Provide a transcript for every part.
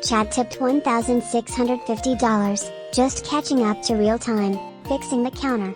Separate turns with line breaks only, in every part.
Chad tipped $1,650, just catching up to real time, fixing the counter.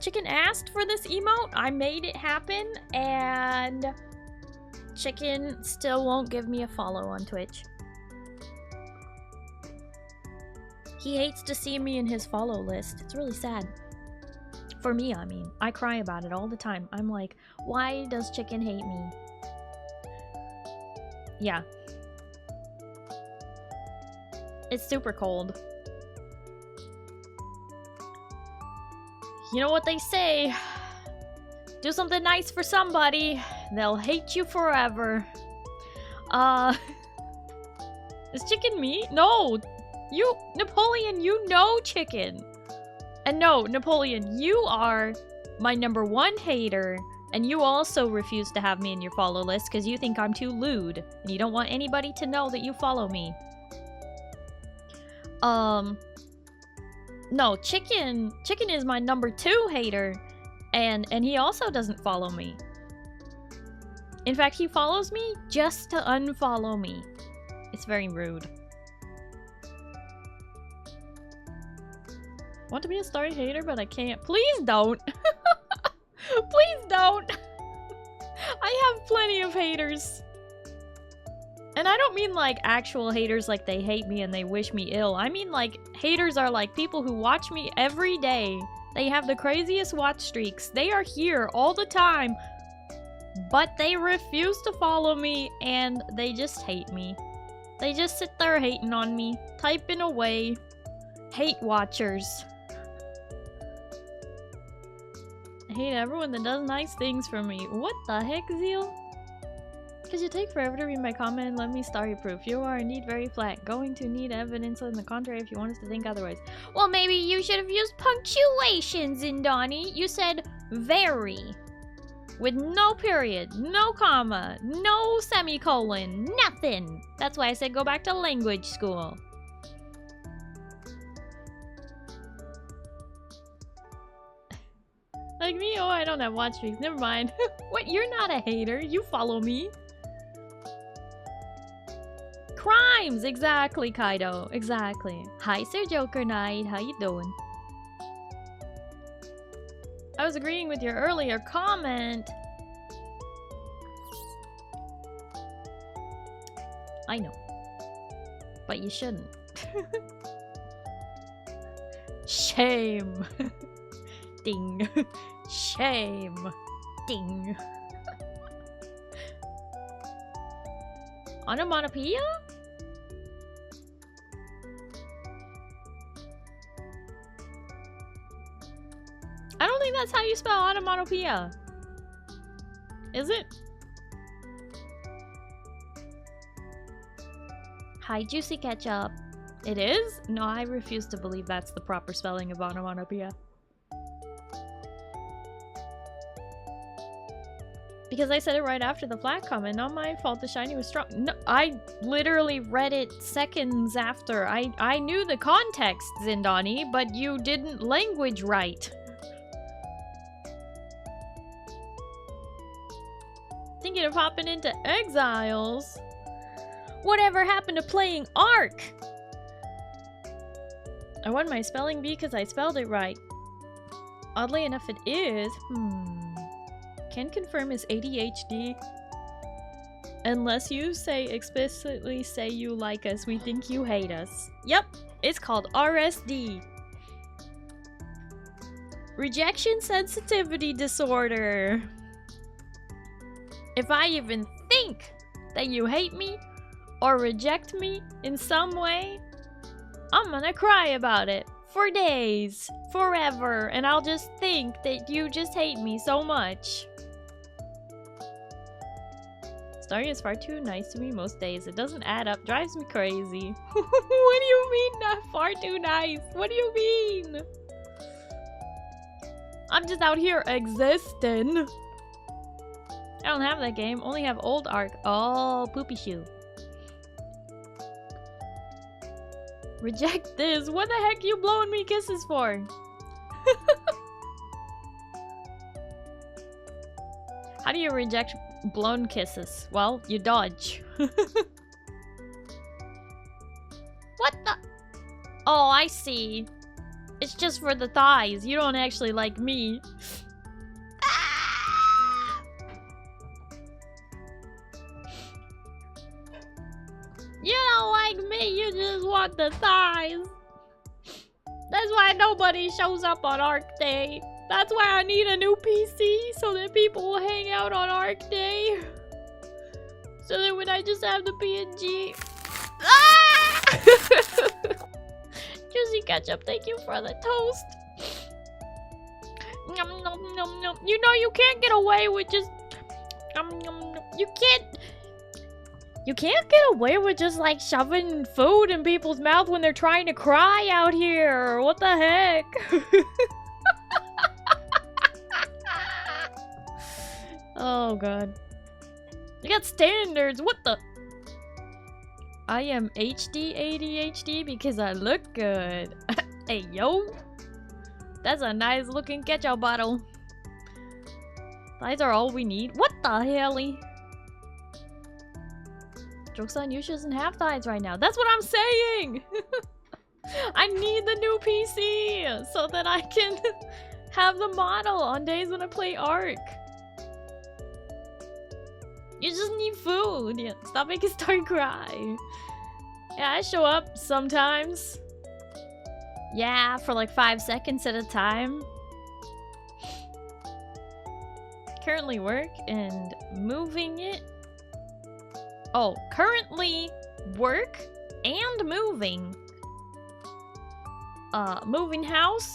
Chicken asked for this emote. I made it happen, and Chicken still won't give me a follow on Twitch. He hates to see me in his follow list. It's really sad. For me, I mean. I cry about it all the time. I'm like, why does Chicken hate me? Yeah. It's super cold. You know what they say? Do something nice for somebody, they'll hate you forever. Is Chicken me? No! You, Napoleon, you know Chicken. And no, Napoleon, you are my #1 hater. And you also refuse to have me in your follow list because you think I'm too lewd. And you don't want anybody to know that you follow me. No, Chicken is my #2 hater. And he also doesn't follow me. In fact, he follows me just to unfollow me. It's very rude. Want to be a Starry hater, but I can't. Please don't! Please don't! I have plenty of haters. And I don't mean like actual haters like they hate me and they wish me ill. I mean like haters are like people who watch me every day. They have the craziest watch streaks. They are here all the time. But they refuse to follow me and they just hate me. They just sit there hating on me, typing away. Hate watchers. I hate everyone that does nice things for me. What the heck, Zeal? Because you take forever to read my comment and let me Starry proof. You are indeed very flat. Going to need evidence on the contrary if you want us to think otherwise. Well, maybe you should have used punctuation, Zindani. You said very. With no period, no comma, no semicolon, nothing. That's why I said go back to language school. Like me? Oh, I don't have watch streaks. Never mind. What? You're not a hater. You follow me. Crimes! Exactly, Kaido. Exactly. Hi, Sir Joker Knight. How you doing? I was agreeing with your earlier comment. I know. But you shouldn't. Shame. Ding. Shame. Ding. Onomatopoeia? I don't think that's how you spell onomatopoeia. Is it? Hi, Juicy Ketchup. It is? No, I refuse to believe that's the proper spelling of onomatopoeia. Because I said it right after the flat comment. Not my fault, the shiny was strong. No, I literally read it seconds after. I knew the context, Zindani, but you didn't language right. Thinking of hopping into Exiles? Whatever happened to playing ARK? I won my spelling bee because I spelled it right. Oddly enough, it is. Can confirm is ADHD. Unless you explicitly say you like us, we think you hate us. Yep, it's called RSD. Rejection sensitivity disorder. If I even think that you hate me or reject me in some way, I'm gonna cry about it for days, forever, and I'll just think that you just hate me so much. Starry is far too nice to me most days. It doesn't add up. Drives me crazy. What do you mean not far too nice? What do you mean? I'm just out here existing. I don't have that game. Only have old ARK. Oh, poopy shoe. Reject this. What the heck are you blowing me kisses for? How do you reject blown kisses? Well, you dodge. What the? Oh, I see. It's just for the thighs. You don't actually like me. You don't like me, you just want the thighs. That's why nobody shows up on ARK Day. That's why I need a new PC, so that people will hang out on ARK Day. So that when I just have the PNG... Ah! Juicy Ketchup, thank you for the toast. Nom, nom, nom, nom. You know you can't get away with just... Nom, nom, nom. You can't get away with just like shoving food in people's mouth when they're trying to cry out here. What the heck? Oh god. You got standards. What the? I am HD ADHD because I look good. Hey yo. That's a nice looking ketchup bottle. These are all we need. What the helly? Joke's on you, she doesn't have thighs right now. That's what I'm saying! I need the new PC so that I can have the model on days when I play ARK. You just need food. Yeah, stop making Star cry. Yeah, I show up sometimes. Yeah, for like 5 seconds at a time. Currently work and moving it. Oh, currently work and moving. Moving house,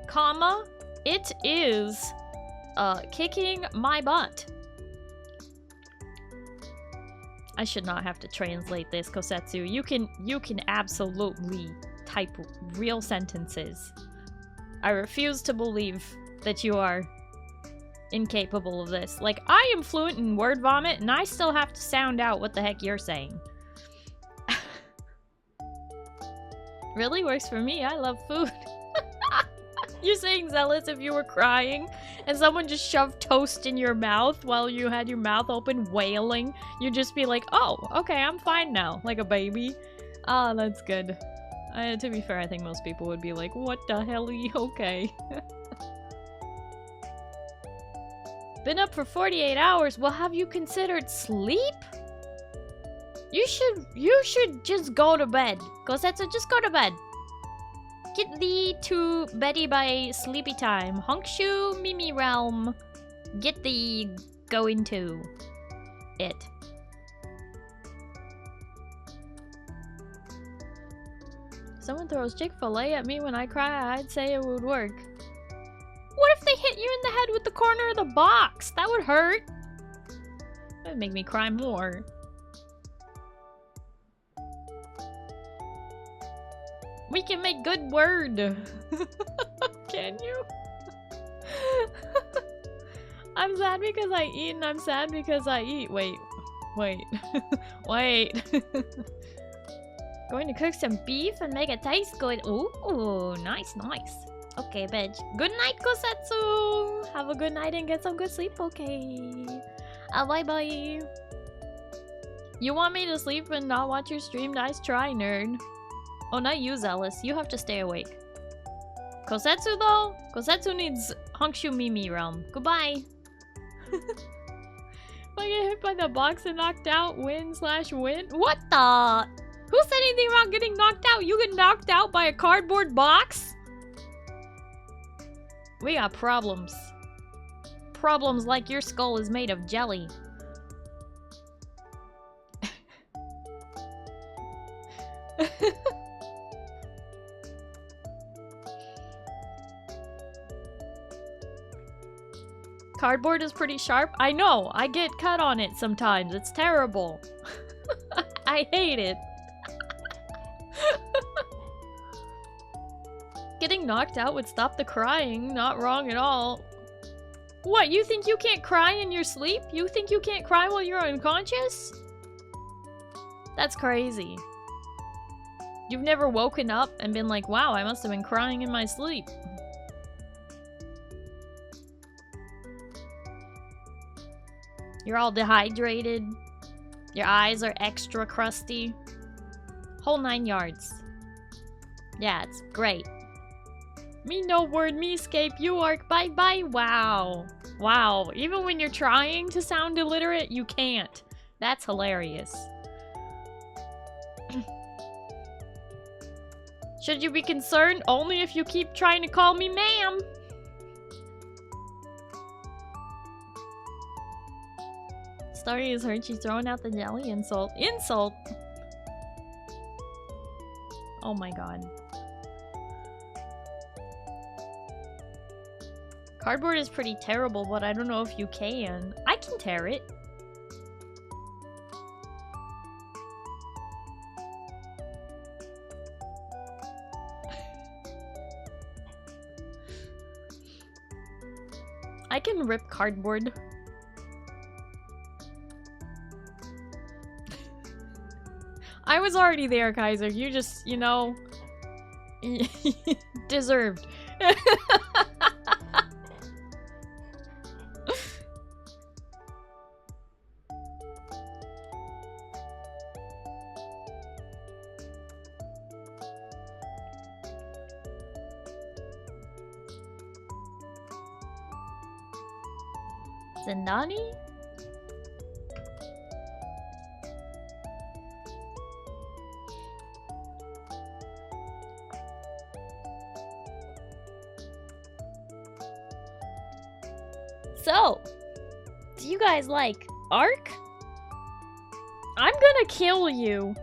comma, it is, kicking my butt. I should not have to translate this, Kosetsu. You can absolutely type real sentences. I refuse to believe that you are incapable of this. Like, I am fluent in word vomit, and I still have to sound out what the heck you're saying. Really works for me. I love food. You're saying zealous if you were crying and someone just shoved toast in your mouth while you had your mouth open wailing. You'd just be like, oh, okay, I'm fine now. Like a baby. Ah, that's good. To be fair, I think most people would be like, what the hell are you okay? Been up for 48 hours. Well, have you considered sleep? You should just go to bed. Kosetsu, just go to bed. Get thee to beddy by sleepy time. Honkshu Mimi realm. Get thee going to it. Someone throws Chick-fil-A at me when I cry, I'd say it would work. What if they hit you in the head with the corner of the box? That would hurt. That would make me cry more. We can make good word. Can you? I'm sad because I eat and I'm sad because I eat. Wait. Wait. Going to cook some beef and make it taste good. Ooh, nice, nice. Okay, bitch. Good night, Kosetsu! Have a good night and get some good sleep, okay? Bye-bye. You want me to sleep and not watch your stream? Nice try, nerd. Oh, not you, Zealous. You have to stay awake. Kosetsu, though? Kosetsu needs Honkshu Mimi realm. Goodbye. If I get hit by the box and knocked out, win/win? What the? Who said anything about getting knocked out? You get knocked out by a cardboard box? We got problems. Problems like your skull is made of jelly. Cardboard is pretty sharp. I know. I get cut on it sometimes. It's terrible. I hate it. Getting knocked out would stop the crying. Not wrong at all. What, you think you can't cry in your sleep? You think you can't cry while you're unconscious? That's crazy. You've never woken up and been like, wow, I must have been crying in my sleep. You're all dehydrated. Your eyes are extra crusty. Whole 9 yards. Yeah, it's great. Me no word, me escape, you ARK, bye bye. Wow. Wow. Even when you're trying to sound illiterate, you can't. That's hilarious. Should you be concerned? Only if you keep trying to call me ma'am. Starry is hurt. She's throwing out the jelly insult. Insult? Oh my god. Cardboard is pretty terrible, but I don't know if you can. I can tear it. I can rip cardboard. I was already there, Kaiser. You just, you know... deserved. Zendani? So, do you guys like ARK? I'm gonna kill you.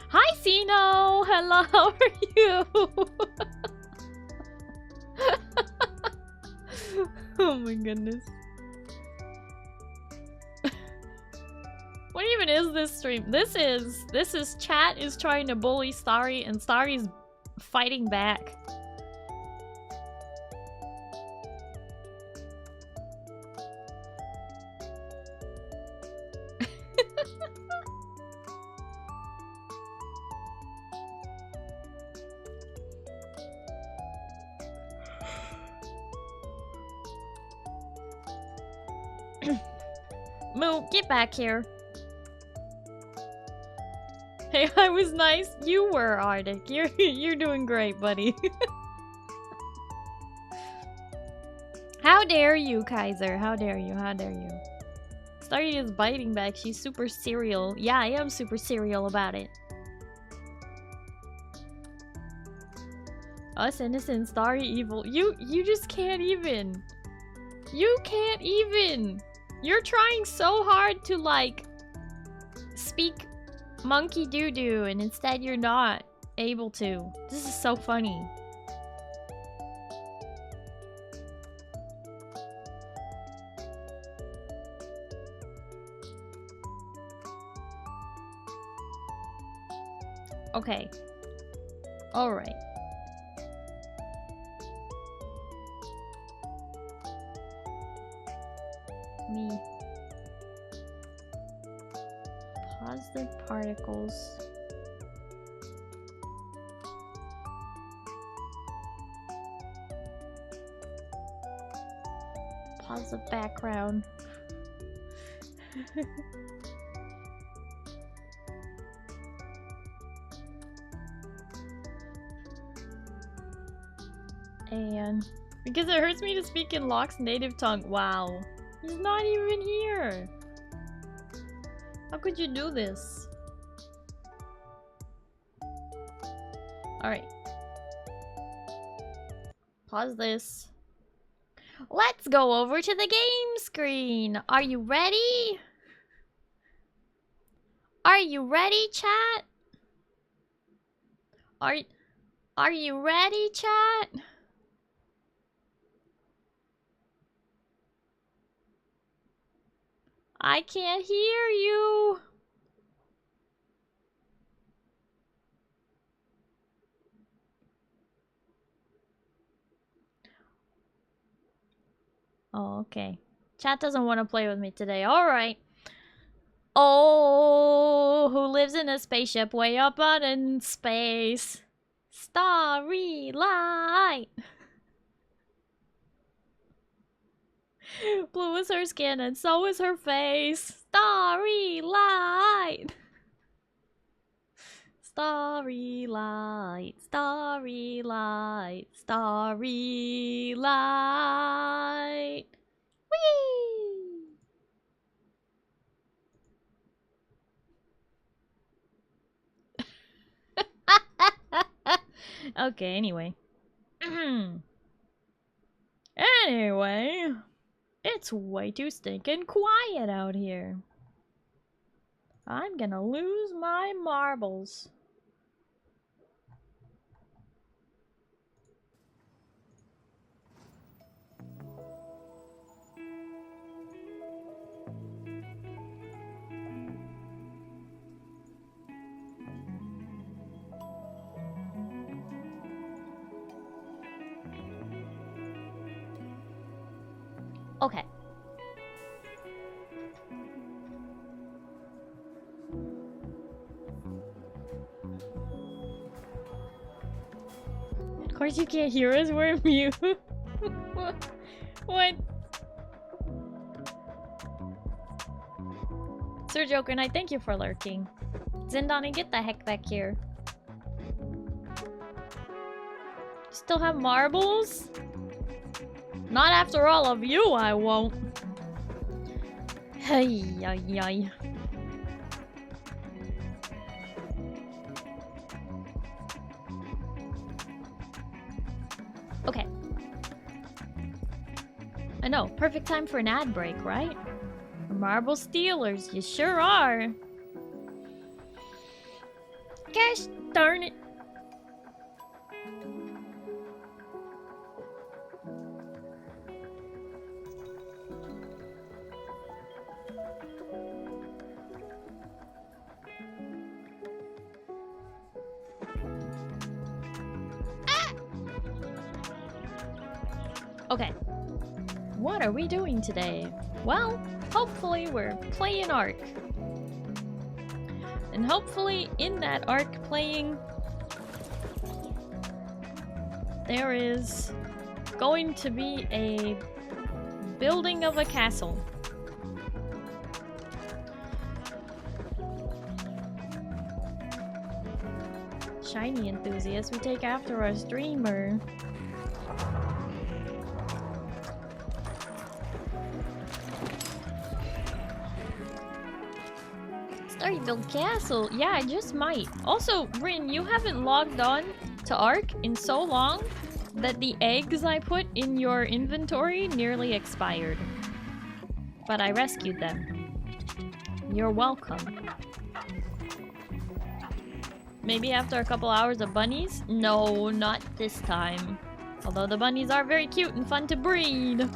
Hi, Sino! Hello, how are you? Oh my goodness. What even is this stream? This is chat is trying to bully Starry and Starry's fighting back. Moo, get back here. Hey, I was nice. You were, Arctic. You're doing great, buddy. How dare you, Kaiser? How dare you? How dare you? Starry is biting back. She's super serial. Yeah, I am super serial about it. Us innocent, Starry evil. You just can't even. You can't even. You're trying so hard to, like, speak monkey doo-doo, and instead you're not able to. This is so funny. Okay. Alright. Me. Positive particles. Positive background. And because it hurts me to speak in Locke's native tongue. Wow. He's not even here. How could you do this? Alright. Pause this. Let's go over to the game screen. Are you ready? Are you ready, chat? Are you ready, chat? I can't hear you. Oh, okay. Chat doesn't want to play with me today. Alright. Oh, who lives in a spaceship way up out in space? Starry light. Blue is her skin and so is her face. Starry light. Starry light, starry light, starry light. Whee! Okay, anyway. Anyway, it's way too stinking quiet out here. I'm gonna lose my marbles. Okay. Of course you can't hear us, we're mute. What? Sir Joker Knight, thank you for lurking. Zindani, get the heck back here. Still have marbles? Not after all of you, I won't. Hey, yay, yay. Okay. I know, perfect time for an ad break, right? Marble stealers, you sure are. Gosh darn it. Okay, what are we doing today? Well, hopefully we're playing ARK. And hopefully in that ARK playing, there is going to be a building of a castle. Shiny enthusiast, we take after our streamer. Starry build castle. Yeah, I just might. Also, Rin, you haven't logged on to ARK in so long that the eggs I put in your inventory nearly expired. But I rescued them. You're welcome. Maybe after a couple hours of bunnies? No, not this time. Although the bunnies are very cute and fun to breed.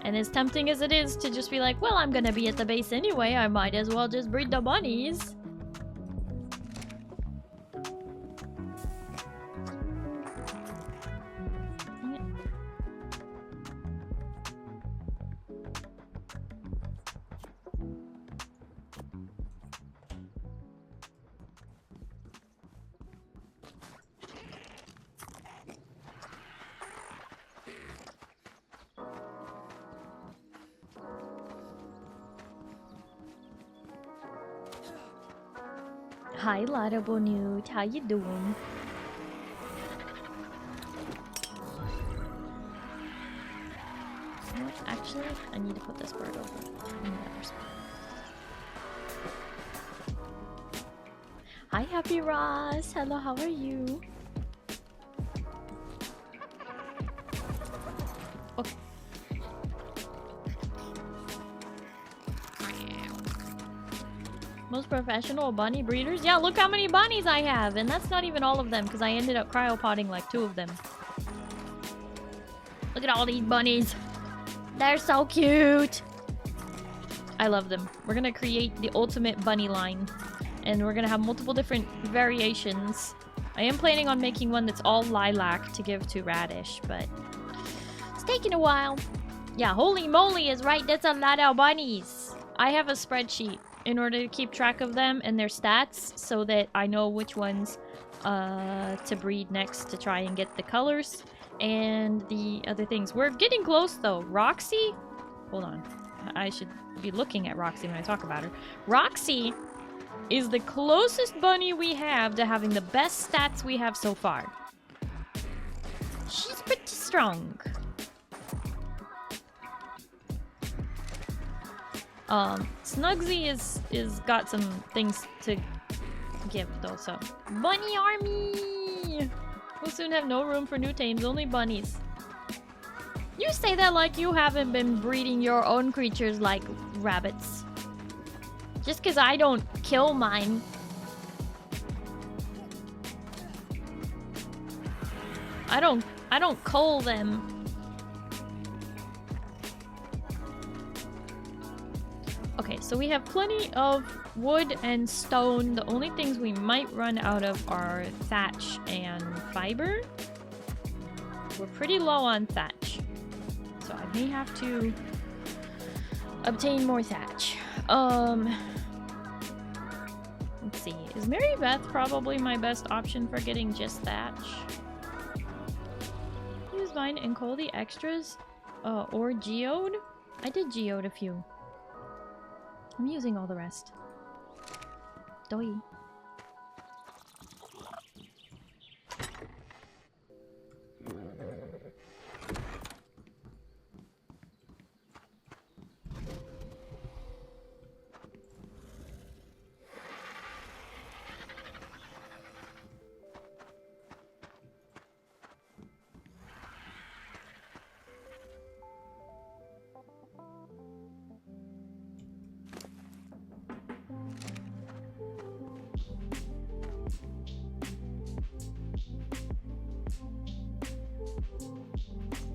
And as tempting as it is to just be like, well, I'm gonna be at the base anyway, I might as well just breed the bunnies. Hi, Laudable Newt. How you doing? Actually, I need to put this bird over in the other spot. Hi, Happy Ross. Hello, how are you? Okay. Most professional bunny breeders? Yeah, look how many bunnies I have! And that's not even all of them, because I ended up cryopotting like 2 of them. Look at all these bunnies! They're so cute! I love them. We're gonna create the ultimate bunny line. And we're gonna have multiple different variations. I am planning on making one that's all lilac to give to Radish, but it's taking a while. Yeah, holy moly is right, that's a lot of bunnies! I have a spreadsheet in order to keep track of them and their stats so that I know which ones to breed next to try and get the colors and the other things. We're getting close though. Roxy? Hold on. I should be looking at Roxy when I talk about her. Roxy is the closest bunny we have to having the best stats we have so far. She's pretty strong. Snugsy is got some things to give though, so. Bunny army! We'll soon have no room for new tames, only bunnies. You say that like you haven't been breeding your own creatures like rabbits. Just because I don't kill mine. I don't cull them. Okay, so we have plenty of wood and stone. The only things we might run out of are thatch and fiber. We're pretty low on thatch. So I may have to obtain more thatch. Let's see. Is Mary Beth probably my best option for getting just thatch? Use mine and cull the extras. Or geode? I did geode a few. I'm using all the rest. Doi.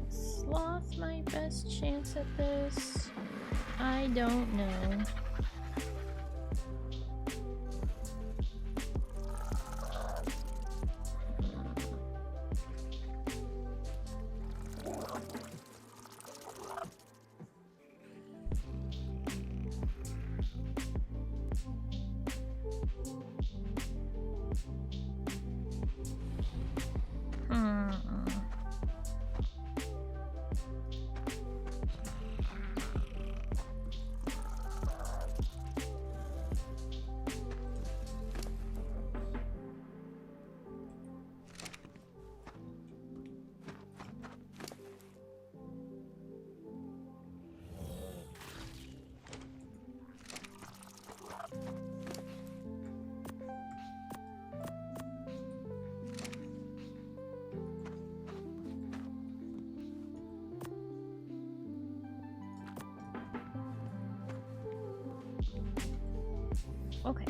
Sloth my best chance at this? I don't know. Okay.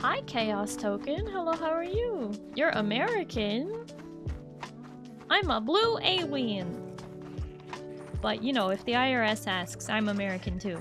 Hi, Chaos Token. Hello, how are you? You're American? I'm a blue alien. But, you know, if the IRS asks, I'm American too.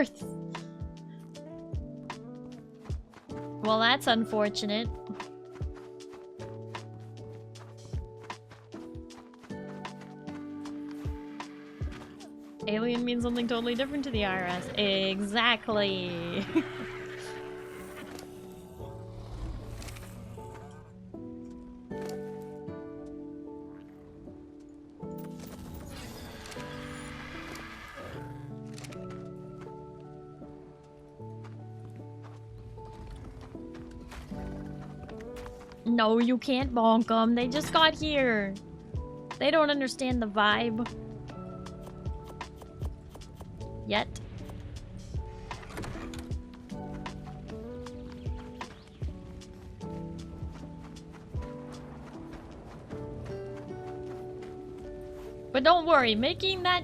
Earth. Well, that's unfortunate. Alien means something totally different to the IRS. Exactly. No, you can't bonk them. They just got here. They don't understand the vibe. Yet. But don't worry, making that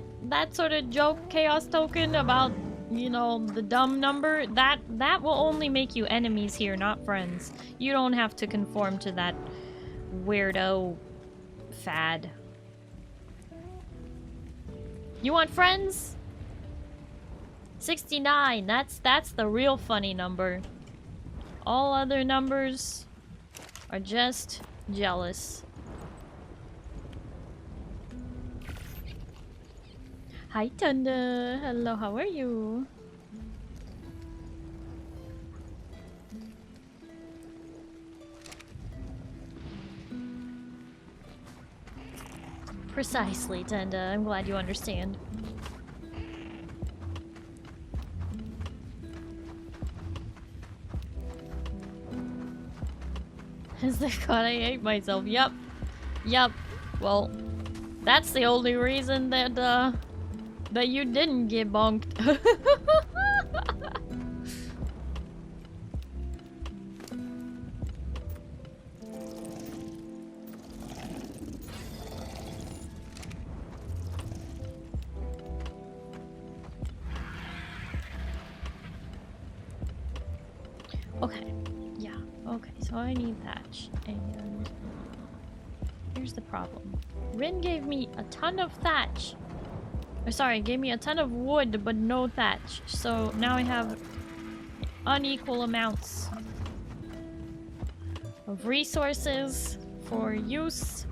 sort of joke chaos token about, you know, the dumb number, that will only make you enemies here, not friends. You don't have to conform to that weirdo fad. You want friends? 69. That's the real funny number. All other numbers are just jealous. Hi Thunder. Hello, how are you? Precisely, Tenda. I'm glad you understand. Is the god I hate myself? Yup. Yup. Well, that's the only reason that that you didn't get bonked. Okay. Yeah. Okay, so I need thatch. And here's the problem. Rin gave me a ton of thatch. Or sorry, gave me a ton of wood, but no thatch. So now I have unequal amounts of resources for use.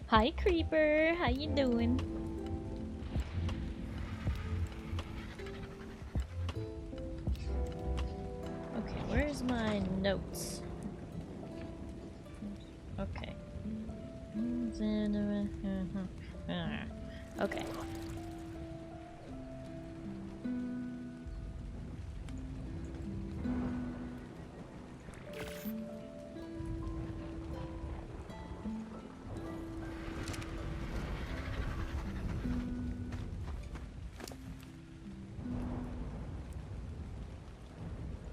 Hi Creeper, how you doing? Okay, where's my notes? Okay. Okay.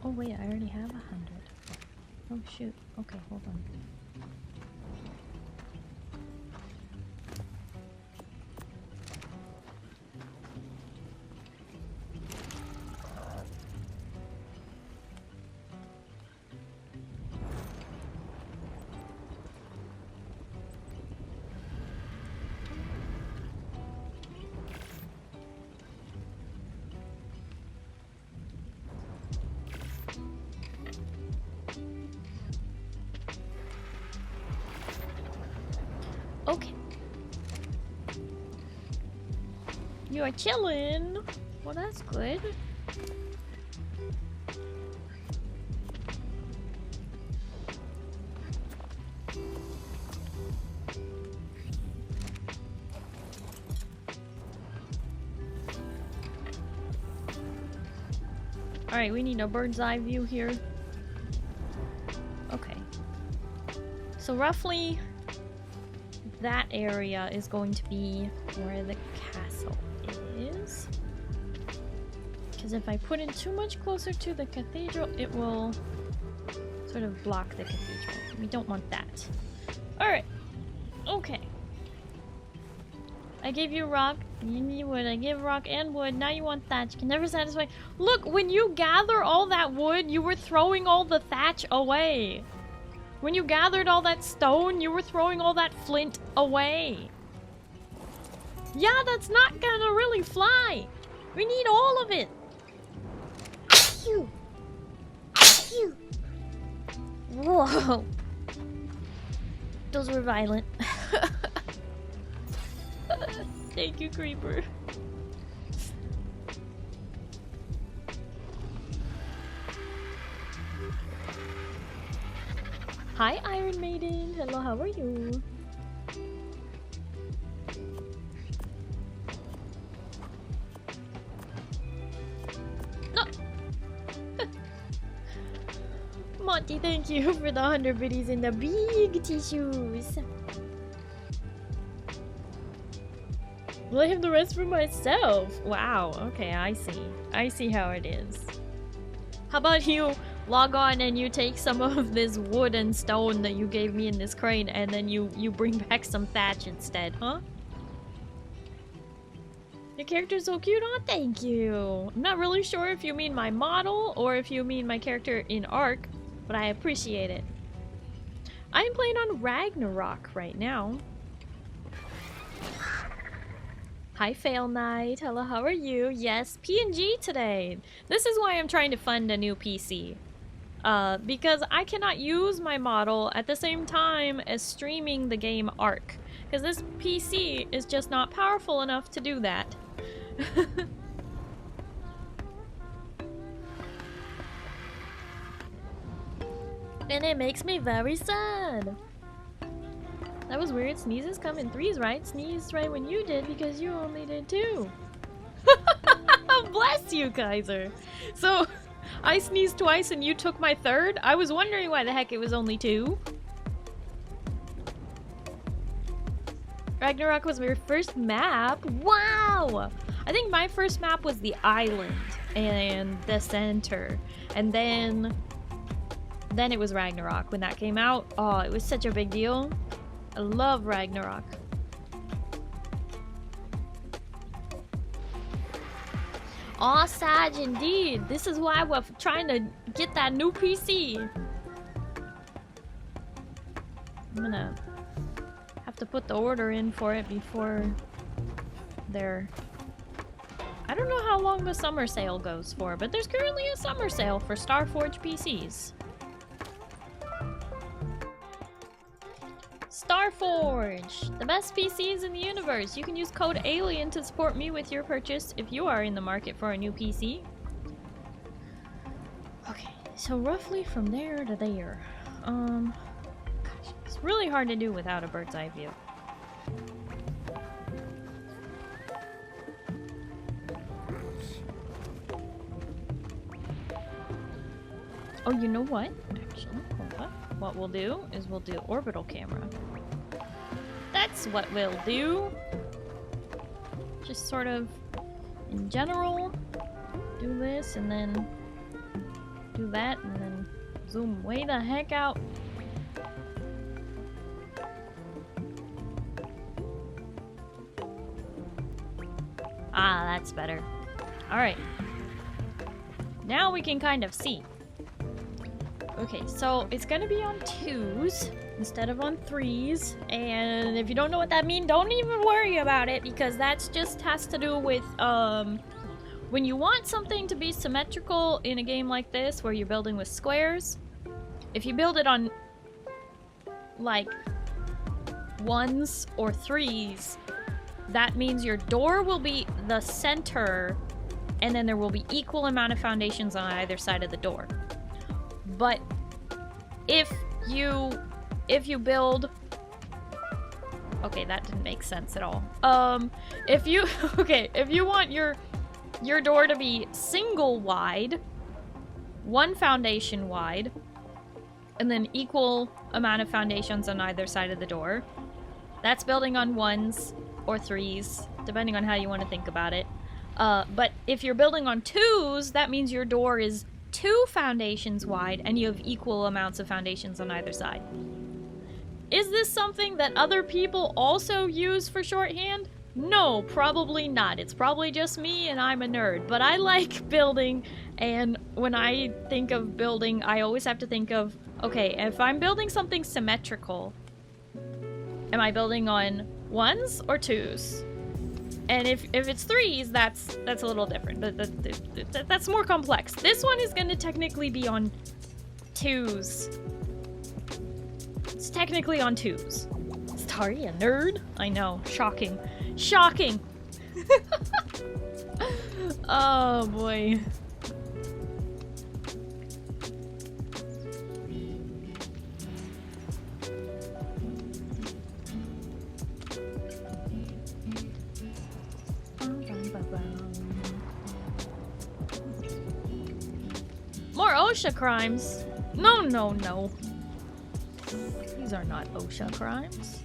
Oh wait, I already have 100. Oh shoot. Okay, hold on. Okay. You are chilling. Well, that's good. Alright, we need a bird's eye view here. Okay. So roughly that area is going to be where the castle is. Because if I put it too much closer to the cathedral, it will sort sort of block the cathedral. We don't want that. Alright. Okay. I gave you rock, you need wood. I gave rock and wood, now you want thatch. You can never satisfy. Look, when you gather all that wood, you were throwing all the thatch away. When you gathered all that stone, you were throwing all that flint away. Yeah, that's not gonna really fly. We need all of it.
Phew. Phew.
Whoa. Those were violent. Thank you, Creeper. Hi, Iron Maiden. Hello, how are you? No. Monty, thank you for the 100 biddies in the big tissues. Will I have the rest for myself? Wow, okay, I see. I see how it is. How about you log on and you take some of this wood and stone that you gave me in this crane and then you bring back some thatch instead, huh? Your character's so cute, oh thank you! I'm not really sure if you mean my model or if you mean my character in ARK, but I appreciate it. I'm playing on Ragnarok right now. Hi, Fail Knight. Hello, how are you? Yes, PNG today. This is why I'm trying to fund a new PC. Because I cannot use my model at the same time as streaming the game ARK. Because this PC is just not powerful enough to do that. And it makes me very sad. That was weird. Sneezes come in threes, right? Sneezed right when you did because you only did 2. Bless you, Kaiser. So, I sneezed twice and you took my 3rd? I was wondering why the heck it was only 2. Ragnarok was my first map? Wow! I think my first map was the island and the center. And then it was Ragnarok when that came out. Oh, it was such a big deal. I love Ragnarok. Aw, Sag, indeed. This is why we're trying to get that new PC. I'm gonna have to put the order in for it before they're... I don't know how long the summer sale goes for, but there's currently a summer sale for Starforge PCs. Starforge! The best PCs in the universe! You can use code ALIEN to support me with your purchase if you are in the market for a new PC. Okay, so roughly from there to there. Gosh, it's really hard to do without a bird's eye view. Oh, you know what? Actually, hold up. What we'll do is we'll do orbital camera. That's what we'll do. Just sort of, in general, do this and then do that and then zoom way the heck out. Ah, that's better. Alright. Now we can kind of see. Okay, so it's gonna be on 2s instead of on 3s, and if you don't know what that means, don't even worry about it, because that's just has to do with when you want something to be symmetrical in a game like this where you're building with squares. If you build it on like 1s or 3s, that means your door will be the center and then there will be equal amount of foundations on either side of the door. But if you build... Okay, that didn't make sense at all. If you want your door to be single wide, 1 foundation wide, and then equal amount of foundations on either side of the door, that's building on 1s or 3s, depending on how you want to think about it. But if you're building on 2s, that means your door is 2 foundations wide, and you have equal amounts of foundations on either side. Is this something that other people also use for shorthand? No, probably not. It's probably just me and I'm a nerd. But I like building, and when I think of building, I always have to think of, okay, if I'm building something symmetrical, am I building on 1s or 2s? And if it's 3s, that's a little different. That's more complex. This one is going to technically be on 2s. It's technically on 2s. Starry, a nerd? I know. Shocking. Shocking! Oh boy. More OSHA crimes? No, no, no. These are not OSHA crimes.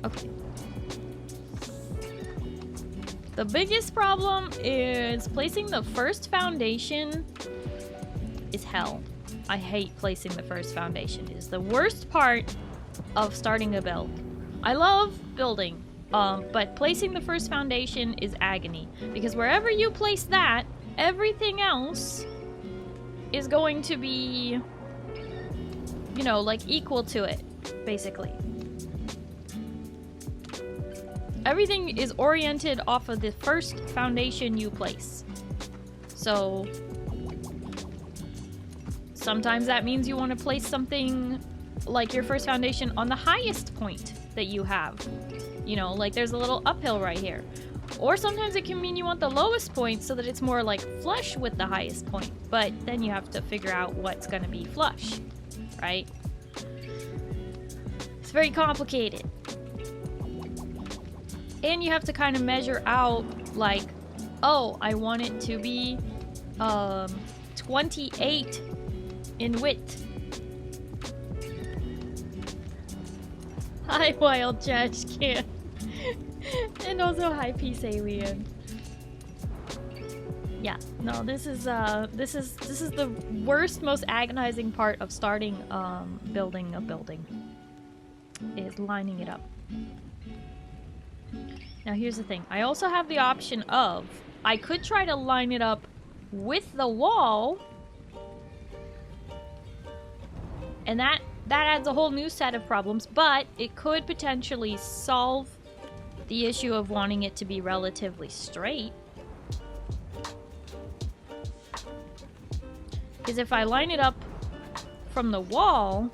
Okay. The biggest problem is placing the first foundation is hell. I hate placing the first foundation. It is the worst part of starting a build. I love building, but placing the first foundation is agony. Because wherever you place that, everything else is going to be, you know, like equal to it, basically. Everything is oriented off of the first foundation you place. So sometimes that means you want to place something like your first foundation on the highest point that you have. You know, like there's a little uphill right here. Or sometimes it can mean you want the lowest point so that it's more like flush with the highest point. But then you have to figure out what's going to be flush, right? It's very complicated. And you have to kind of measure out, like, oh, I want it to be 28 in width. Hi, Wild Trash Can. And also, hi, Peace Alien. Yeah, no, this is the worst, most agonizing part of starting building a building. Is lining it up. Now here's the thing. I also have the option of, I could try to line it up with the wall, and that adds a whole new set of problems, but it could potentially solve the issue of wanting it to be relatively straight. Because if I line it up from the wall,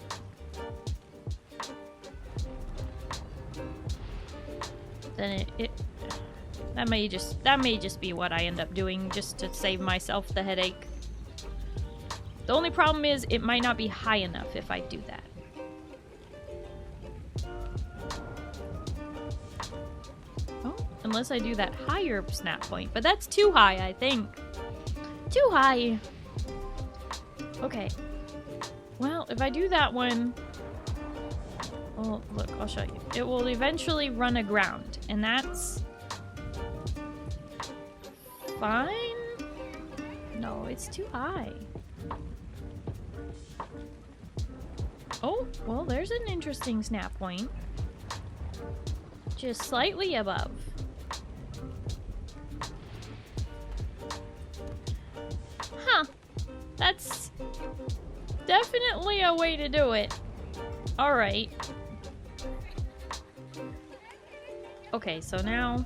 then that may just be what I end up doing just to save myself the headache. The only problem is it might not be high enough if I do that. Oh, unless I do that higher snap point, but that's too high, I think. Too high. Okay. Well, if I do that one, well, look, I'll show you. It will eventually run aground, and that's fine? No, it's too high. Oh, well, there's an interesting snap point. Just slightly above. Huh. That's definitely a way to do it. Alright. Okay, so now...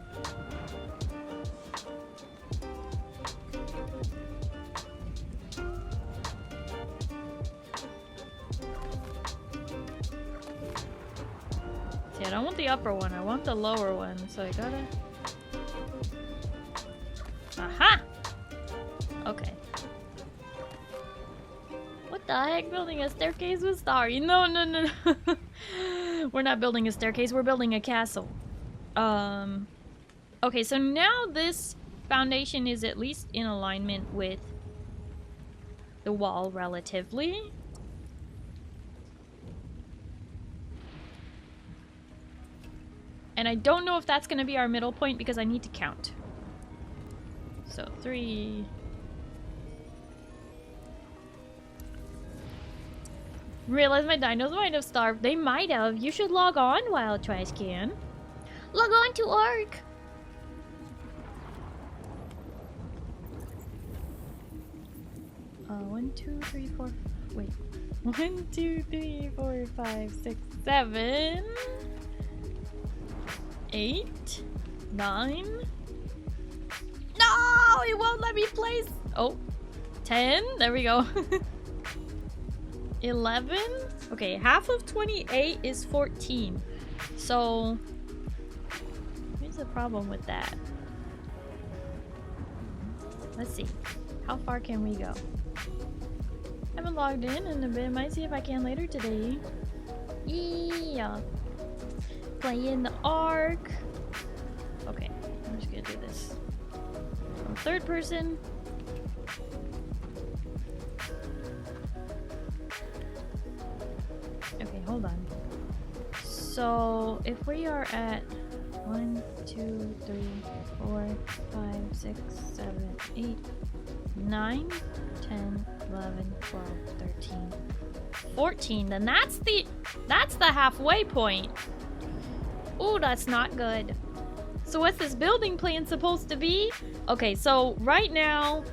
See, I don't want the upper one, I want the lower one, so I gotta... Aha! Okay. What the heck? Building a staircase with Starry? No, no, no, no. We're not building a staircase, we're building a castle. Okay, so now this foundation is at least in alignment with the wall relatively. And I don't know if that's going to be our middle point because I need to count. So 3, Realize my dinos might have starved. They might have. You should log on, Wild Trash Can. Log on to ARK. One, two, three, four. Wait. 1, 2, 3, 4, 5, 6, 7, 8, 9. No, it won't let me place. Oh, 10. There we go. 11. Okay, half of 28 is 14. So, here's the problem with that. Let's see. How far can we go? I haven't logged in a bit. Might see if I can later today. Yeah. Play in the ARK. Okay, I'm just gonna do this. From third person. Okay, hold on. So if we are at 1, 2, 3, 4, 5, 6, 7, 8, 9, 10, 11, 12, 13, 14, then that's the halfway point. Ooh, that's not good. So what's this building plan supposed to be? Okay, so right now,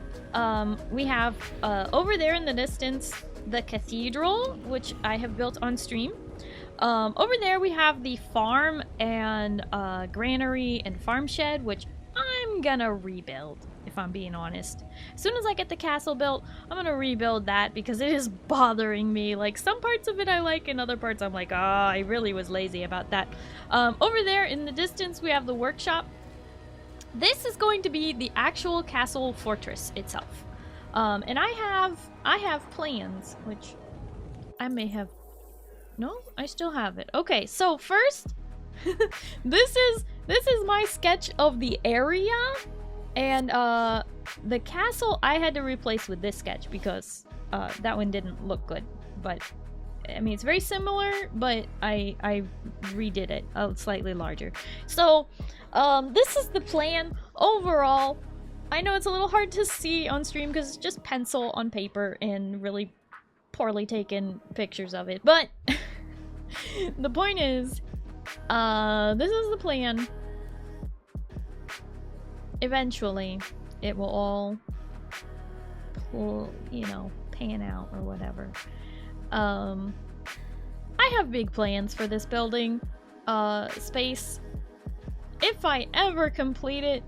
we have over there in the distance the cathedral, which I have built on stream. Over there we have the farm and granary and farm shed, which I'm gonna rebuild, if I'm being honest. As soon as I get the castle built, I'm gonna rebuild that because it is bothering me. Like, some parts of it I like, and other parts I'm like, ah, I really was lazy about that. Over there in the distance, we have the workshop. This is going to be the actual castle fortress itself. And I have plans, which I may have... No, I still have it. Okay, so first, this is my sketch of the area. And the castle I had to replace with this sketch because that one didn't look good. But I mean, it's very similar, but I redid it slightly larger. So this is the plan overall. I know it's a little hard to see on stream because it's just pencil on paper and really poorly taken pictures of it. But the point is, this is the plan. Eventually, it will all, you know, pan out or whatever. I have big plans for this building space. If I ever complete it,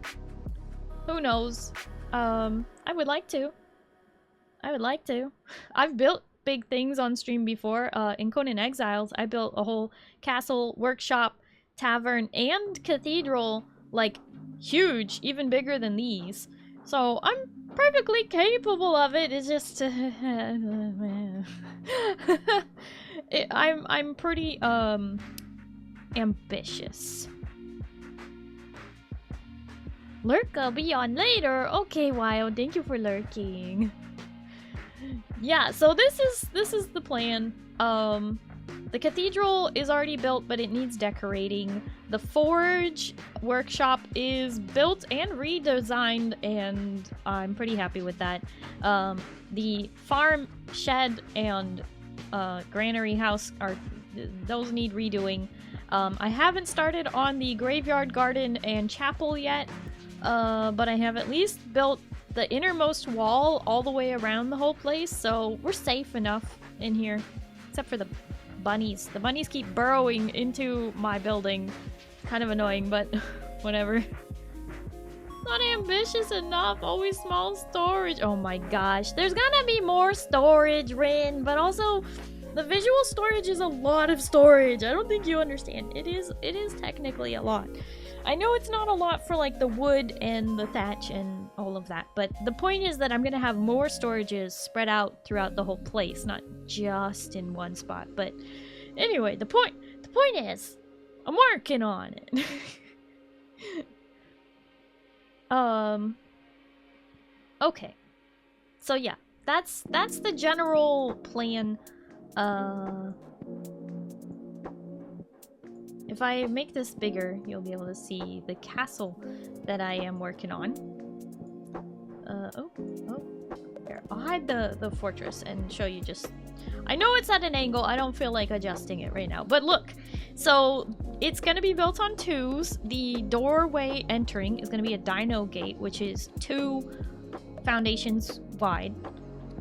who knows? I would like to. I've built big things on stream before. In Conan Exiles, I built a whole castle, workshop, tavern, and cathedral, like, huge, even bigger than these. So I'm perfectly capable of it. It's just I'm pretty ambitious. Lurk, I'll be on later. Okay, Wild, thank you for lurking. Yeah, so this is the plan. The cathedral is already built, but it needs decorating. The forge workshop is built and redesigned, and I'm pretty happy with that. The farm, shed, and granary house those need redoing. I haven't started on the graveyard garden and chapel yet, but I have at least built the innermost wall all the way around the whole place, so we're safe enough in here, except for the bunnies. The bunnies keep burrowing into my building. Kind of annoying, but whatever. Not ambitious enough. Always small storage. Oh my gosh. There's gonna be more storage, Rin, but also the visual storage is a lot of storage. I don't think you understand. It is technically a lot. I know it's not a lot for like the wood and the thatch and all of that, but the point is that I'm gonna have more storages spread out throughout the whole place, not just in one spot. But anyway, the point is, I'm working on it. Okay. So yeah, that's the general plan. If I make this bigger, you'll be able to see the castle that I am working on. Oh. Here, I'll hide the fortress and show you just I know it's at an angle. I don't feel like adjusting it right now. But look, so it's going to be built on 2s. The doorway entering is going to be a dino gate, which is 2 foundations wide.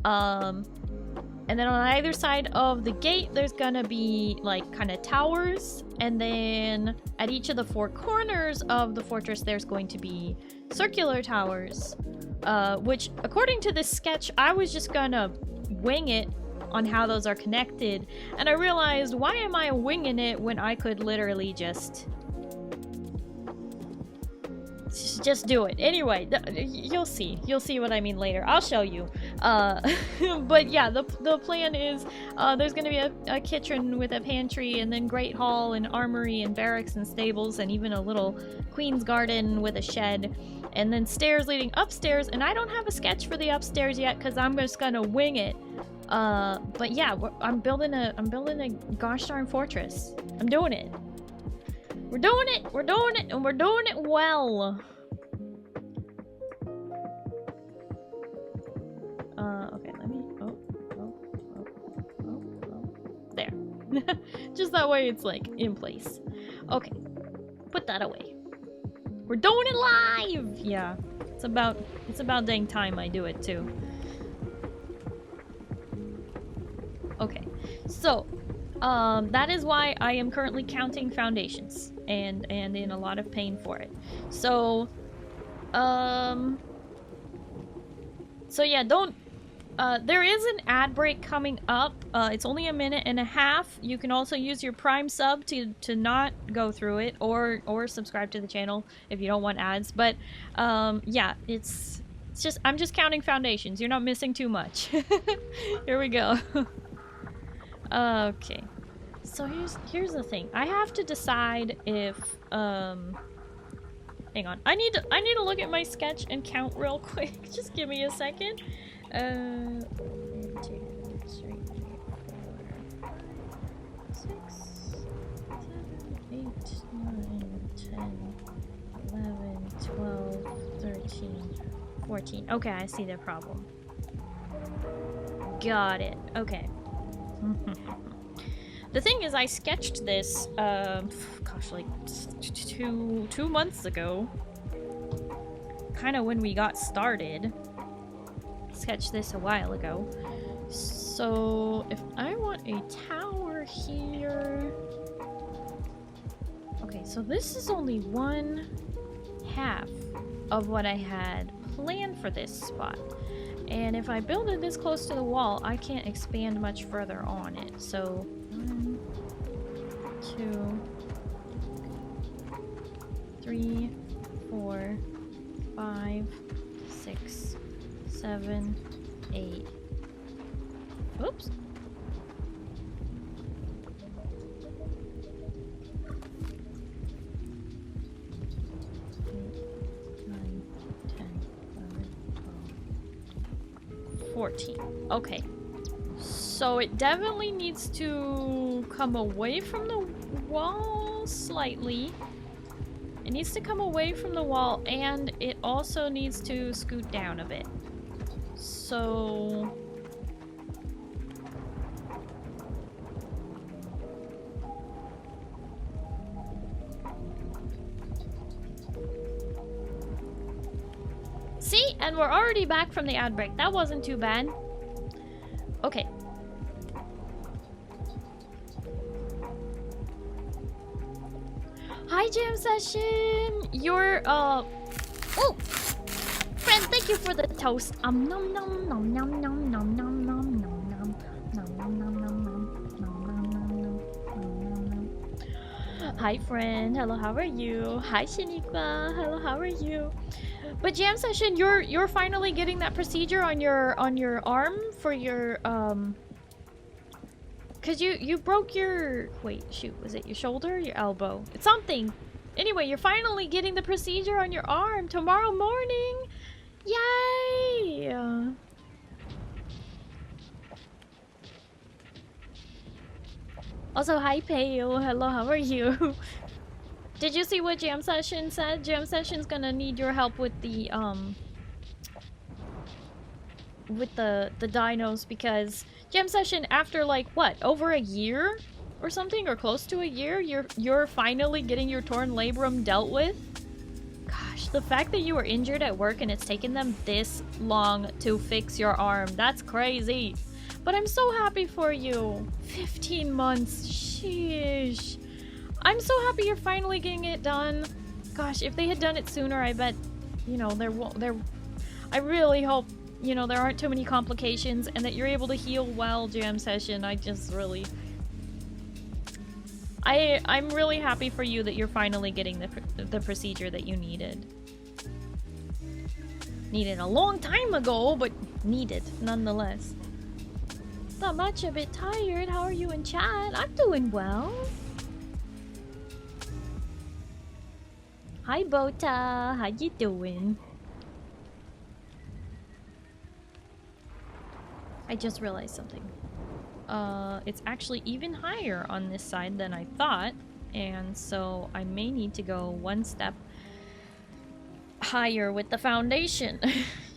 And then on either side of the gate, there's going to be like kind of towers. And then at each of the 4 corners of the fortress, there's going to be circular towers. Which, according to this sketch, I was just going to wing it on how those are connected, and I realized, why am I winging it when I could literally just do it. Anyway, you'll see what I mean later. I'll show you. But yeah, the plan is there's gonna be a kitchen with a pantry, and then great hall and armory and barracks and stables, and even a little queen's garden with a shed, and then stairs leading upstairs. And I don't have a sketch for the upstairs yet because I'm just gonna wing it. But yeah, I'm building a gosh darn fortress. I'm doing it. We're doing it, and we're doing it well. Okay, let me, there. Just that way it's like in place. Okay, put that away. We're doing it live! Yeah, it's about dang time I do it too. Okay, so that is why I am currently counting foundations and in a lot of pain for it. So yeah, don't there is an ad break coming up. It's only 1.5 minutes. You can also use your Prime sub to not go through it, or subscribe to the channel if you don't want ads. But yeah, it's just, I'm just counting foundations. You're not missing too much. Here we go. Okay, so here's the thing. I have to decide if hang on. I need to look at my sketch and count real quick. Just give me a second. 1, 2, 3, 4, 5, 6, 7, 8, 9, 10, 11, 12, 13, 14. Okay, I see the problem. Got it. Okay. The thing is, I sketched this, gosh, like 2 months ago. Kind of when we got started. Sketched this a while ago. So, if I want a tower here... Okay, so this is only 1/2 of what I had planned for this spot. And if I build it this close to the wall, I can't expand much further on it. So, 1, 2, 3, 4, 5, 6, 7, 8. Oops. 14. Okay. So it definitely needs to come away from the wall slightly. It needs to come away from the wall, and it also needs to scoot down a bit. So... See? And we're already back from the ad break. That wasn't too bad. Okay. Hi, Jam Session! You're, oh! Friend, thank you for the toast. Nom nom nom nom nom nom nom nom nom nom nom nom nom nom nom nom nom. Hi, friend. Hello, how are you? Hi, Shaniqua. Hello, how are you? But Jam Session, you're finally getting that procedure on your arm for your cause you broke your, wait, shoot, was it your shoulder or your elbow? It's something. Anyway, you're finally getting the procedure on your arm tomorrow morning. Yay! Also, hi Pale. Hello, how are you? Did you see what Jam Session said? Jam Session's gonna need your help with the dinos, because Jam session after like what? Over a year or something, or close to a year? You're finally getting your torn labrum dealt with? Gosh, the fact that you were injured at work and it's taken them this long to fix your arm, that's crazy. But I'm so happy for you. 15 months, sheesh. I'm so happy you're finally getting it done. Gosh, if they had done it sooner, I bet, you know, I really hope, you know, there aren't too many complications and that you're able to heal well, Jam Session. I just really... I'm really happy for you that you're finally getting the procedure that you needed. Needed a long time ago, but needed nonetheless. Not much, a bit tired. How are you in chat? I'm doing well. Hi Bota, how you doing? I just realized something. It's actually even higher on this side than I thought, and so I may need to go one step higher with the foundation.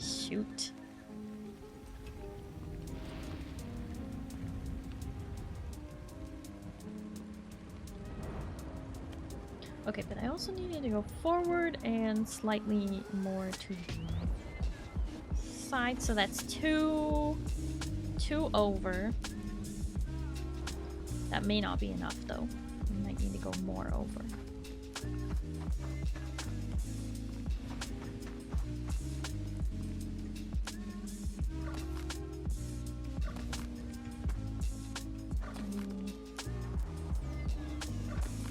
Shoot. Okay, but I also needed to go forward and slightly more to the side, so that's two over. That may not be enough though. We might need to go more over.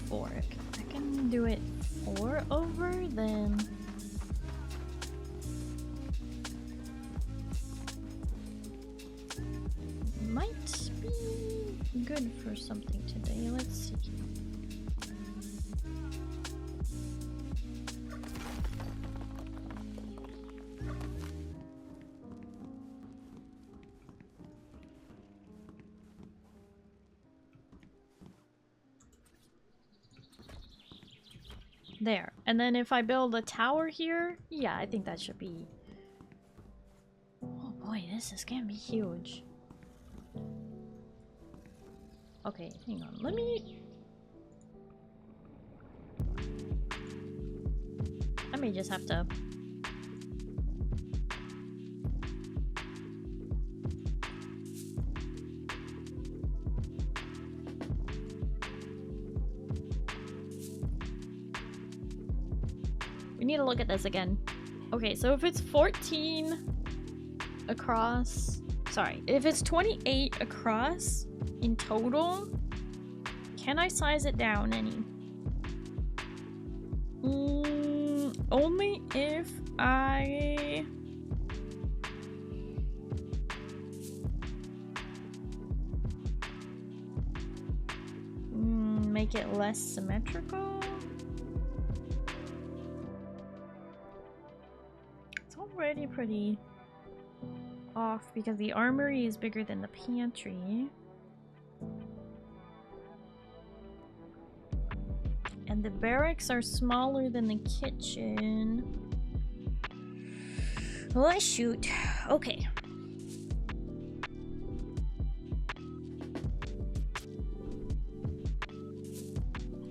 Four. If I can do it 4 over, then might be good for something today. Let's see. There. And then if I build a tower here, yeah, I think that should be... Oh boy, this is gonna be huge. Okay, hang on. Let me... I may just have to... We need to look at this again. Okay, so if it's 14 across... Sorry, if it's 28 across in total, can I size it down any? Only if I... make it less symmetrical? It's already pretty off because the armory is bigger than the pantry. And the barracks are smaller than the kitchen. Oh, shoot. Okay.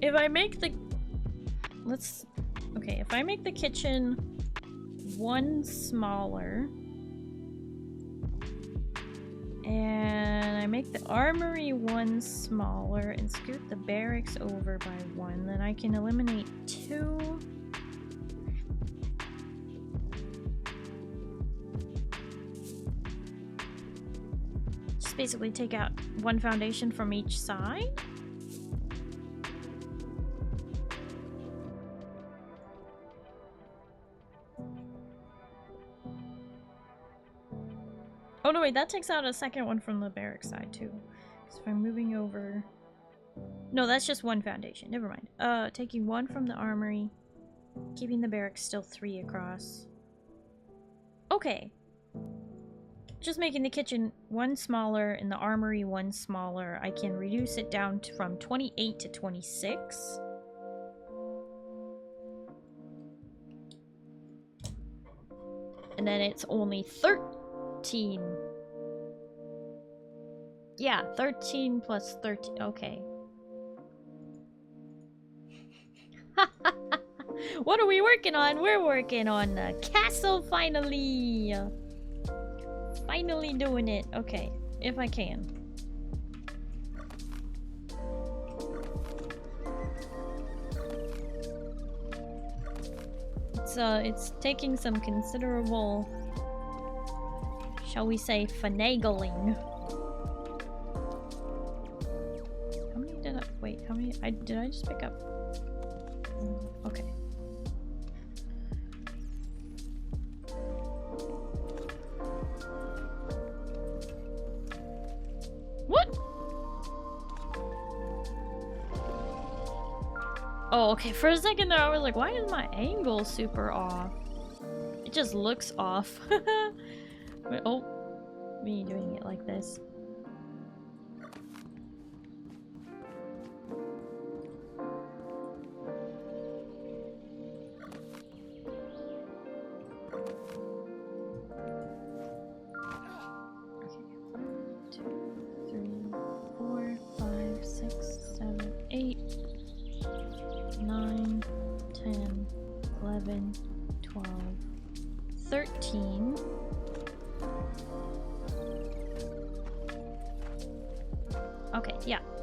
If I make the... Let's... Okay, if I make the kitchen 1 smaller... And I make the armory 1 smaller and scoot the barracks over by 1, then I can eliminate 2. Just basically take out 1 foundation from each side. Oh no, wait, that takes out a second one from the barrack side too. So if I'm moving over... No, that's just 1 foundation. Never mind. Taking 1 from the armory. Keeping the barracks still 3 across. Okay. Just making the kitchen 1 smaller and the armory 1 smaller. I can reduce it down from 28 to 26. And then it's only 13 Yeah, 13 plus 13. Okay. What are we working on? We're working on the castle finally. Finally doing it. Okay, if I can. It's taking some considerable, shall we say, finagling. How many did I wait? How many did I just pick up? Okay. What? Oh, okay. For a second there, I was like, why is my angle super off? It just looks off. Wait, oh, me doing it like this.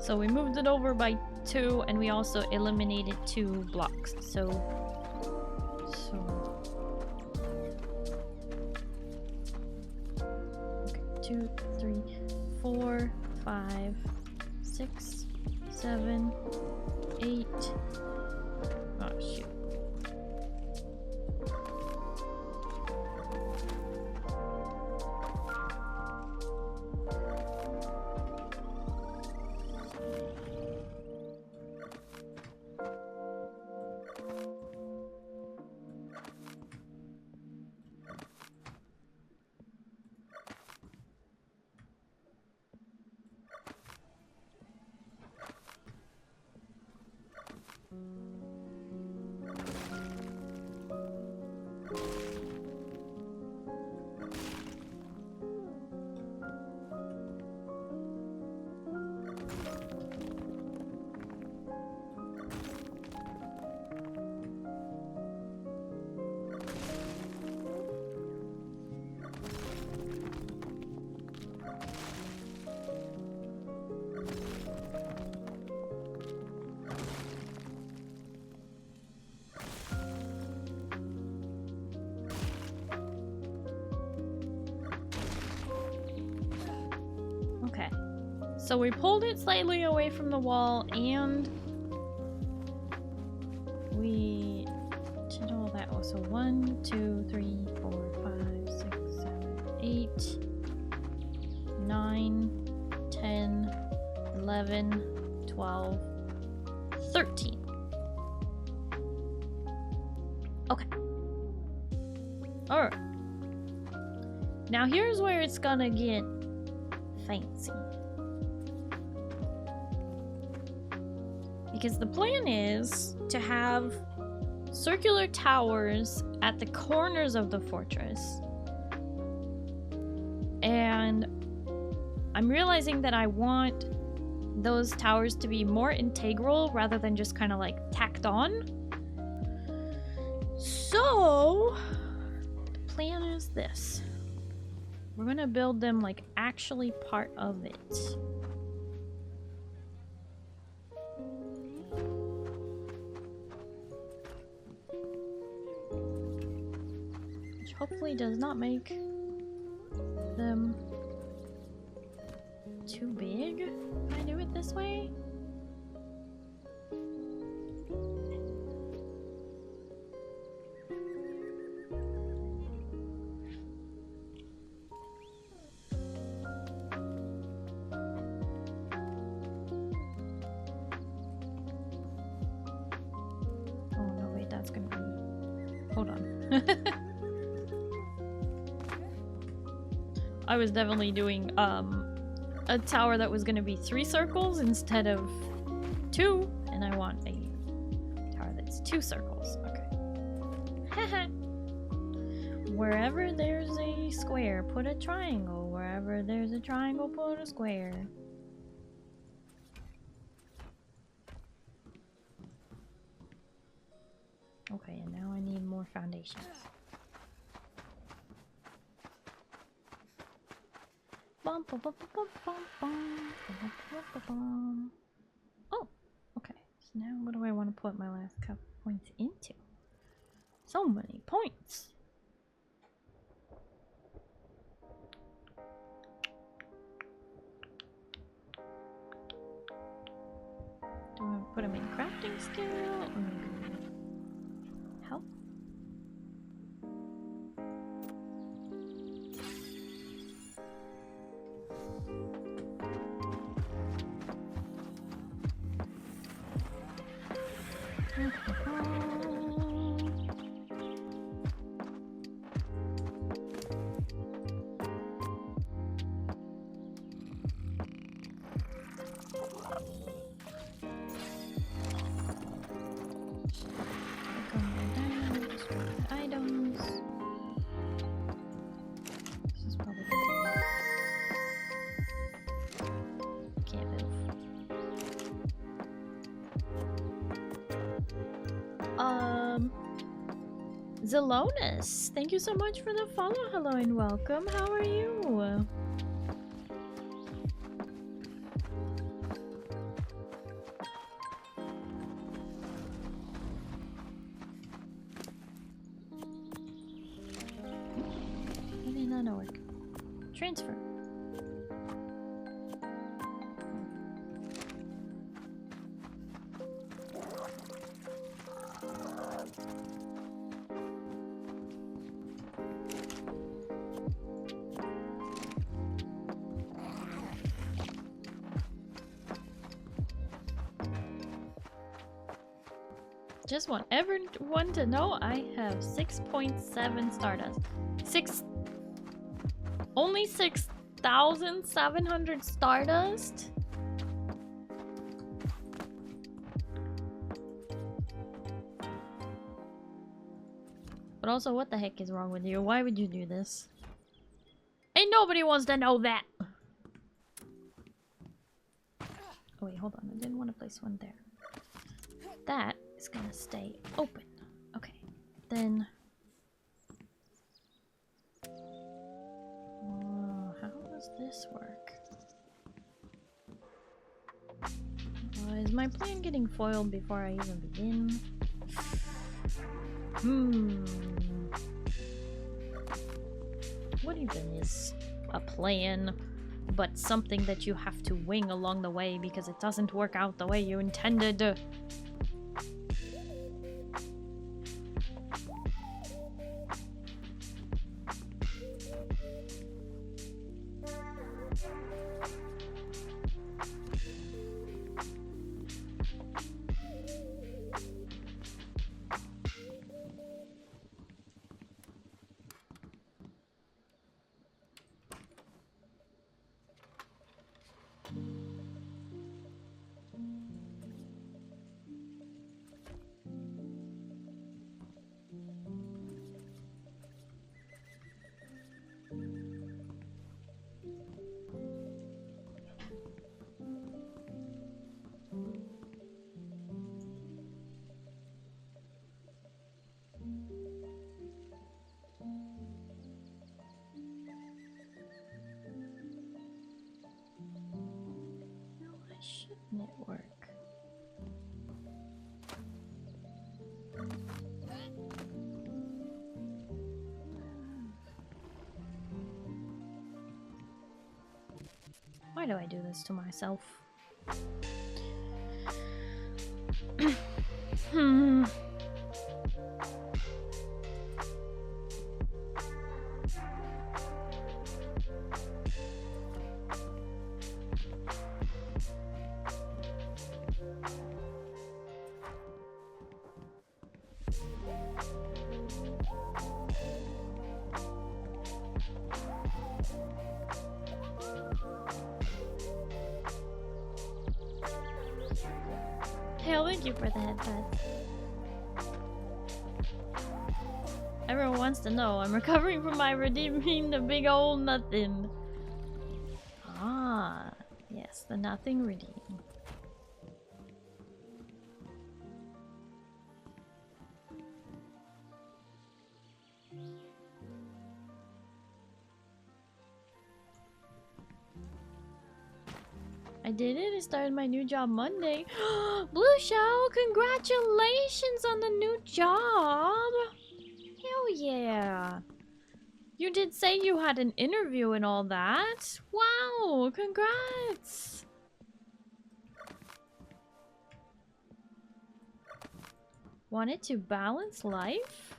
So we moved it over by 2, and we also eliminated 2 blocks. So okay, 2, 3, 4, 5, 6, 7, 8. Oh shoot. So we pulled it slightly away from the wall, and we did all that. Oh, so 1, 2, 3, 4, 5, 6, 7, 8, 9, 10, 11, 12, 13. Okay. Alright. Now here's where it's gonna get fancy. Because the plan is to have circular towers at the corners of the fortress. And I'm realizing that I want those towers to be more integral rather than just kind of like tacked on. So the plan is this. We're gonna build them like actually part of it. Hopefully does not make them too big if I do it this way. Oh no, wait, that's gonna be... Hold on. I was definitely doing a tower that was gonna be 3 circles instead of 2, and I want a tower that's 2 circles. Okay. Wherever there's a square, put a triangle. Wherever there's a triangle, put a square. Okay, and now I need more foundations. Bum, bum, bum, bum, bum, bum, bum, bum, bum, bum. Oh, okay. So now what do I want to put my last couple points into? So many points. Do I put them in crafting skill or maybe health? Items. This is probably gonna be... Can't move. Zelonis, thank you so much for the follow. Hello and welcome. How are you? Why did that not work? Transfer. Just want everyone to know I have 6.7 Stardust. Only 6,700 Stardust? But also, what the heck is wrong with you? Why would you do this? Ain't nobody wants to know that! Oh wait, hold on. I didn't want to place one there. That is gonna stay open. Okay, then... how does this work? Is my plan getting foiled before I even begin? What even is a plan but something that you have to wing along the way because it doesn't work out the way you intended? Shouldn't it work? Why do I do this to myself? Thank you for the headbutt. Everyone wants to know I'm recovering from my redeeming the big old nothing. Ah, yes, the nothing redeem. I did it. I started my new job Monday. Blue Shell, congratulations on the new job. Hell yeah. You did say you had an interview and all that. Wow, congrats. Wanted to balance life?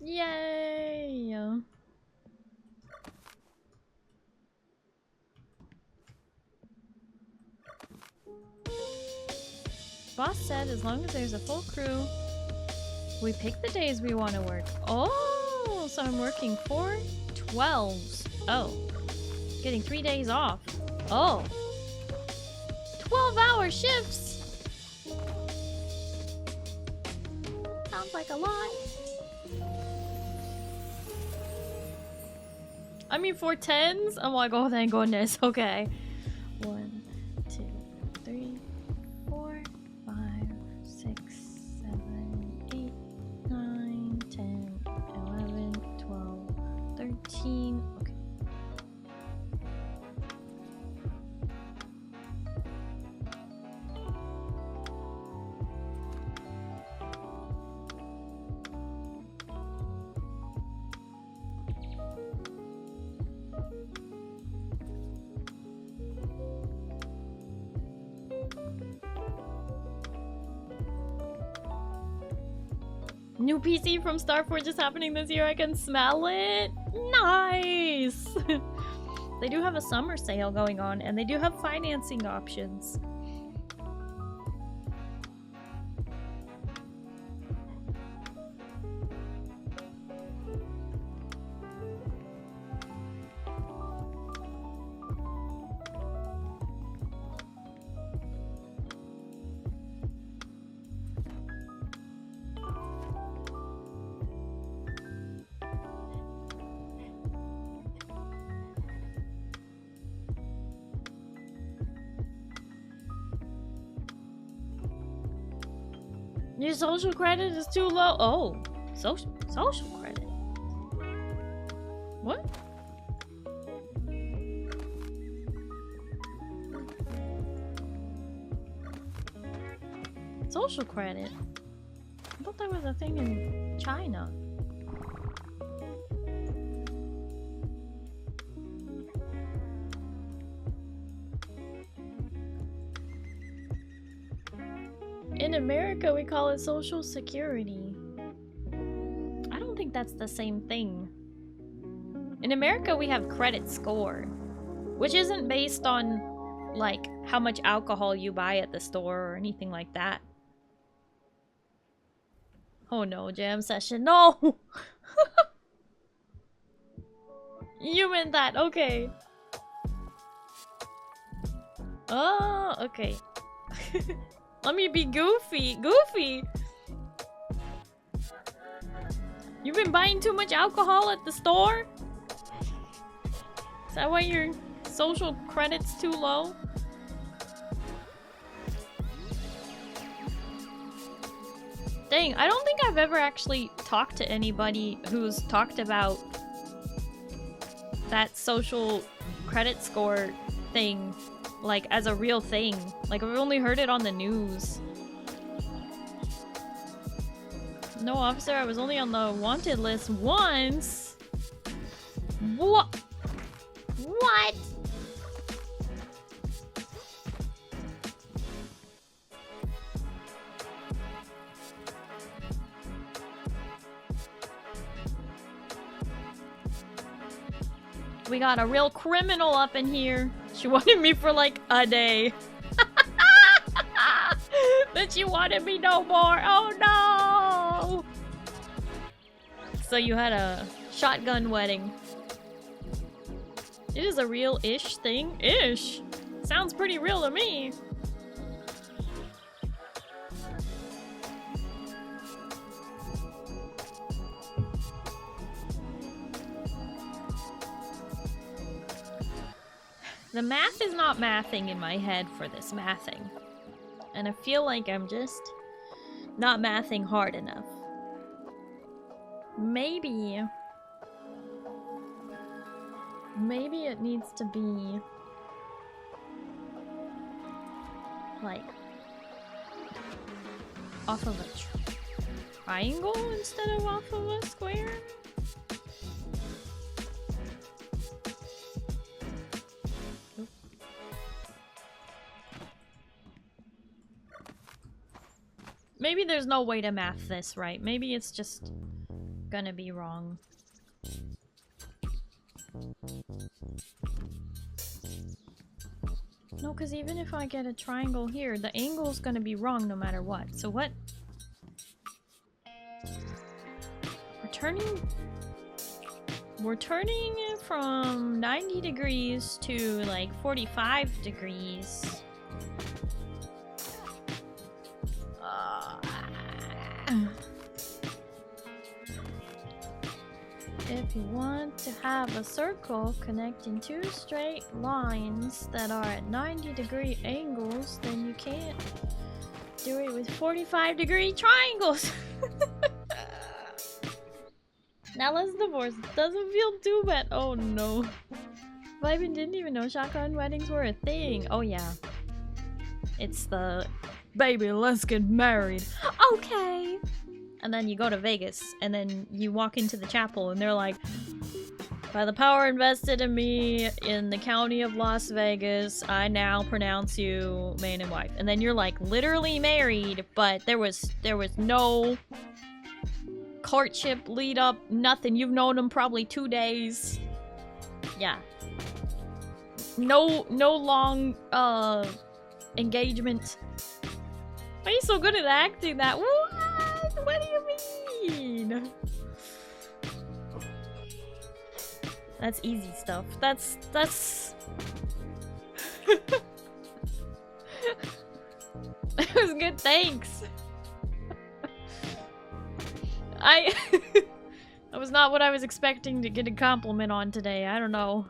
Yay! Boss said as long as there's a full crew, we pick the days we want to work. Oh, so I'm working 4 12s. Oh, getting 3 days off. Oh, 12-hour shifts. Sounds like a lot. I mean, 4 10s? I'm like, oh, thank goodness. Okay. 1, 2, 3, 4, 5, 6, 7, 8, 9, 10, 11, 12, 13. Okay. New PC from Starforge is happening this year. I can smell it. Nice! They do have a summer sale going on, and they do have financing options. Your social credit is too low. Oh, social credit. What? Social credit? I thought that was a thing in China. In America, we call it Social Security. I don't think that's the same thing. In America, we have credit score, which isn't based on, like, how much alcohol you buy at the store or anything like that. Oh no, jam session. No! You meant that, okay. Oh, okay. Let me be goofy. Goofy! You've been buying too much alcohol at the store? Is that why your social credit's too low? Dang, I don't think I've ever actually talked to anybody who's talked about that social credit score thing, like, as a real thing. Like, I've only heard it on the news. No, officer, I was only on the wanted list once. What? What? We got a real criminal up in here. She wanted me for like a day. Then she wanted me no more. Oh no! So you had a shotgun wedding. It is a real-ish thing. Ish! Sounds pretty real to me. The math is not mathing in my head for this mathing. And I feel like I'm just not mathing hard enough. Maybe Maybe it needs to be like off of a triangle instead of off of a square. Oop. Maybe there's no way to math this right. Maybe it's just gonna be wrong. No, because even if I get a triangle here, the angle's gonna be wrong no matter what. So what? We're turning it from 90 degrees to like 45 degrees. If you want to have a circle connecting two straight lines that are at 90-degree angles, then you can't do it with 45-degree triangles. Now let's divorce. It doesn't feel too bad. Oh no. Vibin didn't even know shotgun weddings were a thing. Oh yeah. It's the baby, let's get married. Okay. And then you go to Vegas, and then you walk into the chapel, and they're like, by the power invested in me in the county of Las Vegas, I now pronounce you man and wife. And then you're like literally married, but there was no courtship lead up, nothing. You've known him probably 2 days. Yeah. No long engagement. Why are you so good at acting that? What? What do you mean? That's easy stuff. That's That was good, thanks. That was not what I was expecting to get a compliment on today. I don't know.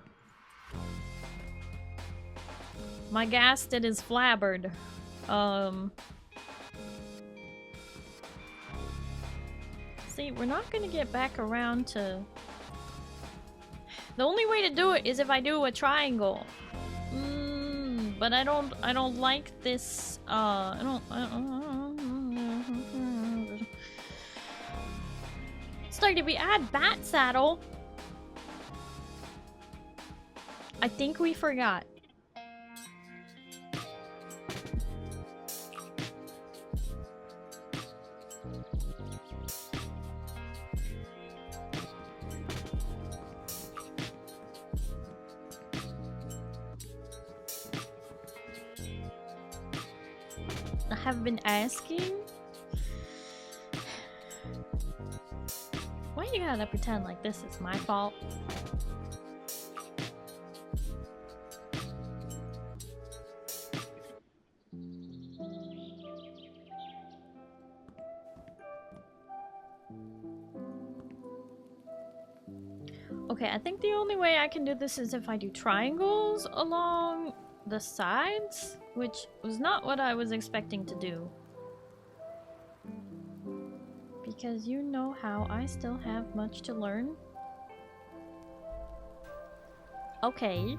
My gasted is flabbered. See, we're not gonna get back around to... The only way to do it is if I do a triangle. But I don't like this, Starting to be add bat saddle. I think we forgot. I have been asking. Why you gotta pretend like this is my fault? Okay, I think the only way I can do this is if I do triangles along the sides, which was not what I was expecting to do. Because you know how I still have much to learn. Okay.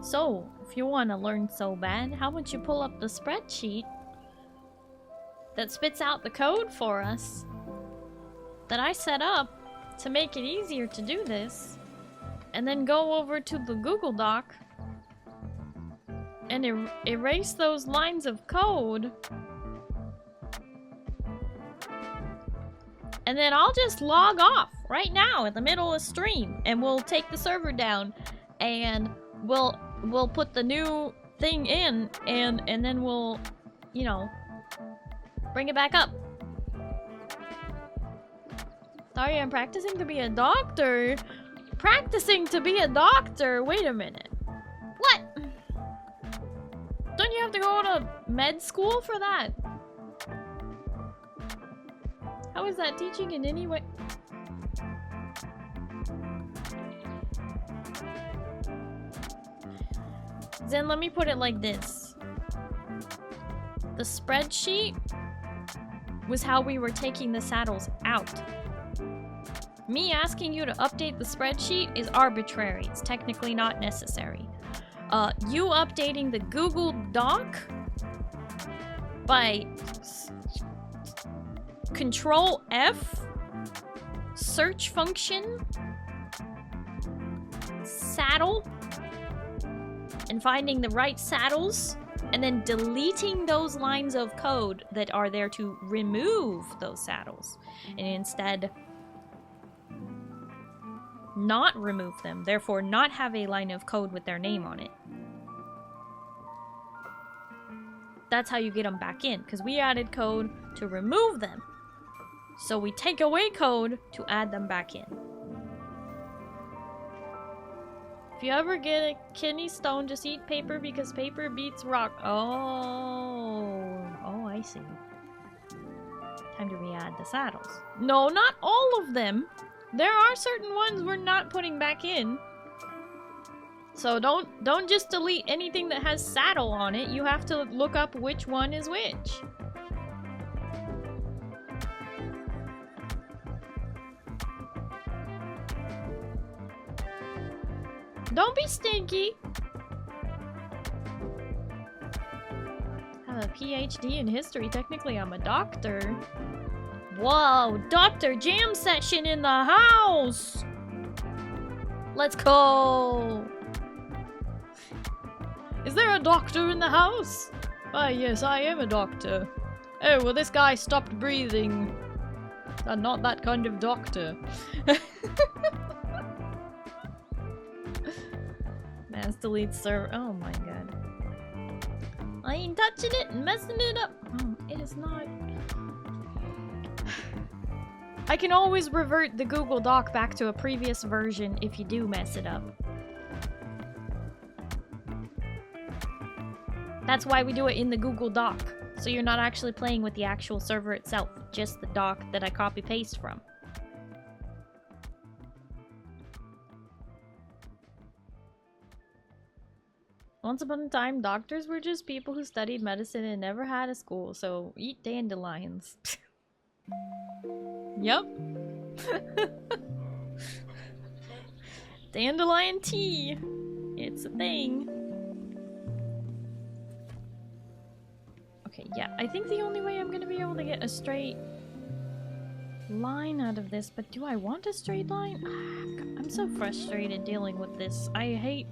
So, if you want to learn so bad, how about you pull up the spreadsheet that spits out the code for us that I set up to make it easier to do this, and then go over to the Google Doc and erase those lines of code. And then I'll just log off right now in the middle of stream, and we'll take the server down, and we'll put the new thing in, and then we'll, you know, bring it back up. Sorry, I'm practicing to be a doctor. Practicing to be a doctor? Wait a minute. What? Don't you have to go to med school for that? How is that teaching in any way? Then let me put it like this. The spreadsheet was how we were taking the saddles out. Me asking you to update the spreadsheet is arbitrary. It's technically not necessary. You updating the Google Doc by Control F, search function, saddle, and finding the right saddles, and then deleting those lines of code that are there to remove those saddles, and instead not remove them, therefore not have a line of code with their name on it. That's how you get them back in, because we added code to remove them. So we take away code to add them back in. If you ever get a kidney stone, just eat paper because paper beats rock. Oh, I see. Time to re-add the saddles. No, not all of them. There are certain ones we're not putting back in. So don't just delete anything that has saddle on it. You have to look up which one is which. Don't be stinky. I have a PhD in history. Technically, I'm a doctor. Whoa, doctor jam session in the house. Let's go. Is there a doctor in the house? Why, yes, I am a doctor. Oh, well, this guy stopped breathing. I'm not that kind of doctor. Mass delete server. Oh my god. I ain't touching it and messing it up. Oh, it is not. I can always revert the Google Doc back to a previous version if you do mess it up. That's why we do it in the Google Doc. So you're not actually playing with the actual server itself, just the doc that I copy-paste from. Once upon a time, doctors were just people who studied medicine and never had a school, so eat dandelions. Yup. Dandelion tea. It's a thing. Okay, yeah, I think the only way I'm gonna be able to get a straight line out of this, but do I want a straight line? I'm so frustrated dealing with this. I hate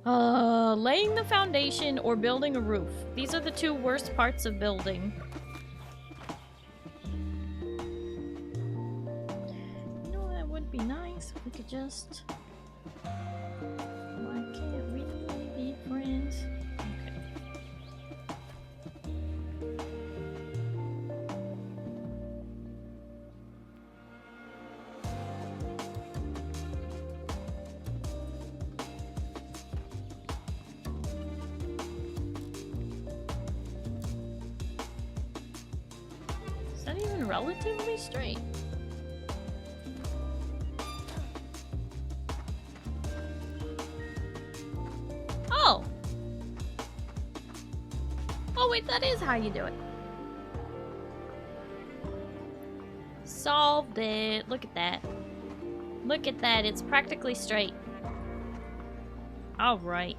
laying the foundation or building a roof. These are the two worst parts of building. You know, that would be nice if we could just... Why can't we be friends? Okay. Is that even relatively straight? Oh! Oh wait, that is how you do it. Solved it. Look at that. Look at that, it's practically straight. Alright.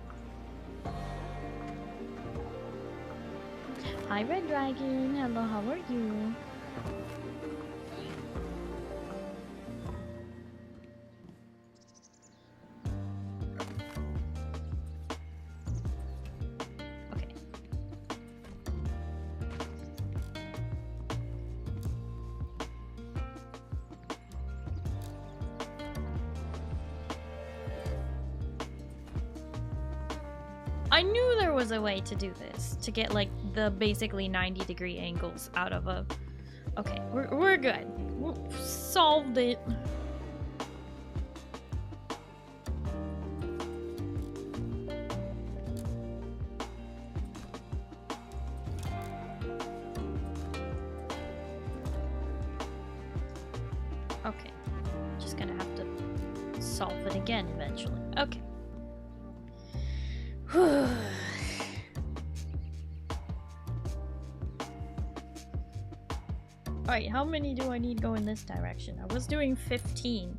Hi Red Dragon, hello, how are you? Okay. I knew there was a way to do this, to get like the basically 90-degree angles out of a... Okay, we're good. We solved it. Okay, just gonna have to solve it again eventually. Okay. Alright, how many do I need go in this direction? I was doing 15.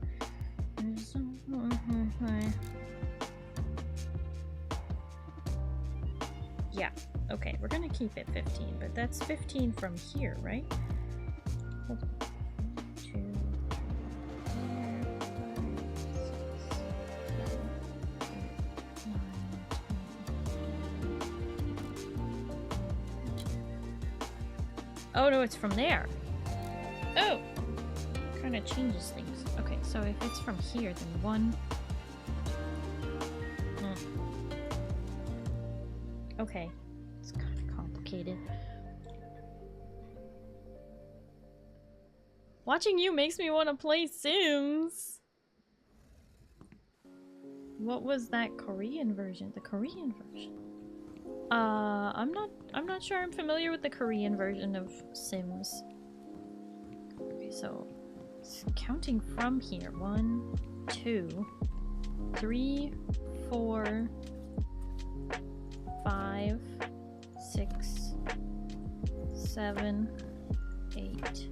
Yeah, okay, we're gonna keep it 15, but that's 15 from here, right? Hold on. 2, 4, 5, 6, 7, 8, 9, 10. Oh no, it's from there. Oh! Kind of changes things. Okay, so if it's from here, then 1. Okay, it's kind of complicated. Watching you makes me want to play Sims. What was that Korean version? The Korean version. I'm not sure I'm familiar with the Korean version of Sims. Okay, so counting from here. 1, 2, 3, 4, 5, 6, 7, 8,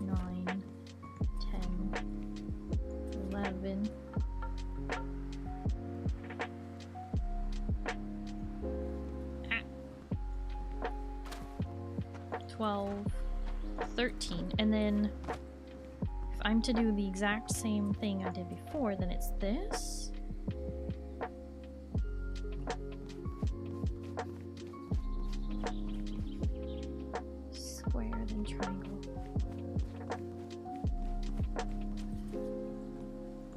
9, 10, 11. 12, 13, and then if I'm to do the exact same thing I did before, then it's this. Square, then triangle.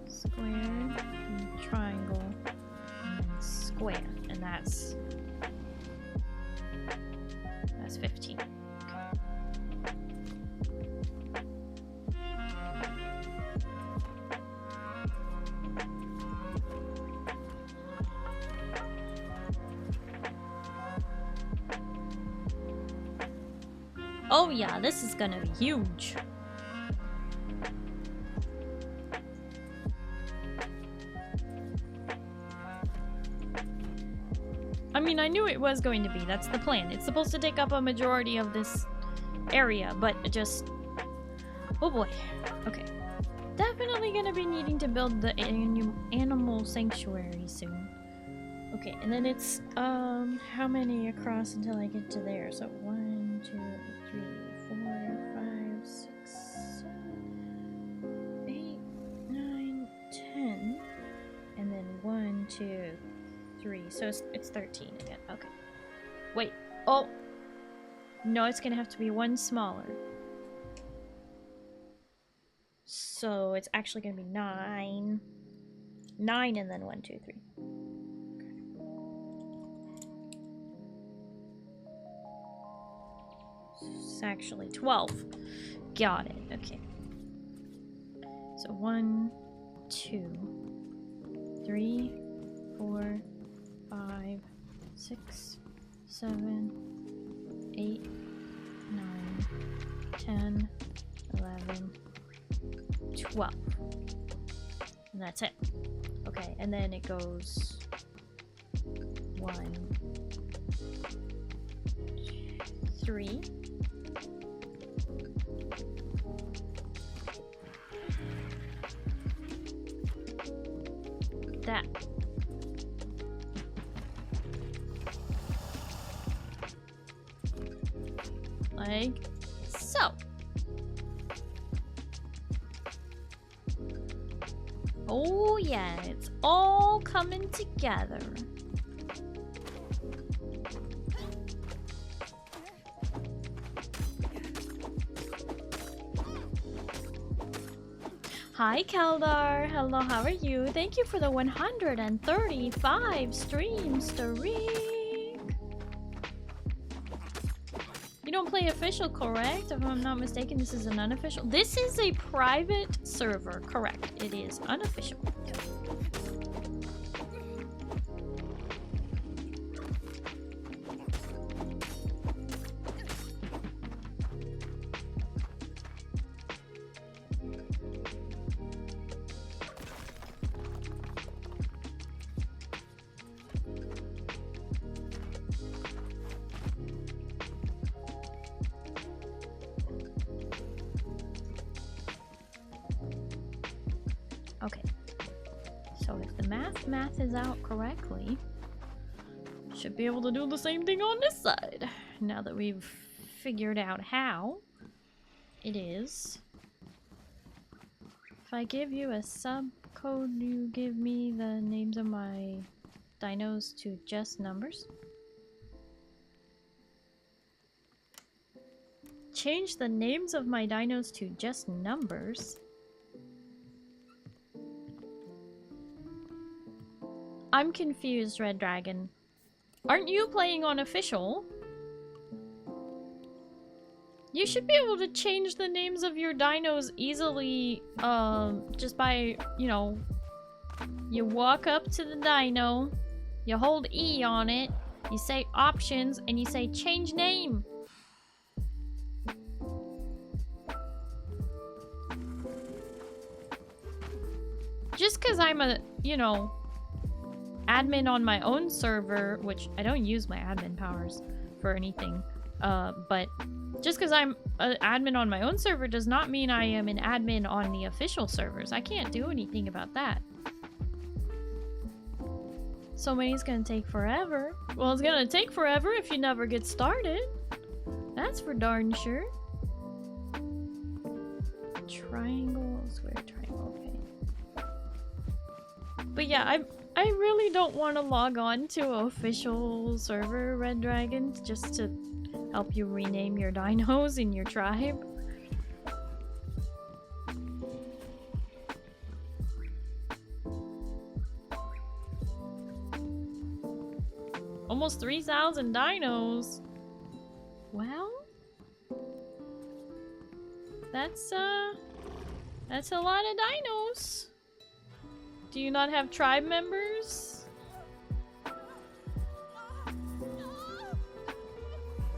Square, and triangle, and then square, and that's 15. Oh yeah, this is gonna be huge. I mean, I knew it was going to be. That's the plan. It's supposed to take up a majority of this area, but it just... Oh boy. Okay. Definitely gonna be needing to build the animal sanctuary soon. Okay, and then it's, how many across until I get to there? So 1, 2, 3, 4, 5, 6, 7, 8, 9, 10. And then 1, 2, 3. So it's 13 again. Okay. Wait. Oh! No, it's gonna have to be one smaller. So it's actually gonna be 9. 9 and then 1, 2, 3. It's actually 12. Got it. Okay. So 1, 2, 3, 4, 5, 6, 7, 8, 9, 10, 11, 12. And that's it. Okay, and then it goes 1, 3. That. Like so. Oh yeah, it's all coming together. Hi Keldar, hello, how are you? Thank you for the 135 stream streak. You don't play official, correct? If I'm not mistaken, this is an unofficial. This is a private server, correct? It is unofficial. Okay. So if the math is out correctly, should be able to do the same thing on this side. Now that we've figured out how it is. If I give you a sub code, you give me the names of my dinos to just numbers. Change the names of my dinos to just numbers. I'm confused, Red Dragon. Aren't you playing on official? You should be able to change the names of your dinos easily, just by, you know, you walk up to the dino, you hold E on it, you say options, and you say change name. Just because I'm a, you know, admin on my own server, which I don't use my admin powers for anything, but just because I'm an admin on my own server does not mean I am an admin on the official servers. I can't do anything about that. So many's gonna take forever. Well, it's gonna take forever if you never get started. That's for darn sure. Triangle, square, triangle, okay. But yeah, I really don't want to log on to an official server, Red Dragon, just to help you rename your dinos in your tribe. Almost 3,000 dinos. Well, that's a lot of dinos. Do you not have tribe members?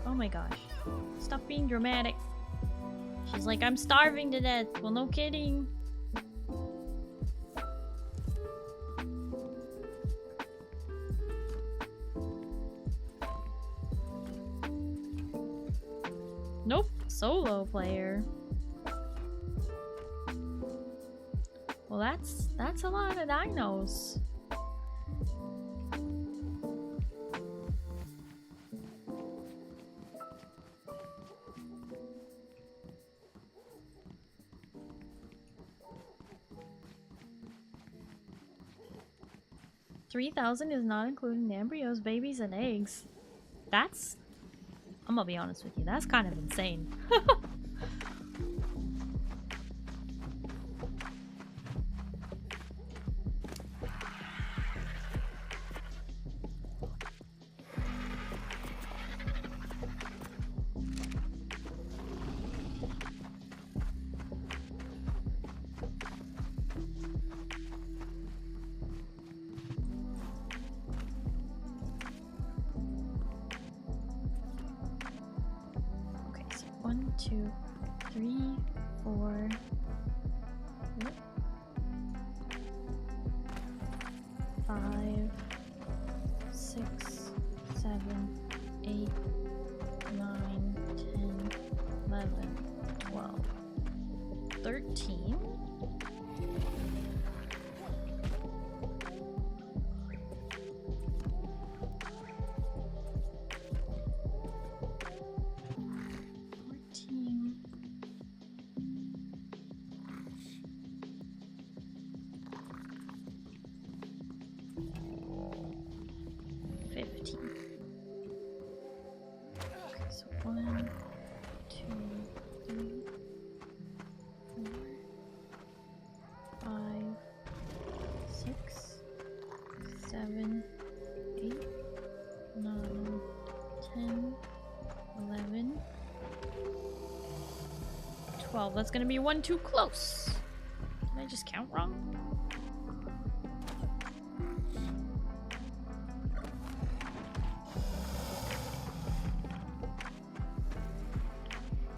Oh my gosh. Stop being dramatic. She's like, I'm starving to death. Well, no kidding. Nope, solo player. Well, that's a lot of dinos. $3,000 is not including the embryos, babies, and eggs. That's, I'm gonna be honest with you, that's kind of insane. That's gonna be one too close. Did I just count wrong?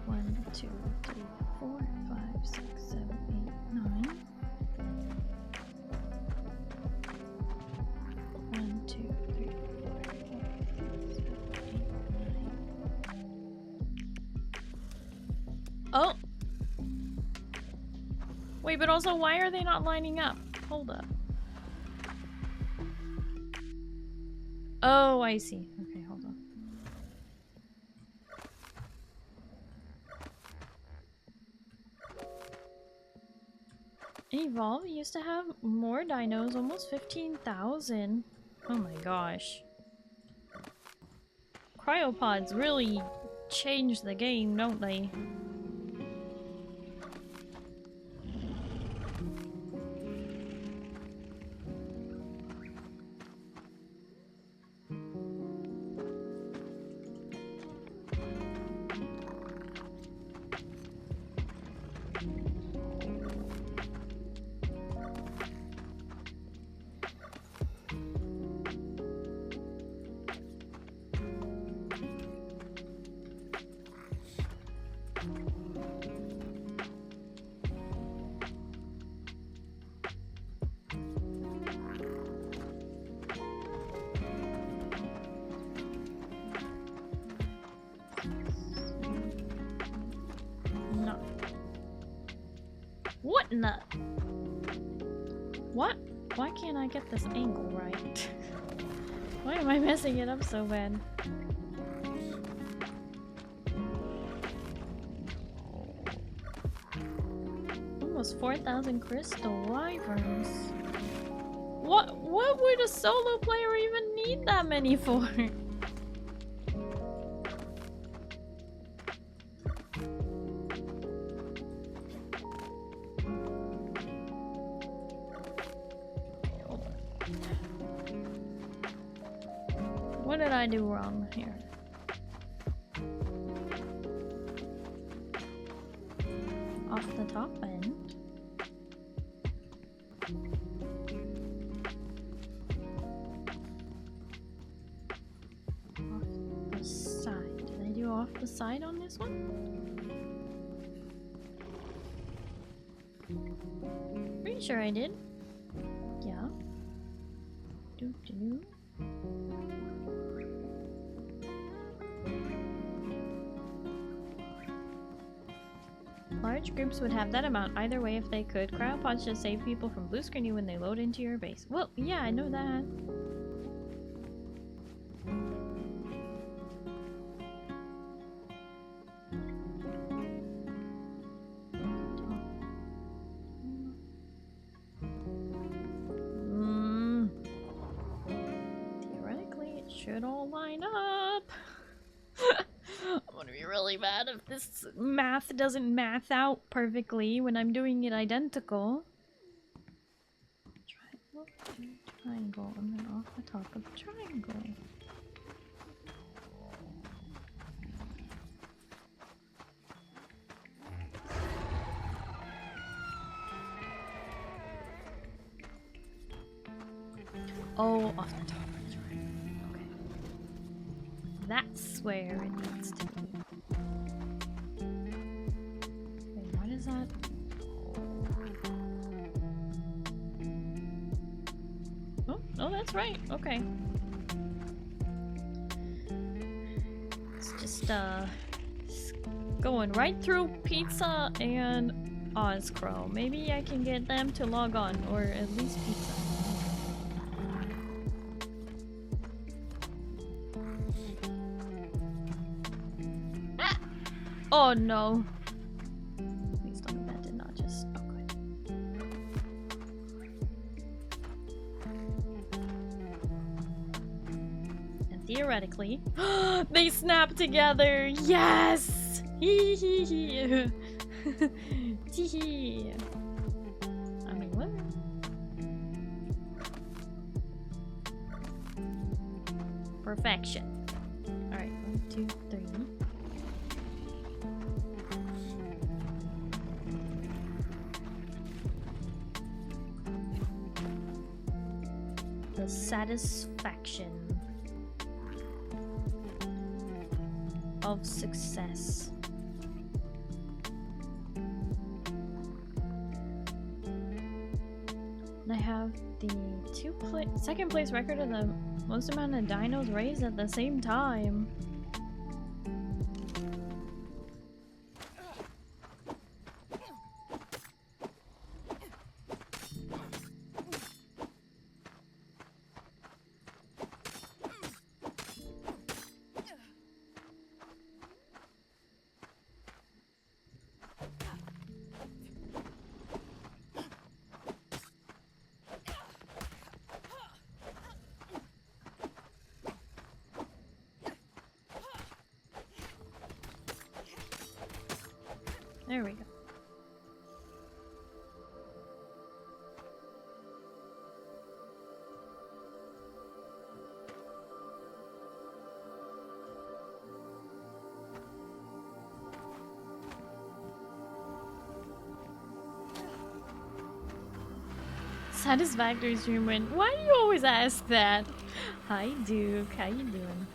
One, two, three, 4, 5, 6, 7, 8, 9. 1, 2, 3, 4, 5, 6, 7, 8, 9. Oh! Wait, but also, why are they not lining up? Hold up. Oh, I see. Okay, hold on. Evolve used to have more dinos, almost 15,000. Oh my gosh. Cryopods really change the game, don't they? What nut? What? Why can't I get this angle right? Why am I messing it up so bad? Almost 4,000 crystal wyverns. What would a solo player even need that many for? What did I do wrong here? Off the top end. Off the side. Did I do off the side on this one? Pretty sure I did. Yeah. Doo-doo. Large groups would have that amount either way if they could. Cryopods just save people from blue screening when they load into your base. Well, yeah, I know that. Theoretically, it should all line up. I'm gonna be really mad if this math doesn't math out perfectly when I'm doing it identical. Triangle, and then off the top of the triangle. Oh, off the top of the triangle. Okay. That's where it needs to be. Wait, what is that? Oh, that's right. Okay. It's just going right through Pizza and Ozcrow. Maybe I can get them to log on, or at least Pizza. Ah! Oh no. Please tell me that did not just... Oh, good. And theoretically... they snap together! Yes! Hee hee hee! Tee hee! I mean, what? Perfection. Alright, 1, 2, 3. The satisfaction of success. And I have the second place record of the most amount of dinos raised at the same time. There we go. Satisfactory stream win. Why do you always ask that? Hi Duke, how you doing?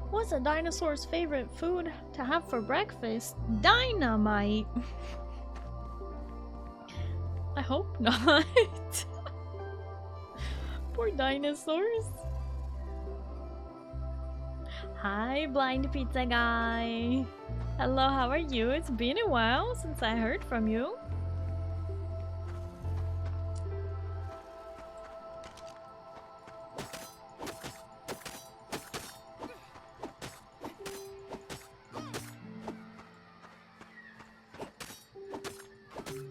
What's a dinosaur's favorite food to have for breakfast? Dynamite! I hope not. Poor dinosaurs. Hi, blind pizza guy. Hello, how are you? It's been a while since I heard from you.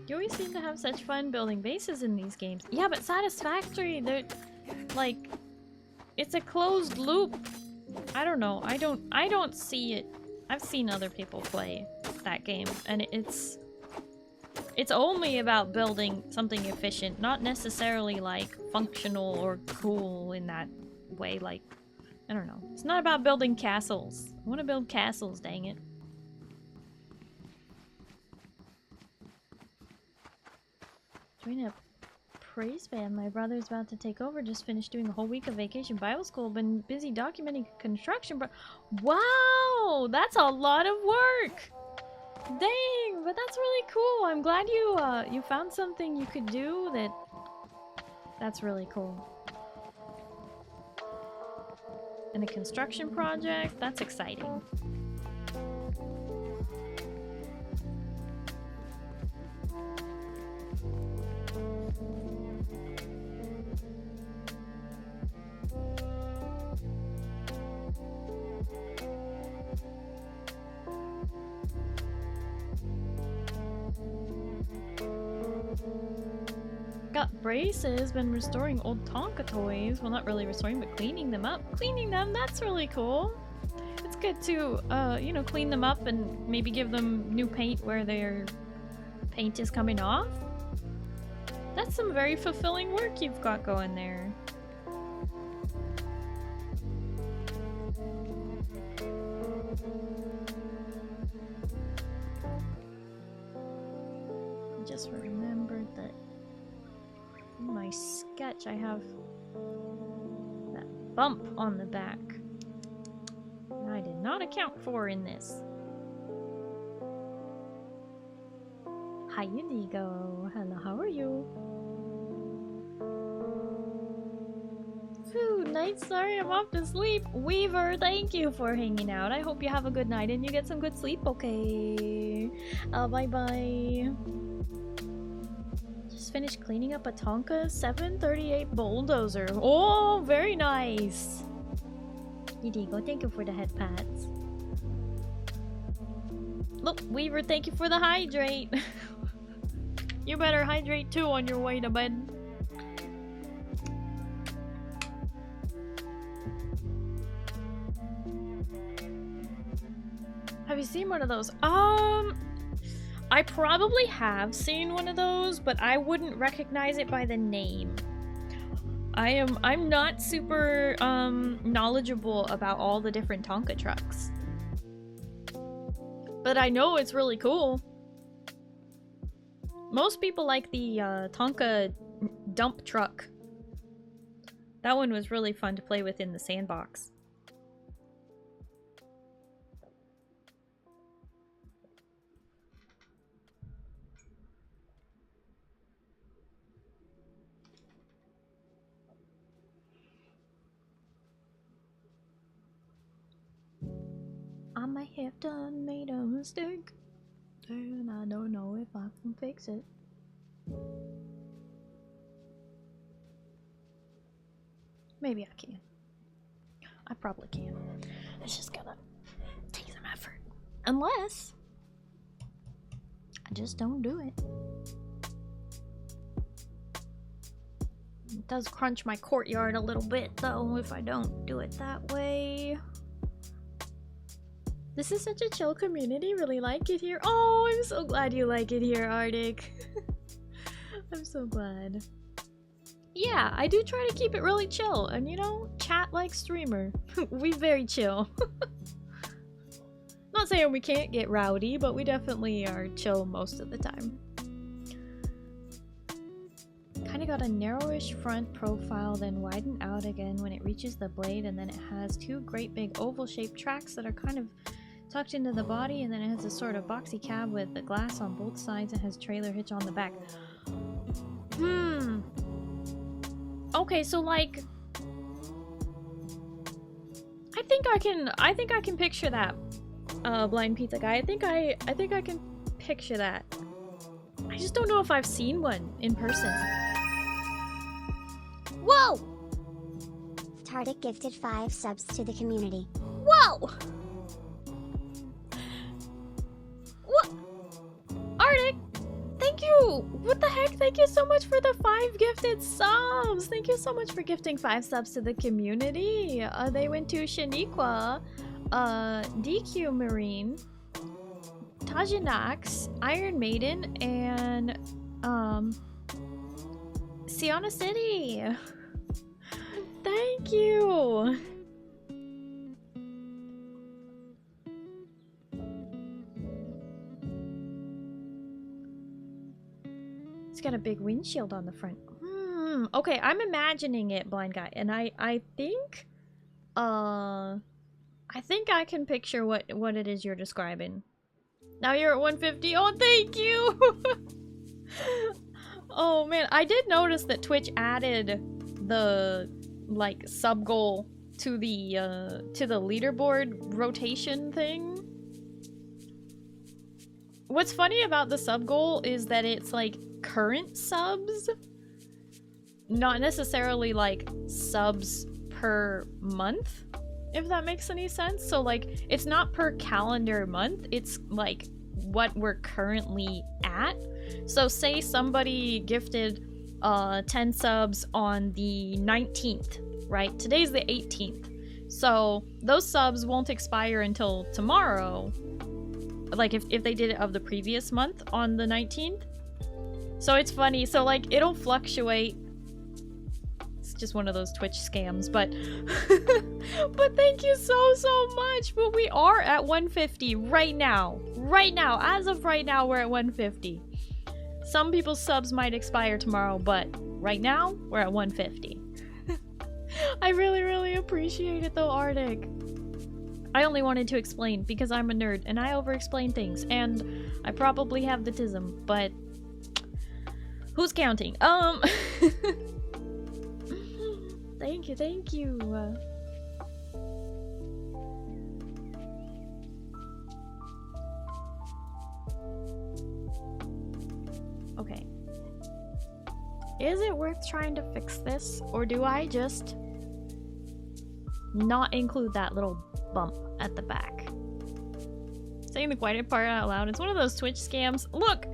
You always seem to have such fun building bases in these games. Yeah, but Satisfactory, they're like, it's a closed loop. I don't know. I don't see it. I've seen other people play that game, and it's only about building something efficient, not necessarily like functional or cool in that way. Like, I don't know. It's not about building castles. I want to build castles, dang it. Join a praise band. My brother's about to take over. Just finished doing a whole week of vacation Bible school. Been busy documenting construction, but wow, that's a lot of work. Dang, but that's really cool. I'm glad you found something you could do that's really cool. And a construction project, that's exciting. Got braces, been restoring old Tonka toys. Well, not really restoring, but cleaning them up. Cleaning them, that's really cool. It's good to, you know, clean them up and maybe give them new paint where their paint is coming off. That's some very fulfilling work you've got going there. I just remembered that in my sketch I have that bump on the back that I did not account for in this. Hi Indigo, hello, how are you? Phew, night, sorry, I'm off to sleep. Weaver, thank you for hanging out. I hope you have a good night and you get some good sleep, okay? Bye bye. Just finished cleaning up a Tonka 738 bulldozer. Oh, very nice. Indigo, thank you for the head pats. Look, Weaver, thank you for the hydrate. You better hydrate too on your way to bed. Have you seen one of those? I probably have seen one of those, but I wouldn't recognize it by the name. I'm not super knowledgeable about all the different Tonka trucks. But I know it's really cool. Most people like the Tonka dump truck. That one was really fun to play with in the sandbox. I might have done made a mistake, and I don't know if I can fix it. Maybe I can. I probably can. It's just gonna take some effort. Unless I just don't do it. It does crunch my courtyard a little bit though if I don't do it that way. This is such a chill community, really like it here. Oh, I'm so glad you like it here, Arctic. I'm so glad. Yeah, I do try to keep it really chill and, you know, chat like streamer. We very chill. Not saying we can't get rowdy, but we definitely are chill most of the time. Kinda got a narrowish front profile, then widen out again when it reaches the blade, and then it has two great big oval-shaped tracks that are kind of tucked into the body, and then it has a sort of boxy cab with the glass on both sides and has trailer hitch on the back. Okay, so like I think I can picture that. Blind pizza guy. I think I can picture that. I just don't know if I've seen one in person. Whoa!
Tardik gifted 5 subs to the community.
Whoa! What? Arctic, thank you! What the heck? Thank you so much for the 5 gifted subs! Thank you so much for gifting 5 subs to the community. They went to Shaniqua, DQ Marine, Tajinax, Iron Maiden, and Sienna City. Thank you. It's got a big windshield on the front. Okay, I'm imagining it, blind guy, and I think I can picture what it is you're describing. Now you're at 150. Oh, thank you. Oh man, I did notice that Twitch added the like sub goal to the leaderboard rotation thing. What's funny about the sub goal is that it's like current subs, not necessarily like subs per month, if that makes any sense. So like it's not per calendar month, it's like what we're currently at. So say somebody gifted 10 subs on the 19th, right? Today's the 18th. So those subs won't expire until tomorrow, like if they did it of the previous month on the 19th. So it's funny, so like it'll fluctuate. It's just one of those Twitch scams, but but thank you so much. But we are at 150 right now. As of right now, we're at 150. Some people's subs might expire tomorrow, but right now we're at 150. I really appreciate it though, Arctic. I only wanted to explain because I'm a nerd and I over-explain things, and I probably have the tism, but who's counting? Thank you. Okay. Is it worth trying to fix this, or do I just not include that little bump at the back? Saying the quiet part out loud, it's one of those Twitch scams. Look!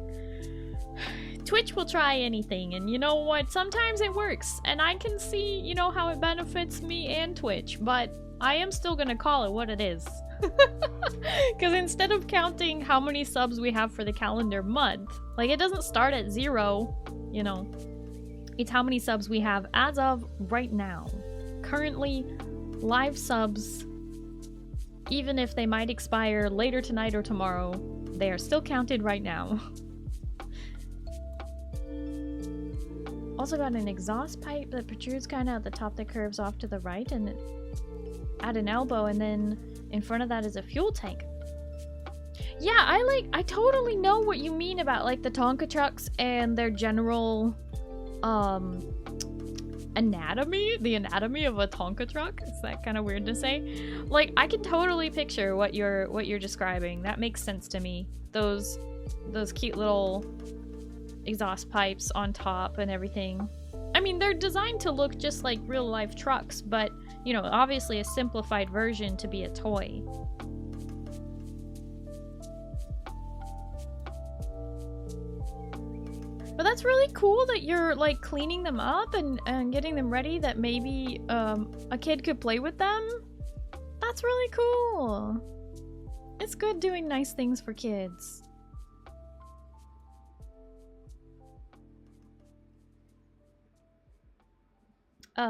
Twitch will try anything, and you know what? Sometimes it works, and I can see, you know, how it benefits me and Twitch, but I am still gonna call it what it is. Because instead of counting how many subs we have for the calendar month, like it doesn't start at 0, you know. It's how many subs we have as of right now. Currently, live subs, even if they might expire later tonight or tomorrow, they are still counted right now. also got an exhaust pipe that protrudes kind of at the top that curves off to the right and at an elbow, and then in front of that is a fuel tank. Yeah, I totally know what you mean about like the Tonka trucks and their general anatomy, the anatomy of a Tonka truck. Is that kind of weird to say? Like, I can totally picture what you're describing. That makes sense to me. Those cute little exhaust pipes on top and everything. I mean, they're designed to look just like real life trucks, but you know, obviously a simplified version to be a toy. But that's really cool that you're like cleaning them up and getting them ready that maybe a kid could play with them. That's really cool. It's good doing nice things for kids.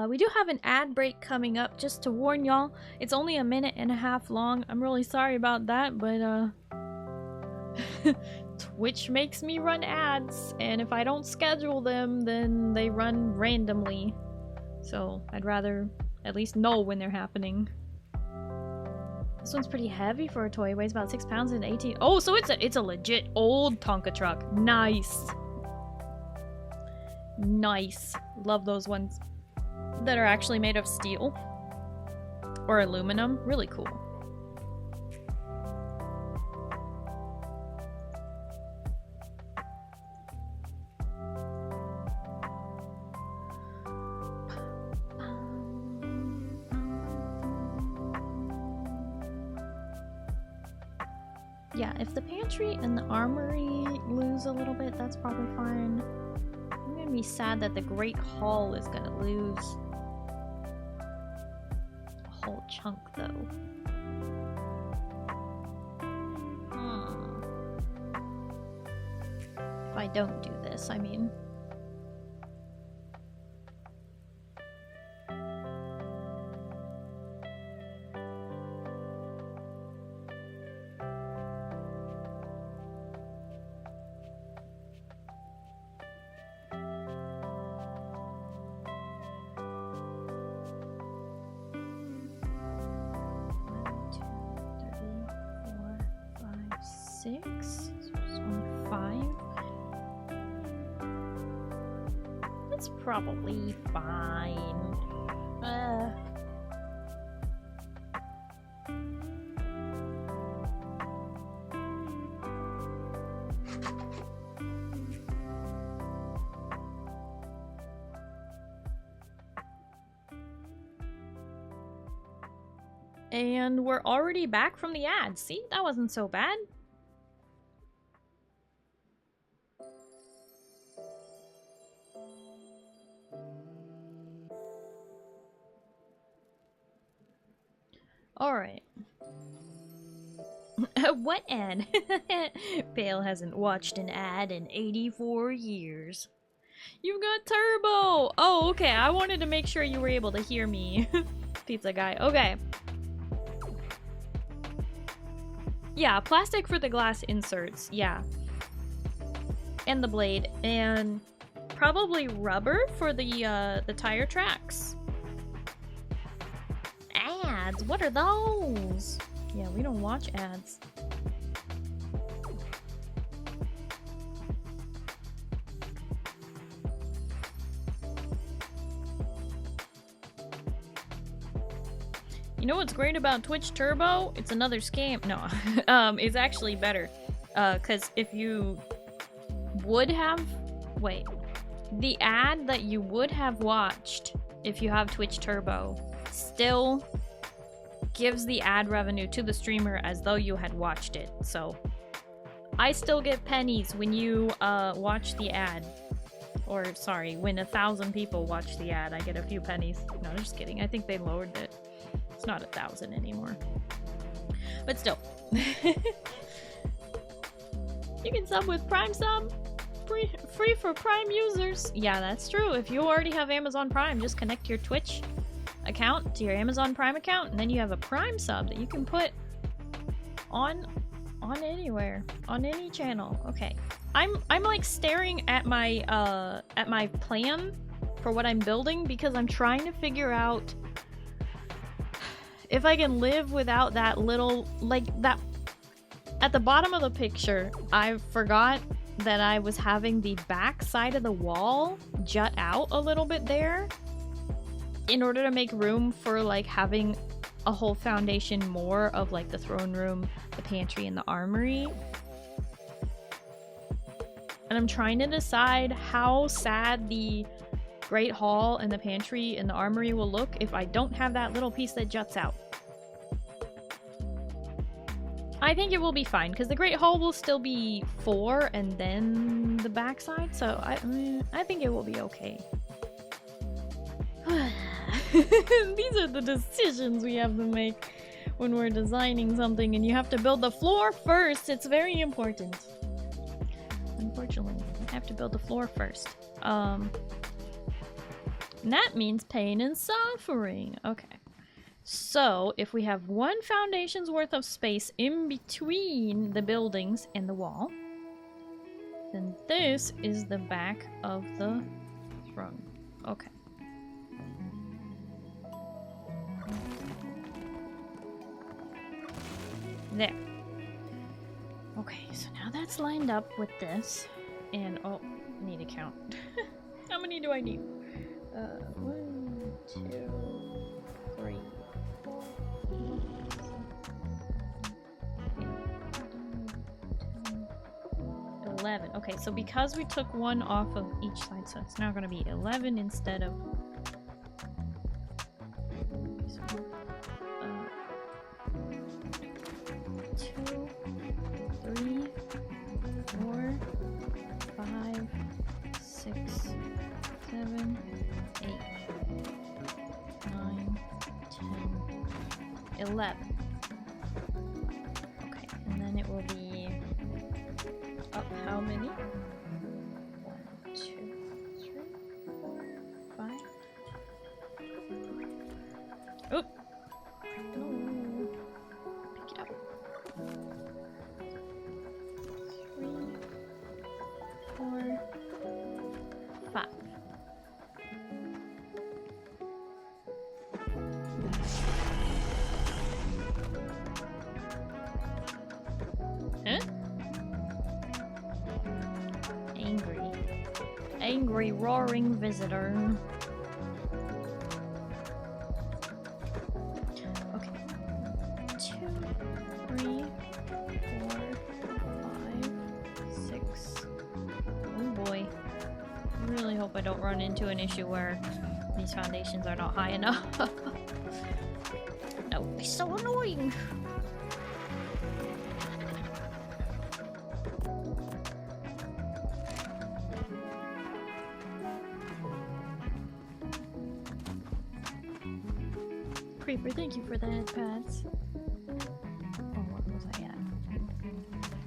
We do have an ad break coming up, just to warn y'all. It's only 1.5 minutes long. I'm really sorry about that, but Twitch makes me run ads, and if I don't schedule them, then they run randomly. So I'd rather at least know when they're happening. This one's pretty heavy for a toy. It weighs about 6 pounds and 18. Oh, so it's a legit old Tonka truck. Nice. Nice. Love those ones that are actually made of steel or aluminum. Really cool. Yeah, if the pantry and the armory lose a little bit, that's probably fine. I'm gonna be sad that the Great Hall is gonna lose a whole chunk, though. If I don't do this, I mean. Probably fine. And we're already back from the ad. See, that wasn't so bad. Alright. What ad? Bale hasn't watched an ad in 84 years. You've got turbo! Oh, okay. I wanted to make sure you were able to hear me. Pizza guy. Okay. Yeah, plastic for the glass inserts. Yeah. And the blade. And probably rubber for the tire tracks. Ads? What are those? Yeah, we don't watch ads. You know what's great about Twitch Turbo? It's another scam. No, it's actually better. Cause if you would have... Wait. The ad that you would have watched if you have Twitch Turbo still gives the ad revenue to the streamer as though you had watched it. So I still get pennies when you watch the ad. Or sorry, when 1,000 people watch the ad, I get a few pennies. No, just kidding. I think they lowered it. It's not 1,000 anymore. But still. You can sub with Prime Sub. Free for Prime users. Yeah, that's true. If you already have Amazon Prime, just connect your Twitch account to your Amazon Prime account, and then you have a Prime sub that you can put on anywhere, on any channel. Okay, I'm like staring at my plan for what I'm building because I'm trying to figure out if I can live without that little, like that. At the bottom of the picture, I forgot that I was having the back side of the wall jut out a little bit there in order to make room for like having a whole foundation more of like the throne room, the pantry, and the armory. And I'm trying to decide how sad the Great Hall and the pantry and the armory will look if I don't have that little piece that juts out. I think it will be fine because the Great Hall will still be 4 and then the backside, so I think it will be okay. These are the decisions we have to make when we're designing something, and you have to build the floor first. It's very important. Unfortunately, I have to build the floor first. And that means pain and suffering. Okay. So, if we have 1 foundation's worth of space in between the buildings and the wall, then this is the back of the throne. Okay. There. Okay, so now that's lined up with this, and oh, I need to count. How many do I need? 1, 2, 3. 11. Okay, so because we took 1 off of each side, so it's now going to be 11 instead of 2, 3, 4, 5, 6, 7, 8, 9, 10, 11. Okay, and then it will be up how many? 1, 2, 3, 4, 5. Oop! Oh. Pick it up. 3, 4, 5. Huh? Angry roaring visitor. Okay. 2, 3, 4, 5, 6. Oh boy. I really hope I don't run into an issue where these foundations are not high enough. That would be so annoying. Creeper, thank you for the head pads. Oh, what was I at?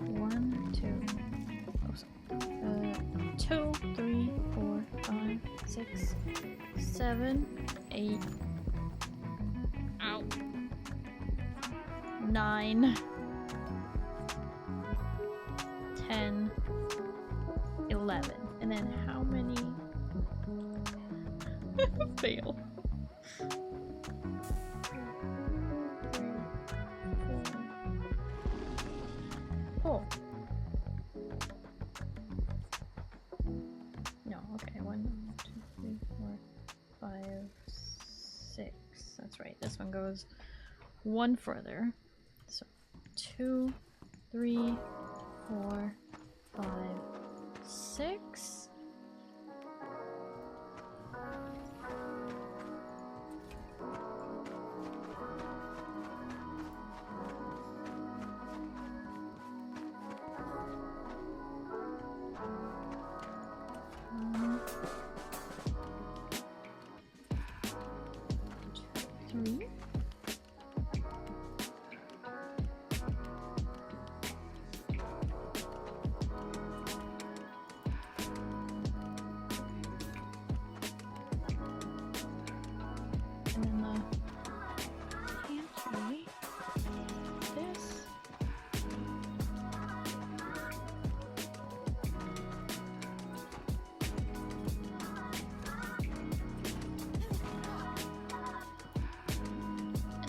1, 2. 2, 3, 4, 5, 6, 7, 8. Ow. 9. 10. 11. And then how many? Fail. 4. No, okay. 1, 2, 3, 4, 5, 6. That's right. This one goes 1 further. So 2, 3, 4, 5, 6.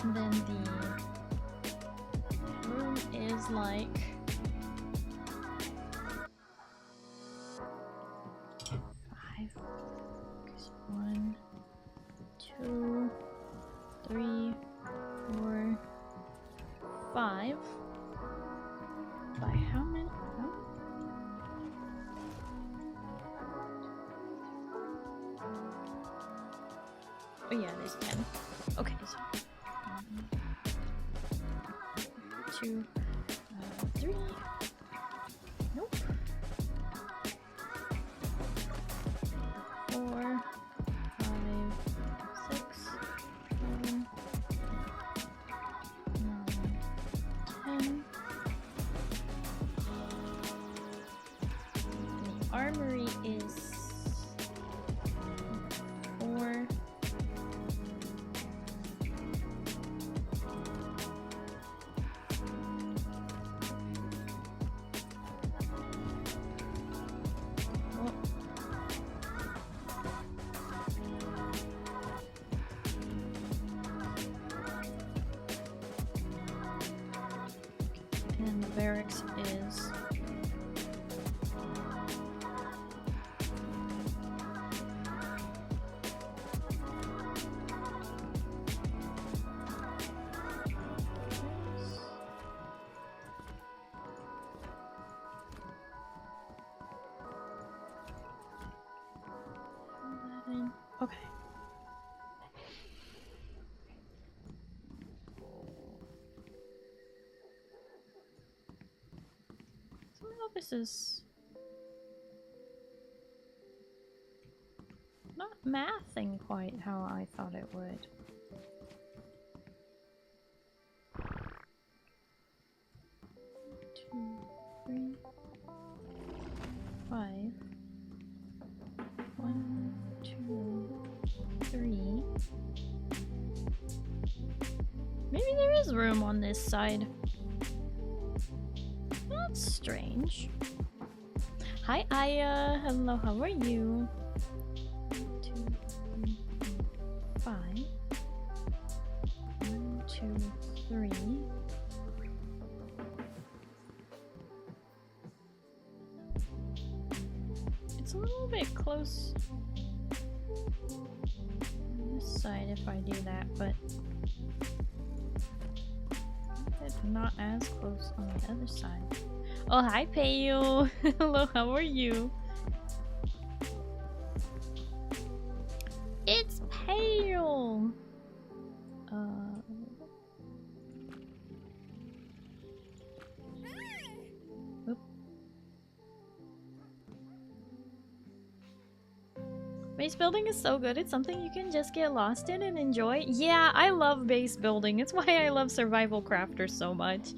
And then the room is like 5. 1, 2, 3, 4, 5. By how many? Oh. Oh yeah, there's 10. Okay, so 1, 2, 3. Nope. 4, 5, 6, 7, 9, 10. The armory is 4. And the barracks is 11. Okay. Somehow this is not mathing quite how I thought it would. Two, 3, 5. 1, 2, 3. Maybe there is room on this side. That's strange. Hi Aya, hello, how are you? 2, 3, 5. 1, 2, 3. It's a little bit close on this side if I do that, but not as close on the other side. Oh, hi Payo! Hello, how are you? It's Payo! Oop. Base building is so good, it's something you can just get lost in and enjoy. Yeah, I love base building. It's why I love survival crafters so much.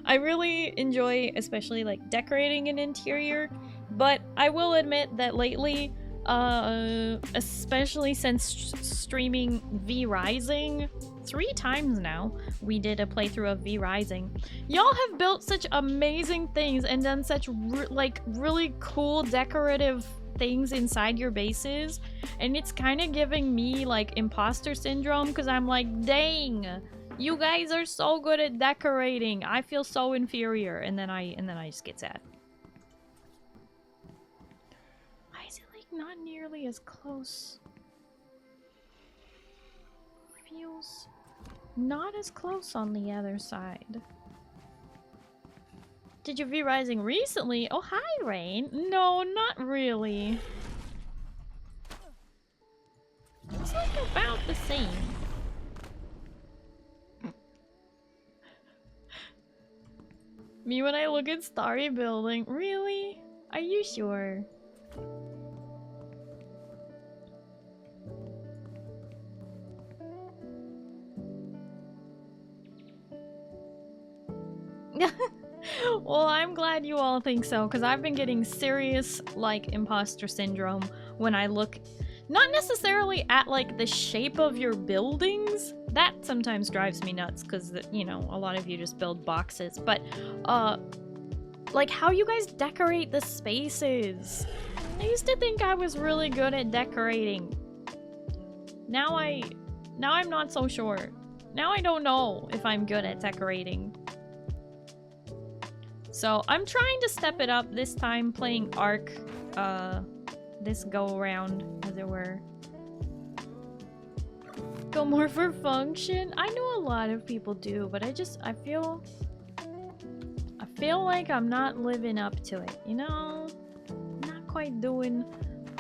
I really enjoy especially like decorating an interior, but I will admit that lately, especially since streaming V Rising 3 times now, we did a playthrough of V Rising. Y'all have built such amazing things and done such really cool decorative things inside your bases, and it's kind of giving me like imposter syndrome because I'm like, dang, you guys are so good at decorating. I feel so inferior, and then I just get sad. Why is it like not nearly as close? Feels not as close on the other side. Did you V Rising recently? Oh, hi, Rain. No, not really. It's like about the same. Me when I look at Starry building. Really? Are you sure? Well, I'm glad you all think so, because I've been getting serious, like, imposter syndrome when I look not necessarily at, like, the shape of your buildings. That sometimes drives me nuts, because, you know, a lot of you just build boxes. But, like, how you guys decorate the spaces. I used to think I was really good at decorating. Now I'm not so sure. Now I don't know if I'm good at decorating. So I'm trying to step it up this time, playing ARK, this go around, as it were. Go more for function? I know a lot of people do, but I feel like I'm not living up to it, you know? Not quite doing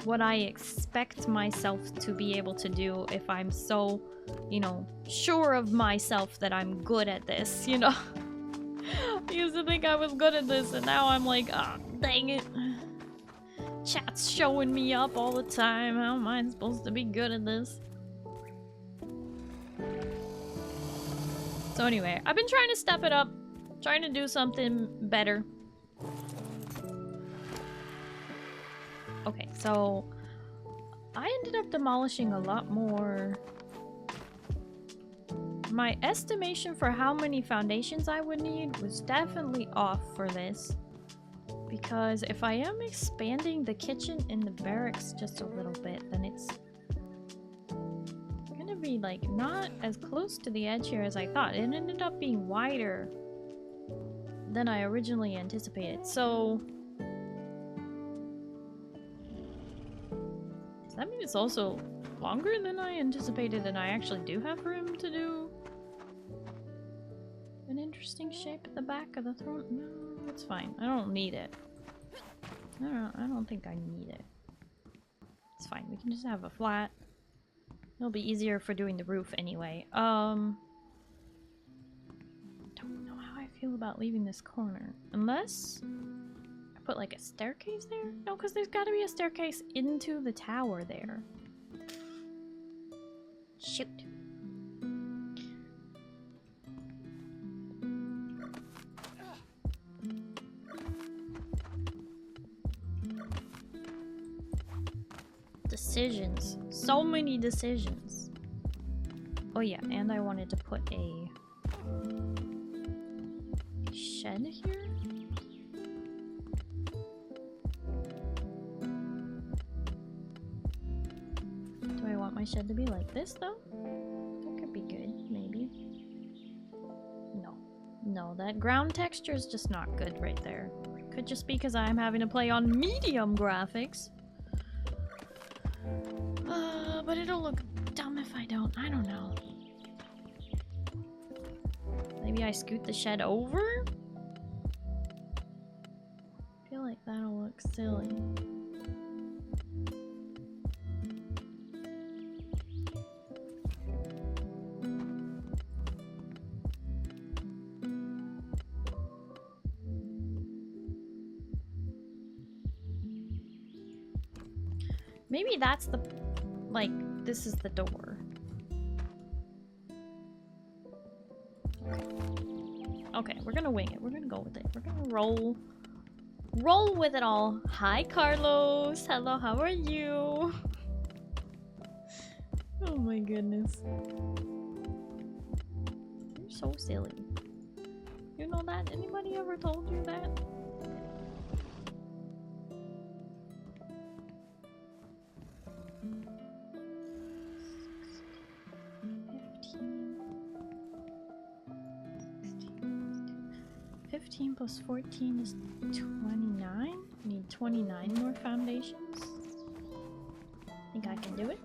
what I expect myself to be able to do if I'm so, you know, sure of myself that I'm good at this, you know? I used to think I was good at this, and now I'm like, ah, oh, dang it. Chat's showing me up all the time. How am I supposed to be good at this? So anyway, I've been trying to step it up, trying to do something better. Okay, so I ended up demolishing a lot more. My estimation for how many foundations I would need was definitely off for this. Because if I am expanding the kitchen and the barracks just a little bit, then it's gonna be like not as close to the edge here as I thought. It ended up being wider than I originally anticipated. So does that mean it's also longer than I anticipated and I actually do have room to do an interesting shape at the back of the throne? No, it's fine. I don't need it. I don't think I need it. It's fine. We can just have a flat. It'll be easier for doing the roof anyway. Don't know how I feel about leaving this corner. Unless I put like a staircase there? No, because there's got to be a staircase into the tower there. Shoot. Decisions. So many decisions. Oh yeah, and I wanted to put a shed here. Do I want my shed to be like this though? That could be good, maybe. No. No, that ground texture is just not good right there. Could just be because I'm having to play on medium graphics. But it'll look dumb if I don't. I don't know. Maybe I scoot the shed over? I feel like that'll look silly. Maybe that's the... like, this is the door. Okay, we're gonna wing it. We're gonna go with it. We're gonna roll with it all. Hi, Carlos. Hello, how are you? Oh my goodness. You're so silly. You know that? Anybody ever told you that? Plus 14 is 29. We need 29 more foundations. Think I can do it?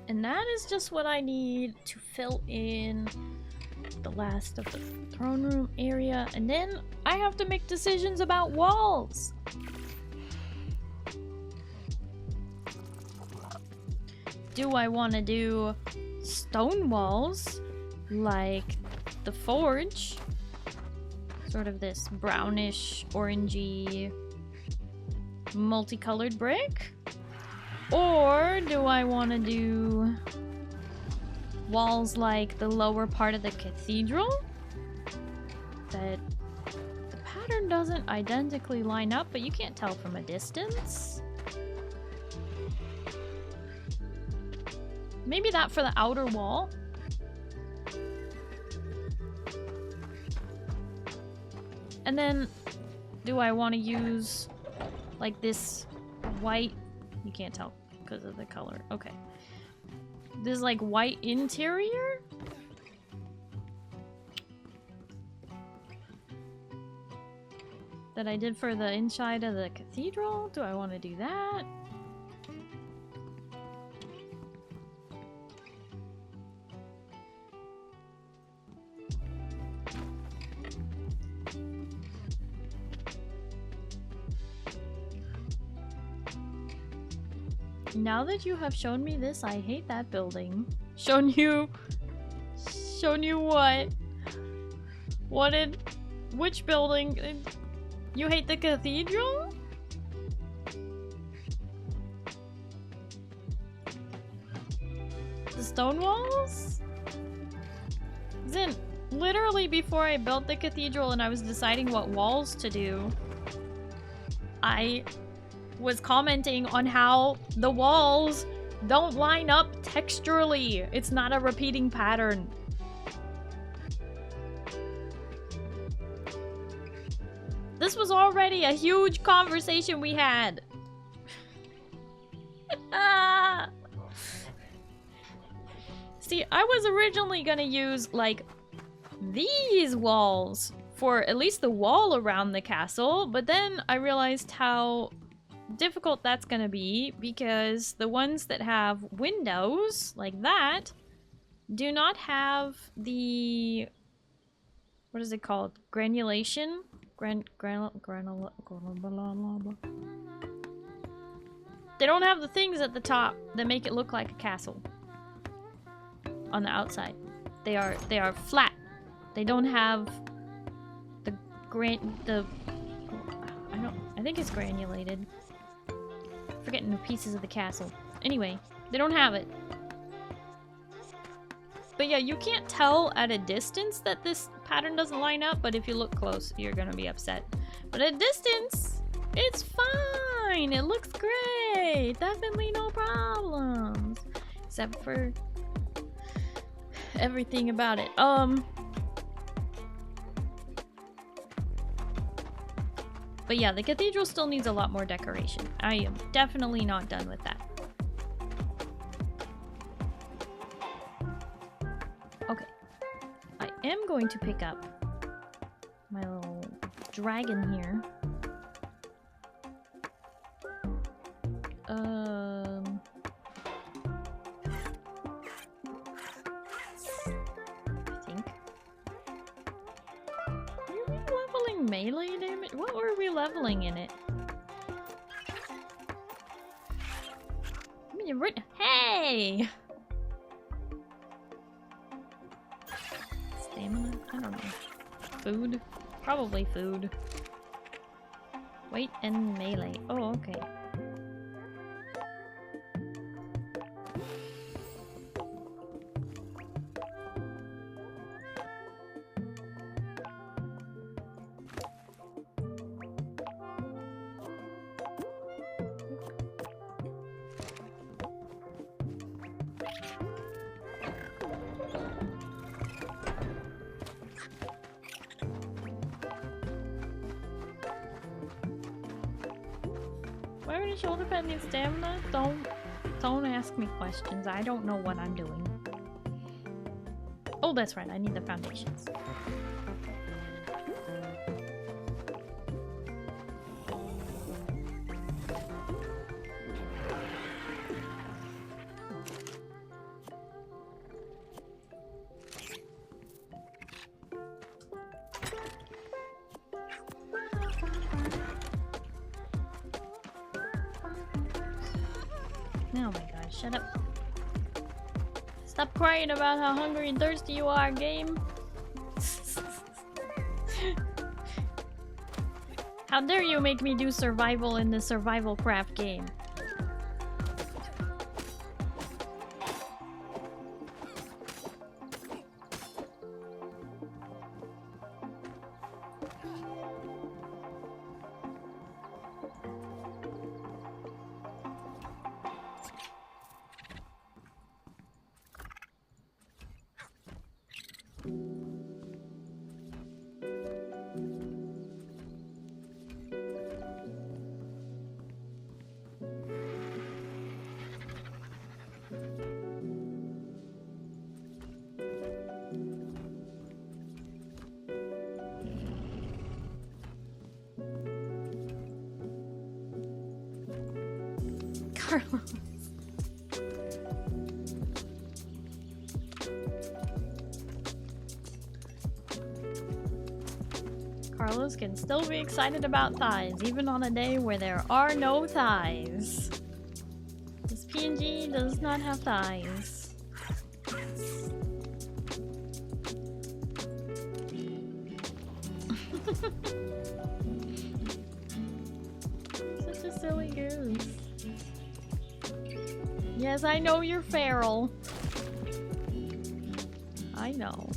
And that is just what I need to fill in the last of the throne room area. And then I have to make decisions about walls. Do I want to do stone walls like the forge? Sort of this brownish, orangey, multicolored brick? Or do I want to do walls like the lower part of the cathedral? That the pattern doesn't identically line up, but you can't tell from a distance. Maybe that for the outer wall. And then, do I want to use like this white? You can't tell because of the color. Okay. This like white interior? That I did for the inside of the cathedral? Do I want to do that? Now that you have shown me this, I hate that building. Shown you what? Which building? You hate the cathedral? The stone walls? Then, literally before I built the cathedral and I was deciding what walls to do, I was commenting on how the walls don't line up texturally. It's not a repeating pattern. This was already a huge conversation we had. See, I was originally gonna use like these walls for at least the wall around the castle, but then I realized how difficult that's gonna be because the ones that have windows like that do not have the, what is it called? Granulation? They don't have the things at the top that make it look like a castle on the outside. They are flat. They don't have the I think it's granulated. Forgetting the pieces of the castle. Anyway, they don't have it. But yeah, you can't tell at a distance that this pattern doesn't line up, but if you look close, you're gonna be upset. But at a distance, it's fine! It looks great! Definitely no problems. Except for everything about it. But yeah, the cathedral still needs a lot more decoration. I am definitely not done with that. Okay. I am going to pick up my little dragon here. I think. Are we leveling melee damage? What were we leveling in it? I mean, hey! Stamina? I don't know. Food? Probably food. Weight and melee. Oh, okay. Why would a shoulder pad need stamina? Don't ask me questions. I don't know what I'm doing. Oh, that's right. I need the foundations. Oh my god, shut up. Stop crying about how hungry and thirsty you are, game. How dare you make me do survival in the survival craft game? Carlos. Carlos can still be excited about thighs, even on a day where there are no thighs. This PNG does not have thighs. Such a silly goose. Yes, I know you're feral. I know.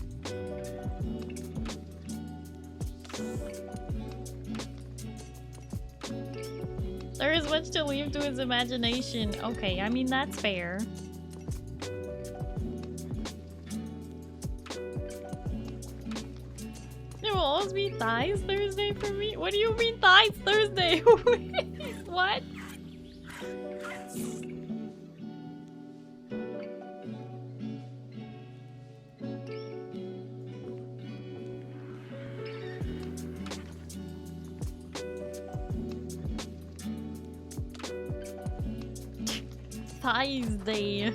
There is much to leave to his imagination. Okay, I mean, that's fair. There will always be Thighs Thursday for me? What do you mean Thighs Thursday? What? Thighs Day.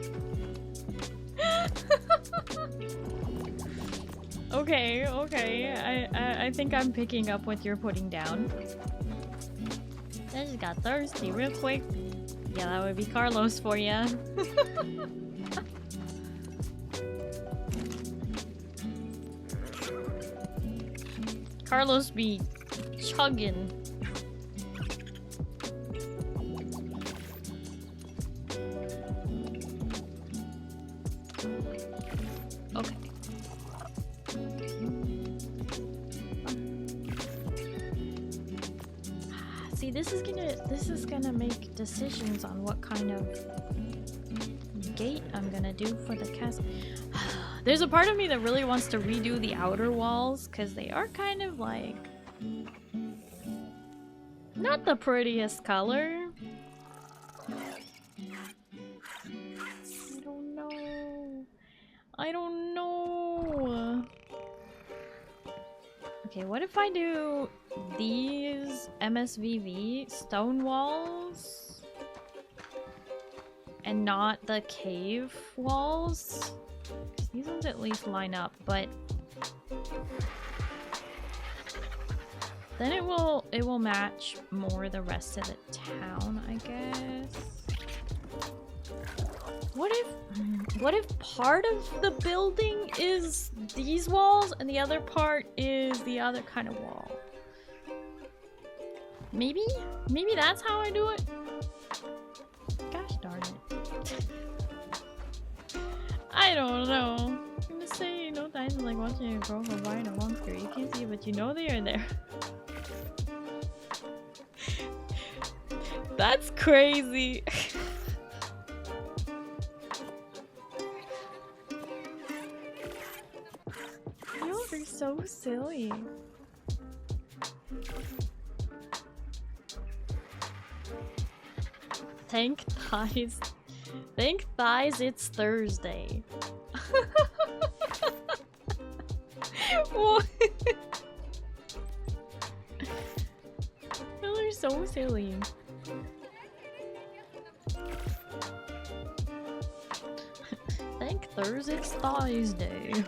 Okay, okay. I think I'm picking up what you're putting down. I just got thirsty real quick. Yeah, that would be Carlos for ya. Carlos be chugging. Okay. See, this is gonna make decisions on what kind of gate I'm gonna do for the castle. There's a part of me that really wants to redo the outer walls because they are kind of like not the prettiest color. I don't know. Okay, what if I do these MSVV stone walls and not the cave walls? These ones at least line up, but then it will match more the rest of the town, I guess. What if part of the building is these walls and the other part is the other kind of wall? Maybe that's how I do it. Gosh darn it. I don't know. I'm gonna say no times like watching a girl go by in a monster. You can't see it, but you know they are there. That's crazy. You're so silly. Thank thighs. Thank thighs it's Thursday. What? You're so silly. Thank Thursday it's Thighs Day.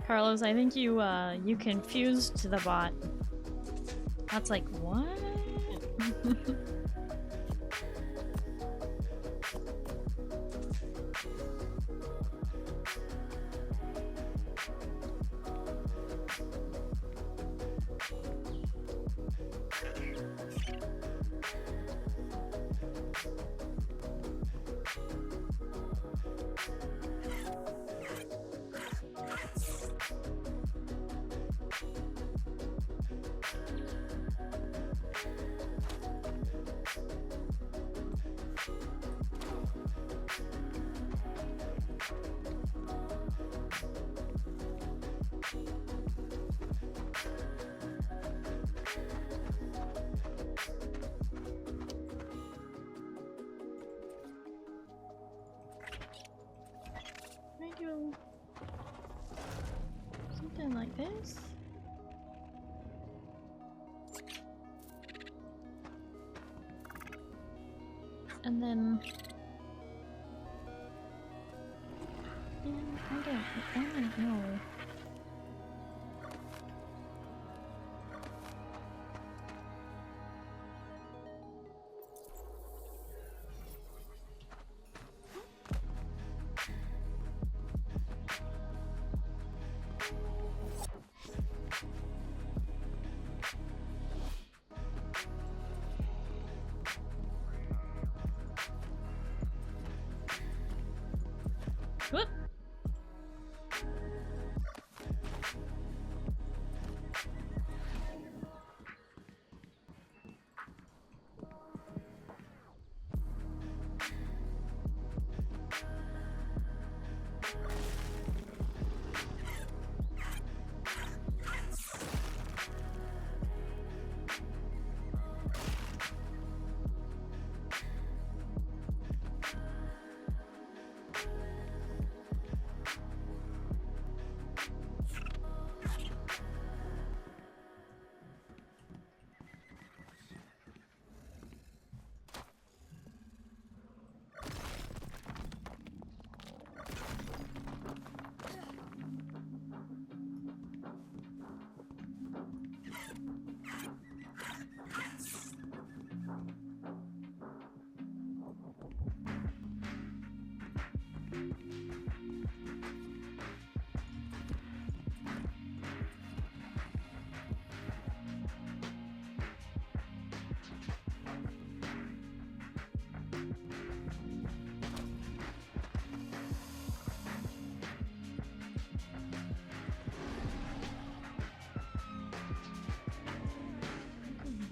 Carlos, I think you you confused the bot. That's like, what? Something like this. And then I don't know. Whoop.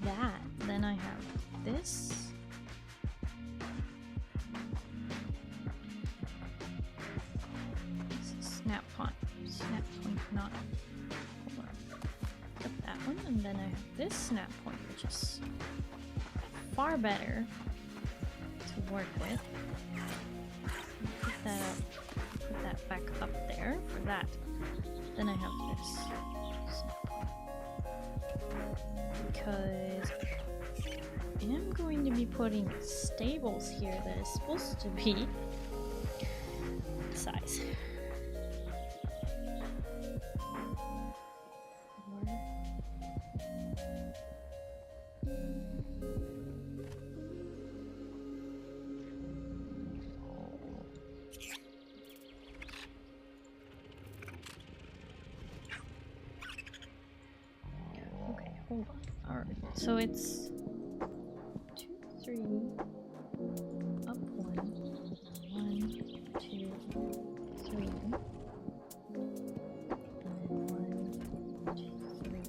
That. Then I have this. This is snap point, not. Hold on. Put that one, and then I have this snap point, which is far better to work with. Put that up. Put that back up there for that. Then I have this. Because I am going to be putting stables here that is supposed to be the size. Okay, hold on. Alright, so it's 2, 3, up 1, 1, 2, 3, and then 1, 2, 3.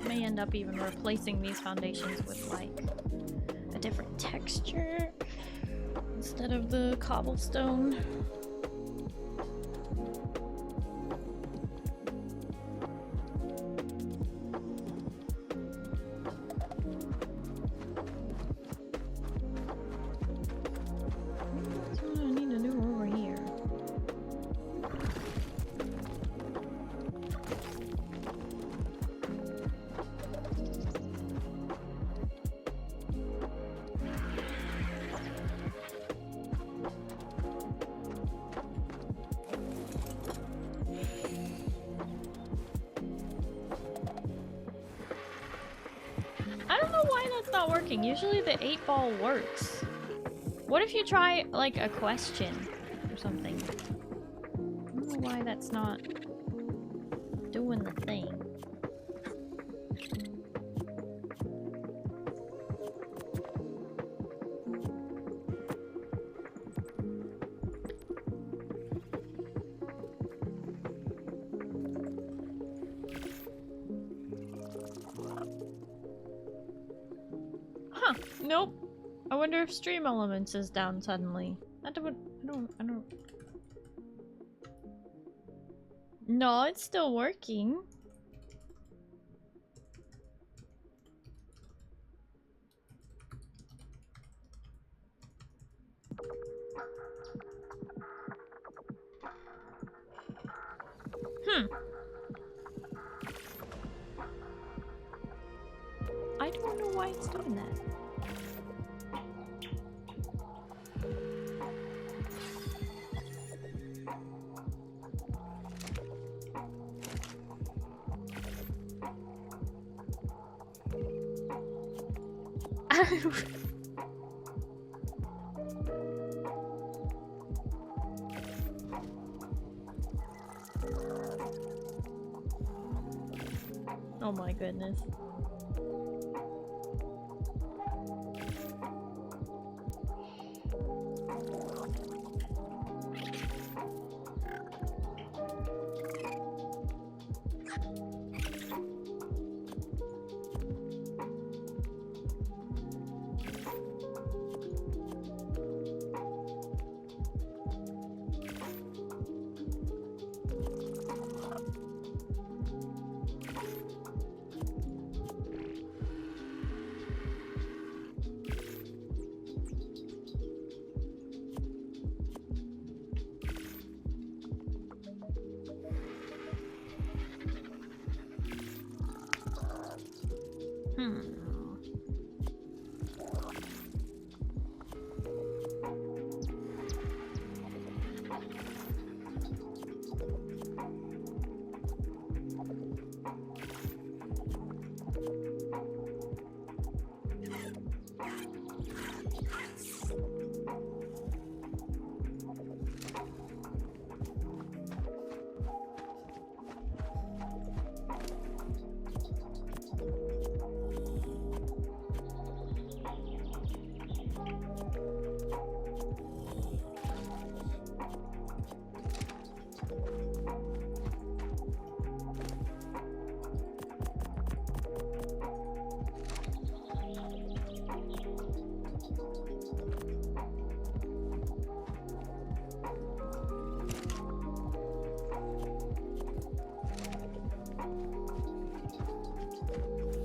May end up even replacing these foundations with like a different texture instead of the cobblestone. I don't know why that's not working. Usually the 8-ball works. What if you try, like, a question or something? I don't know why that's not doing the thing. Huh, nope. I wonder if Stream Elements is down suddenly. I don't. No, it's still working. I don't know why it's doing that. Oh my goodness.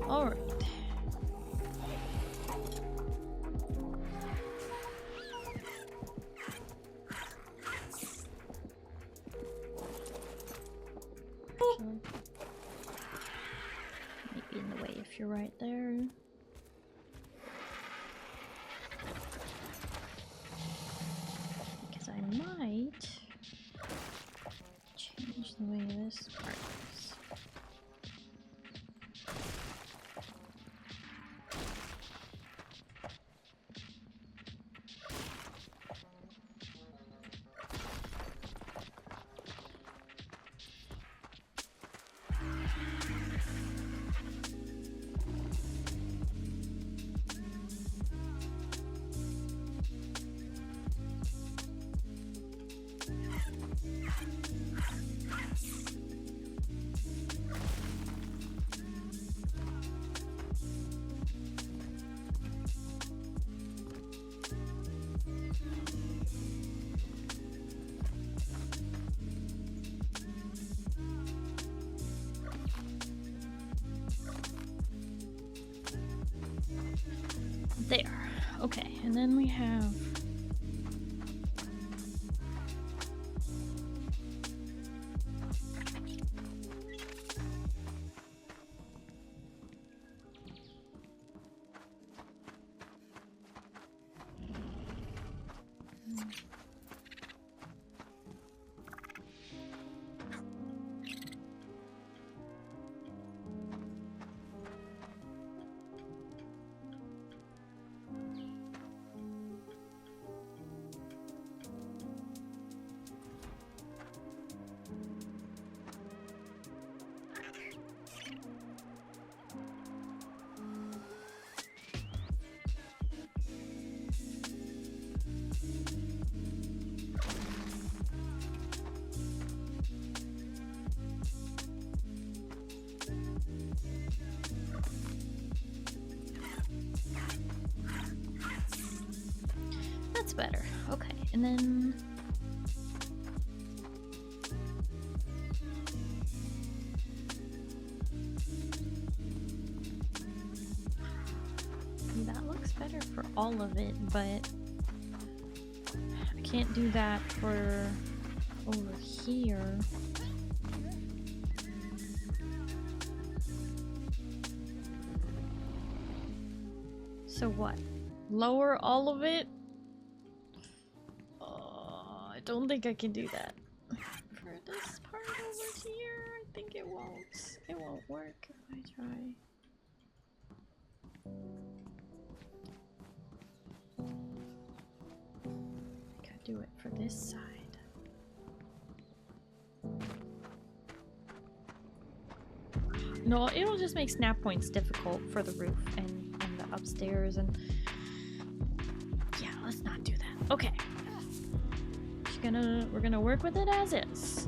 Alright. Maybe in the way if you're right there. Because I might change the way this part is. There. Okay, and then we have better. Okay, and then that looks better for all of it, but I can't do that for over here. So what? Lower all of it? Oh, I don't think I can do that. For this part over here, I think it won't work if I try. I could do it for this side. No, it'll just make snap points difficult for the roof and the upstairs, and yeah, let's not do that. Okay. We're gonna work with it as is.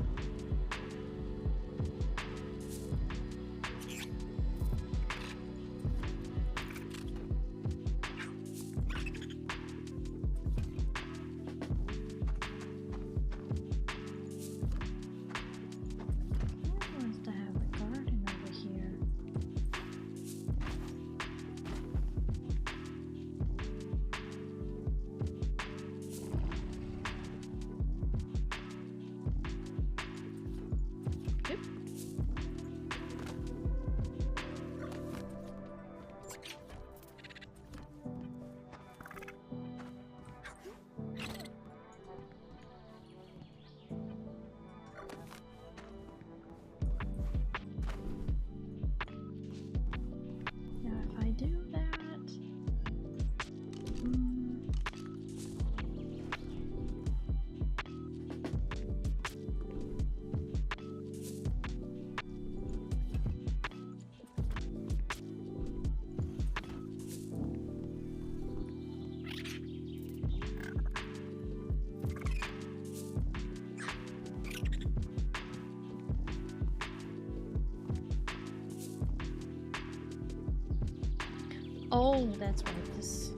Oh, that's right. This.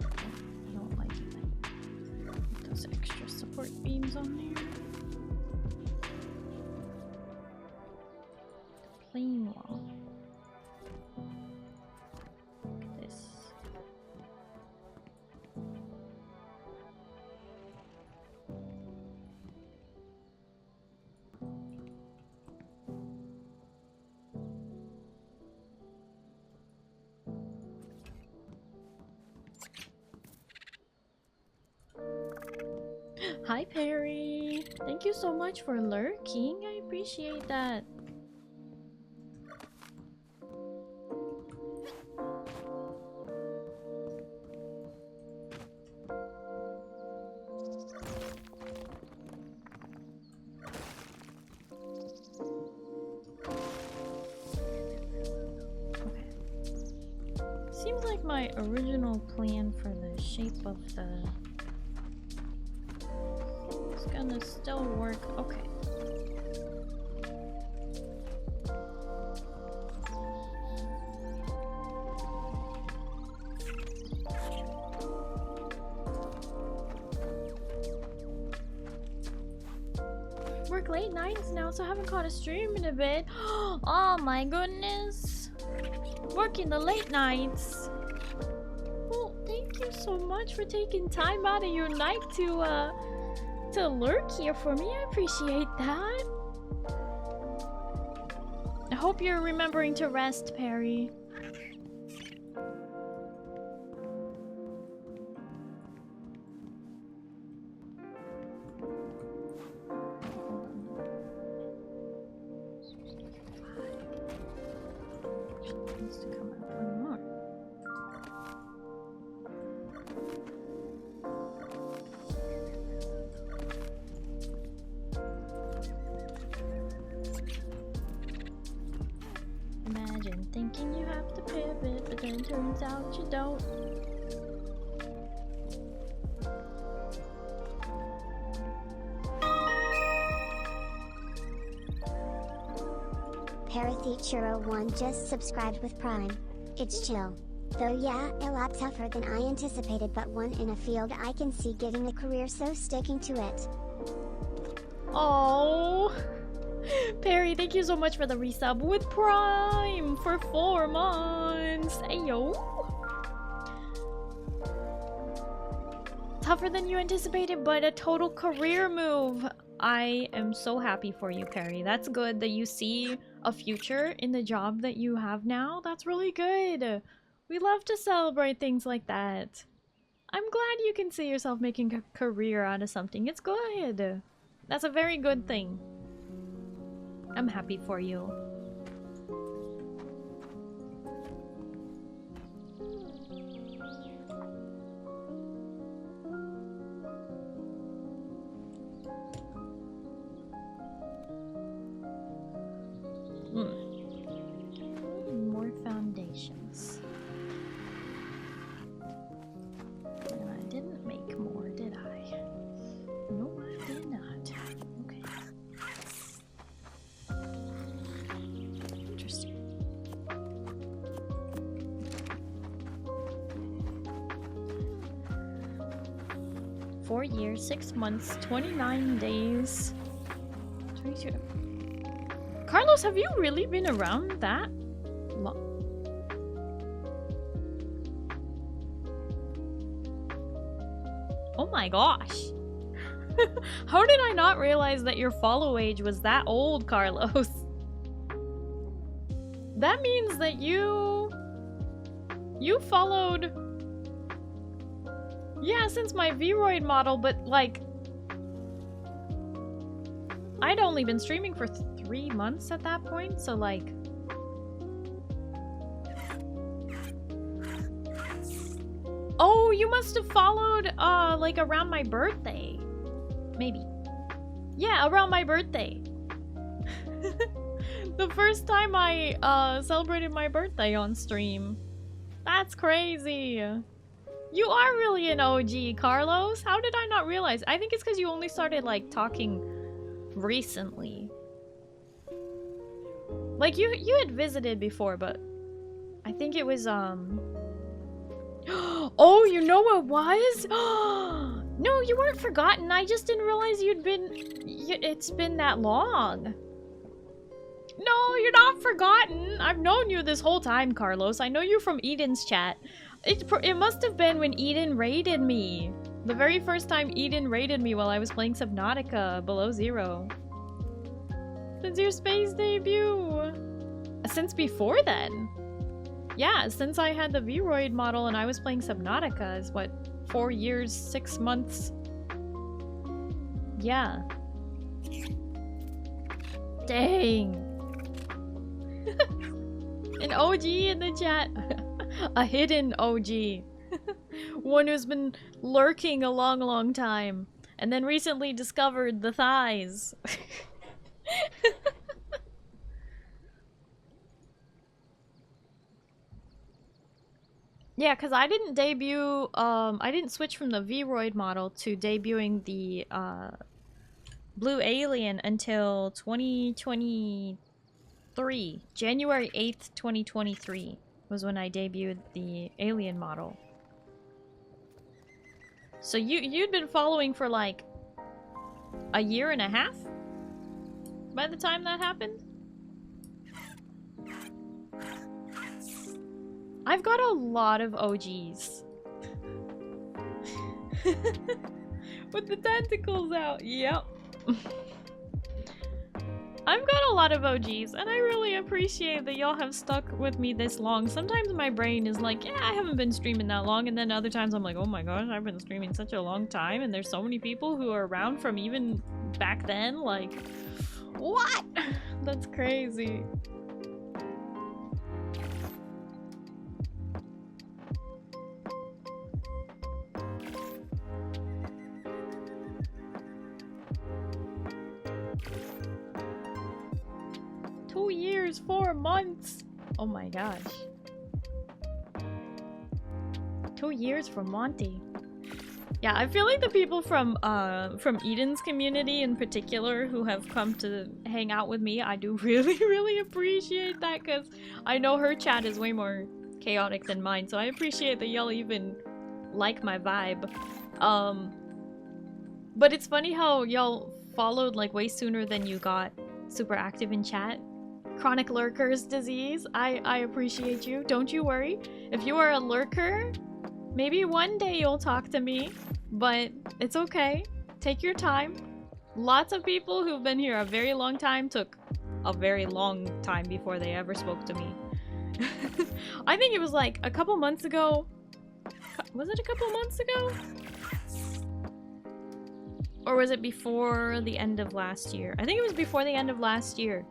I don't like it. Put those extra support beams on there. Plain wall. Look at this. Hi Perry! Thank you so much for lurking. I appreciate that. Okay. Seems like my original plan for the shape of the gonna still work. Okay. Work late nights now, so I haven't caught a stream in a bit. Oh my goodness. Working the late nights. Well, thank you so much for taking time out of your night to lurk here for me. I appreciate that. I hope you're remembering to rest, Perry. Needs to come out one more. Imagine thinking you have to pivot, but then turns out you don't.
Parathechuro1 just subscribed with Prime. It's chill. Though yeah, a lot tougher than I anticipated, but one in a field I can see getting a career, so sticking to it.
Oh, Perry, thank you so much for the resub with Prime for 4 months. Ayo. Tougher than you anticipated, but a total career move. I am so happy for you, Perry. That's good that you see a future in the job that you have now. That's really good. We love to celebrate things like that. I'm glad you can see yourself making a career out of something. It's good. That's a very good thing. I'm happy for you. More foundations. And I didn't make more, did I? No, I did not. Okay. Interesting. Four years, 6 months, 29 days. 22. Carlos, have you really been around that long? Oh my gosh. How did I not realize that your follow age was that old, Carlos? That means that you followed, yeah, since my Vroid model, but like I'd only been streaming for 3 months at that point, so like oh, you must have followed like around my birthday. Maybe. Yeah, around my birthday. The first time I celebrated my birthday on stream. That's crazy. You are really an OG, Carlos. How did I not realize? I think it's because you only started like talking recently. Like you had visited before, but I think it was oh, you know what it was? No, you weren't forgotten. I just didn't realize it's been that long. No, you're not forgotten. I've known you this whole time, Carlos. I know you from Eden's chat. It must have been when Eden raided me. The very first time Eden raided me while I was playing Subnautica Below Zero. Since your space debut. Since before then. Yeah, since I had the Vroid model and I was playing Subnautica is what, 4 years, 6 months? Yeah. Dang. An OG in the chat. A hidden OG. One who's been lurking a long time. And then recently discovered the thighs. Yeah, because I didn't debut, I didn't switch from the Vroid model to debuting the Blue Alien until 2023. January 8th, 2023 was when I debuted the Alien model. So you'd been following for like a year and a half by the time that happened? I've got a lot of OGs. With the tentacles out, yep. I've got a lot of OGs, and I really appreciate that y'all have stuck with me this long. Sometimes my brain is like, yeah, I haven't been streaming that long, and then other times I'm like, oh my gosh, I've been streaming such a long time, and there's so many people who are around from even back then, like, what? That's crazy. Years, 4 months. Oh my gosh. 2 years from Monty. Yeah, I feel like the people from Eden's community in particular who have come to hang out with me, I do really appreciate that because I know her chat is way more chaotic than mine, so I appreciate that y'all even like my vibe. But it's funny how y'all followed like way sooner than you got super active in chat. Chronic lurker's disease. I appreciate you. Don't you worry. If you are a lurker, maybe one day you'll talk to me, but it's okay. Take your time. Lots of people who've been here a very long time took a very long time before they ever spoke to me. I think it was like a couple months ago. Was it a couple months ago? Or was it before the end of last year? I think it was before the end of last year.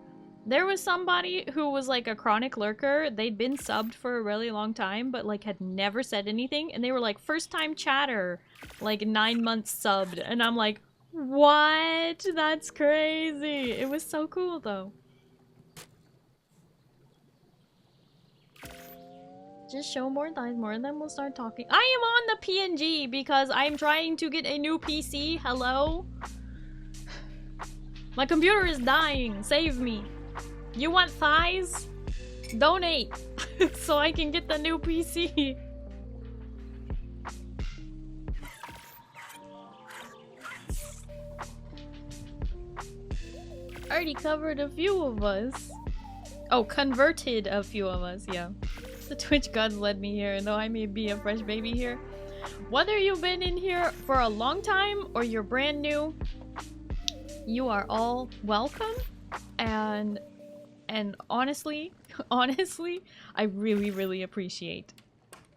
There was somebody who was like a chronic lurker. They'd been subbed for a really long time, but like had never said anything. And they were like, first time chatter, like 9 months subbed. And I'm like, what? That's crazy. It was so cool though. Just show more thighs more and then we'll start talking. I am on the PNG because I'm trying to get a new PC. Hello? My computer is dying. Save me. You want thighs? Donate so I can get the new PC. Already covered a few of us. Oh, converted a few of us, yeah. The Twitch gods led me here, though I may be a fresh baby here. Whether you've been in here for a long time or you're brand new, you are all welcome. And honestly, I really appreciate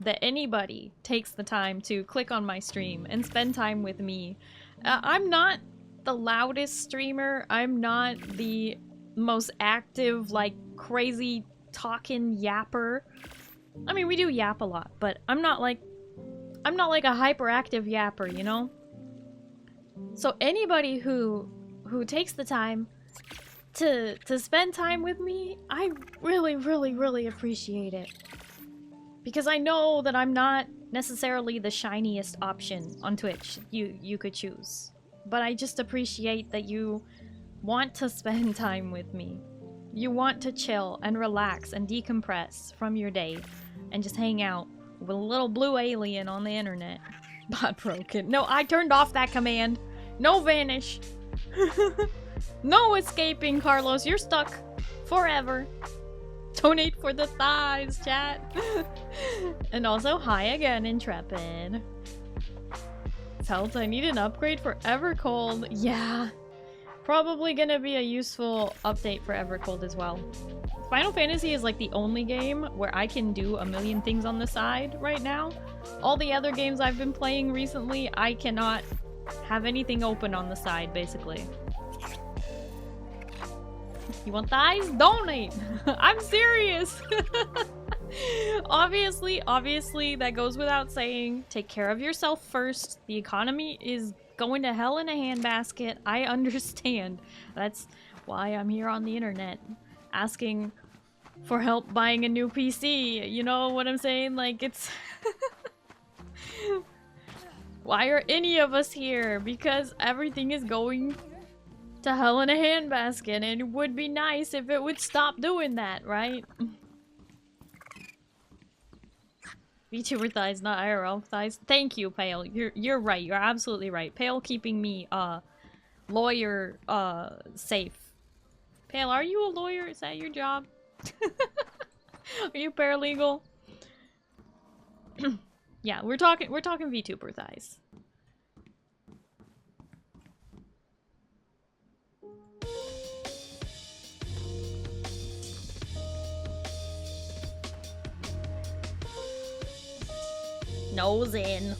that anybody takes the time to click on my stream and spend time with me. I'm not the loudest streamer. I'm not the most active, like, crazy talking yapper. I mean, we do yap a lot, but I'm not like a hyperactive yapper, you know? So anybody who takes the time to spend time with me, I really appreciate it. Because I know that I'm not necessarily the shiniest option on Twitch you could choose. But I just appreciate that you want to spend time with me. You want to chill and relax and decompress from your day and just hang out with a little blue alien on the internet. Bot broken. No, I turned off that command. No vanish. No escaping, Carlos. You're stuck forever. Donate for the thighs, chat. And also, hi again, Intrepid. Felt I need an upgrade for Evercold. Yeah. Probably gonna be a useful update for Evercold as well. Final Fantasy is like the only game where I can do a million things on the side right now. All the other games I've been playing recently, I cannot have anything open on the side, basically. You want thighs? Donate! I'm serious! Obviously, that goes without saying. Take care of yourself first. The economy is going to hell in a handbasket. I understand. That's why I'm here on the internet asking for help buying a new PC. You know what I'm saying? Like, it's... Why are any of us here? Because everything is going to hell in a handbasket, and it would be nice if it would stop doing that, right? VTuber thighs, not IRL thighs. Thank you, Pale. You're right. You're absolutely right. Pale keeping me lawyer safe. Pale, are you a lawyer? Is that your job? Are you paralegal? Yeah, we're talking VTuber thighs. Nose in.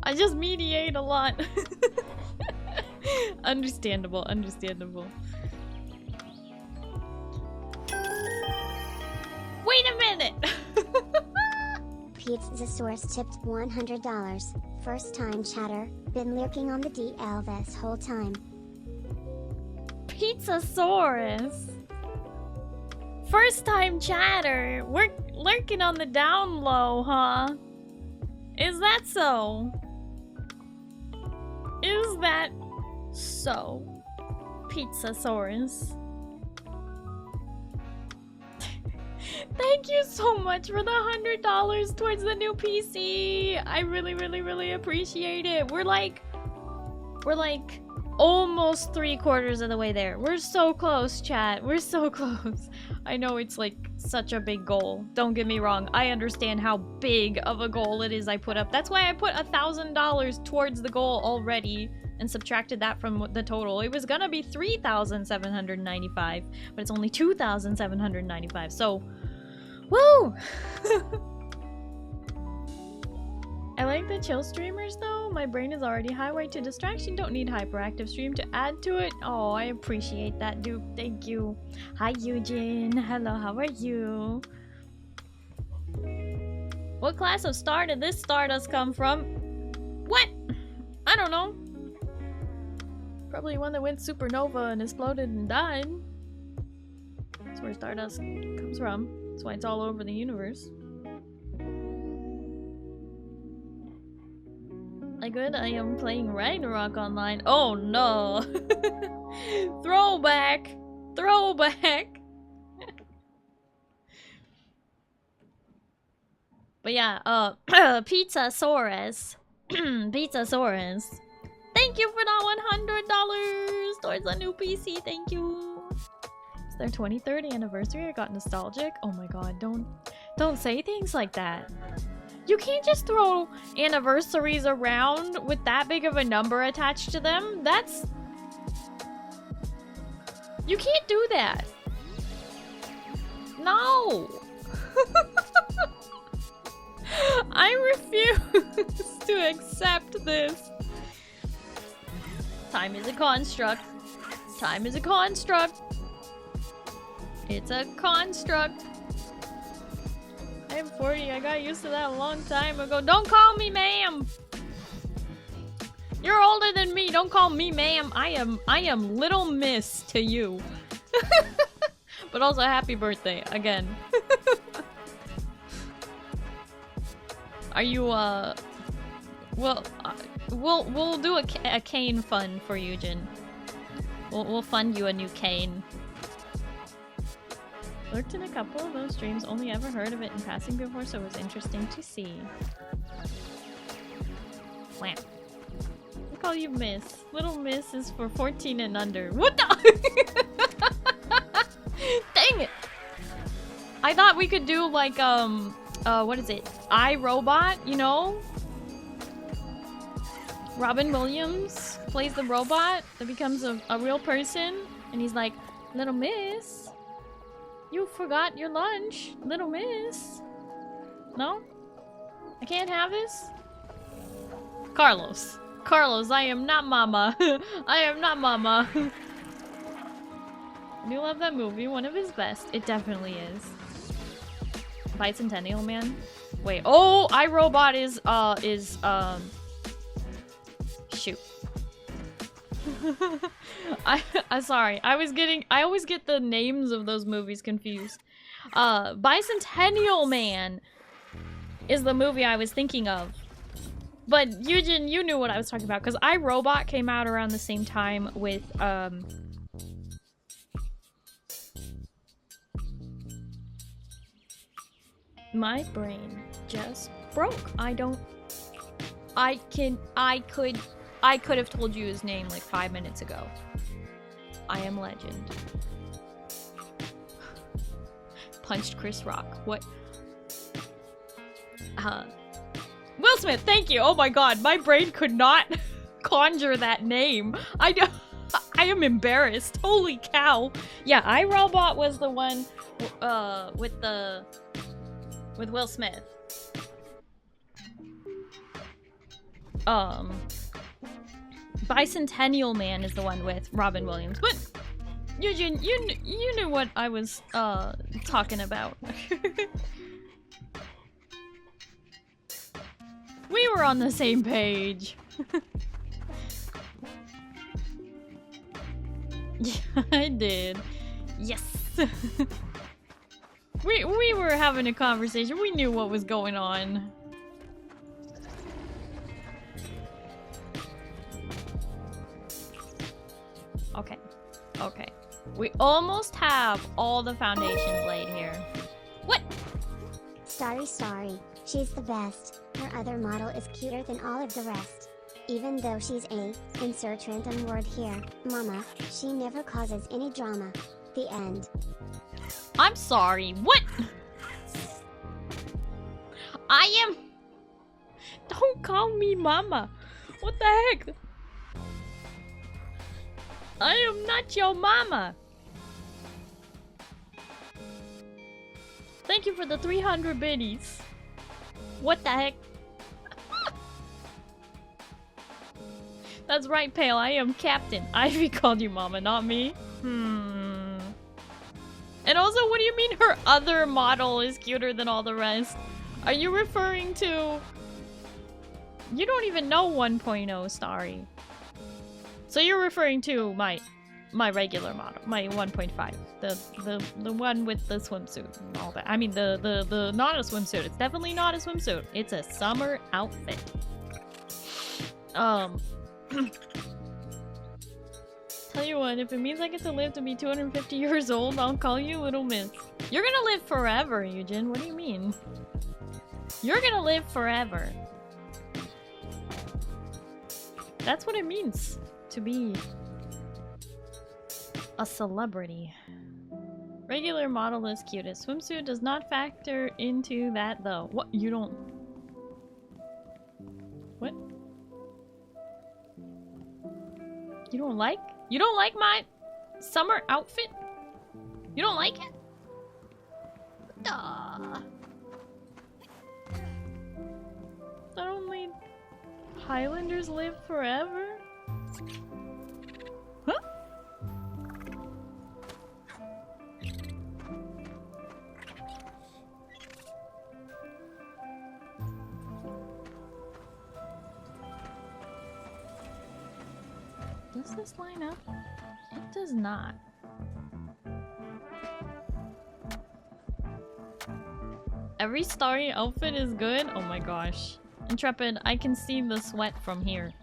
I just mediate a lot. Understandable, understandable. Wait a minute!
Pizzasaurus tipped $100. First time chatter, been lurking on the DL this whole time.
Pizzasaurus. First time chatter. We're lurking on the down low, huh? Is that so? Is that so? Pizzasaurus. Thank you so much for the $100 towards the new PC. I really, really, really appreciate it. We're like almost 3/4 of the way there. We're so close, chat. We're so close. I know it's like such a big goal. Don't get me wrong. I understand how big of a goal it is I put up. That's why I put $1,000 towards the goal already and subtracted that from the total. It was gonna be 3,795, but it's only 2,795. So, woo! I like the chill streamers though. My brain is already highway to distraction. Don't need hyperactive stream to add to it. Oh, I appreciate that, Duke. Thank you. Hi, Eugene. Hello, how are you? What class of star did this Stardust come from? What? I don't know. Probably one that went supernova and exploded and died. That's where Stardust comes from. That's why it's all over the universe. Good, I am playing Ragnarok online. Oh no! Throwback! Throwback! But yeah, Pizzasaurus. Pizzasaurus. Thank you for that $100 towards a new PC. Thank you. It's their 23rd anniversary. I got nostalgic. Oh my god, don't say things like that. You can't just throw anniversaries around with that big of a number attached to them. That's... You can't do that. No. I refuse to accept this. Time is a construct. Time is a construct. It's a construct. I'm 40. I got used to that a long time ago. Don't call me ma'am. You're older than me. Don't call me ma'am. I am little miss to you. But also happy birthday again. Are you well, we'll do a cane fund for you, Jin. We'll fund you a new cane. Lurked in a couple of those streams, only ever heard of it in passing before, so it was interesting to see. Wham. I call you Miss. Little Miss is for 14 and under. What the? Dang it! I thought we could do like, what is it? iRobot, you know? Robin Williams plays the robot that becomes a real person, and he's like, Little Miss. You forgot your lunch, little miss. No? I can't have this? Carlos. Carlos, I am not mama. I am not mama. I do love that movie, one of his best. It definitely is. Bicentennial Man? Wait, oh, iRobot is, shoot. I'm sorry. I always get the names of those movies confused. Bicentennial Man is the movie I was thinking of. But Eugene, you knew what I was talking about, because iRobot came out around the same time with, my brain just broke. I could have told you his name like 5 minutes ago. I am legend. Punched Chris Rock. What? Will Smith, thank you! Oh my god, my brain could not conjure that name. I am embarrassed. Holy cow. Yeah, iRobot was the one with Will Smith. Bicentennial Man is the one with Robin Williams. But Eugene, you knew what I was talking about. We were on the same page. Yeah, I did. Yes. We were having a conversation. We knew what was going on. Okay. Okay. We almost have all the foundations laid here. What?
Starry. She's the best. Her other model is cuter than all of the rest. Even though she's a, insert random word here, mama, she never causes any drama. The end.
I'm sorry. What? I am... Don't call me mama. What the heck? I am not your mama. Thank you for the 300 biddies. What the heck? That's right, Pale. I am Captain. Ivy called you mama, not me. And also, what do you mean her other model is cuter than all the rest? Are you referring to... You don't even know 1.0, Starry. So you're referring to my regular model, my 1.5, the one with the swimsuit and all that. I mean the not a swimsuit. It's definitely not a swimsuit. It's a summer outfit. Tell you what, if it means I get to live to be 250 years old, I'll call you Little Miss. You're gonna live forever, Eugen. What do you mean? You're gonna live forever. That's what it means to be a celebrity. Regular model is cutest. Swimsuit does not factor into that though. What? You don't... What? You don't like? You don't like my summer outfit? You don't like it? Duh. Not only Highlanders live forever? Huh? Does this line up? It does not. Every Starry outfit is good? Oh my gosh. Intrepid, I can see the sweat from here.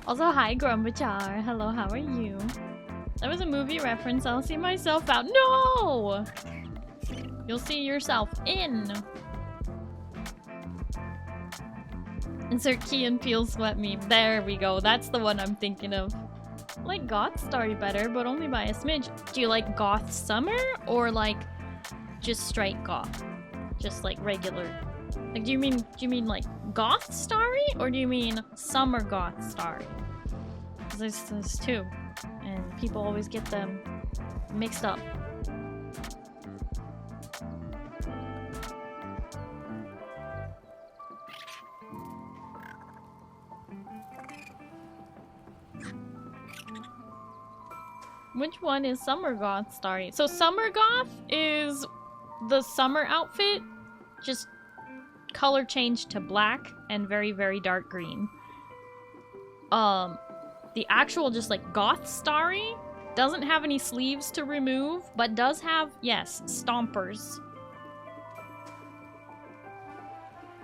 Also, hi Grumbachar. Hello, how are you? That was a movie reference. I'll see myself out. No! You'll see yourself in. Insert Key and Peel sweat meme. There we go. That's the one I'm thinking of. I like Goth Starry better, but only by a smidge. Do you like Goth Summer or like just straight Goth? Just like regular. Like do you mean like Goth Starry or do you mean Summer Goth Starry? Because there's two, and people always get them mixed up. Which one is Summer Goth Starry? So Summer Goth is the summer outfit, just color changed to black and very, very dark green. The actual just like Goth Starry doesn't have any sleeves to remove, but does have, yes, stompers.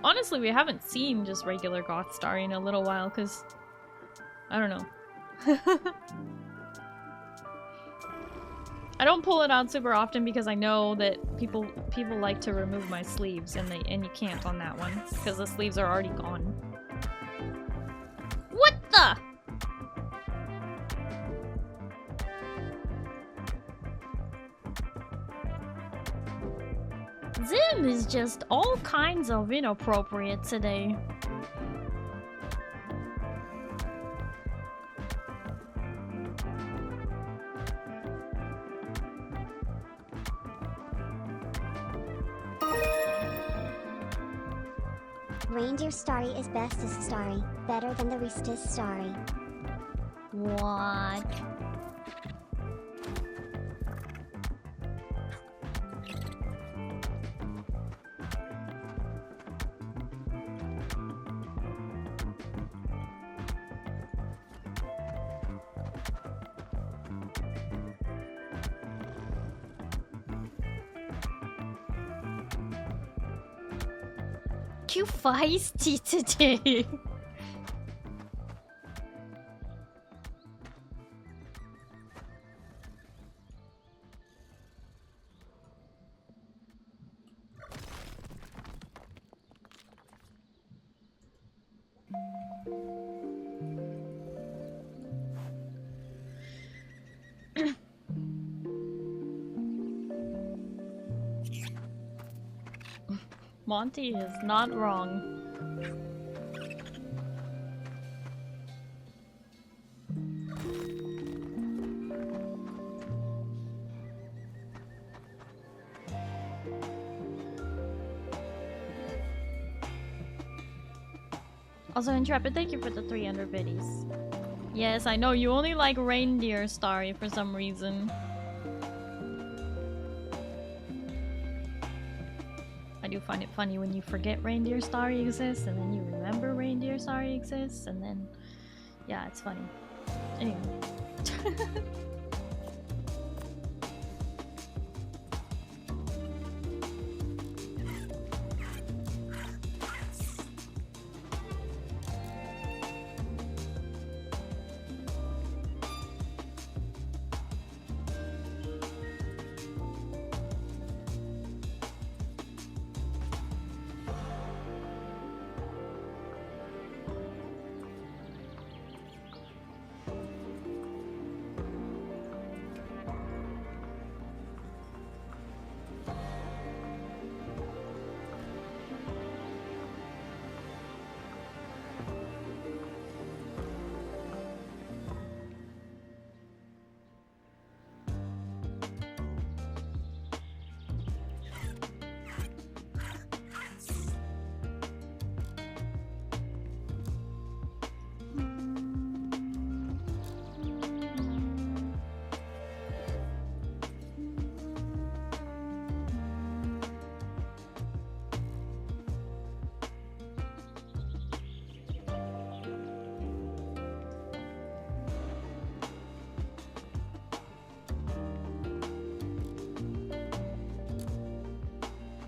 Honestly, we haven't seen just regular Goth Starry in a little while, because I don't know. I don't pull it out super often because I know that people like to remove my sleeves, and you can't on that one because the sleeves are already gone. What the? Zim is just all kinds of inappropriate today.
Reindeer Starry is bestest Starry, better than the Reestest Starry.
What? You feisty today. Monty is not wrong. Also, Intrepid, thank you for the 300 biddies. Yes, I know you only like Reindeer Starry for some reason. I do find it funny when you forget Reindeer Starry exists and then you remember Reindeer Starry exists and then... yeah, it's funny. Anyway.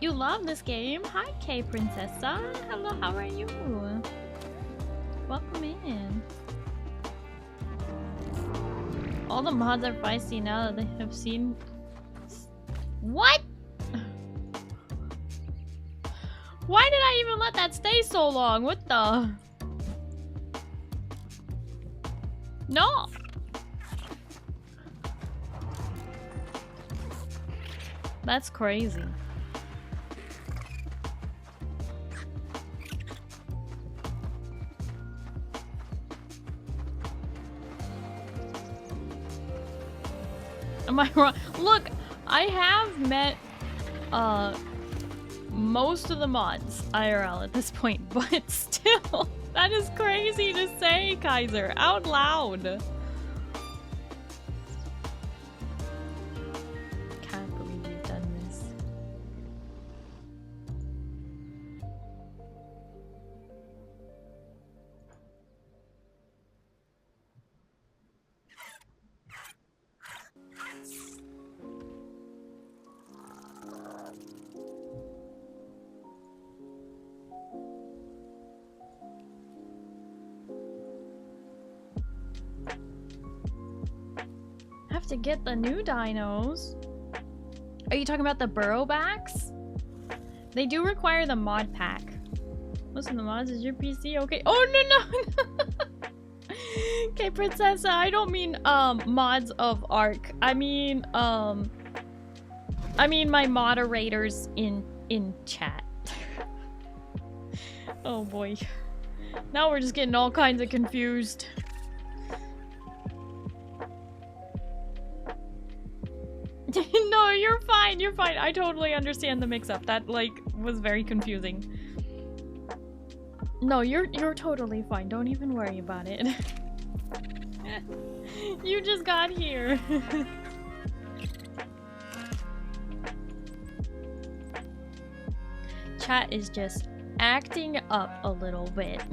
You love this game. Hi, K Princessa. Hello, how are you? Welcome in. All the mods are feisty now that they have seen... What? Why did I even let that stay so long? What the? No! That's crazy. Am I wrong? Look, I have met most of the mods IRL at this point, but still, that is crazy to say, Kaiser, out loud. Can't believe you've done this. To get the new dinos. Are you talking about the burrowbacks? They do require the mod pack. Most of the mods is your PC, okay? Oh no. Okay, Princessa, I don't mean mods of ARK. I mean my moderators in chat. Oh boy. Now we're just getting all kinds of confused. No, you're fine, you're fine. I totally understand the mix-up. That, like, was very confusing. No, you're totally fine. Don't even worry about it. You just got here. Chat is just acting up a little bit.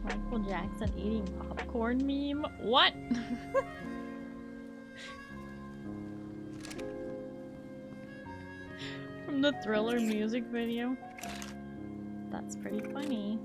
Michael Jackson eating popcorn meme? What? From the Thriller music video? That's pretty funny.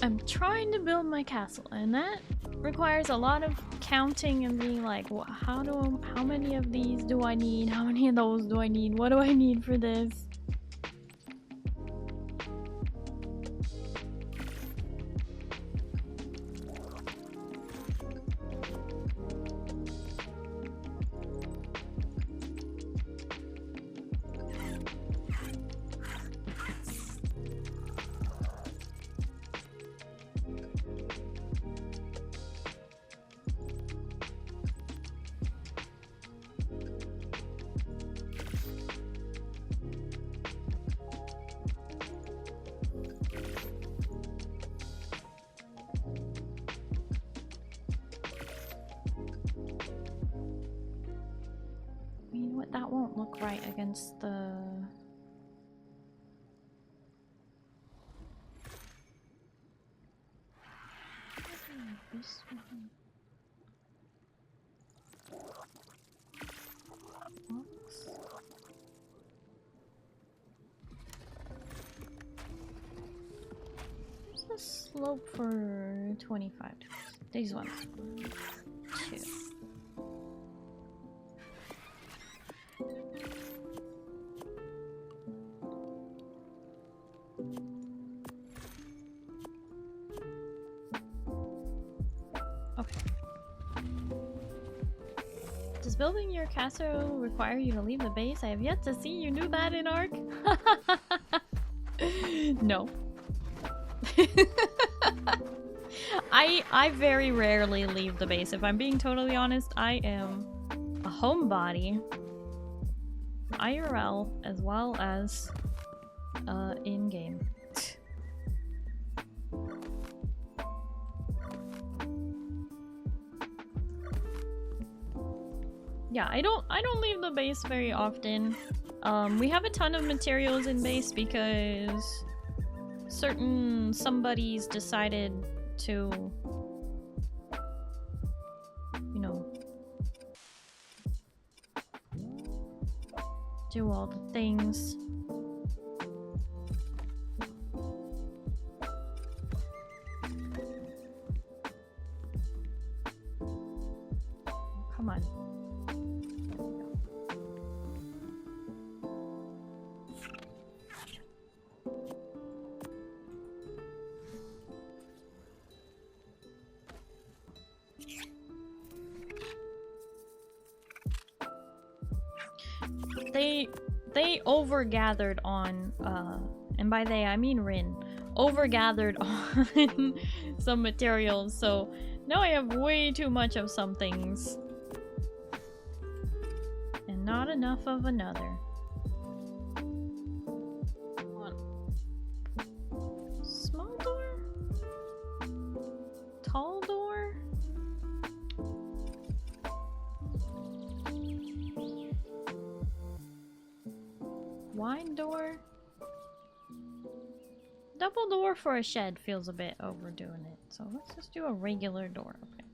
I'm trying to build my castle, and that requires a lot of counting and being like, how many of these do I need? How many of those do I need? What do I need for this? That won't look right against the... This one looks... What's the slope for 25? These ones. 2. Does building your castle require you to leave the base? I have yet to see you do that in ARK. No. I very rarely leave the base. If I'm being totally honest, I am a homebody. IRL as well as in-game. Yeah, I don't leave the base very often. We have a ton of materials in base because somebody's decided to, you know, do all the things. Come on. They overgathered on, and by they I mean Rin, overgathered on some materials, so now I have way too much of some things. And not enough of another. Come on. Small door? Tall door? Wide door? Double door for a shed feels a bit overdoing it, so let's just do a regular door. Okay.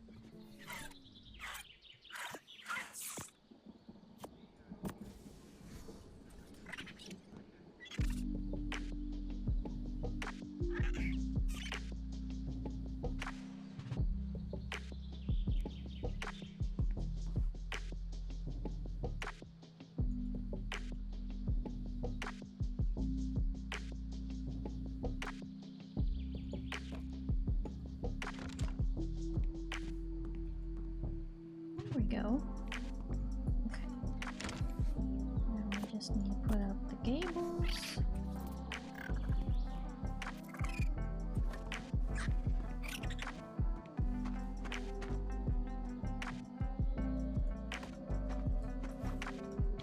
Go. Okay. Now I just need to put up the gables.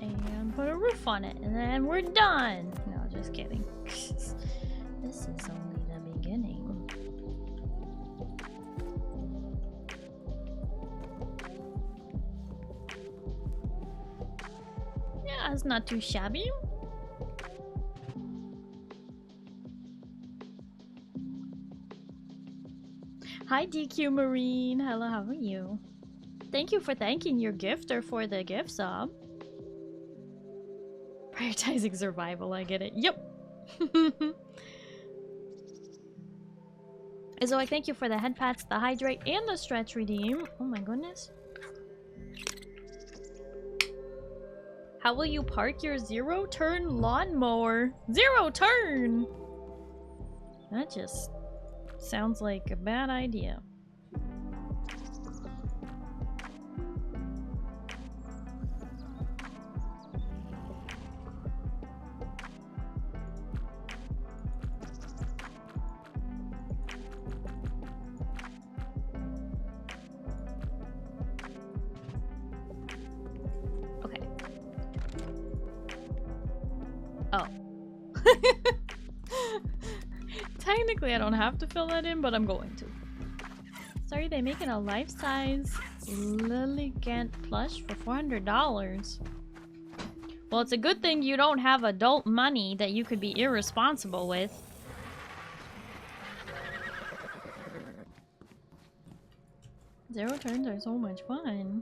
And put a roof on it, and then we're done! No, just kidding. This is only the beginning. That's not too shabby. Hi DQ Marine, hello, how are you? Thank you for thanking your gifter for the gift sub. Prioritizing survival, I get it. Yep. So I thank you for the head pats, the hydrate, and the stretch redeem. Oh my goodness. How will you park your zero-turn lawnmower? Zero-turn! That just sounds like a bad idea. Oh. Technically, I don't have to fill that in, but I'm going to. Sorry, they making a life-size Lilligant plush for $400. Well, it's a good thing you don't have adult money that you could be irresponsible with. Zero turns are so much fun.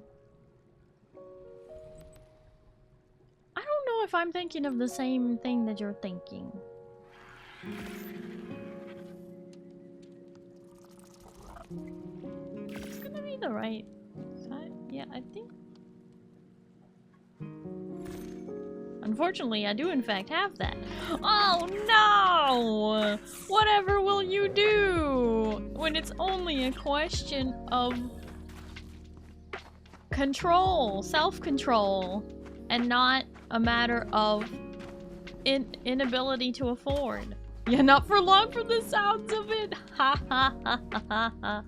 I don't know if I'm thinking of the same thing that you're thinking. It's gonna be the right side. Yeah, I think. Unfortunately, I do in fact have that. Oh no! Whatever will you do when it's only a question of control, self-control, and not a matter of inability to afford? Yeah, not for long from the sounds of it. Ha ha ha ha ha.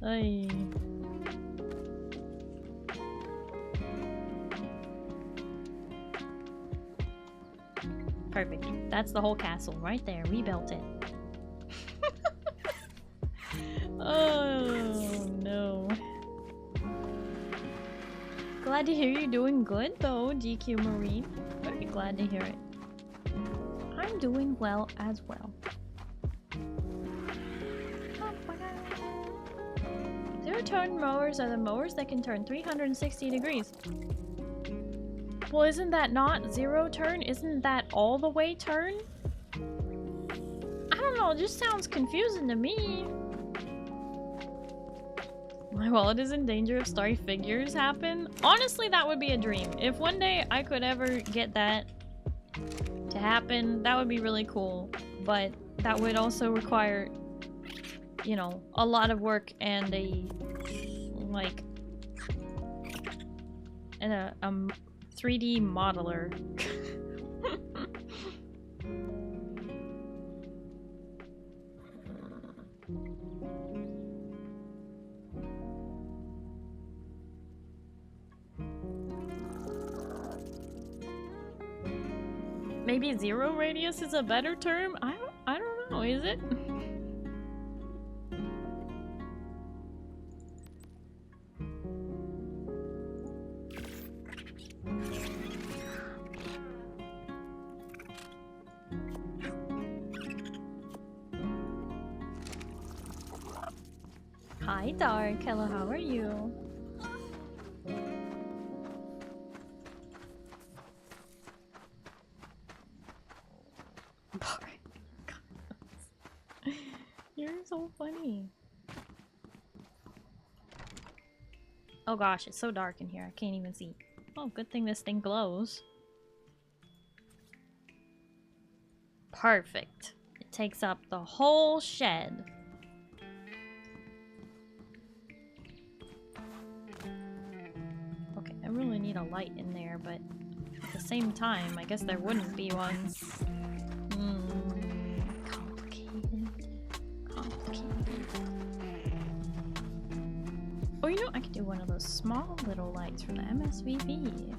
Ay. Perfect. That's the whole castle right there. We built it. Oh no. Glad to hear you're doing good though, GQ Marine. Very glad to hear it. I'm doing well as well. Zero-turn mowers are the mowers that can turn 360 degrees. Well, isn't that not zero turn? Isn't that all the way turn? I don't know, it just sounds confusing to me. My wallet is in danger if starry figures happen. Honestly, that would be a dream. If one day I could ever get that to happen, that would be really cool. But that would also require, you know, a lot of work and a 3D modeler. Maybe zero radius is a better term? I don't know, is it? Hi Dark, hello, how are you? You're so funny. Oh gosh, it's so dark in here, I can't even see. Oh, good thing this thing glows. Perfect. It takes up the whole shed. Okay, I really need a light in there, but at the same time, I guess there wouldn't be one. Oh, you know, I could do one of those small little lights from the MSVP.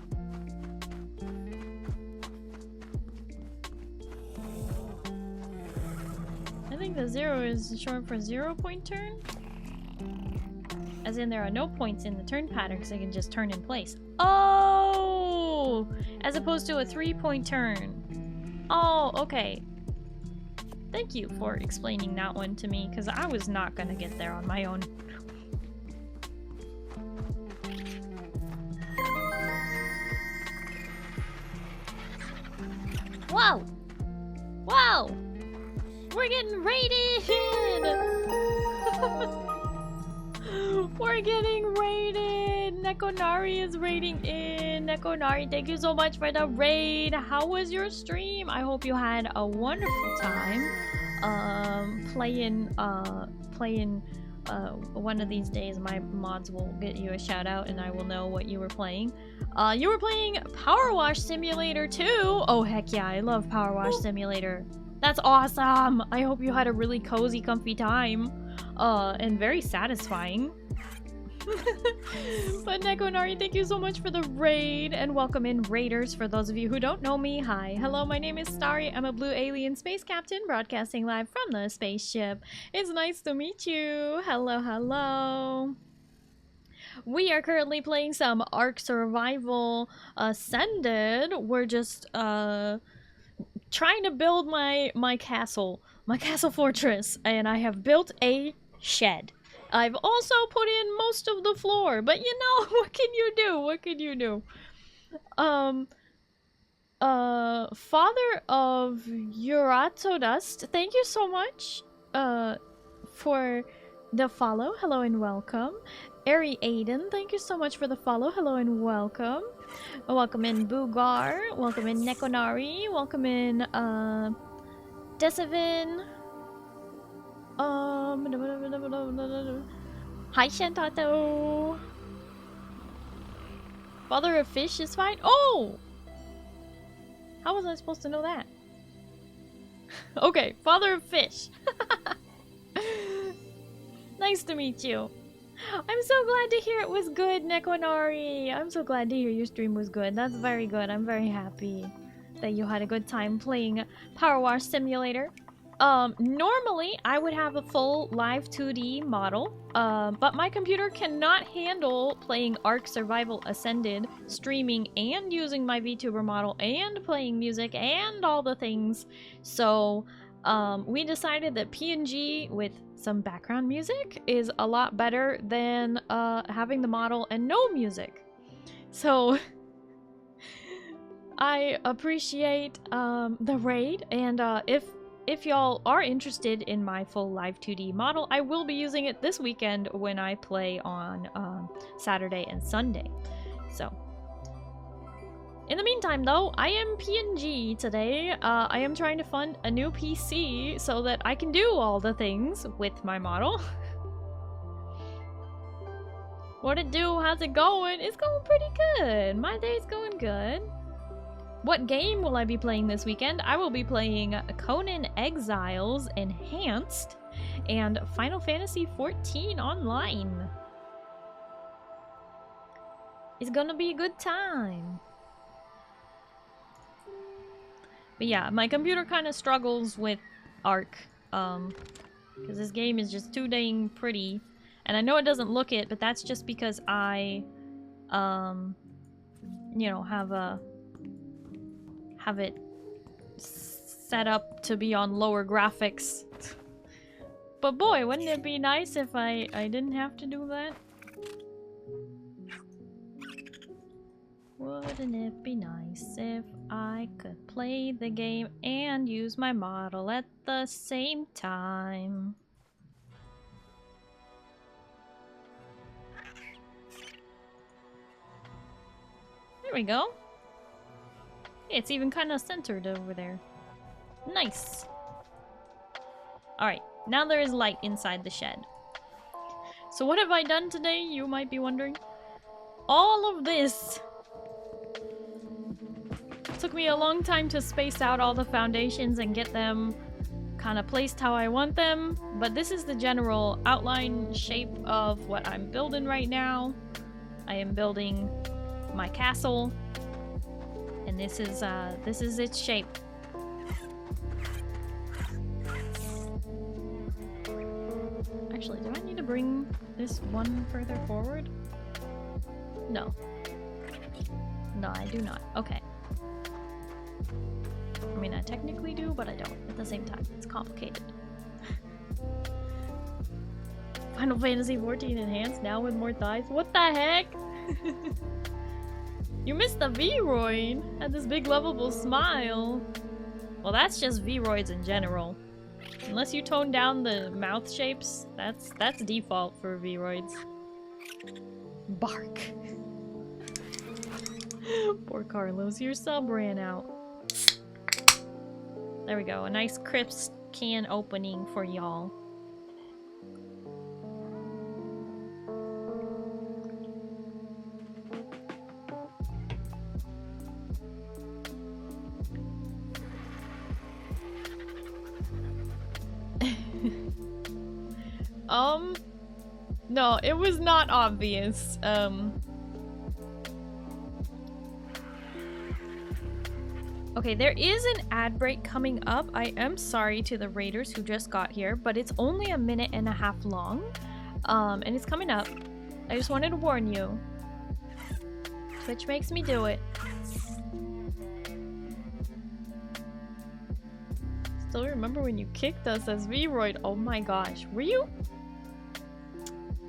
I think the 0 is short for 0-point turn. As in, there are no points in the turn pattern because they can just turn in place. Oh! As opposed to a 3-point turn. Oh, okay. Thank you for explaining that one to me, because I was not gonna get there on my own. Whoa! Whoa! We're getting raided! We're getting raided! Nekonari is raiding in. Nekonari, thank you so much for the raid. How was your stream? I hope you had a wonderful time. Playing one of these days my mods will get you a shout out and I will know what you were playing. You were playing Power Wash Simulator 2. Oh heck yeah, I love Power Wash Simulator. That's awesome. I hope you had a really cozy, comfy time. And very satisfying. But Nekonari, thank you so much for the raid and welcome in raiders. For those of you who don't know me, hi. Hello, my name is Starry. I'm a blue alien space captain broadcasting live from the spaceship. It's nice to meet you. Hello, hello. We are currently playing some ARK Survival Ascended. We're just trying to build my castle fortress, and I have built a shed. I've also put in most of the floor, but you know, what can you do? What can you do? Father of Uratodust, thank you so much for the follow. Hello and welcome. Ari Aiden, thank you so much for the follow. Hello and welcome. Welcome in Bugar. Welcome in Nekonari. Welcome in Decivin. Hi Shantato. Father of Fish is fine. Oh! How was I supposed to know that? Okay, Father of Fish. Nice to meet you. I'm so glad to hear it was good, Nekonari. I'm so glad to hear your stream was good. That's very good. I'm very happy that you had a good time playing Power Wash Simulator. Normally I would have a full live 2D model, but my computer cannot handle playing ARK Survival Ascended, streaming and using my VTuber model and playing music and all the things. So we decided that PNG with some background music is a lot better than having the model and no music. So I appreciate the raid, and if if y'all are interested in my full live 2D model, I will be using it this weekend when I play on Saturday and Sunday. So, in the meantime though, I am PNG today. I am trying to fund a new PC so that I can do all the things with my model. What it do? How's it going? It's going pretty good. My day's going good. What game will I be playing this weekend? I will be playing Conan Exiles Enhanced and Final Fantasy XIV Online. It's gonna be a good time. But yeah, my computer kind of struggles with ARK, because this game is just too dang pretty. And I know it doesn't look it, but that's just because I, you know, have it set up to be on lower graphics. But boy, wouldn't it be nice if I didn't have to do that? Wouldn't it be nice if I could play the game and use my model at the same time? There we go. It's even kind of centered over there. Nice. Alright, now there is light inside the shed. So what have I done today, you might be wondering? All of this. Took me a long time to space out all the foundations and get them kind of placed how I want them, but this is the general outline shape of what I'm building right now. I am building my castle, and this is its shape. Actually, do I need to bring this one further forward? No. No, I do not. Okay. I mean, I technically do, but I don't at the same time. It's complicated. Final Fantasy XIV Enhanced, now with more thighs? What the heck? You missed the V-Roid! Had this big lovable smile. Well, that's just V-Roids in general. Unless you tone down the mouth shapes, that's default for V-Roids. Bark. Poor Carlos, your sub ran out. There we go, a nice crisp can opening for y'all. No, it was not obvious. Okay, there is an ad break coming up. I am sorry to the raiders who just got here, but it's only 1.5 minutes long. And it's coming up. I just wanted to warn you. Twitch makes me do it. Still remember when you kicked us as V-Roid? Oh my gosh. Were you?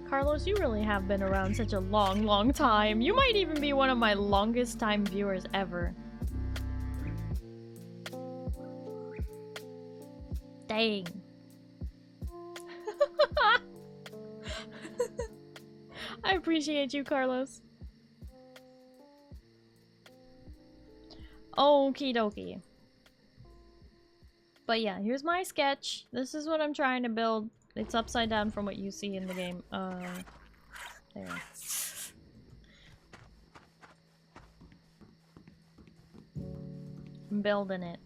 Carlos, you really have been around such a long time. You might even be one of my longest time viewers ever. Dang. I appreciate you, Carlos. Okie dokie. But yeah, here's my sketch. This is what I'm trying to build. It's upside down from what you see in the game. There. I'm building it.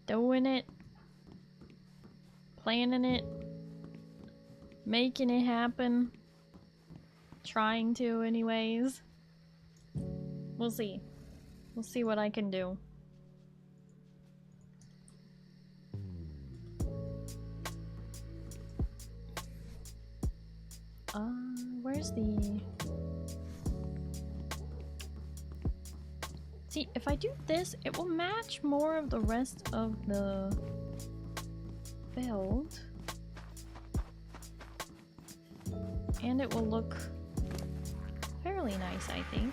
Doing it. Planning it. Making it happen. Trying to, anyways. We'll see. We'll see what I can do. Where's the... See, if I do this, it will match more of the rest of the build. And it will look fairly nice, I think.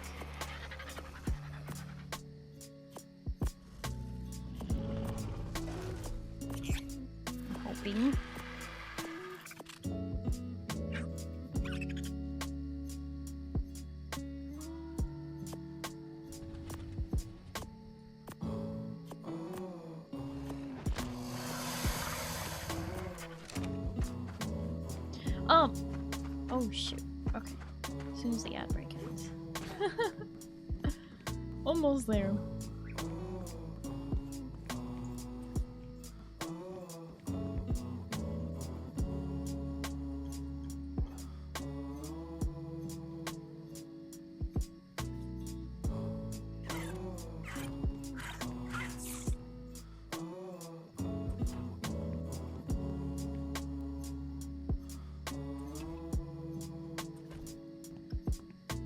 sleeping. Oh shoot. Okay. As soon as the ad break ends. Almost there.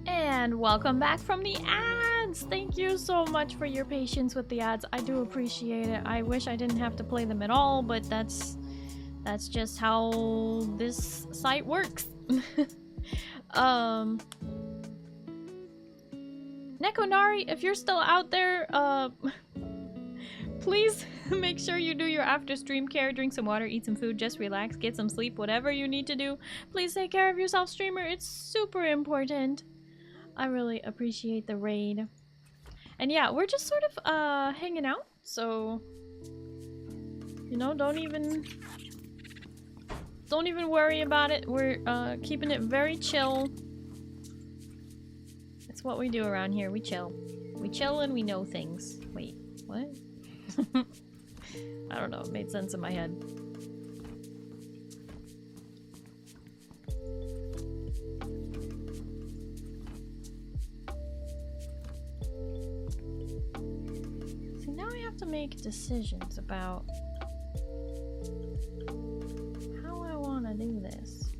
And welcome back from the ads! Thank you so much for your patience with the ads. I do appreciate it. I wish I didn't have to play them at all, but that's just how this site works. Nekonari, if you're still out there, please make sure you do your after stream care, drink some water, eat some food, just relax, get some sleep, whatever you need to do. Please take care of yourself, streamer. It's super important. I really appreciate the raid. And yeah, we're just sort of hanging out, so you know, don't even worry about it. We're keeping it very chill. It's what we do around here. We chill. We chill and we know things. Wait, what? I don't know, it made sense in my head. To make decisions about how I want to do this.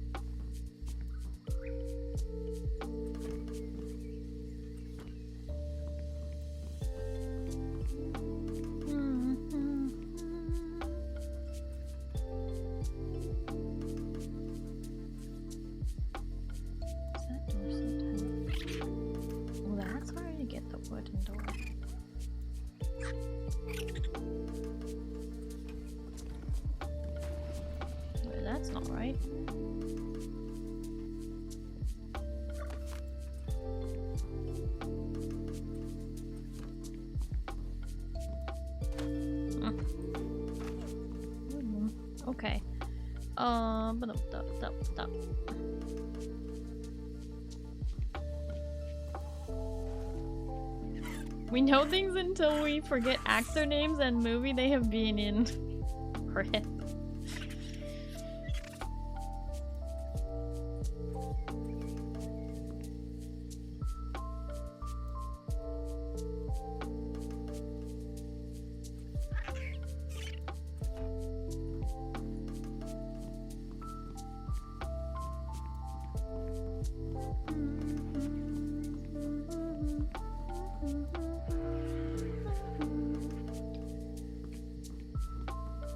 Is that door so tight? Well, that's where you get the wooden door. That's not right. Okay. We know things until we forget actor names and movie they have been in. Rip.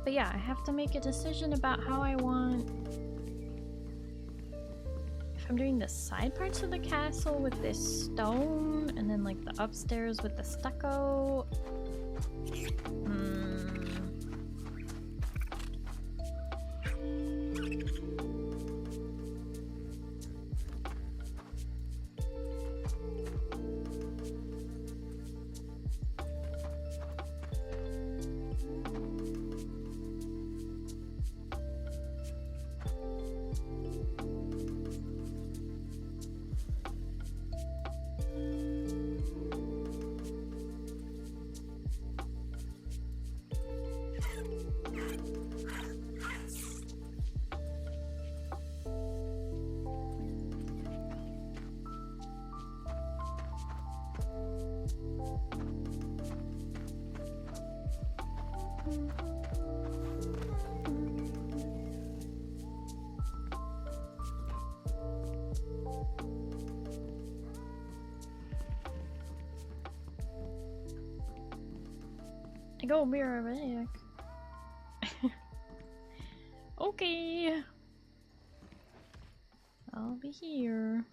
But yeah, I have to make a decision about how I want... If I'm doing the side parts of the castle with this stone, and then like the upstairs with the stucco. Go be right back. Okay. I'll be here.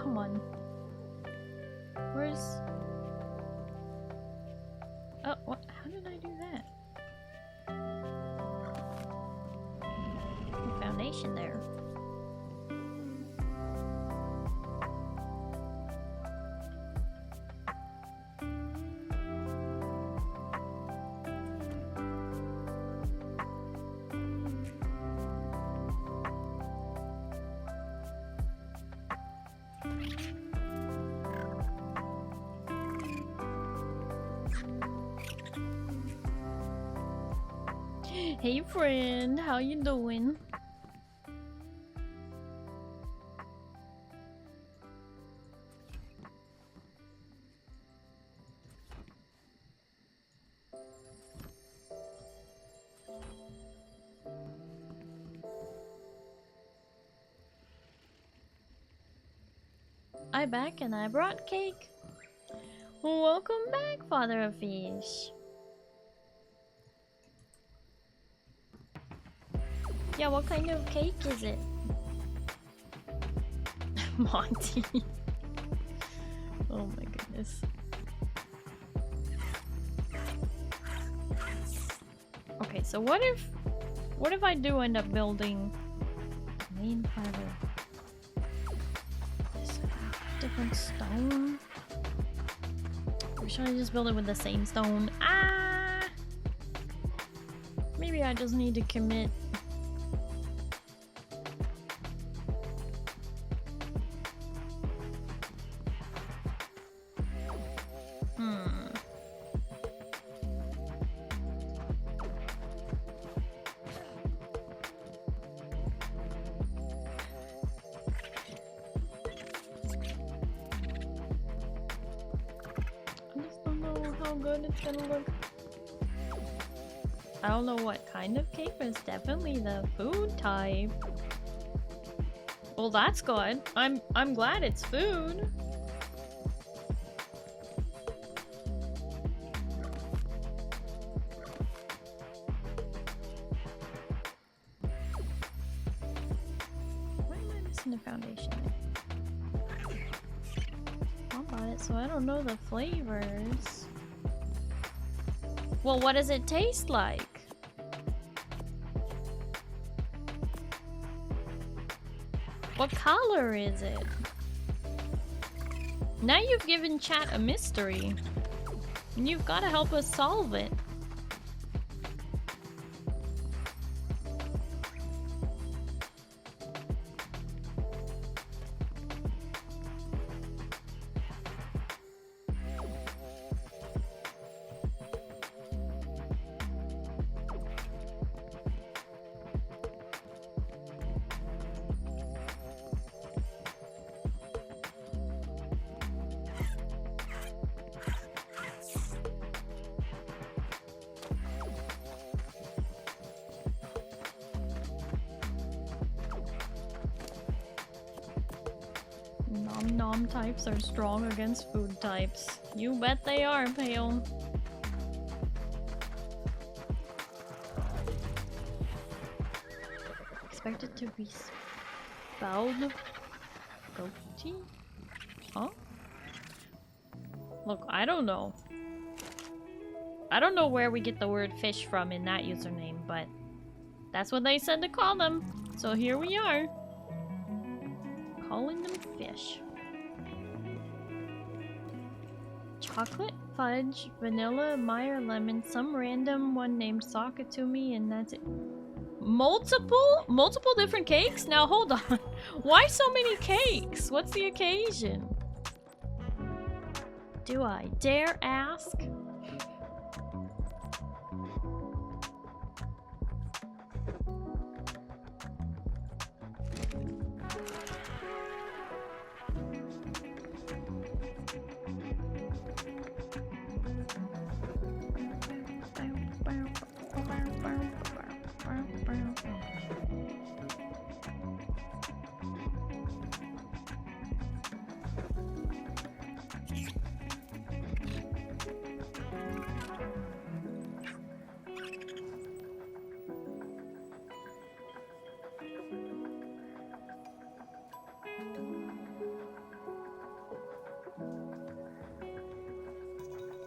Come on. Where's... Oh, what? How did I do that? The foundation there. Hey friend, how you doing? I back and I brought cake. Welcome back, Father of Fish. Yeah, what kind of cake is it? Monty. Oh my goodness. Okay, so what if I do end up building main part of this different stone? Or should I just build it with the same stone? Ah! Maybe I just need to commit. I don't know what kind of cake, but it's definitely the food type. Well, that's good. I'm glad it's food. Why am I missing the foundation? I bought it, so I don't know the flavors. Well, what does it taste like? What color is it? Now you've given chat a mystery. And you've got to help us solve it. Nom types are strong against food types. You bet they are, Pale. Expected to be spelled goatee? Huh? Look, I don't know. I don't know where we get the word fish from in that username, but that's what they said to call them. So here we are. Calling them fish. Chocolate, fudge, vanilla, Meyer, lemon, some random one named Sakatumi, and that's it. Multiple different cakes? Now hold on. Why so many cakes? What's the occasion? Do I dare ask?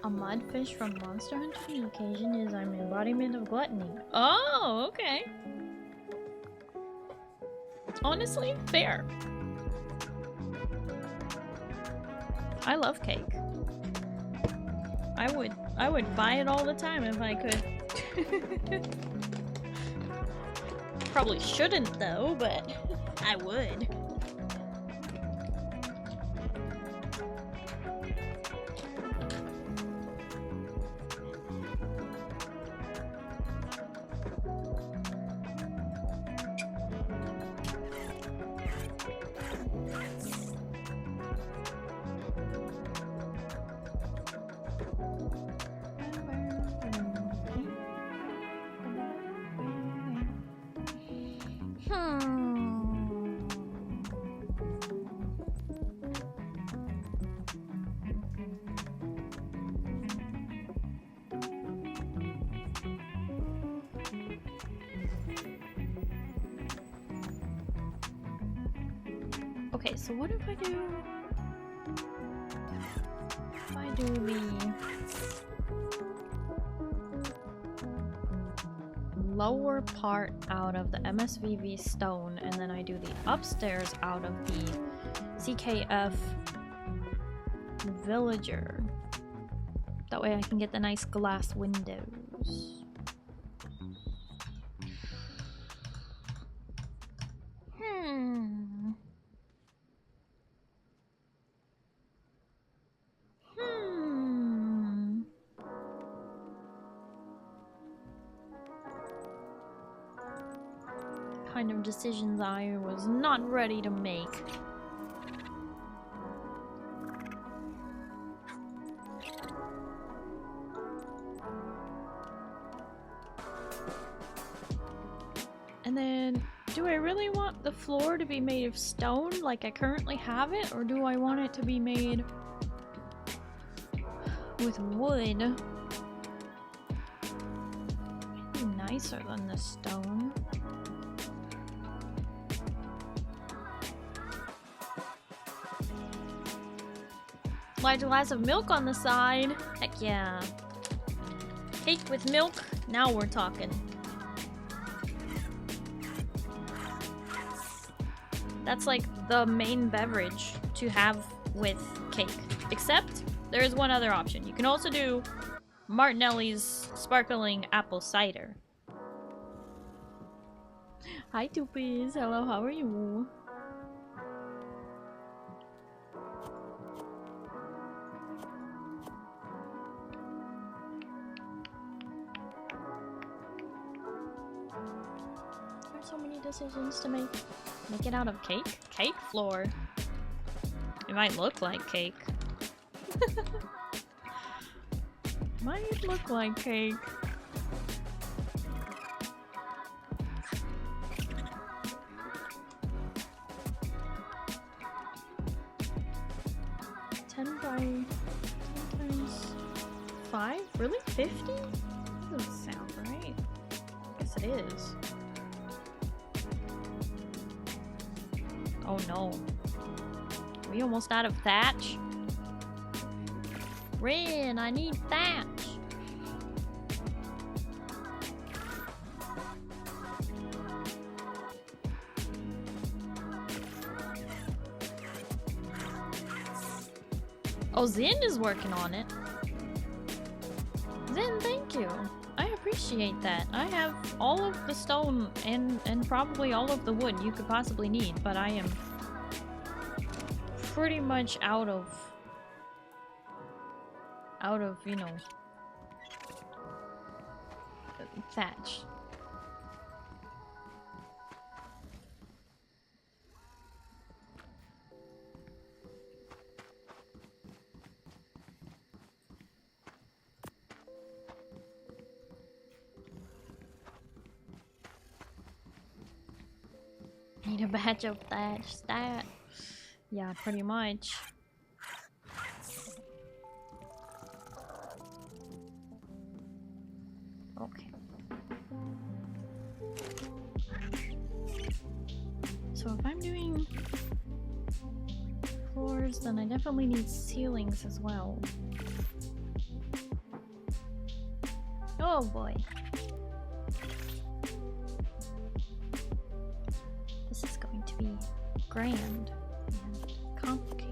A mudfish from Monster Hunter on occasion is an embodiment of gluttony. Oh, okay. Honestly, fair. I love cake. I would buy it all the time if I could. Probably shouldn't though, but I would. Okay, so what if I do the lower part out of the MSVV stone, and then I do the upstairs out of the CKF villager. That way I can get the nice glass windows. Kind of decisions I was not ready to make. And then, do I really want the floor to be made of stone like I currently have it, or do I want it to be made with wood? Maybe nicer than the stone. Large glass of milk on the side. Heck yeah. Cake with milk. Now we're talking. That's like the main beverage to have with cake. Except there is one other option. You can also do Martinelli's sparkling apple cider. Hi Tupies. Hello, how are you? So many decisions to make. Make it out of cake? Cake floor. It might look like cake. Might look like cake. $10 times 5? Really? 50? Doesn't sound right. I guess it is. Oh no. Are we almost out of thatch? Rin, I need thatch! Oh, Zin is working on it. Zin, thank you. I appreciate that. I have all of the stone and probably all of the wood you could possibly need, but I am pretty much out of, you know, thatch. Need a batch of thatch stat. Yeah, pretty much. Okay. So if I'm doing floors, then I definitely need ceilings as well. Oh boy. This is going to be grand and complicated.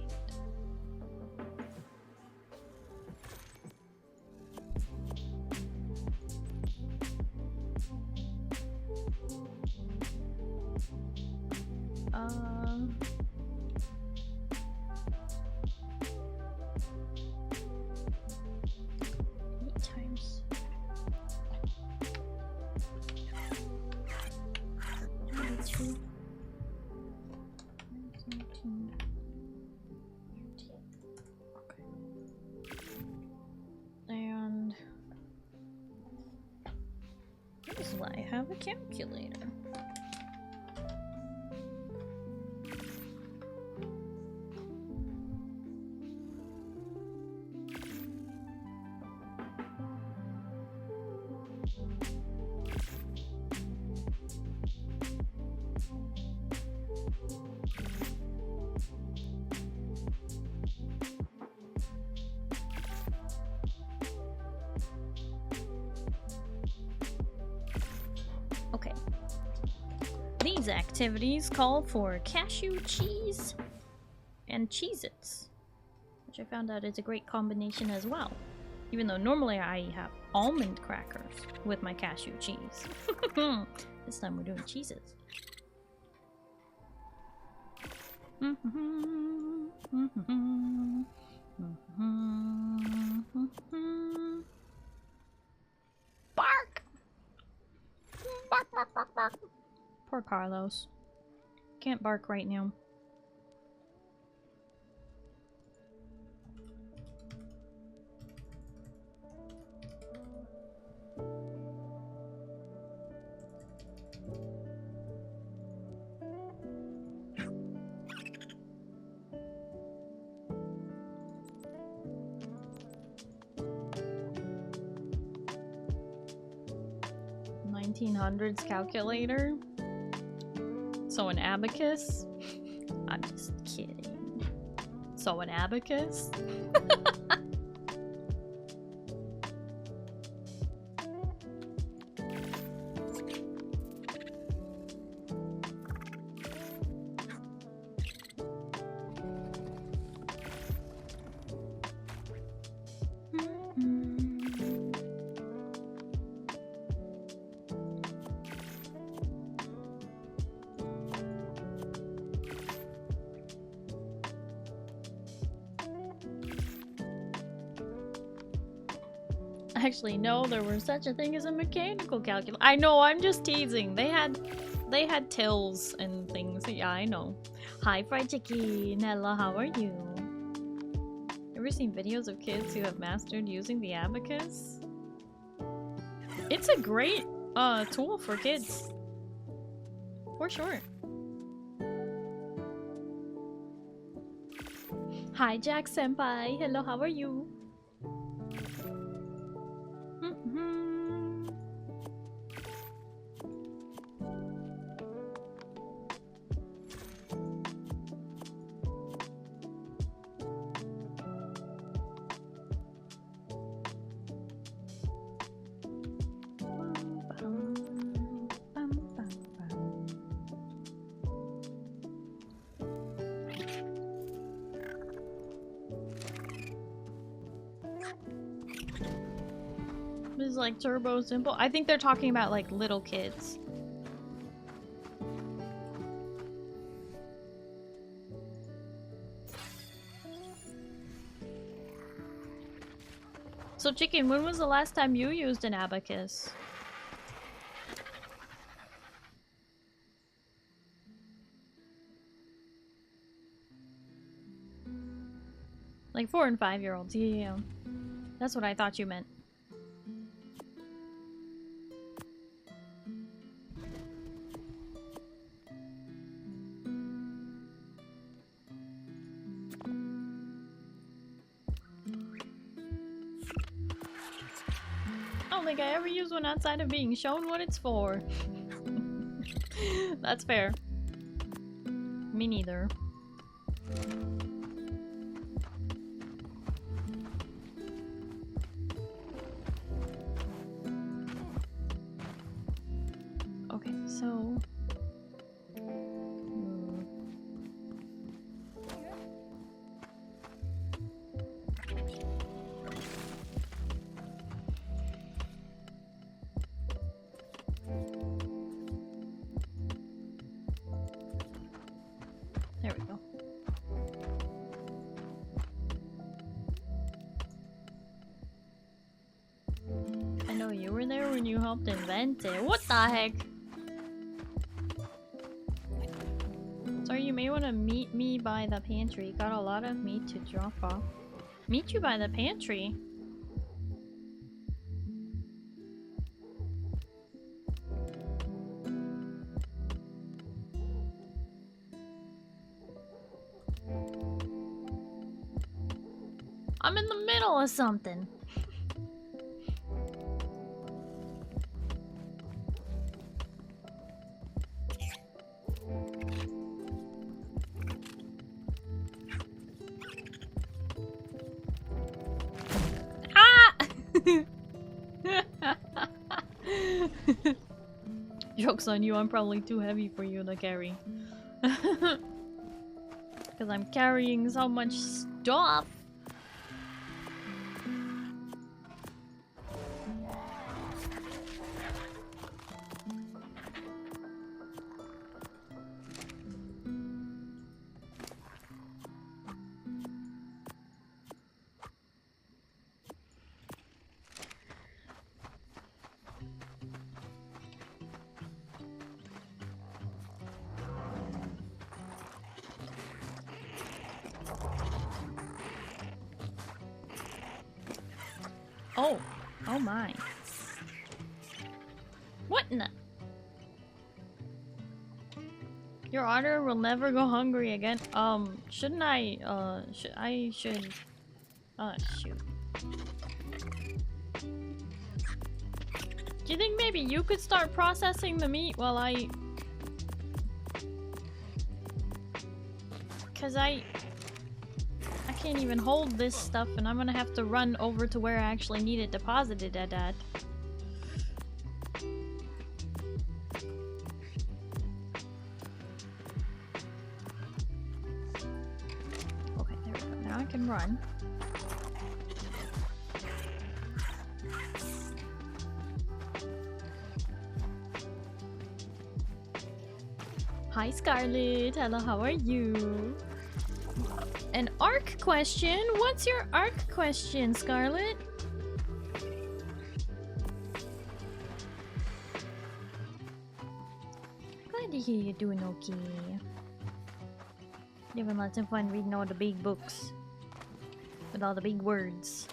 And this is why I have a calculator. Okay. These activities call for cashew cheese and Cheez-Its, which I found out is a great combination as well. Even though normally I have almond crackers with my cashew cheese. This time we're doing Cheez-Its. Bark! Bark, bark, bark, bark. Poor Carlos. Can't bark right now. $1900s calculator. So an abacus? I'm just kidding. So an abacus? Actually, no, there was such a thing as a mechanical calculator. I know, I'm just teasing. They had tills and things. Yeah, I know. Hi, Fried Chicken. Hello, how are you? Ever seen videos of kids who have mastered using the abacus? It's a great tool for kids. For sure. Hi, Jack Senpai. Hello, how are you? This is like turbo simple. I think they're talking about like little kids. So Chicken, when was the last time you used an abacus? Like 4 and 5-year-olds, yeah. That's what I thought you meant. I don't think I ever used one outside of being shown what it's for. That's fair. Me neither. Okay, so... There we go. I know you were there when you helped invent it. What the heck? Sorry, you may want to meet me by the pantry. Got a lot of meat to drop off. Meet you by the pantry? I'm in the middle of something. Joke's on you, I'm probably too heavy for you to carry. Because I'm carrying so much stuff. Oh my. What in the... Your otter will never go hungry again. Shouldn't I, should... Oh, shoot. Do you think maybe you could start processing the meat while I... Cause I can't even hold this stuff and I'm gonna have to run over to where I actually need it deposited at. Okay, there we go. Now I can run. Hi Scarlet, hello, how are you? An ARK question? What's your ARK question, Scarlet? Glad to hear you're doing okay. Having lots of fun reading all the big books. With all the big words.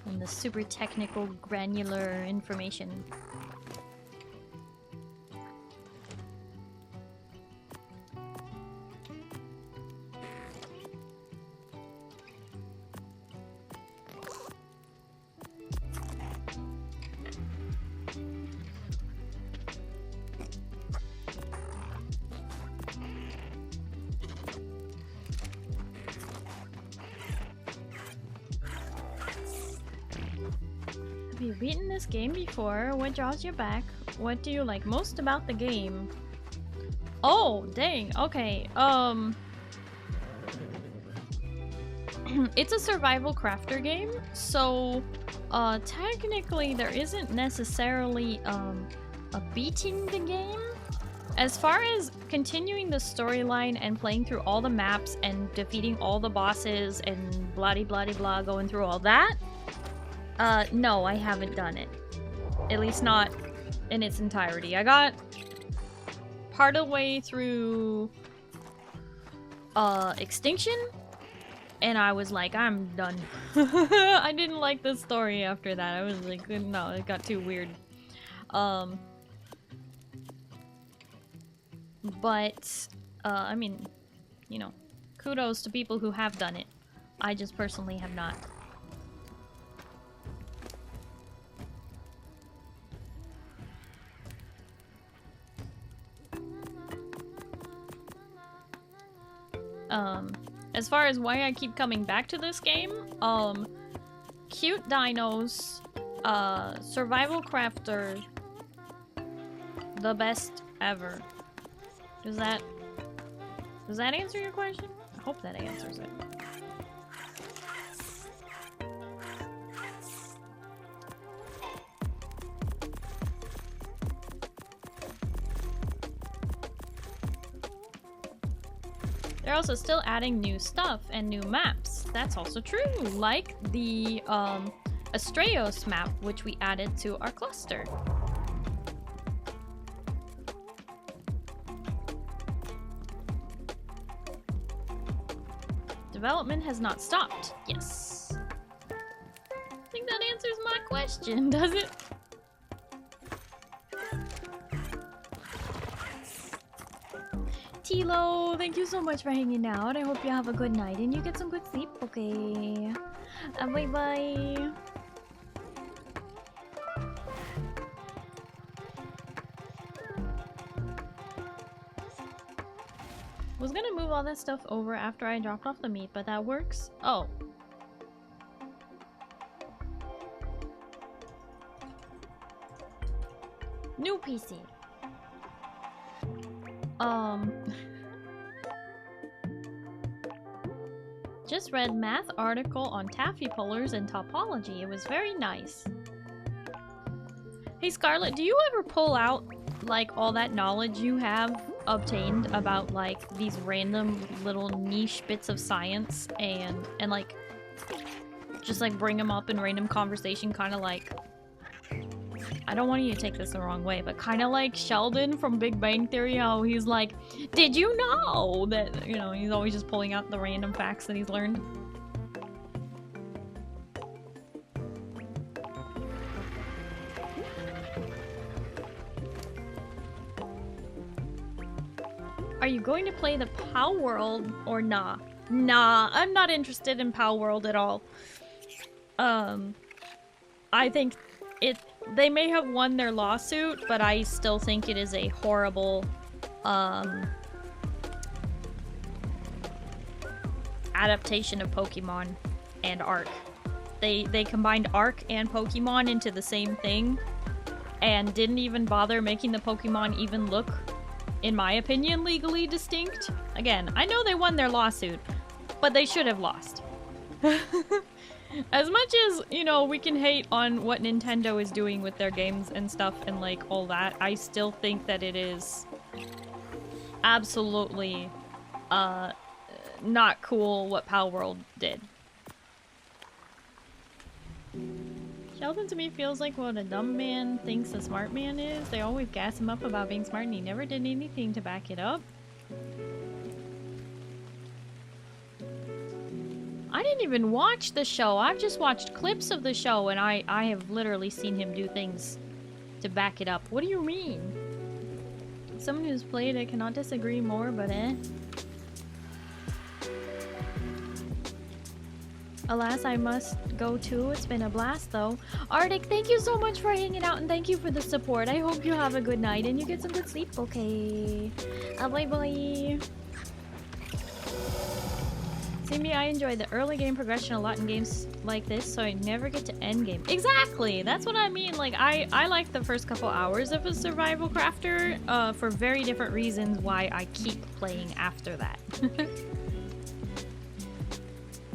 And the super technical, granular information. You've beaten this game before. What draws you back? What do you like most about the game? Oh, dang. Okay. It's a survival crafter game, so technically there isn't necessarily a beating the game. As far as continuing the storyline and playing through all the maps and defeating all the bosses and blah-de-blah-de-blah, going through all that, no, I haven't done it. At least not in its entirety. I got part of the way through Extinction, and I was like, I'm done. I didn't like the story after that. I was like, no, it got too weird. But, I mean, you know, kudos to people who have done it. I just personally have not. As far as why I keep coming back to this game, cute dinos, survival crafter, the best ever. Does that answer your question? I hope that answers it. They're also still adding new stuff and new maps. That's also true, like the Astraeos map, which we added to our cluster. Development has not stopped. Yes. I think that answers my question, does it? Tilo, thank you so much for hanging out. I hope you have a good night and you get some good sleep, okay? Bye bye. Was gonna move all that stuff over after I dropped off the meat, but that works. Oh. New PC. Just read math article on taffy pullers and topology. It was very nice. Hey Scarlett, do you ever pull out like all that knowledge you have obtained about like these random little niche bits of science and like just like bring them up in random conversation, kind of like, I don't want you to take this the wrong way, but kind of like Sheldon from Big Bang Theory, how he's like, did you know that, you know, he's always just pulling out the random facts that he's learned. Are you going to play the POW World or nah? Nah, I'm not interested in POW World at all. I think they may have won their lawsuit, but I still think it is a horrible adaptation of Pokemon and ARK. They combined ARK and Pokemon into the same thing and didn't even bother making the Pokemon even look, in my opinion, legally distinct. Again, I know they won their lawsuit, but they should have lost. As much as, you know, we can hate on what Nintendo is doing with their games and stuff and like all that, I still think that it is absolutely not cool what POW World did. Sheldon to me feels like what a dumb man thinks a smart man is. They always gas him up about being smart and he never did anything to back it up. I didn't even watch the show. I've just watched clips of the show and I have literally seen him do things to back it up. What do you mean? Someone who's played it cannot disagree more, but eh. Alas, I must go too. It's been a blast though. Arctic, thank you so much for hanging out and thank you for the support. I hope you have a good night and you get some good sleep, okay? Bye bye. See me, I enjoy the early game progression a lot in games like this, so I never get to end game. Exactly! That's what I mean. Like, I like the first couple hours of a survival crafter for very different reasons why I keep playing after that.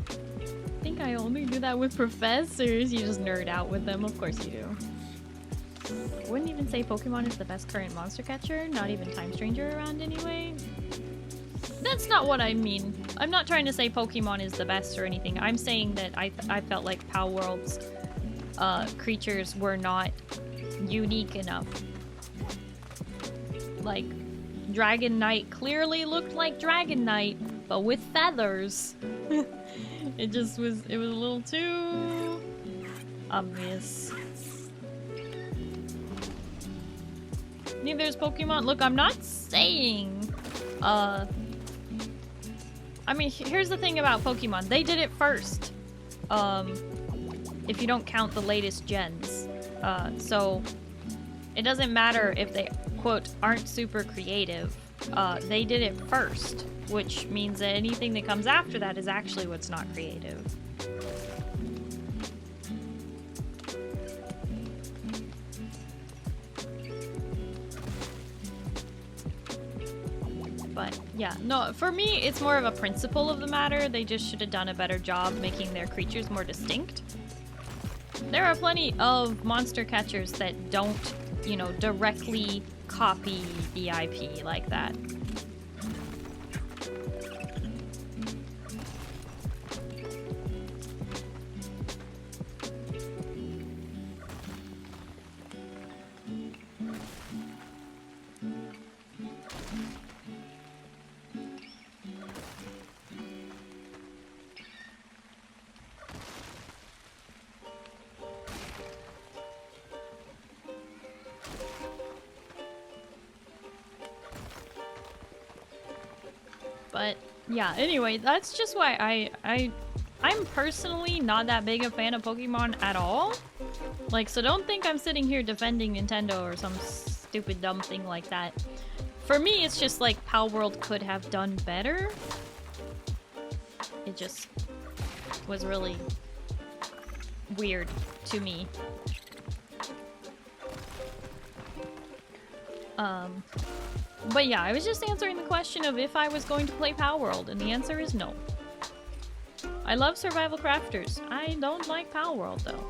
I think I only do that with professors. You just nerd out with them. Of course you do. I wouldn't even say Pokemon is the best current monster catcher. Not even Time Stranger around anyway. That's not what I mean. I'm not trying to say Pokemon is the best or anything. I'm saying that I felt like POW World's creatures were not unique enough. Like, Dragon Knight clearly looked like Dragon Knight, but with feathers. It was a little too obvious. Neither is Pokemon. Look, I'm not saying, I mean, here's the thing about Pokemon. They did it first. If you don't count the latest gens. So it doesn't matter if they, quote, aren't super creative. They did it first, which means that anything that comes after that is actually what's not creative. But yeah, no, for me, it's more of a principle of the matter. They just should have done a better job making their creatures more distinct. There are plenty of monster catchers that don't, you know, directly copy the IP like that. But yeah, anyway, that's just why I'm personally not that big a fan of Pokemon at all. Like, so don't think I'm sitting here defending Nintendo or some stupid dumb thing like that. For me, it's just like Palworld could have done better. It just was really weird to me. But yeah, I was just answering the question of if I was going to play Palworld, and the answer is no. I love survival crafters. I don't like Palworld though.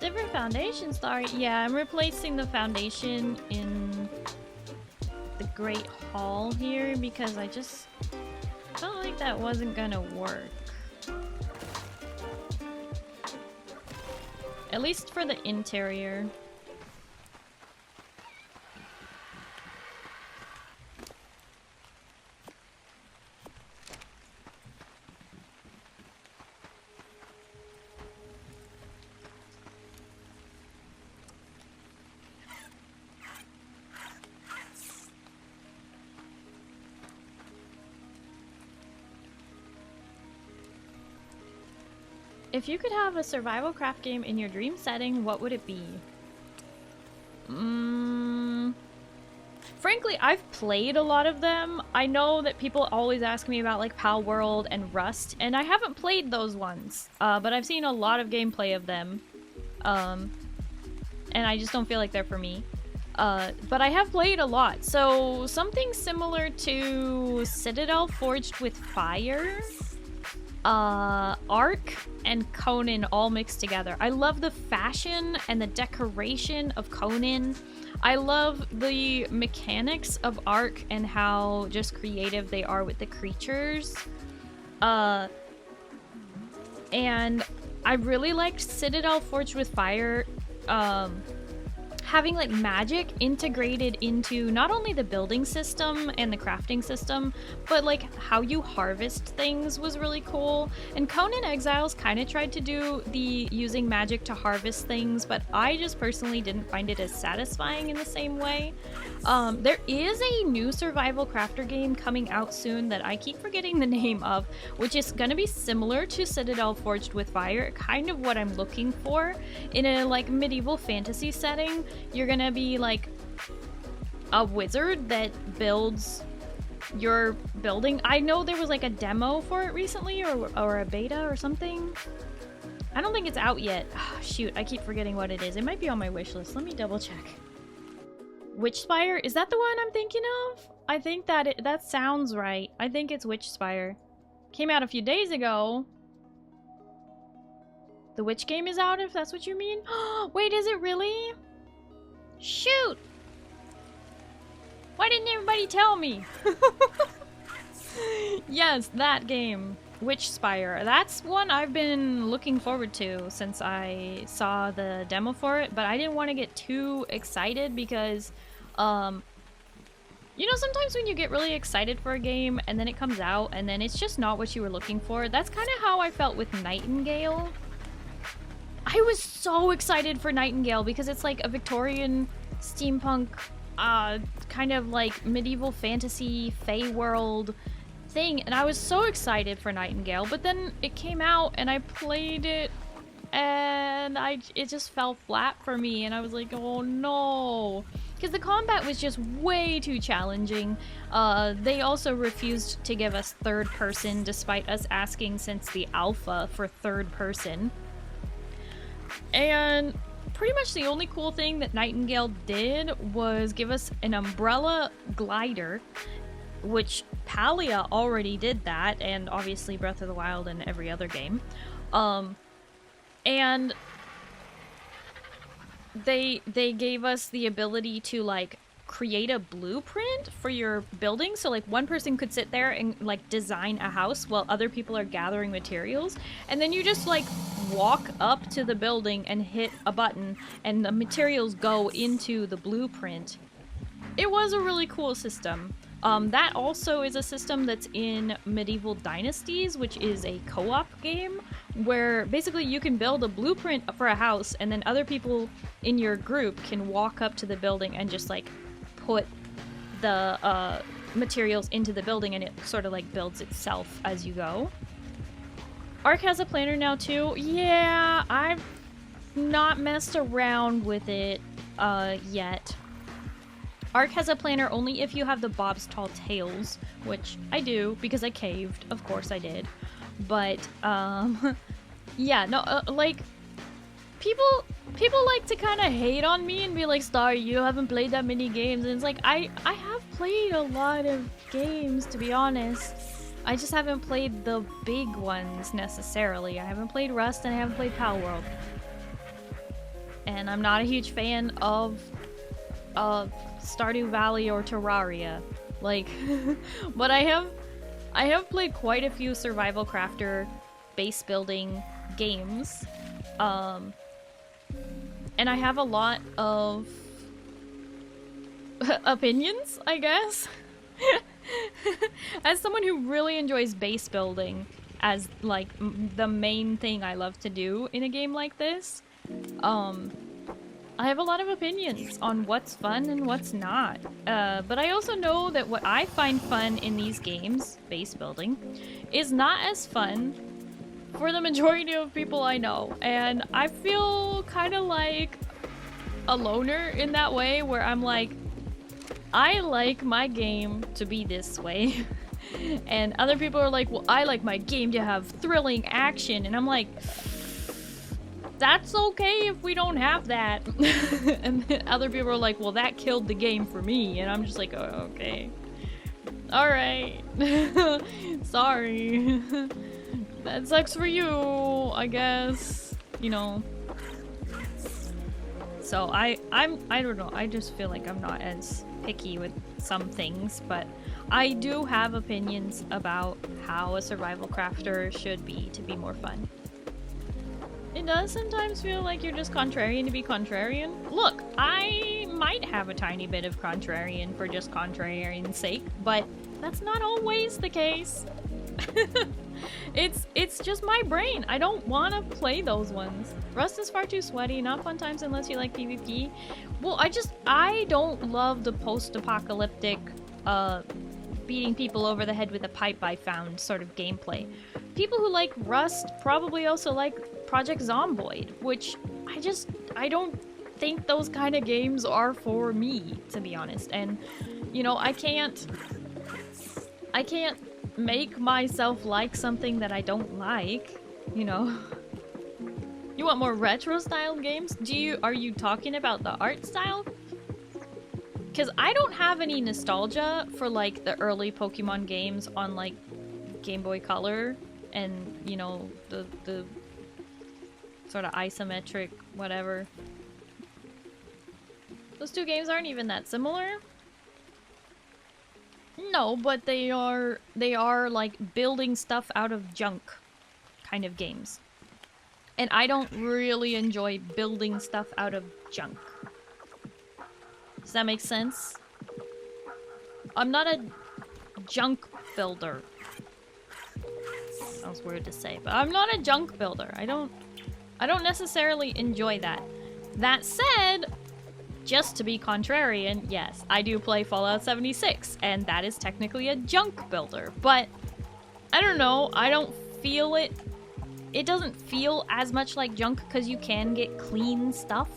Different foundation, Starry. Yeah, I'm replacing the foundation in the Great Hall here because I just felt like that wasn't gonna work. At least for the interior. If you could have a survival craft game in your dream setting, what would it be? Frankly, I've played a lot of them. I know that people always ask me about like Palworld and Rust, and I haven't played those ones. But I've seen a lot of gameplay of them. And I just don't feel like they're for me. But I have played a lot. So something similar to Citadel Forged with Fire. ARK and Conan all mixed together. I love the fashion and the decoration of Conan. I love the mechanics of ARK and how just creative they are with the creatures. And I really liked Citadel Forged with Fire, having like magic integrated into not only the building system and the crafting system, but like how you harvest things was really cool. And Conan Exiles kind of tried to do the using magic to harvest things, but I just personally didn't find it as satisfying in the same way. There is a new survival crafter game coming out soon that I keep forgetting the name of, which is gonna be similar to Citadel Forged with Fire, kind of what I'm looking for in a like medieval fantasy setting. You're gonna be like a wizard that builds your building. I know there was like a demo for it recently, or a beta or something. I don't think it's out yet. Oh, shoot, I keep forgetting what it is. It might be on my wish list. Let me double check. Witchspire? Is that the one I'm thinking of? I think that sounds right. I think it's Witchspire. Came out a few days ago. The Witch game is out, if that's what you mean? Wait, is it really? Shoot! Why didn't everybody tell me? Yes, that game. Witchspire. That's one I've been looking forward to since I saw the demo for it, but I didn't want to get too excited because You know, sometimes when you get really excited for a game and then it comes out and then it's just not what you were looking for. That's kind of how I felt with Nightingale. I was so excited for Nightingale because it's like a Victorian steampunk kind of like medieval fantasy fae world thing, and I was so excited for Nightingale, but then it came out and I played it and it just fell flat for me, and I was like, oh no, because the combat was just way too challenging. They also refused to give us third person despite us asking since the alpha for third person. And pretty much the only cool thing that Nightingale did was give us an umbrella glider, which Palia already did that, and obviously Breath of the Wild and every other game. And they gave us the ability to like create a blueprint for your building, so like one person could sit there and like design a house while other people are gathering materials, and then you just like walk up to the building and hit a button and the materials go into the blueprint. It was a really cool system. That also is a system that's in Medieval Dynasties, which is a co-op game where basically you can build a blueprint for a house and then other people in your group can walk up to the building and just like put the materials into the building, and it sort of like builds itself as you go. ARK has a planner now too. Yeah, I've not messed around with it yet. ARK has a planner only if you have the Bob's Tall Tales, which I do because I caved. Of course I did. But yeah, no, like people like to kind of hate on me and be like, Star, you haven't played that many games, and it's like I have played a lot of games, to be honest. I just haven't played the big ones necessarily. I haven't played Rust and I haven't played Palworld. And I'm not a huge fan of Stardew Valley or Terraria. Like, but I have played quite a few survival crafter base building games. And I have a lot of opinions, I guess. As someone who really enjoys base building as like the main thing I love to do in a game like this, I have a lot of opinions on what's fun and what's not. But I also know that what I find fun in these games, base building, is not as fun for the majority of people I know. And I feel kind of like a loner in that way, where I'm like, I like my game to be this way. And other people are like, well, I like my game to have thrilling action. And I'm like, that's okay if we don't have that. And then other people are like, well, that killed the game for me. And I'm just like, oh, okay. Alright. Sorry. That sucks for you, I guess. You know. So I don't know. I just feel like I'm not as picky with some things, but I do have opinions about how a survival crafter should be to be more fun. It does sometimes feel like you're just contrarian to be contrarian. Look, I might have a tiny bit of contrarian for just contrarian's sake, but that's not always the case. It's just my brain. I don't want to play those ones. Rust is far too sweaty, not fun times unless you like PvP. Well, I don't love the post-apocalyptic beating people over the head with a pipe I found sort of gameplay. People who like Rust probably also like Project Zomboid, which I don't think those kind of games are for me, to be honest. And you know, I can't make myself like something that I don't like, you know. You want more retro style games? Are you talking about the art style? Because I don't have any nostalgia for like the early Pokemon games on like Game Boy Color and, you know, the sort of isometric whatever. Those two games aren't even that similar. No, but they are like building stuff out of junk kind of games. And I don't really enjoy building stuff out of junk. Does that make sense? not a junk builder. Sounds weird to say, but I'm not a junk builder. I don't necessarily enjoy that. That said, just to be contrarian, yes, I do play Fallout 76, and that is technically a junk builder, but I don't know, I don't feel it. It doesn't feel as much like junk because you can get clean stuff.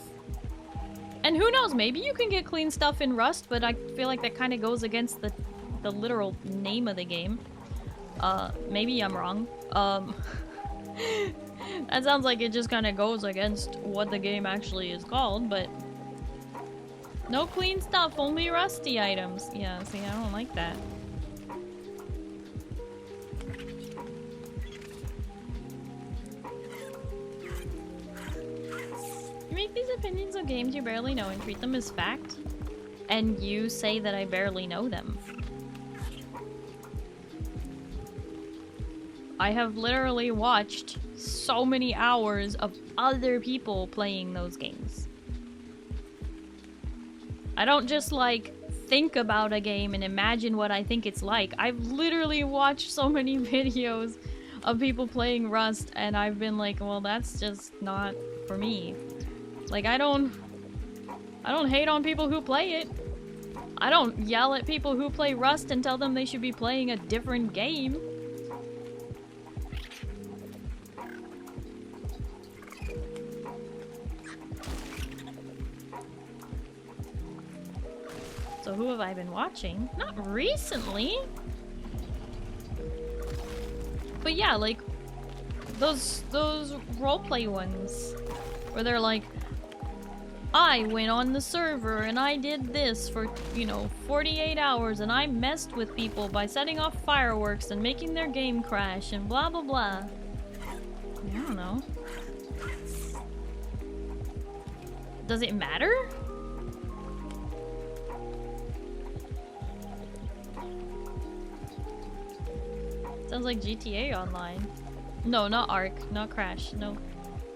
And who knows, maybe you can get clean stuff in Rust, but I feel like that kind of goes against the literal name of the game. Maybe I'm wrong. That sounds like it just kind of goes against what the game actually is called, but no clean stuff, only rusty items. Yeah, see, I don't like that. You make these opinions of games you barely know and treat them as fact, and you say that I barely know them. I have literally watched so many hours of other people playing those games. I don't just like think about a game and imagine what I think it's like. I've literally watched so many videos of people playing Rust and I've been like, well, that's just not for me. Like, I don't hate on people who play it. I don't yell at people who play Rust and tell them they should be playing a different game. So who have I been watching? Not recently. But yeah, like those roleplay ones where they're like, I went on the server and I did this for, you know, 48 hours and I messed with people by setting off fireworks and making their game crash and blah blah blah. I don't know. Does it matter? Sounds like GTA Online. No, not ARK, not Crash. No,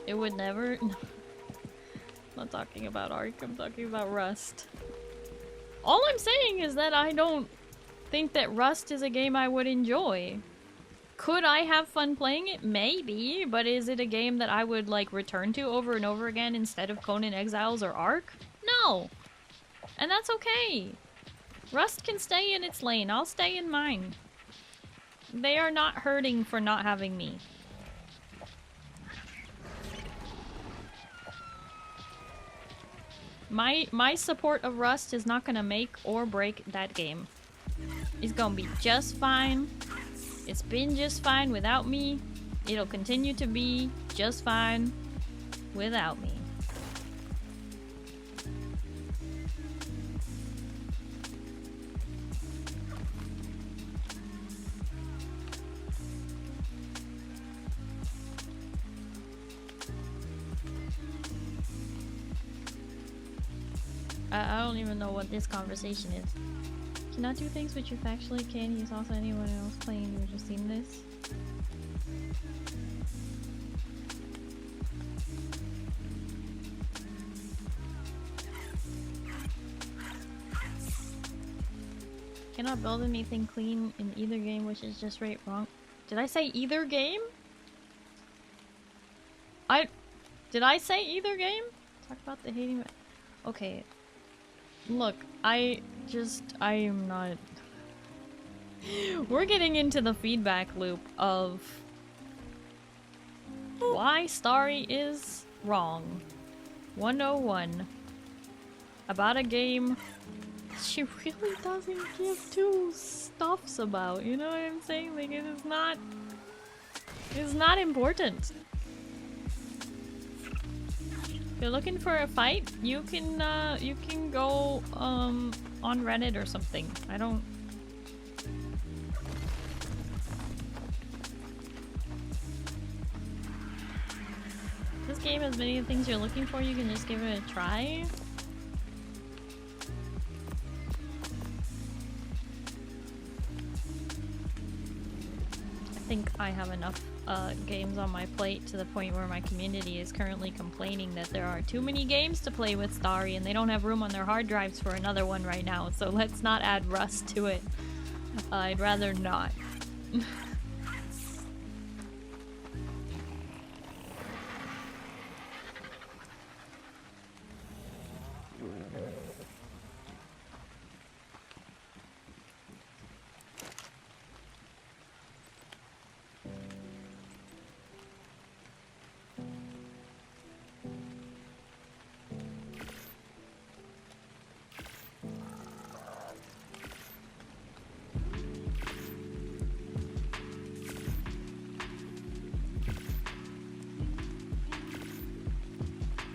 it would never. No. I'm not talking about ARK, I'm talking about Rust. All I'm saying is that I don't think that Rust is a game I would enjoy. Could I have fun playing it? Maybe, but is it a game that I would like return to over and over again instead of Conan Exiles or ARK? No! And that's okay. Rust can stay in its lane, I'll stay in mine. They are not hurting for not having me. My support of Rust is not gonna make or break that game. It's gonna be just fine. It's been just fine without me. It'll continue to be just fine without me. I don't even know what this conversation is. Cannot do things which you factually can use also anyone else playing who just seen this. Cannot build anything clean in either game, which is just right wrong. Did I say either game? Did I say either game? Talk about the hating. Okay. Look, I am not. We're getting into the feedback loop of why Starry is wrong. 101. About a game she really doesn't give two stuffs about. You know what I'm saying? Like, it's not important. If you're looking for a fight, you can go on Reddit or something. I don't. This game has many things you're looking for. You can just give it a try. I think I have enough games on my plate to the point where my community is currently complaining that there are too many games to play with Starry and they don't have room on their hard drives for another one right now, so let's not add Rust to it. I'd rather not.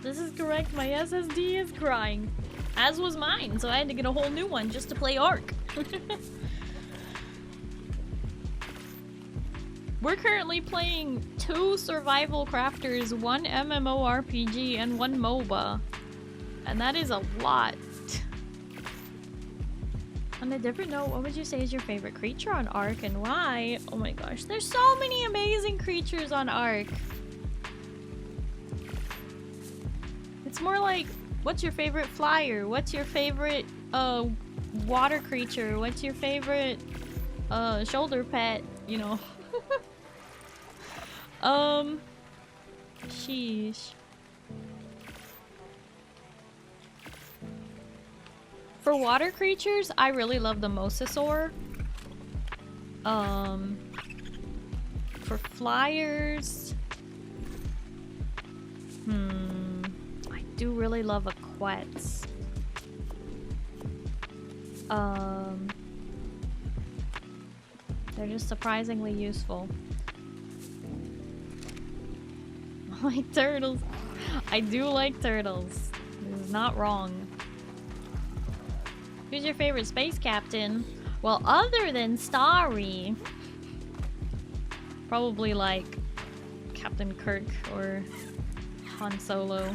This is correct, my SSD is crying. As was mine, so I had to get a whole new one just to play ARK. We're currently playing 2 survival crafters, 1 MMORPG, and 1 MOBA. And that is a lot. On a different note, what would you say is your favorite creature on ARK and why? Oh my gosh, there's so many amazing creatures on ARK. It's more like, what's your favorite flyer? What's your favorite water creature? What's your favorite shoulder pet? You know. Sheesh. For water creatures, I really love the Mosasaur. For flyers, I do really love a Quetz. They're just surprisingly useful. I like turtles. I do like turtles. This is not wrong. Who's your favorite space captain? Well, other than Starry, probably like Captain Kirk or Han Solo.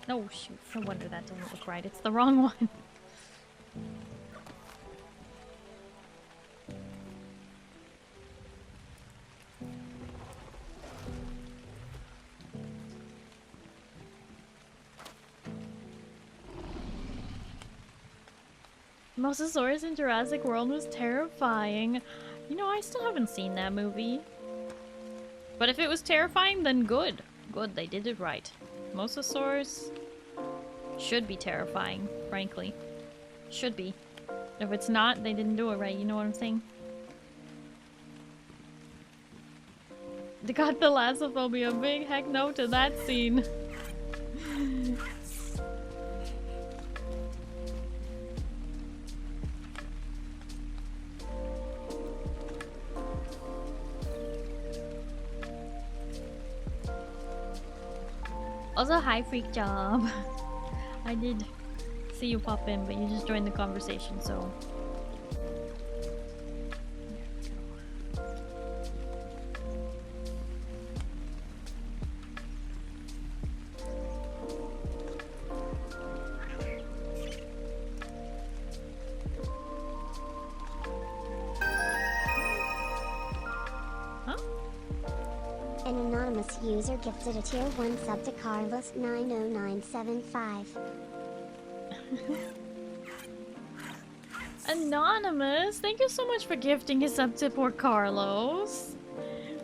Oh shoot, no wonder that doesn't look right. It's the wrong one. Mosasaurus in Jurassic World was terrifying. You know, I still haven't seen that movie. But if it was terrifying, then good. Good, they did it right. Mosasaurus should be terrifying, frankly. Should be. If it's not, they didn't do it right, you know what I'm saying? They got thalassophobia, big heck no to that scene. Also, hi Freak Job. I did see you pop in, but you just joined the conversation, so...
An anonymous user gifted a tier 1 sub to Carlos90975.
Anonymous, thank you so much for gifting his sub to poor Carlos.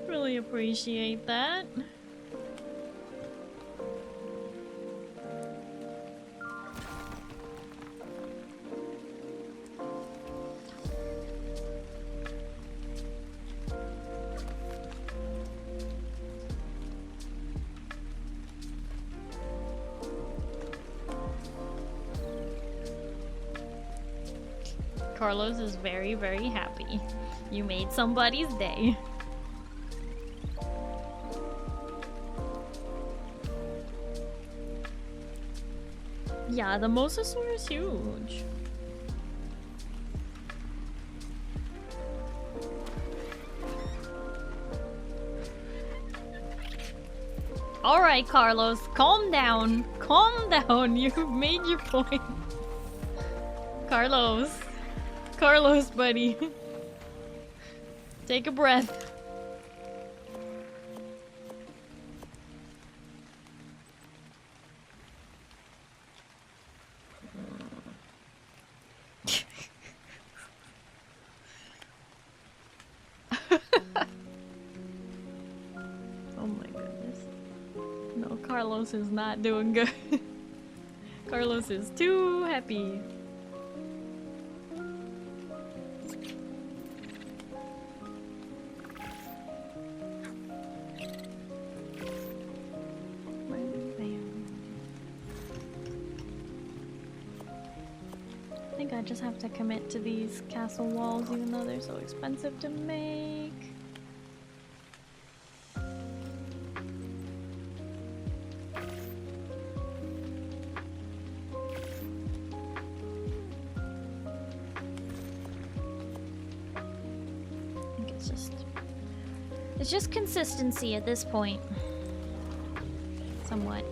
Really appreciate that. Carlos is very, very happy. You made somebody's day. Yeah, the Mosasaur is huge. Alright, Carlos, calm down. Calm down, you've made your point. Carlos. Carlos, buddy. Take a breath. Oh my goodness. No, Carlos is not doing good. Carlos is too happy. I think I just have to commit to these castle walls even though they're so expensive to make. It's just consistency at this point. Somewhat.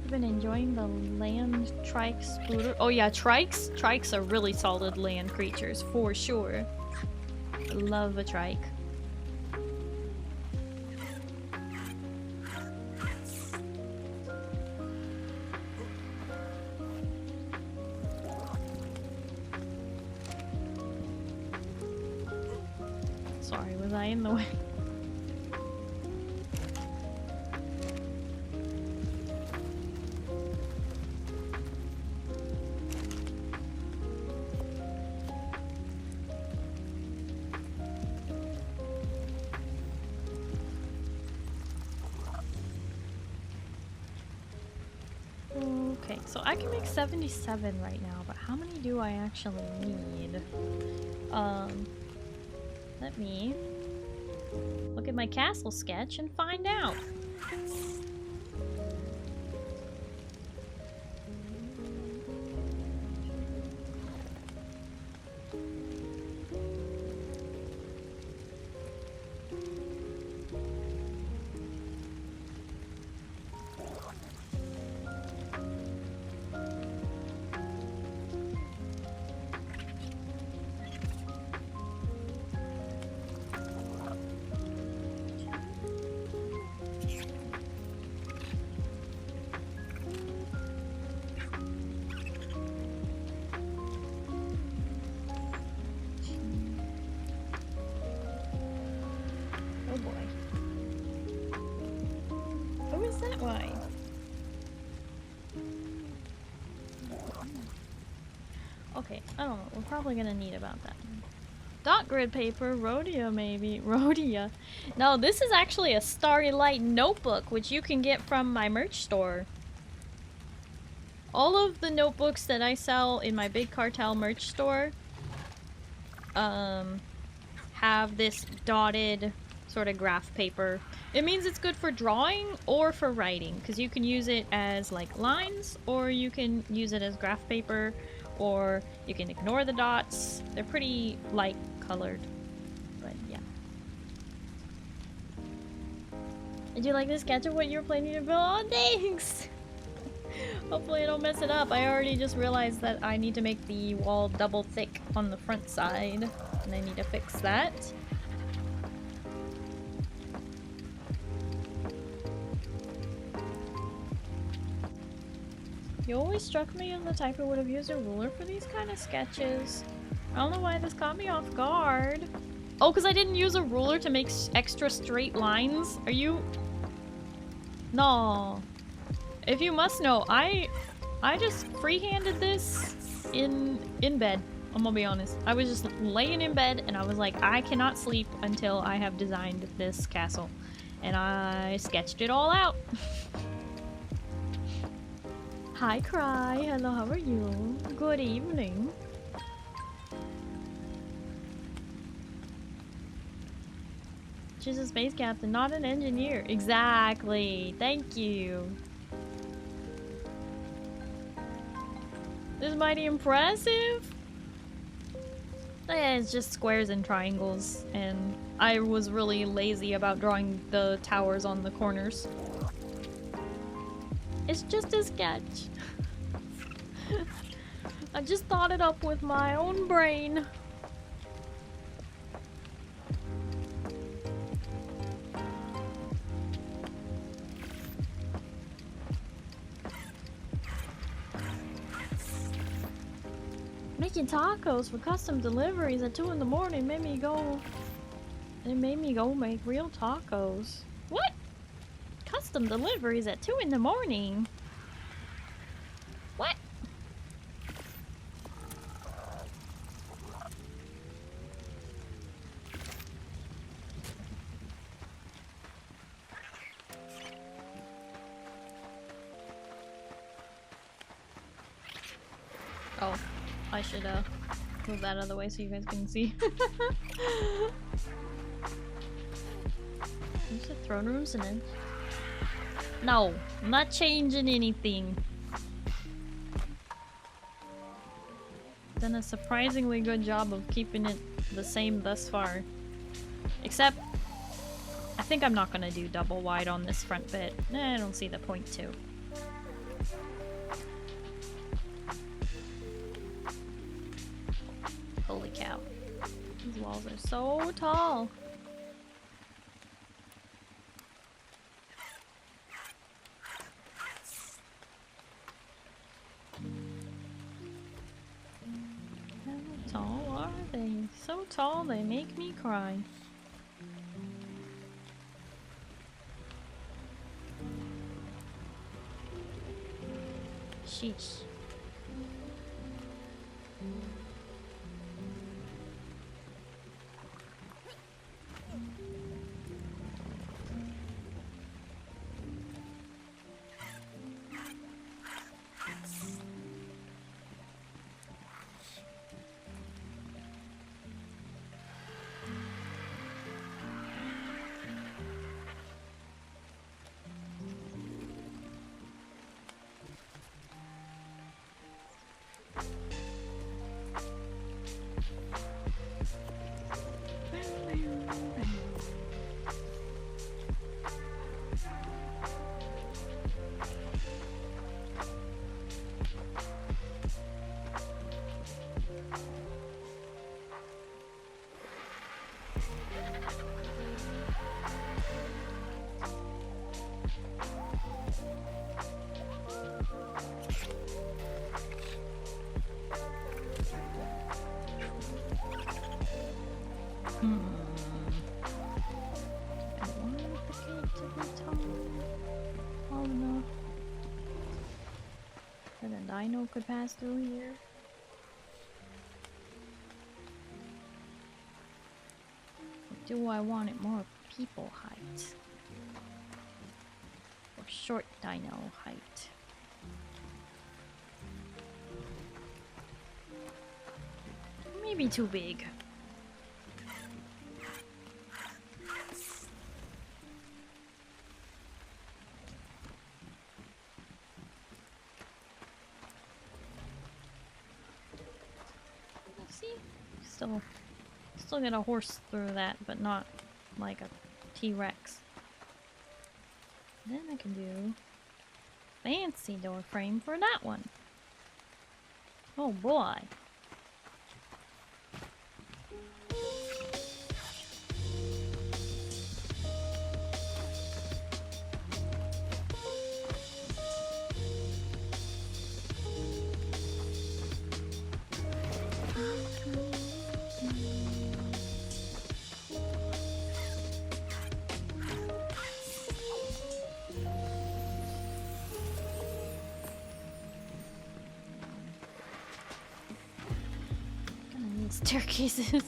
I've been enjoying the land trike spooter. Oh yeah, trikes? Trikes are really solid land creatures, for sure. I love a trike. Sorry, was I in the way? Okay, so I can make 77 right now, but how many do I actually need? Let me look at my castle sketch and find out. Okay, I don't know. We're probably gonna need about that. Dot grid paper, Rhodia maybe. Rhodia. No, this is actually a Starry Light notebook, which you can get from my merch store. All of the notebooks that I sell in my Big Cartel merch store have this dotted sort of graph paper. It means it's good for drawing or for writing, because you can use it as like lines, or you can use it as graph paper, or you can ignore the dots. They're pretty light colored, but yeah. Did you like the sketch of what you were planning to build? Oh, thanks! Hopefully I don't mess it up. I already just realized that I need to make the wall double thick on the front side, and I need to fix that. You always struck me as the type who would have used a ruler for these kind of sketches. I don't know why this caught me off guard. Oh, because I didn't use a ruler to make extra straight lines? Are you... No. If you must know, I just freehanded this in bed. I'm gonna be honest. I was just laying in bed and I was like, I cannot sleep until I have designed this castle. And I sketched it all out. Hi, Cry. Hello, how are you? Good evening. She's a space captain, not an engineer. Exactly. Thank you. This is mighty impressive. Yeah, it's just squares and triangles, and I was really lazy about drawing the towers on the corners. It's just a sketch. I just thought it up with my own brain. Making tacos for custom deliveries at 2 in the morning made me go... It made me go make real tacos. What? Custom deliveries at 2 in the morning? What? Oh, I should move that out of the way so you guys can see. There's a throne room's in it. No, I'm not changing anything. Done a surprisingly good job of keeping it the same thus far. Except, I think I'm not gonna do double wide on this front bit. I don't see the point to. Holy cow. These walls are so tall. How tall are they? So tall they make me cry. Sheesh. Dino could pass through here. Or do I want it more people height? Or short dino height? Maybe too big. Still get a horse through that, but not like a T-Rex. Then I can do fancy door frame for that one. Oh boy. Staircases.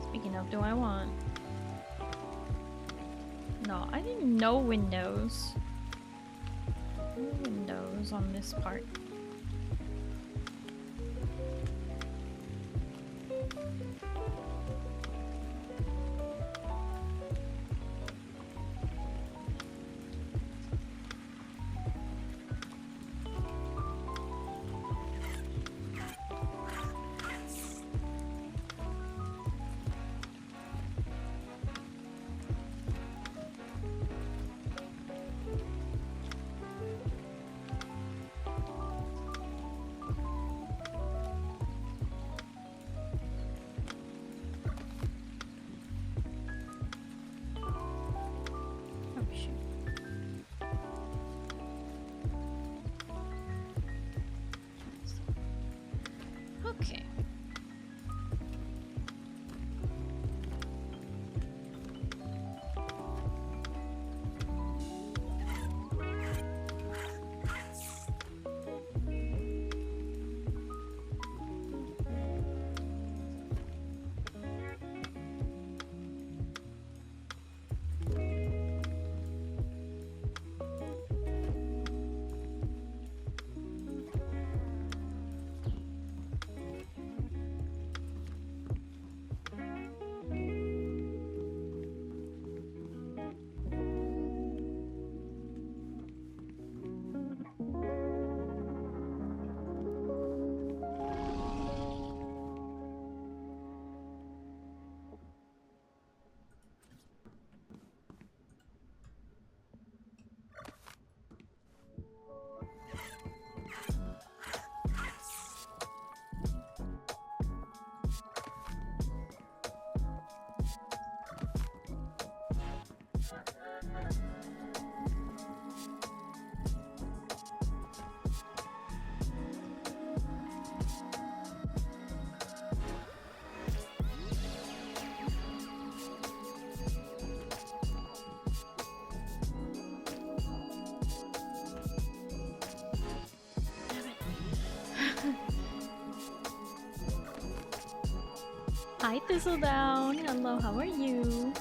Speaking of, do I want... No, I didn't know windows. No windows on this part. Hi Thistledown. Hello, how are you?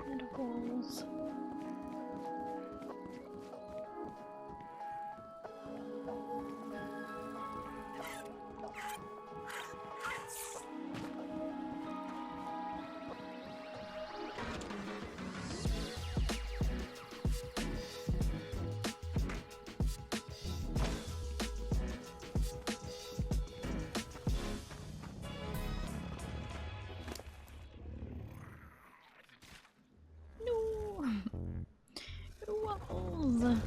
Radicals. Waffles.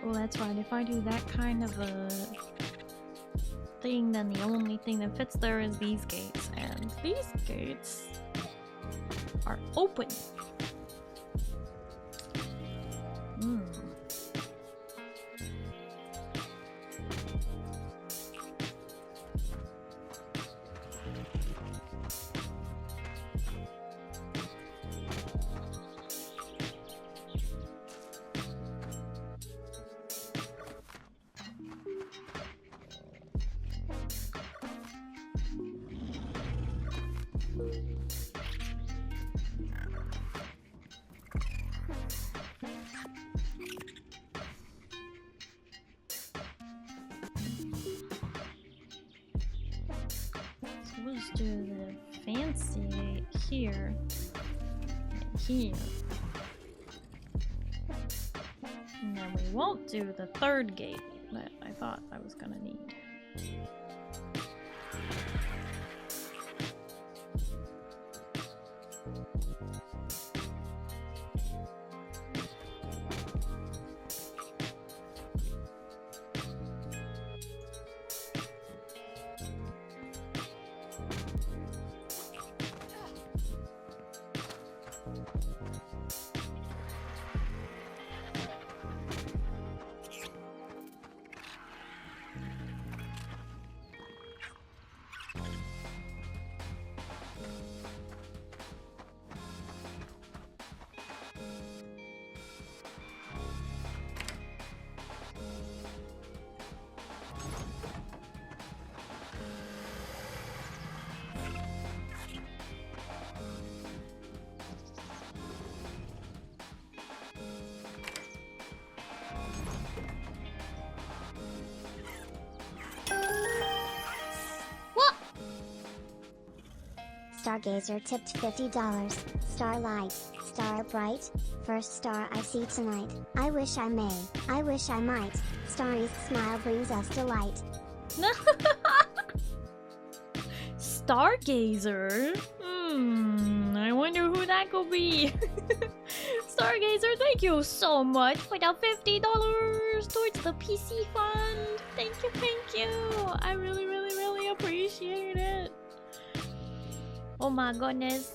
Well, that's right. If I do that kind of a thing, then the only thing that fits there is these gates, and these gates are open. Let's do the fancy here and here. And then we won't do the third gate that I thought I was gonna need.
Stargazer tipped $50. Starlight, Star Bright, first star I see tonight. I wish I may, I wish I might. Starry's smile brings us delight.
Stargazer? I wonder who that could be. Stargazer, thank you so much for the $50 towards the PC fund. Thank you. I really, really, really appreciate it. Oh my goodness.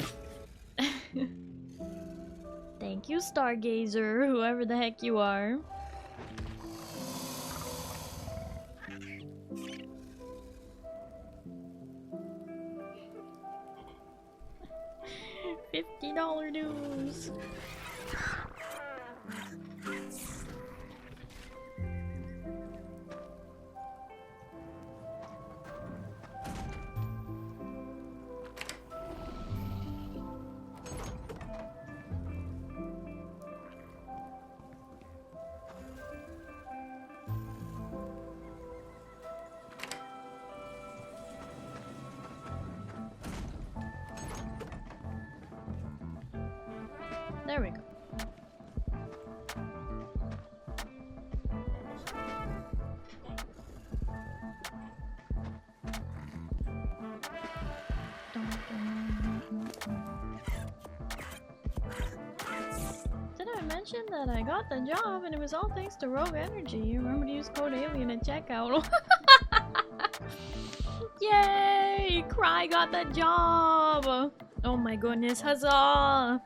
Thank you, Stargazer, whoever the heck you are. $50 dues. There we go. Did I mention that I got the job and it was all thanks to Rogue Energy? Remember to use code alien at checkout. Yay! Cry got the job! Oh my goodness, huzzah!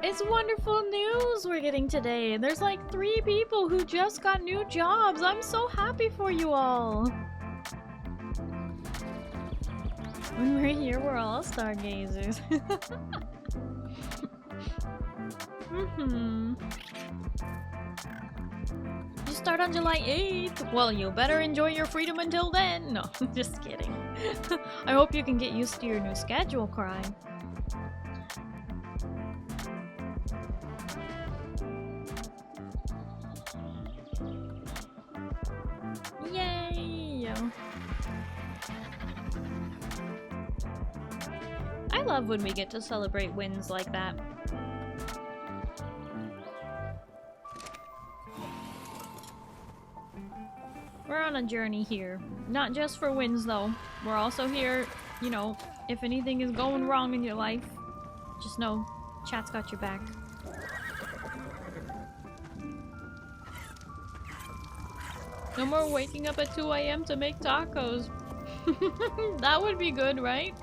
It's wonderful news we're getting today. There's like 3 people who just got new jobs. I'm so happy for you all. When we're here, we're all stargazers. You start on July 8th. Well, you better enjoy your freedom until then. No, just kidding. I hope you can get used to your new schedule, Cry. Yay! I love when we get to celebrate wins like that. We're on a journey here. Not just for wins though. We're also here, you know, if anything is going wrong in your life, just know chat's got your back. No more waking up at 2 AM to make tacos. That would be good, right?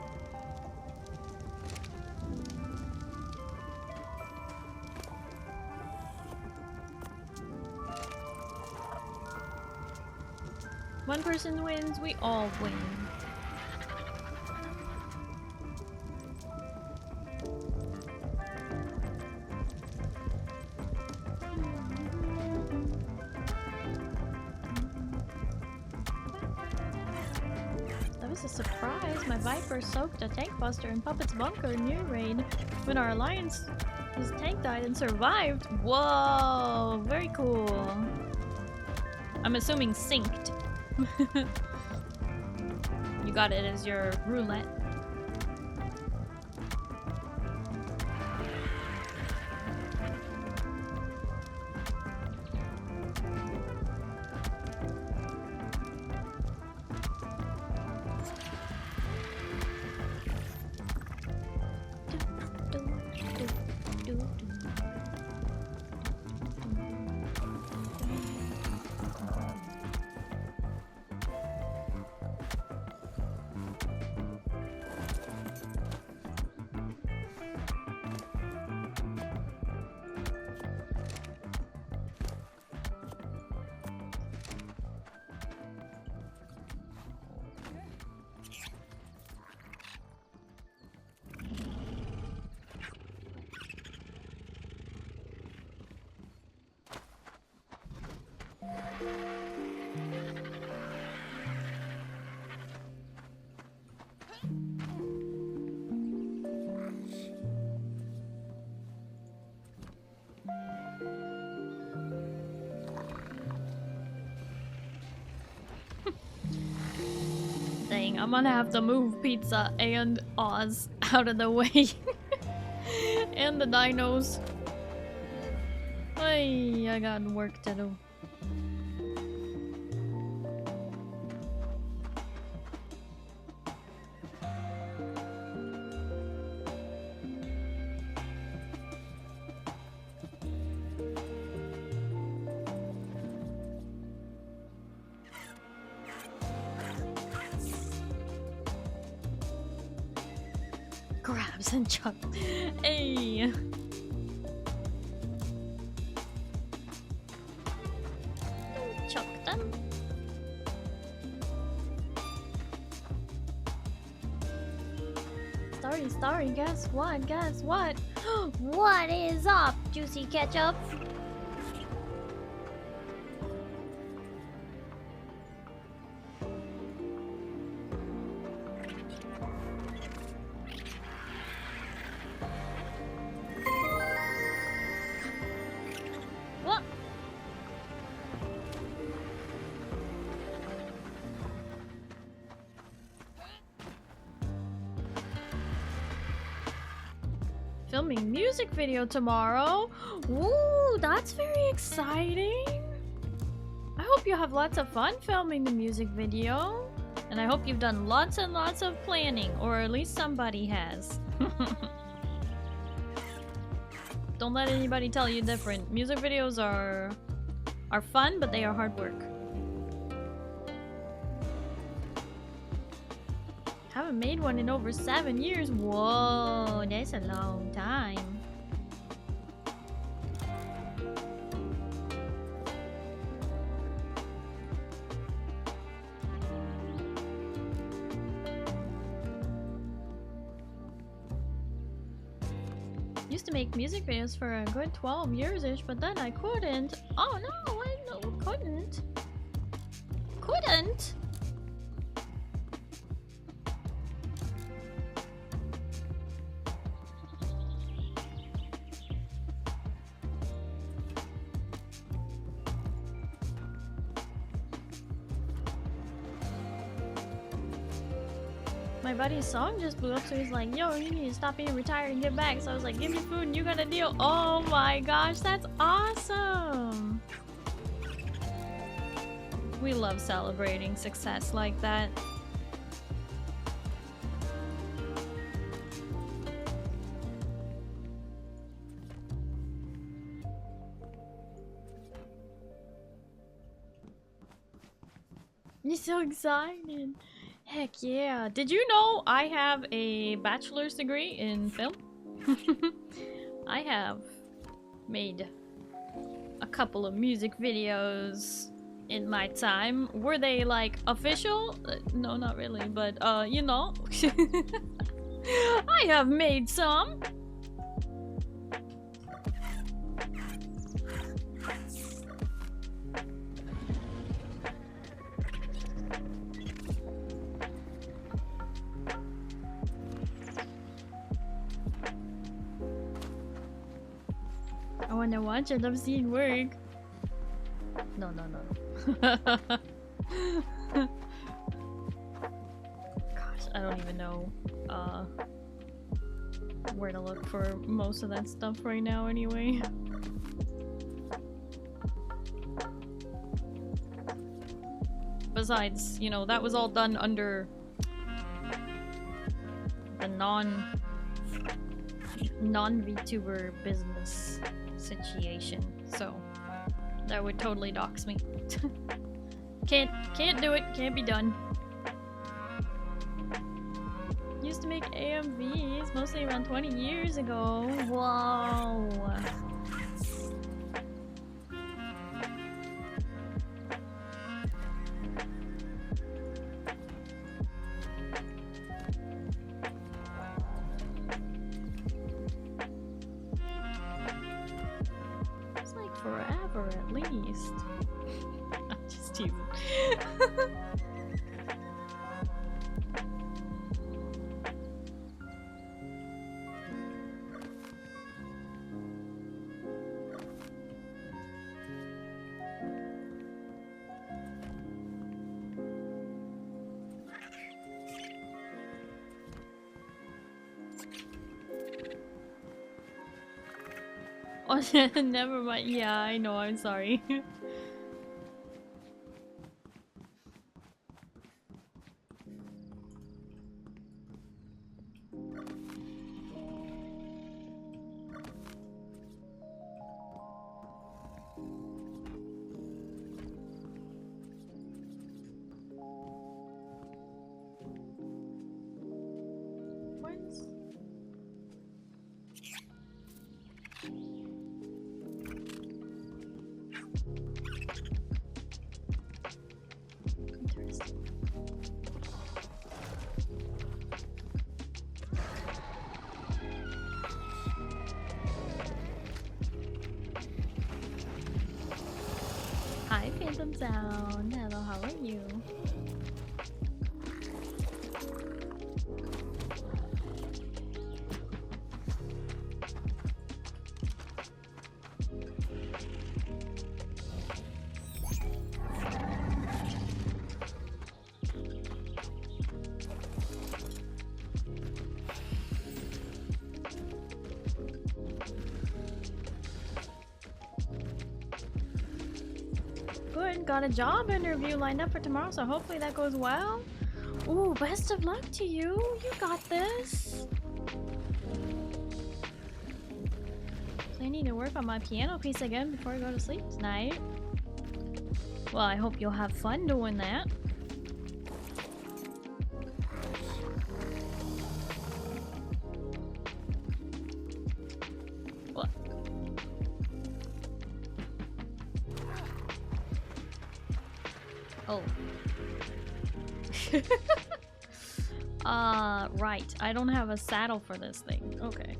One person wins, we all win. That was a surprise. My Viper soaked a tank buster in Puppet's bunker near raid when our alliance, his tank died and survived. Whoa, very cool. I'm assuming synced. You got it as your roulette. Dang, I'm gonna have to move Pizza and Oz out of the way. And the dinos. Ay, I got work to do. Grabs and chuck. Hey. Chuck them. Starry, guess what? Guess what? What is up, Juicy Ketchup? Filming music video tomorrow. Ooh, that's very exciting. I hope you have lots of fun filming the music video. And I hope you've done lots and lots of planning, or at least somebody has. Don't let anybody tell you different. Music videos are fun, but they are hard work. Haven't made one in over 7 years. Whoa, that's a long time. Used to make music videos for a good 12 years-ish, but then I couldn't. Oh no, I couldn't. Couldn't? My buddy's song just blew up, so he's like, yo, you need to stop being retired and get back. So I was like, give me food and you got a deal. Oh my gosh, that's awesome. We love celebrating success like that. You're so excited. Heck yeah. Did you know I have a bachelor's degree in film? I have made a couple of music videos in my time. Were they like official? No, not really, but you know. I have made some. I wanna watch it, I've seen work. No. Gosh, I don't even know where to look for most of that stuff right now anyway. Besides, you know, that was all done under the non-VTuber business situation, so that would totally dox me. Can't do it, can't be done. Used to make AMVs mostly around 20 years ago. Whoa. Forever at least. I'm just teasing. Oh, never mind. Yeah, I know. I'm sorry. Hi, Phantom Sound. Hello, how are you? good. Got a job interview lined up for tomorrow, so hopefully that goes well. Ooh, best of luck to you. You got this. So I need to work on my piano piece again before I go to sleep tonight. Well, I hope you'll have fun doing that. What? Oh. Right. I don't have a saddle for this thing. Okay.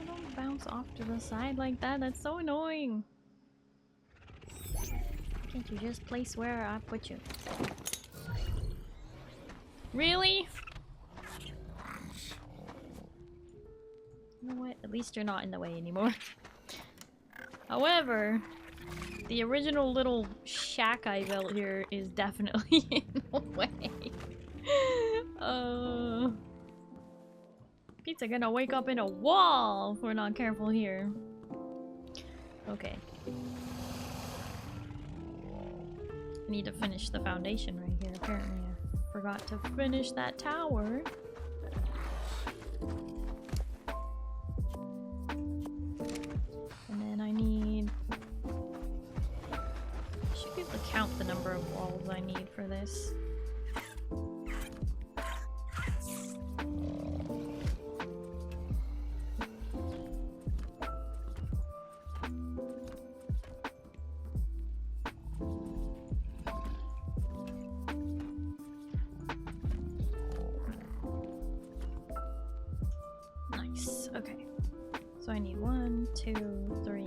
Don't bounce off to the side like that. That's so annoying. Can't you just place where I put you? Really? You know what? At least you're not in the way anymore. However, the original little shack I built here is definitely in the way. Pizza gonna wake up in a wall if we're not careful here. Okay. I need to finish the foundation right here, apparently. I forgot to finish that tower. And then I need... I should be able to count the number of walls I need for this. Okay, so I need 1, 2, 3,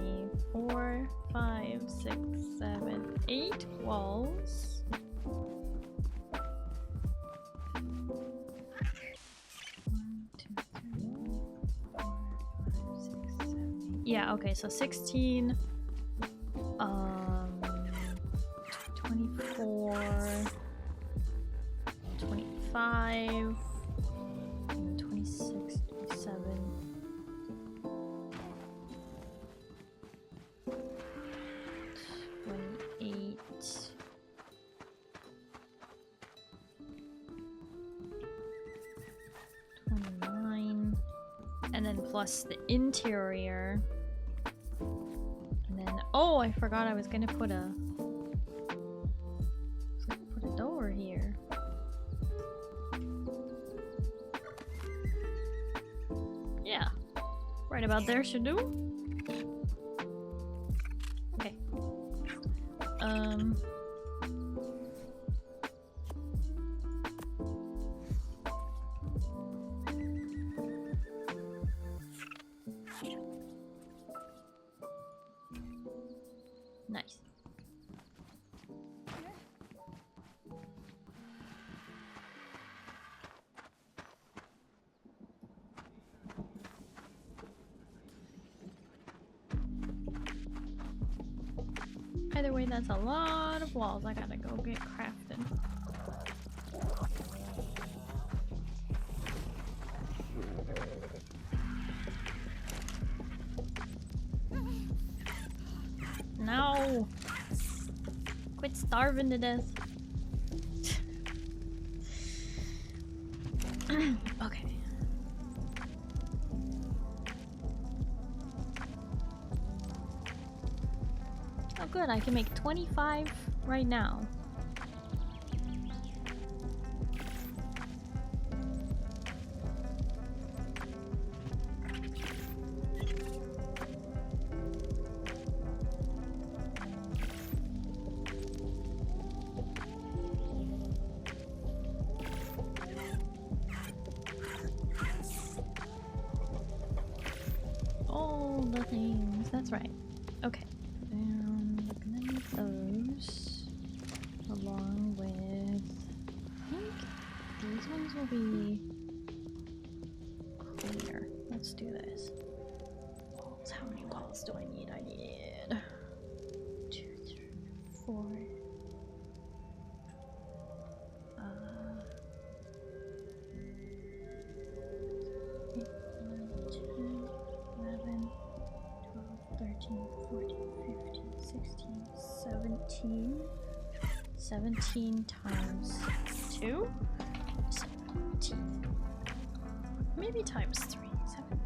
4, 5, 6, 7, 8 walls. 1, 2, 3, 4, 5, 6, 7, 8. Yeah, okay, so 16, 24, 25, 26, 27. 28, 29, and then plus the interior, and then oh, I forgot I was gonna put a door here. Yeah, right about there should do. Okay. Nice. Either way, that's a lot of walls I gotta go get crafted. No! Quit starving to death. Okay. Oh good, I can make 25 right now. All the things, that's right. Okay. And I'm gonna need those along with, I think these ones will be clear. Let's do this. Walls, how many walls do I need? I need 2, 3, 17 times 2? 17. Maybe times 3. 17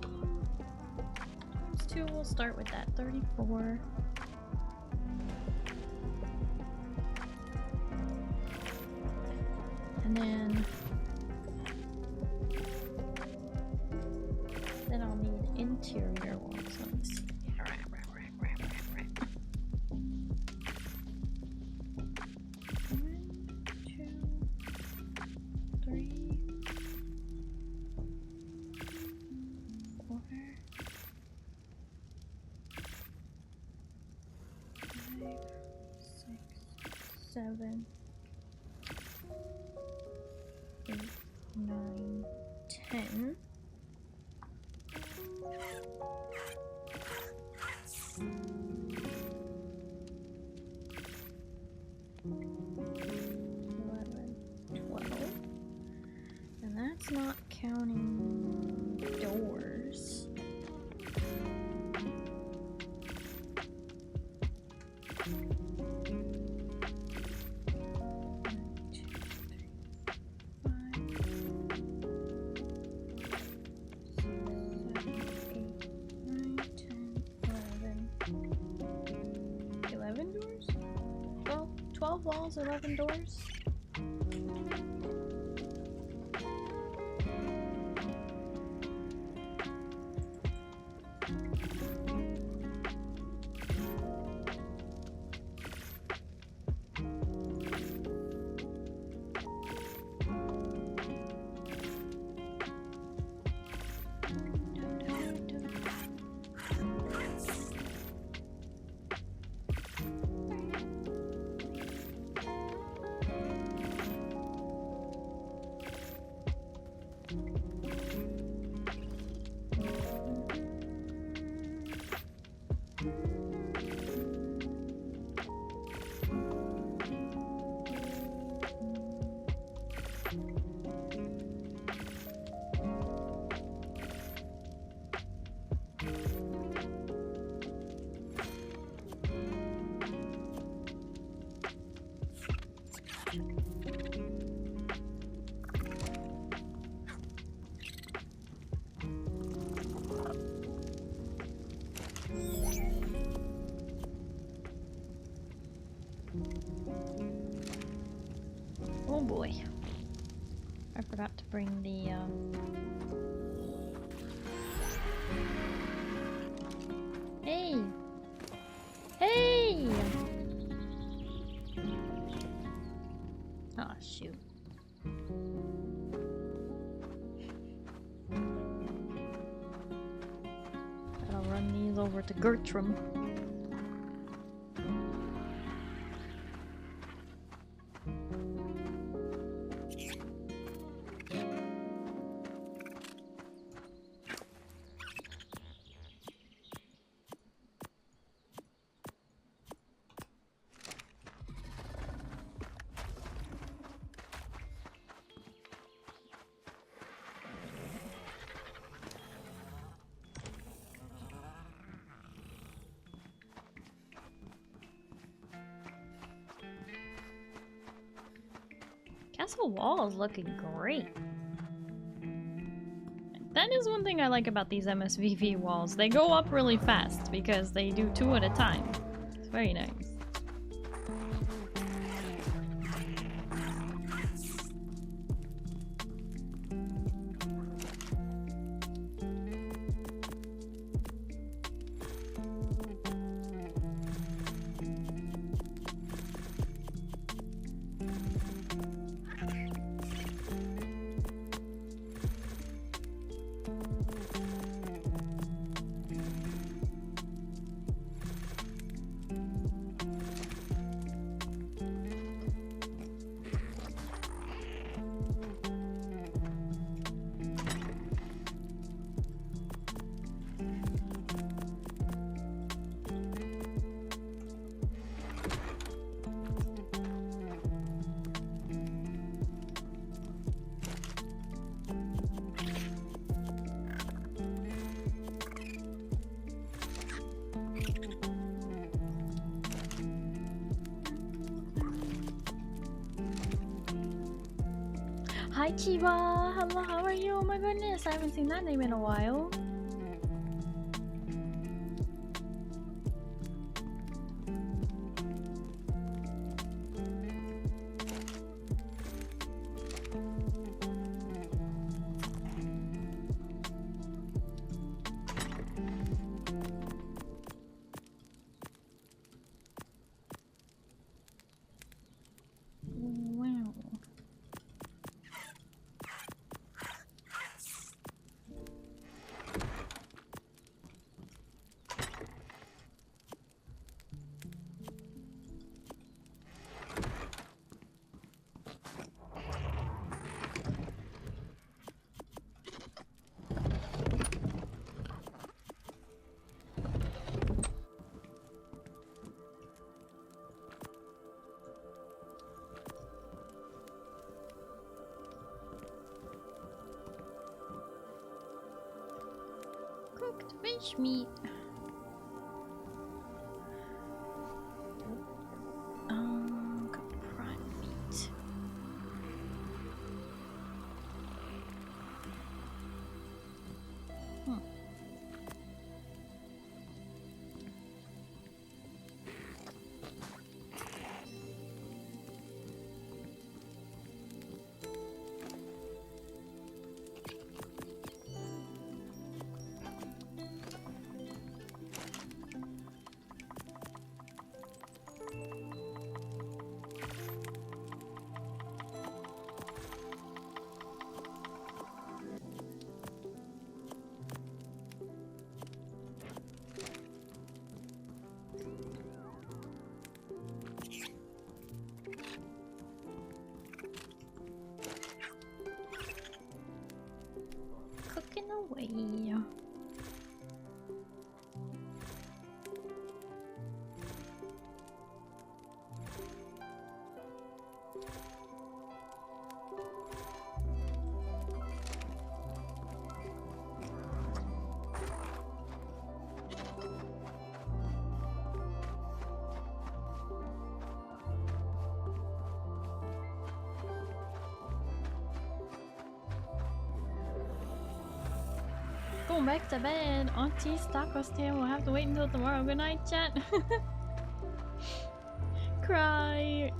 times 2, we'll start with that. 34. And then I'll need interior ones. Let me see. 7, 8, 9, 10. And that's not counting doors. Walls, 11 doors. Oh boy. I forgot to bring the Hey! Hey! Oh shoot. Gotta run these over to Gertrude. Castle wall is looking great. That is one thing I like about these MSVV walls. They go up really fast because they do 2 at a time. It's very nice. Hi Chiba! Hello, how are you? Oh my goodness, I haven't seen that name in a while. Wow. Cooked fish meat. Cooked prime meat. Cooking away. Going back to bed. Auntie's taco stand will have to wait until tomorrow. Good night, chat. Cry.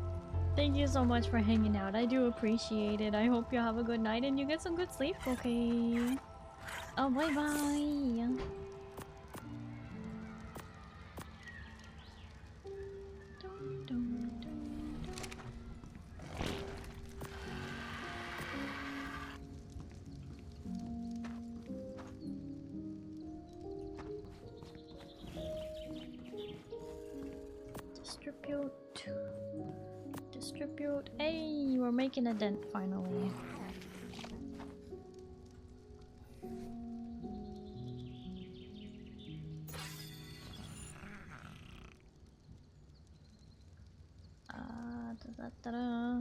Thank you so much for hanging out. I do appreciate it. I hope you have a good night and you get some good sleep, okay? Oh, bye bye. Distribute. Hey, we're making a dent finally. Da-da-da-da.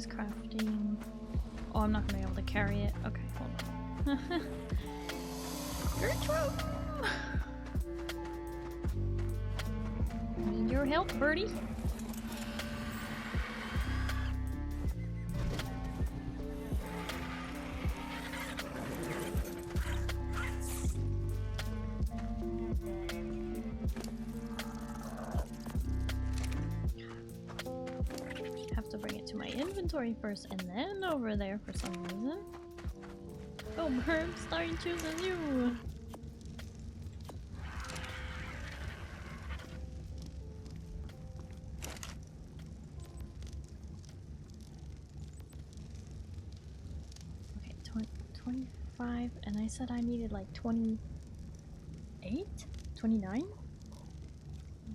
is crafting. Oh, I'm not gonna be able to carry it. Okay, hold on. Gertrude! Need your help, birdie. Have to bring it to my inventory first and then over there for some reason. Oh, Herb, Starry chooses you! Okay, 25, and I said I needed like 28? 29?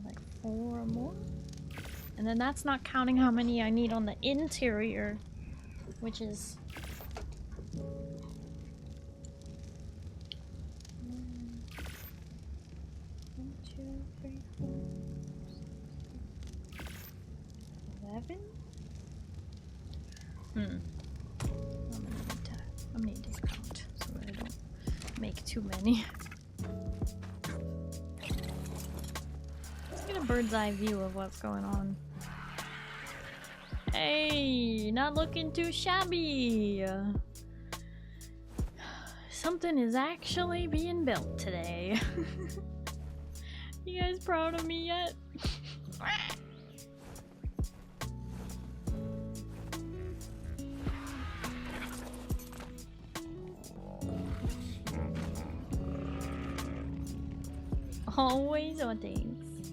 Like 4 more? And then that's not counting how many I need on the interior, which is... 1, 2, 3, 4, 11? I'm gonna need to count so that I don't make too many. Let's get a bird's eye view of what's going on. Hey, not looking too shabby. Something is actually being built today. You guys proud of me yet? Always or things.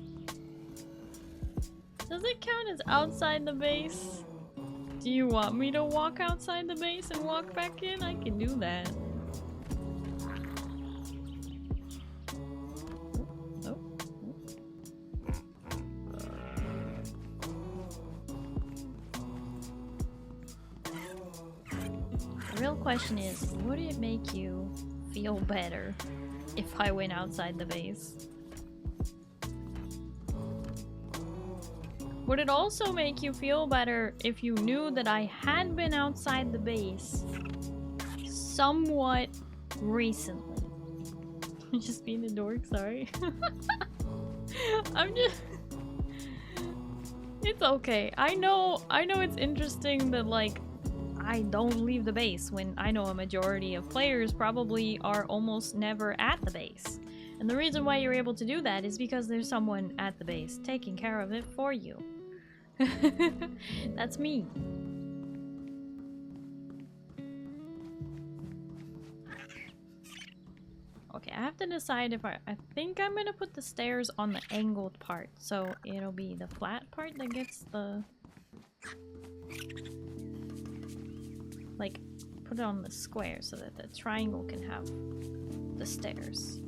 Does it count as outside the base? Do you want me to walk outside the base and walk back in? I can do that. Oh. The real question is, would it make you feel better if I went outside the base? Would it also make you feel better if you knew that I had been outside the base somewhat recently? I'm just being a dork, sorry. I'm just... It's okay. I know it's interesting that, like, I don't leave the base when I know a majority of players probably are almost never at the base. And the reason why you're able to do that is because there's someone at the base taking care of it for you. That's me. Okay, I have to decide if I think I'm gonna put the stairs on the angled part, so it'll be the flat part that gets the... Like, put it on the square so that the triangle can have the stairs.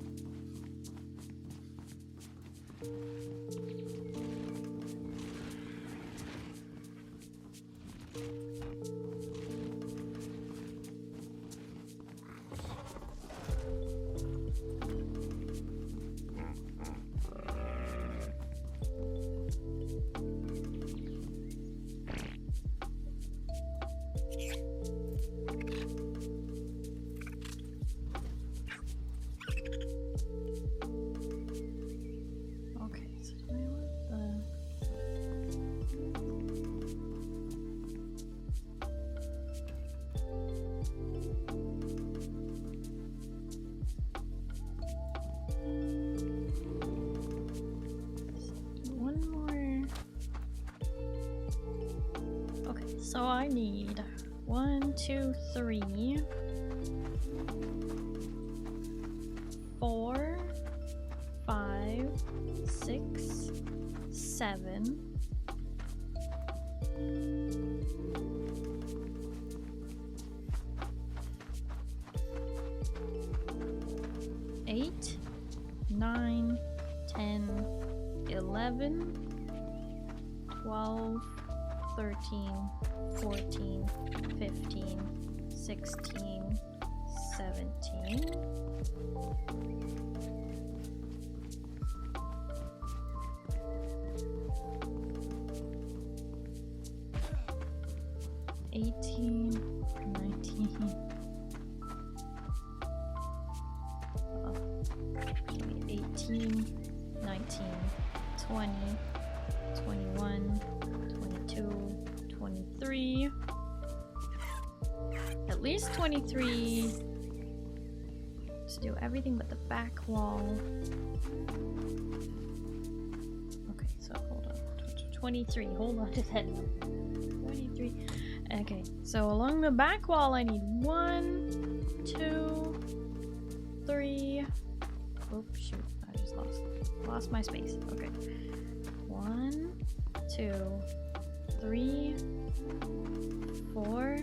So I need 1, 2, 3, 4, 5, 6, 7, 8, 9, 10, 11, 12, 13, 14, 15, 16, 17. 18, 19. Give me 18, 19, 20, 21, 22, 23. At least 23. Let's do everything but the back wall. Okay, so hold on. 23. Hold on to that. 23. Okay, so along the back wall, I need 1, 2, 3. Oh shoot! I just lost my space. Okay. 1, 2, 3, 4,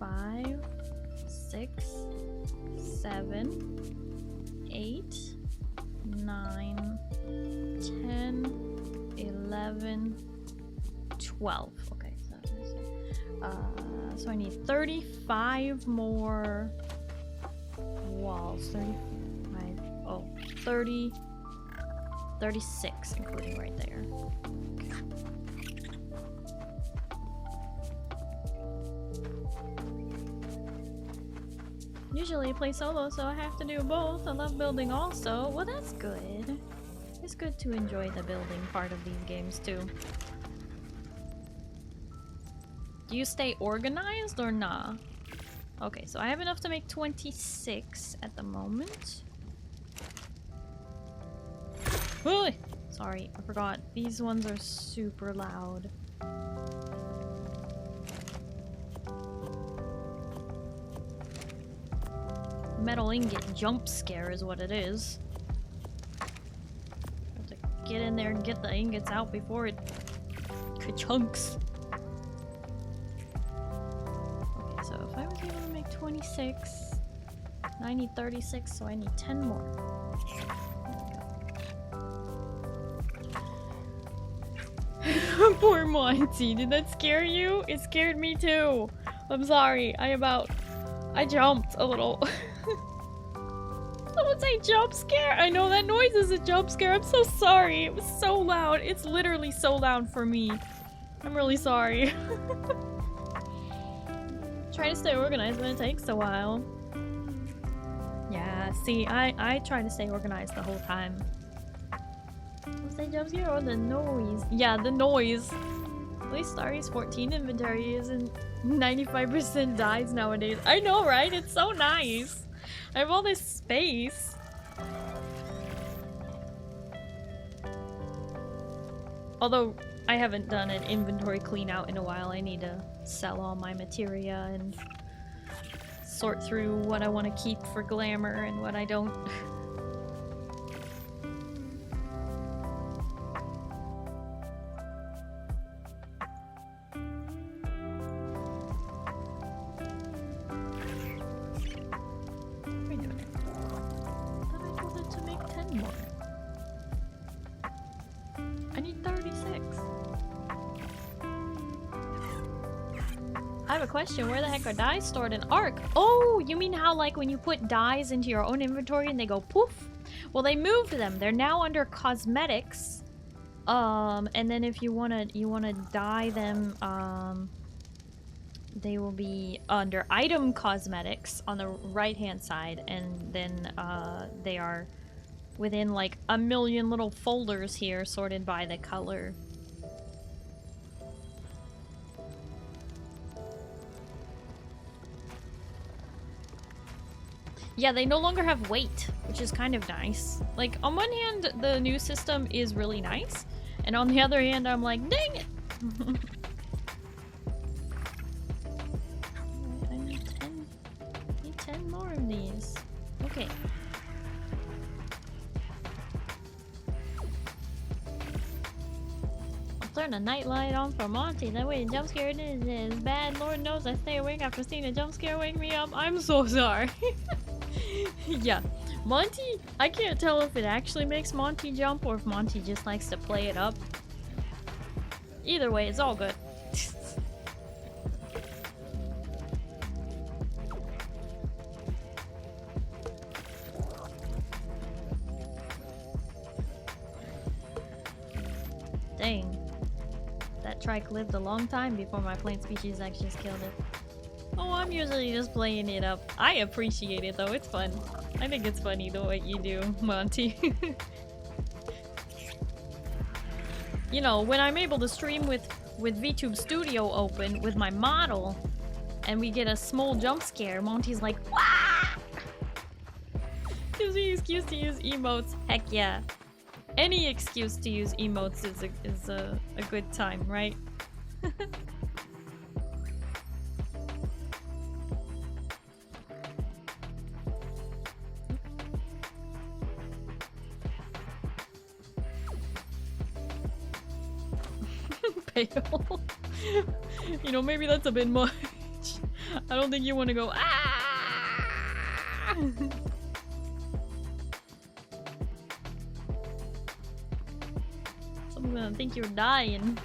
5, 6, 7, 8, 9, 10, 11, 12. Okay, so I need 35 more walls. 35. Oh, 30. 36, including right there. Okay. Usually I play solo, so I have to do both. I love building also. Well, that's good. It's good to enjoy the building part of these games too. Do you stay organized or nah? Okay, so I have enough to make 26 at the moment. Oh, sorry, I forgot. These ones are super loud. Metal ingot jump scare is what it is. Have to get in there and get the ingots out before it ka-chunks. Okay, so if I was able to make 26, I need 36, so I need 10 more. Poor Monty, did that scare you? It scared me too. I'm sorry, I jumped a little. Someone say jump scare? I know that noise is a jump scare. I'm so sorry. It was so loud. It's literally so loud for me. I'm really sorry. Try to stay organized, but it takes a while. Yeah, see, I try to stay organized the whole time. Was that jump scare or the noise? Yeah, the noise. At least Starry's 14 inventory isn't 95% dies nowadays. I know, right? It's so nice. I have all this space. Although I haven't done an inventory clean out in a while. I need to sell all my materia and sort through what I want to keep for glamour and what I don't. Question, where the heck are dyes stored in ARK? Oh, you mean how like when you put dyes into your own inventory and they go poof? Well, they moved them. They're now under cosmetics. And then if you wanna dye them, they will be under item cosmetics on the right hand side, and then they are within like a million little folders here sorted by the color. Yeah, they no longer have weight, which is kind of nice. Like, on one hand, the new system is really nice, and on the other hand, I'm like, dang it! I need 10 more of these. Okay. I'll turn the nightlight on for Monty, that way the jump scare is bad. Lord knows I stay awake after seeing a jump scare wake me up. I'm so sorry. Yeah, Monty, I can't tell if it actually makes Monty jump or if Monty just likes to play it up. Either way, it's all good. Dang. that trike lived a long time before my plant species actually killed it. Oh, I'm usually just playing it up. I appreciate it though, it's fun. I think it's funny the way you do, Monty. You know, when I'm able to stream with VTube Studio open with my model, and we get a small jump scare, Monty's like, "Wah!" Gives me an excuse to use emotes. Heck yeah. Any excuse to use emotes is a good time, right? Pale. You know, maybe that's a bit much. I don't think you want to go, ah! Someone's gonna think you're dying.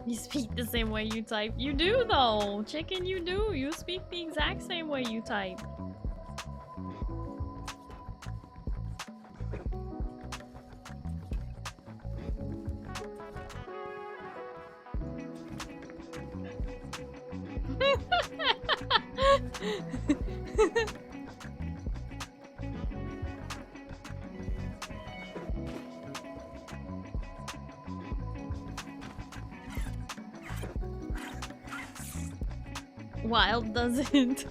You speak the same way you type. You do though! Chicken, you do! You speak the exact same way you type. Wild doesn't.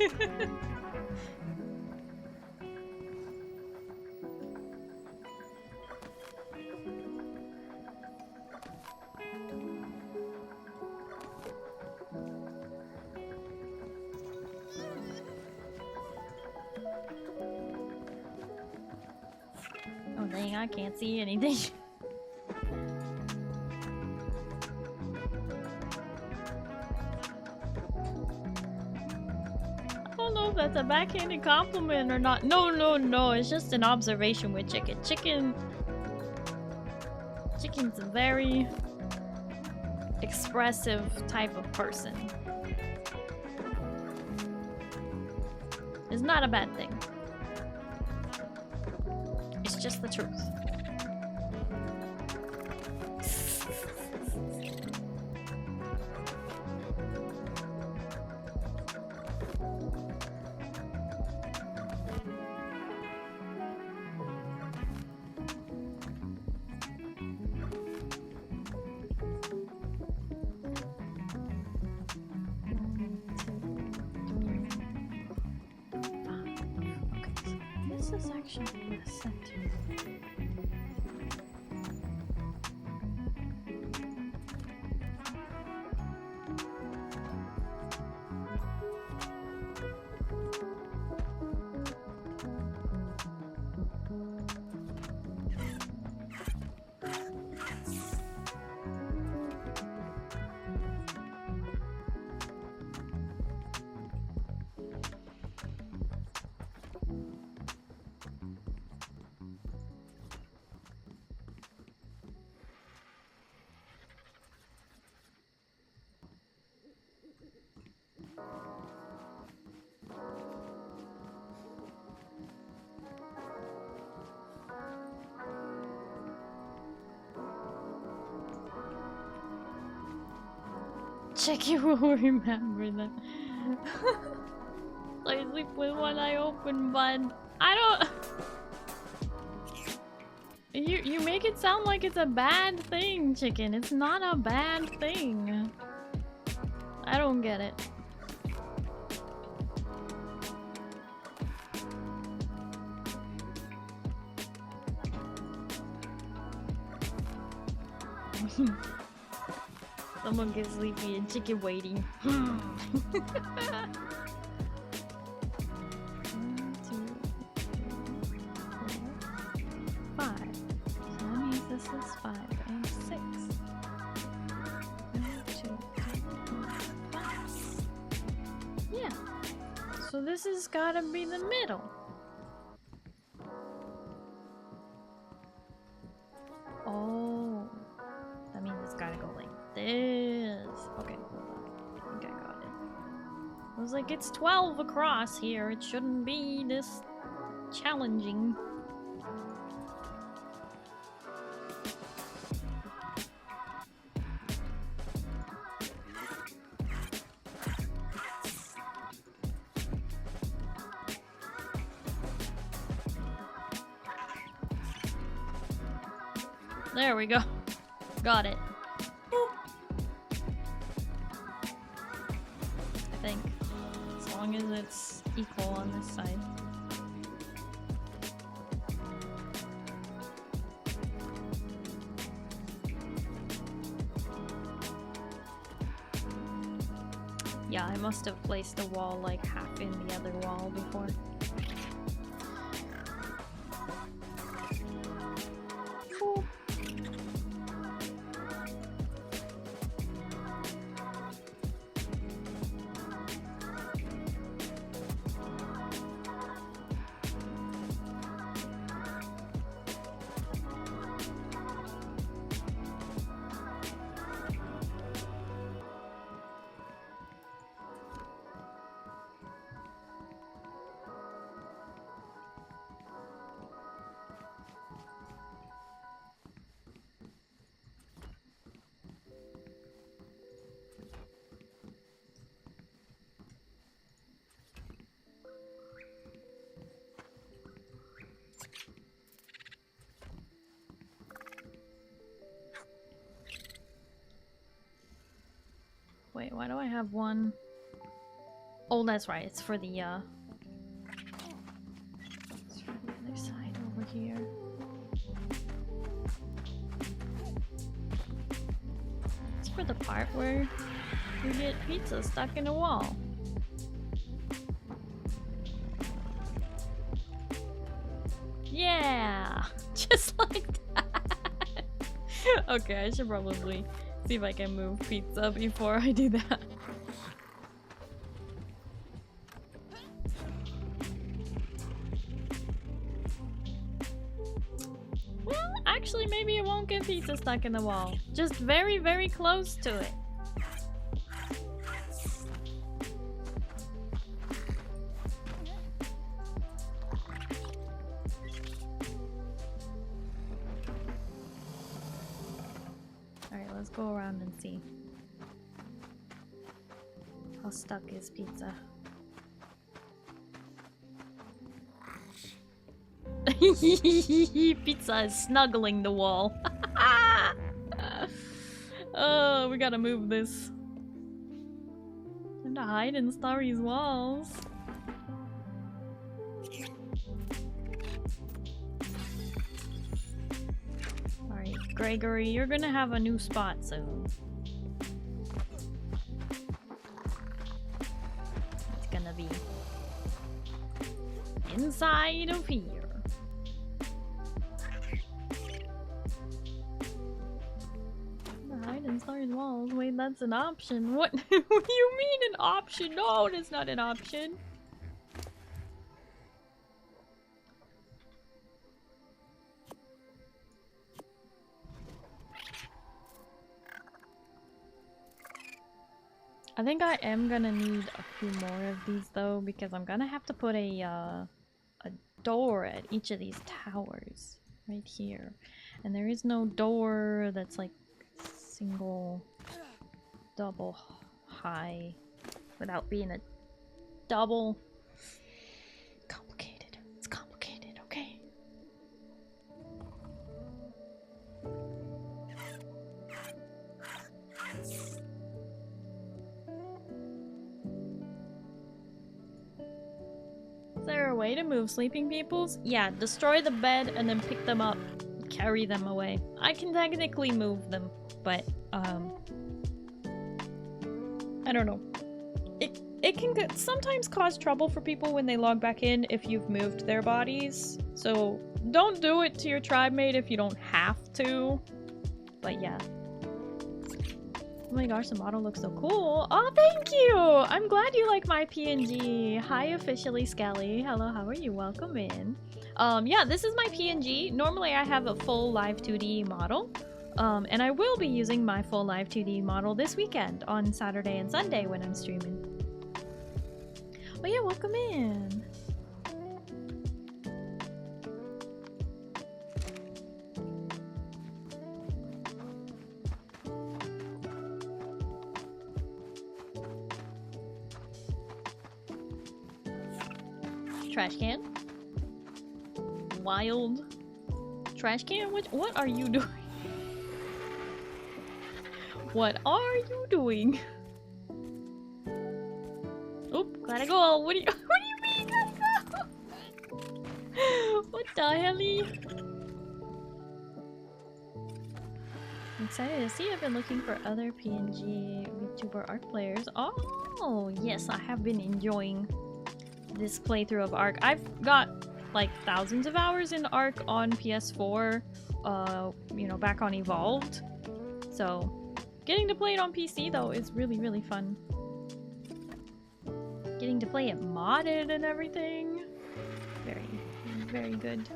Oh dang, I can't see anything. That's a backhanded compliment or not. No, it's just an observation with Chicken. Chicken's a very expressive type of person. It's not a bad thing. It's just the truth. Chicky will remember that. I sleep with one eye open, but I don't. You make it sound like it's a bad thing, chicken. It's not a bad thing. I don't get it. Someone gets sleepy and chicken waiting. 1, 2, 3, 4, 5. So that means this is 5 and 6. 1, 2, 3, 4, 5. Yeah. So this has gotta be the middle. Oh. That means it's gotta go like this. Okay, hold on. I think I got it. I was like, it's 12 across here. It shouldn't be this challenging. There we go. Got it. I think. As long as it's equal on this side. Yeah, I must have placed the wall like half in the other wall before. Cool. Wait, why do I have one? Oh, that's right. It's for the it's for the other side over here. It's for the part where you get pizza stuck in a wall. Yeah, just like that. Okay, I should probably see if I can move pizza before I do that. Well, actually, maybe it won't get pizza stuck in the wall. Just very, very close to it. Go around and see how stuck is pizza. Pizza is snuggling the wall. Oh, we gotta move this. Time to hide in Starry's walls. Gregory, you're gonna have a new spot soon. It's gonna be inside of here. Hide inside walls. Wait, that's an option. What? What do you mean an option? No, that's not an option. I think I am gonna need a few more of these though, because I'm gonna have to put a door at each of these towers right here, and there is no door that's like single, double high without being a double. Complicated. It's complicated, okay? Is there a way to move sleeping peoples? Yeah, destroy the bed and then pick them up, carry them away. I can technically move them, but I don't know. It can sometimes cause trouble for people when they log back in if you've moved their bodies. So don't do it to your tribe mate if you don't have to. But yeah. Oh my gosh, the model looks so cool. Oh, thank you! I'm glad you like my PNG. Hi, officially Skelly. Hello, how are you? Welcome in. Yeah, this is my PNG. Normally I have a full live 2D model. And I will be using my full live 2D model this weekend on Saturday and Sunday when I'm streaming. Oh yeah, welcome in. Trash can. Wild. Trash can? What are you doing? What are you doing? Oop, gotta go. What do you mean gotta go? What the helly? I'm excited to see. I've been looking for other PNG VTuber ARK players. Oh, yes, I have been enjoying this playthrough of ARK. I've got like thousands of hours in ARK on PS4, you know, back on Evolved. So getting to play it on PC though is really, really fun. Getting to play it modded and everything. Very, very good.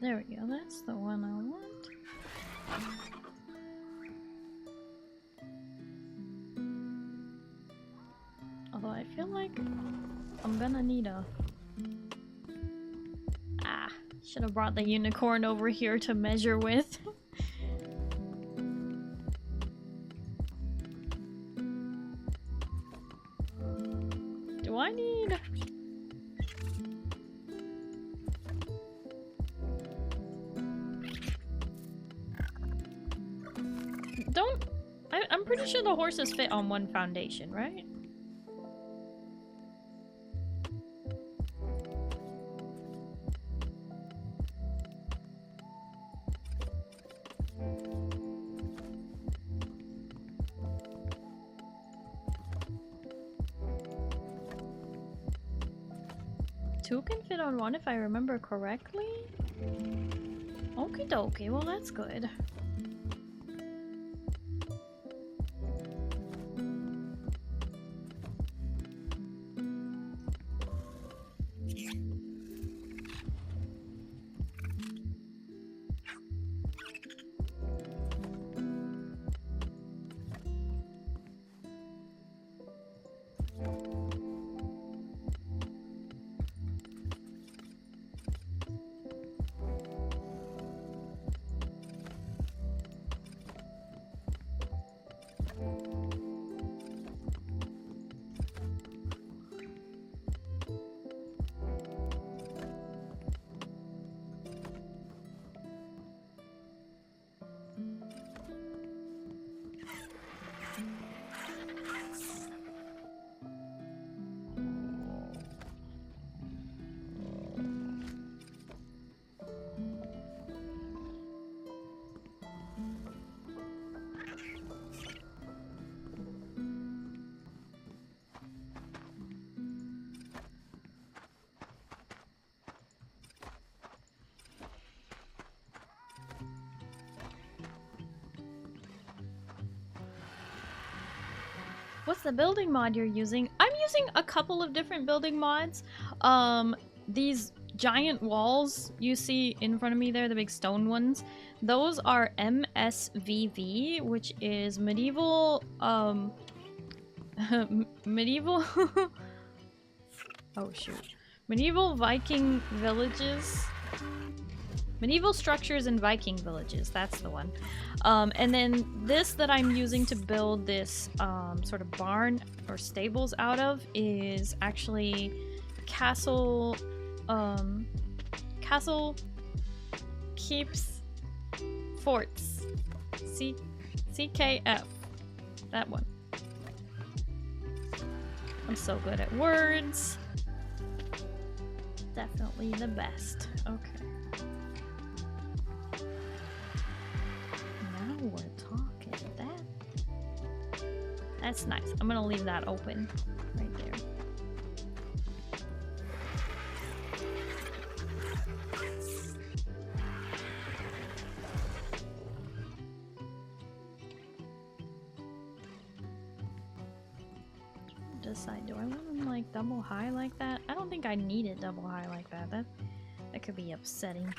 There we go, that's the one I want. Although I feel like I'm gonna need a... Ah, should have brought the unicorn over here to measure with. Do I need... I'm pretty sure the horses fit on one foundation, right? Two can fit on one if I remember correctly? Okie dokie, well that's good. What's the building mod you're using? I'm using a couple of different building mods. These giant walls you see in front of me there, the big stone ones, those are MSVV, which is medieval, medieval... oh shoot. Medieval Viking villages. Medieval structures in Viking villages, that's the one. And then this that I'm using to build this sort of barn or stables out of is actually castle, castle keeps forts. CKF. That one. I'm so good at words. Definitely the best. Okay. Now we're talking. That's nice. I'm gonna leave that open right there. Decide, do I want them like double high like that? I don't think I need it double high like that. That could be upsetting.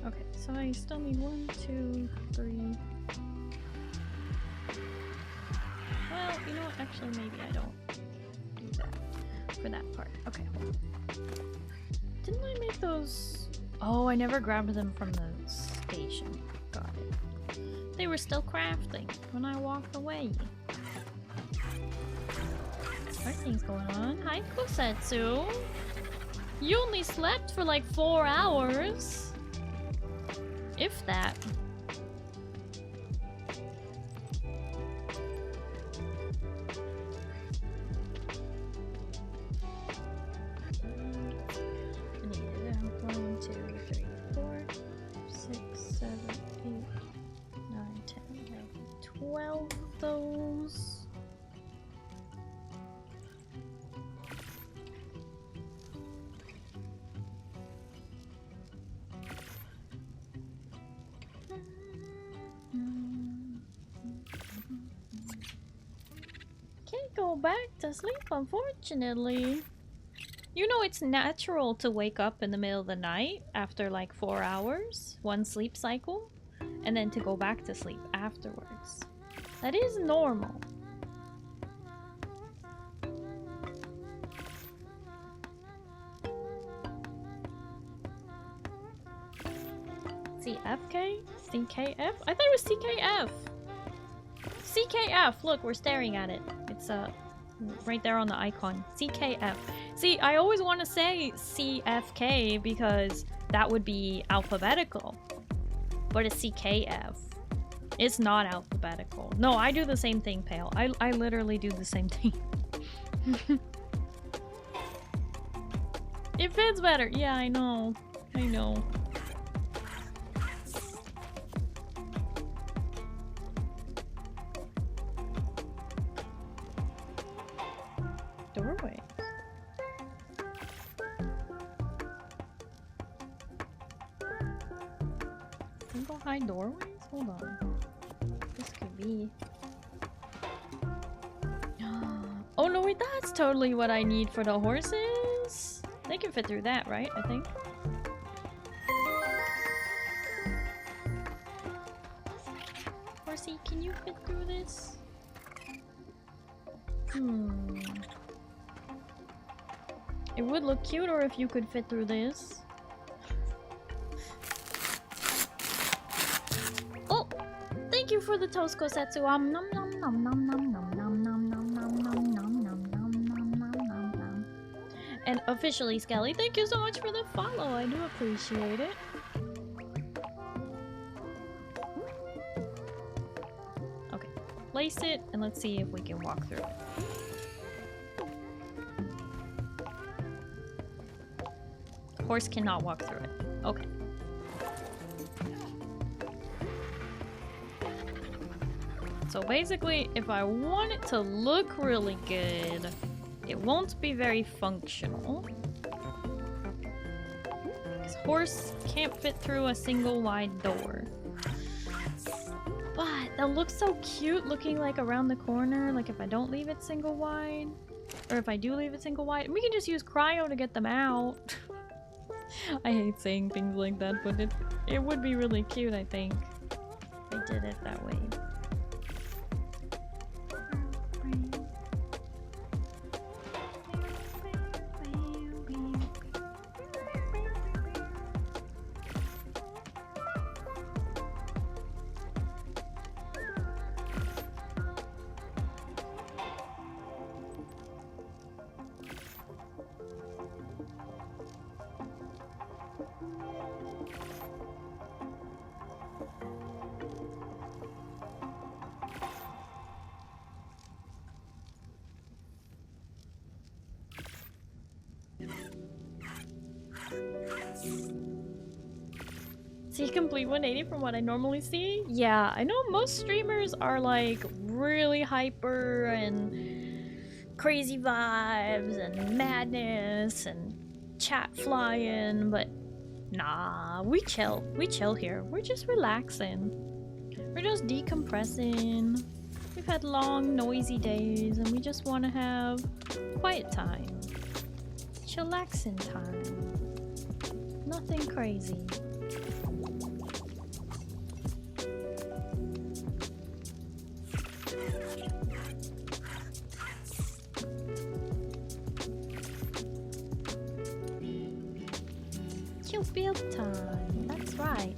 Okay, so I still need 1, 2, 3. Well, you know what? Actually, maybe I don't do that for that part. Okay. Didn't I make those? Oh, I never grabbed them from the station. Got it. They were still crafting when I walked away. Everything's going on. Hi, Kosetsu. You only slept for like 4 hours. If that. Back to sleep, unfortunately. You know, it's natural to wake up in the middle of the night after like 4 hours, one sleep cycle, and then to go back to sleep afterwards. That is normal. CFK? CKF? I thought it was CKF! CKF! Look, we're staring at it. It's right there on the icon. CKF. See, I always want to say CFK because that would be alphabetical. But it's CKF. It's not alphabetical. No, I do the same thing, Pale. I literally do the same thing. It fits better. Yeah, I know. I know. Doorway. Single high doorways? Hold on. This could be. Oh no, wait, that's totally what I need for the horses. They can fit through that, right? I think. Horsey, can you fit through this? It would look cuter if you could fit through this. Oh! Thank you for the toast, Kosetsu. Nom nom nom nom nom nom nom nom nom nom nom nom nom nom nom nom nom. And officially, Skelly, thank you so much for the follow. I do appreciate it. Okay, place it and let's see if we can walk through it. Horse cannot walk through it. Okay. So basically, if I want it to look really good, it won't be very functional. This horse can't fit through a single wide door. But they'll look so cute looking like around the corner, like if I don't leave it single wide. Or if I do leave it single wide. We can just use cryo to get them out. I hate saying things like that, but it would be really cute, I think. If I did it that way. See complete 180 from what I normally see? Yeah, I know most streamers are like really hyper and crazy vibes and madness and chat flying, but nah, we chill. We chill here. We're just relaxing. We're just decompressing. We've had long, noisy days and we just want to have quiet time. Chillaxing time. Nothing crazy. Chill build time. That's right.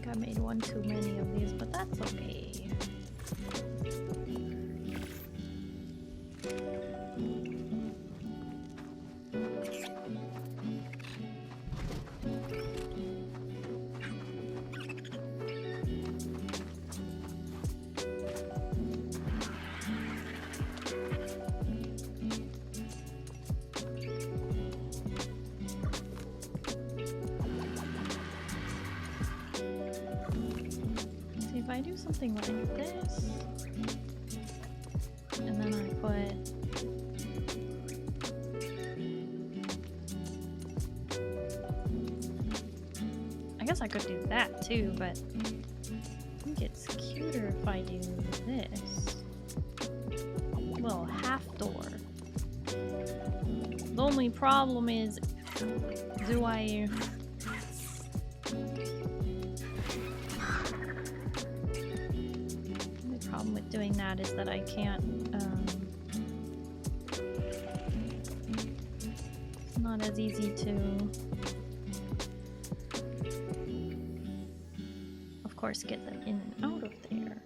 I made one too many of these, but that's okay. If I do something like this, and then I put I guess I could do that too, but I think it's cuter if I do this. Little half door. The only problem is, do I... The problem with doing that is that I can't, it's not as easy to, of course, get them in and out of there.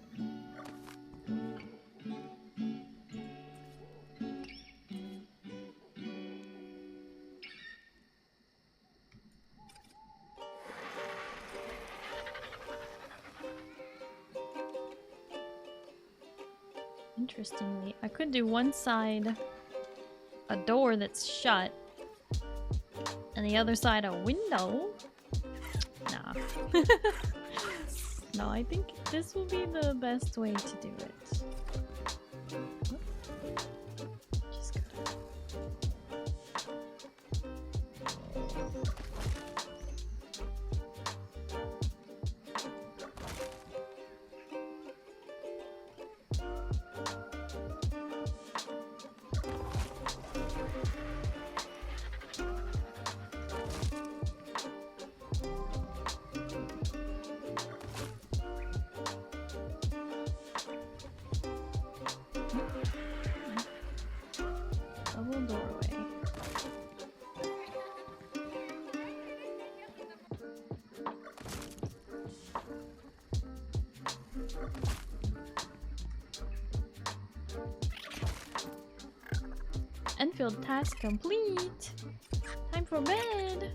Interestingly, I could do one side a door that's shut and the other side a window. Nah. No, I think this will be the best way to do it. Just gotta... Enfield task complete. Time for bed.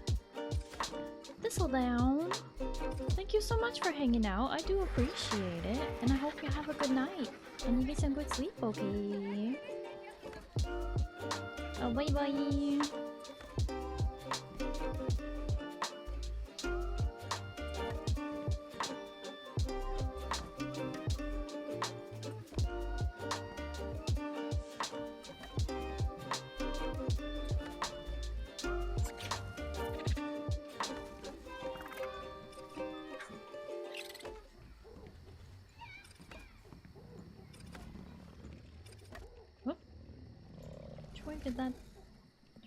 Thistle down. Thank you so much for hanging out. I do appreciate it. And I hope you have a good night. And you get some good sleep, okay? Bye bye.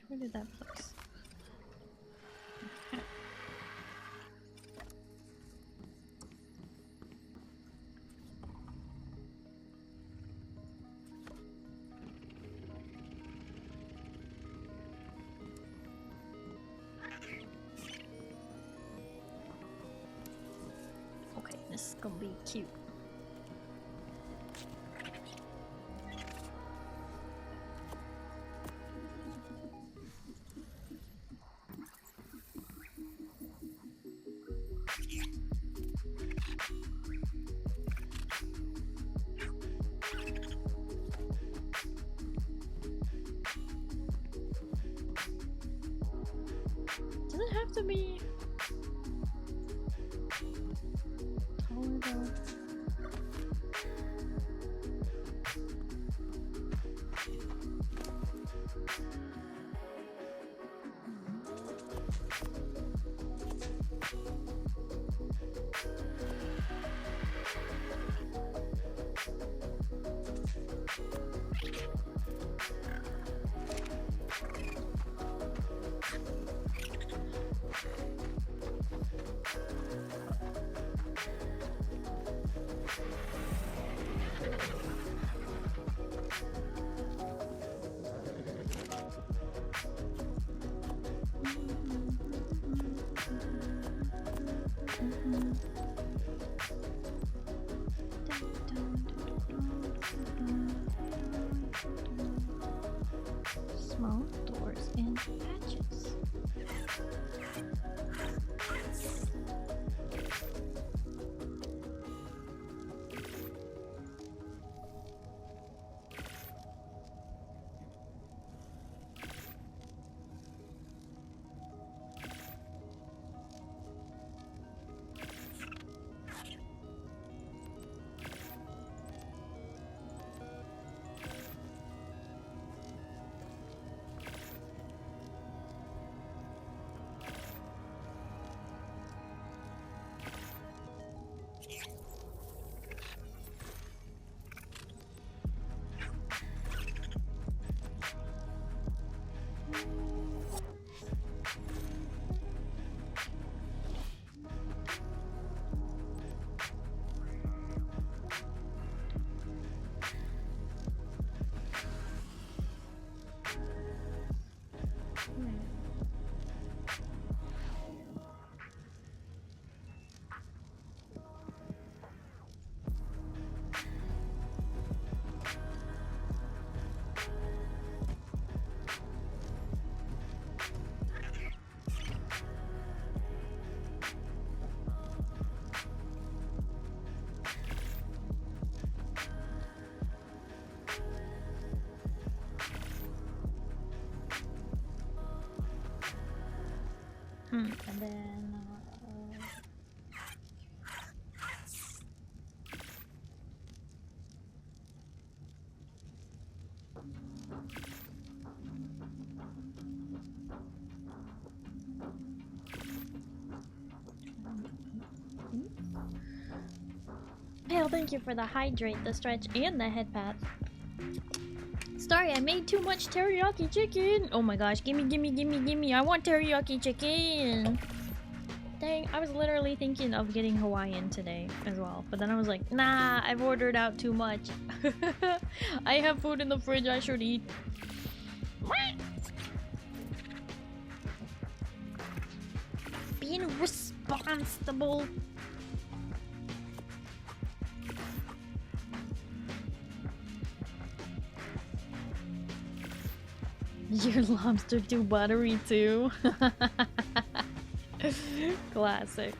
Where did that place? Okay, this is gonna be cute. Does it have to be taller though? Small doors and patches. And then Pale, thank you for the hydrate, the stretch, and the head pat. Sorry, I made too much teriyaki chicken. Oh my gosh, gimme, gimme, gimme, gimme. I want teriyaki chicken. Dang, I was literally thinking of getting Hawaiian today as well. But then I was like, nah, I've ordered out too much. I have food in the fridge I should eat. Being responsible. Your lobster too buttery too. Classic.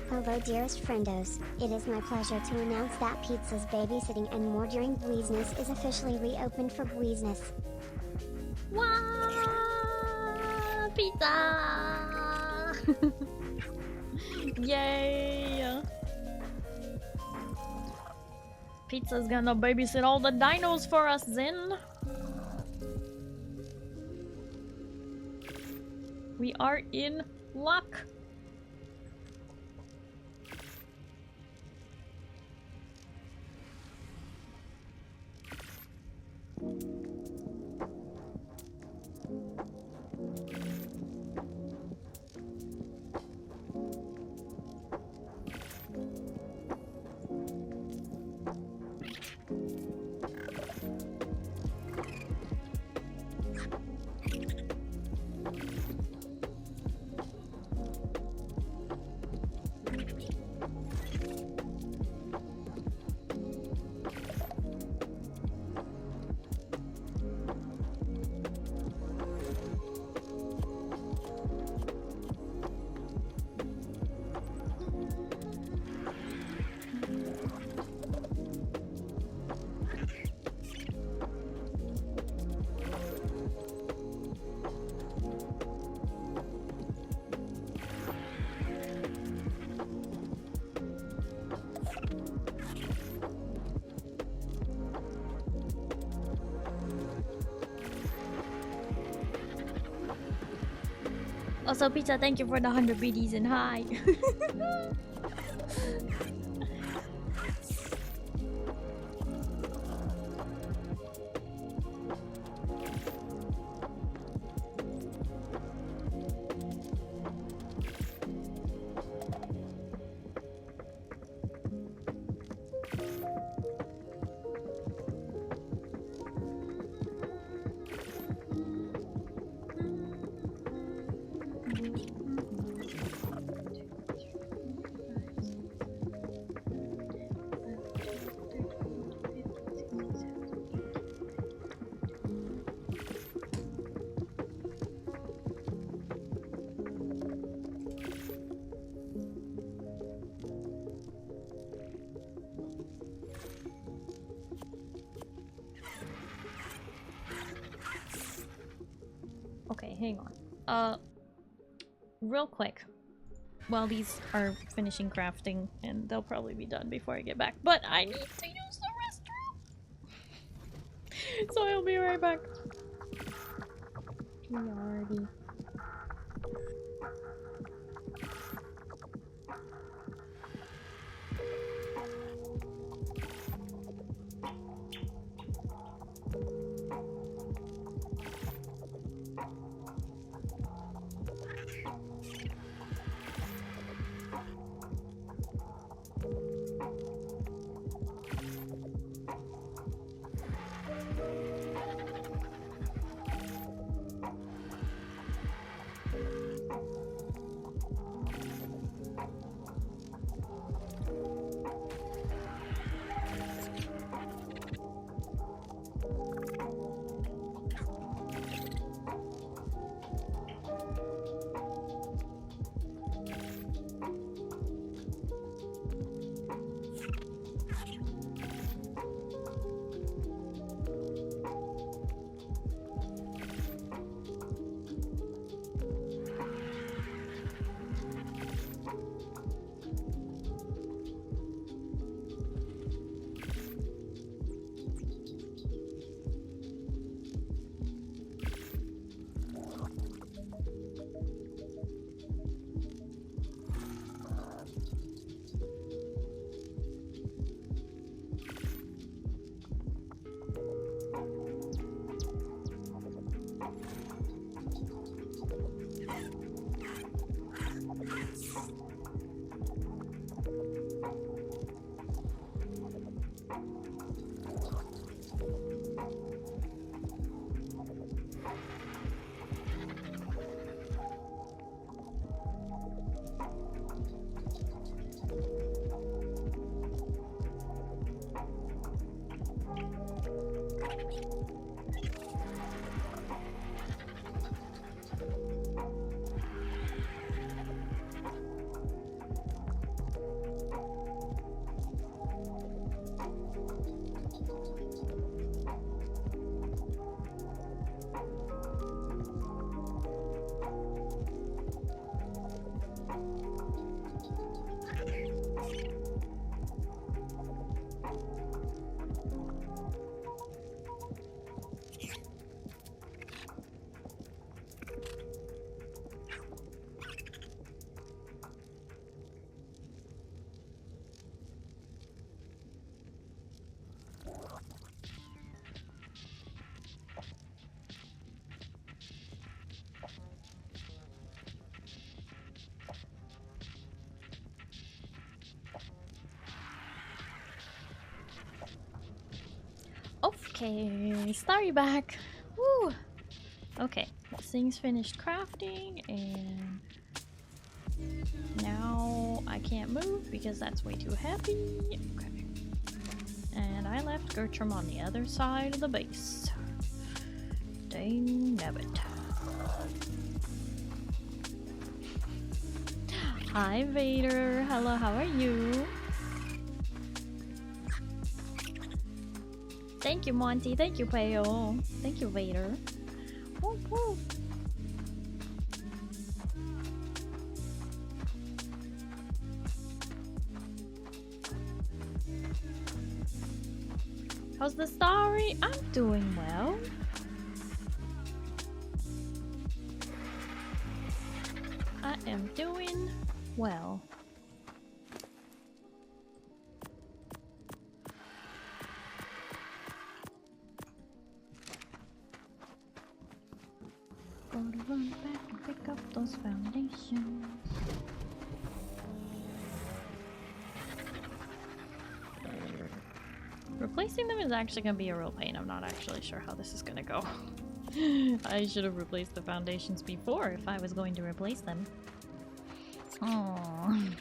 Hello dearest friendos, it is my pleasure to announce that Pizza's Babysitting and More During Business is officially reopened for business.
Wow! Pizza! Yay! Pizza's gonna babysit all the dinos for us, Zin. We are in luck. Also, Pizza, thank you for the 100 BDs and hi. Okay, hang on. Real quick. While these are finishing crafting, and they'll probably be done before I get back, but I need to use the restroom! So I'll be right back. Yardy. Okay, Starry back. Woo! Okay, this thing's finished crafting, and now I can't move because that's way too heavy. Okay. And I left Gertrude on the other side of the base. Dang nabbit. Hi Vader, hello, how are you? Thank you Monty, thank you Peo, thank you Vader. Woo woo. How's the Starry? I'm doing well. I am doing well. Gotta run back and pick up those foundations. Replacing them is actually gonna be a real pain. I'm not actually sure how this is gonna go. I should have replaced the foundations before if I was going to replace them. Oh.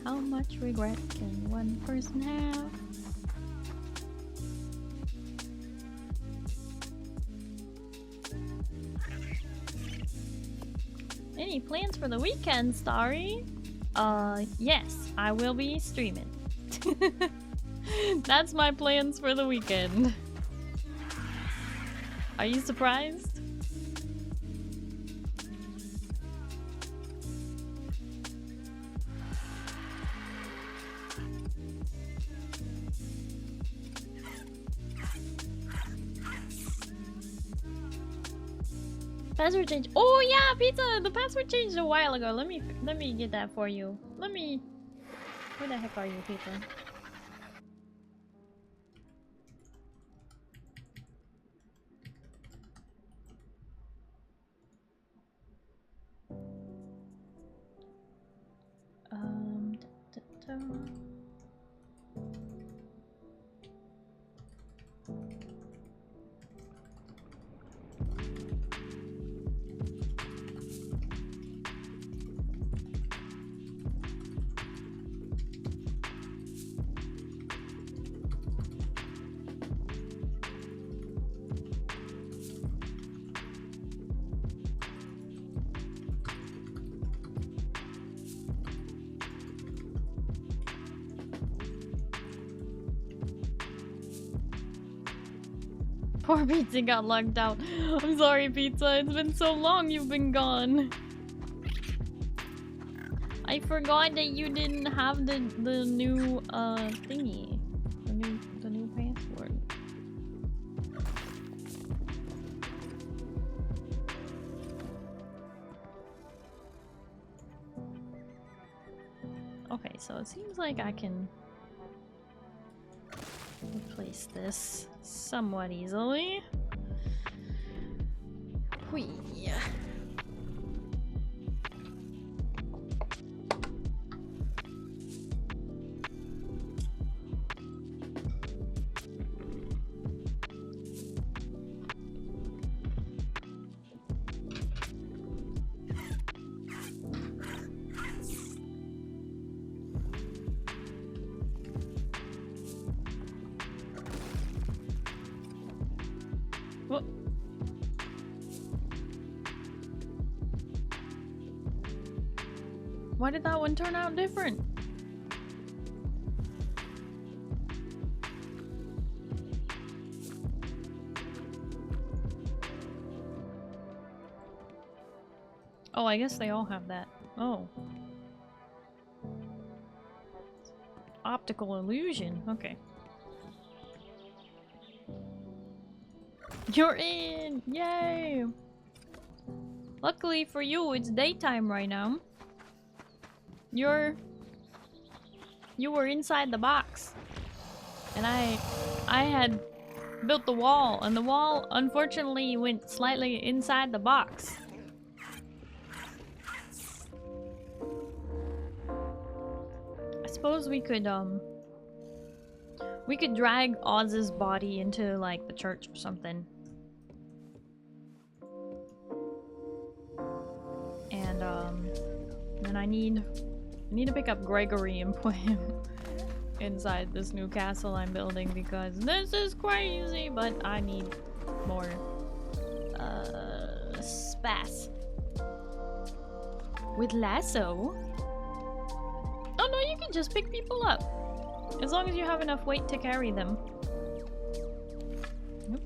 How much regret can one person have? Any plans for the weekend, Starry? Yes, I will be streaming. That's my plans for the weekend. Are you surprised? Password change. Oh yeah, pizza. The password changed a while ago. Let me get that for you. Let me. Where the heck are you, pizza? Poor Pizza got locked out. I'm sorry, Pizza. It's been so long you've been gone. I forgot that you didn't have the new thingy. The new password. Okay, so it seems like I can replace this somewhat easily. Whee. Why did that one turn out different? Oh, I guess they all have that. Oh. Optical illusion. Okay. You're in! Yay! Luckily for you, it's daytime right now. You were inside the box, and I had built the wall, and the wall unfortunately went slightly inside the box. suppose we could drag Oz's body into like the church or something. And then I need to pick up Gregory and put him inside this new castle I'm building because this is crazy, but I need more space. With lasso? Oh no, you can just pick people up. As long as you have enough weight to carry them. Nope.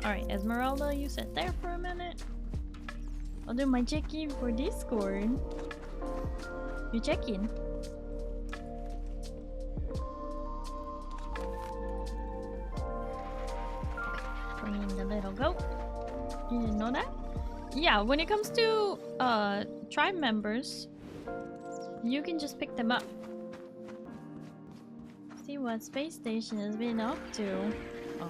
Alright, Esmeralda, you sit there for a minute. I'll do my check-in for Discord. You check-in? Clean the little goat. You didn't know that? Yeah, when it comes to tribe members, you can just pick them up. See what space station has been up to. Oh.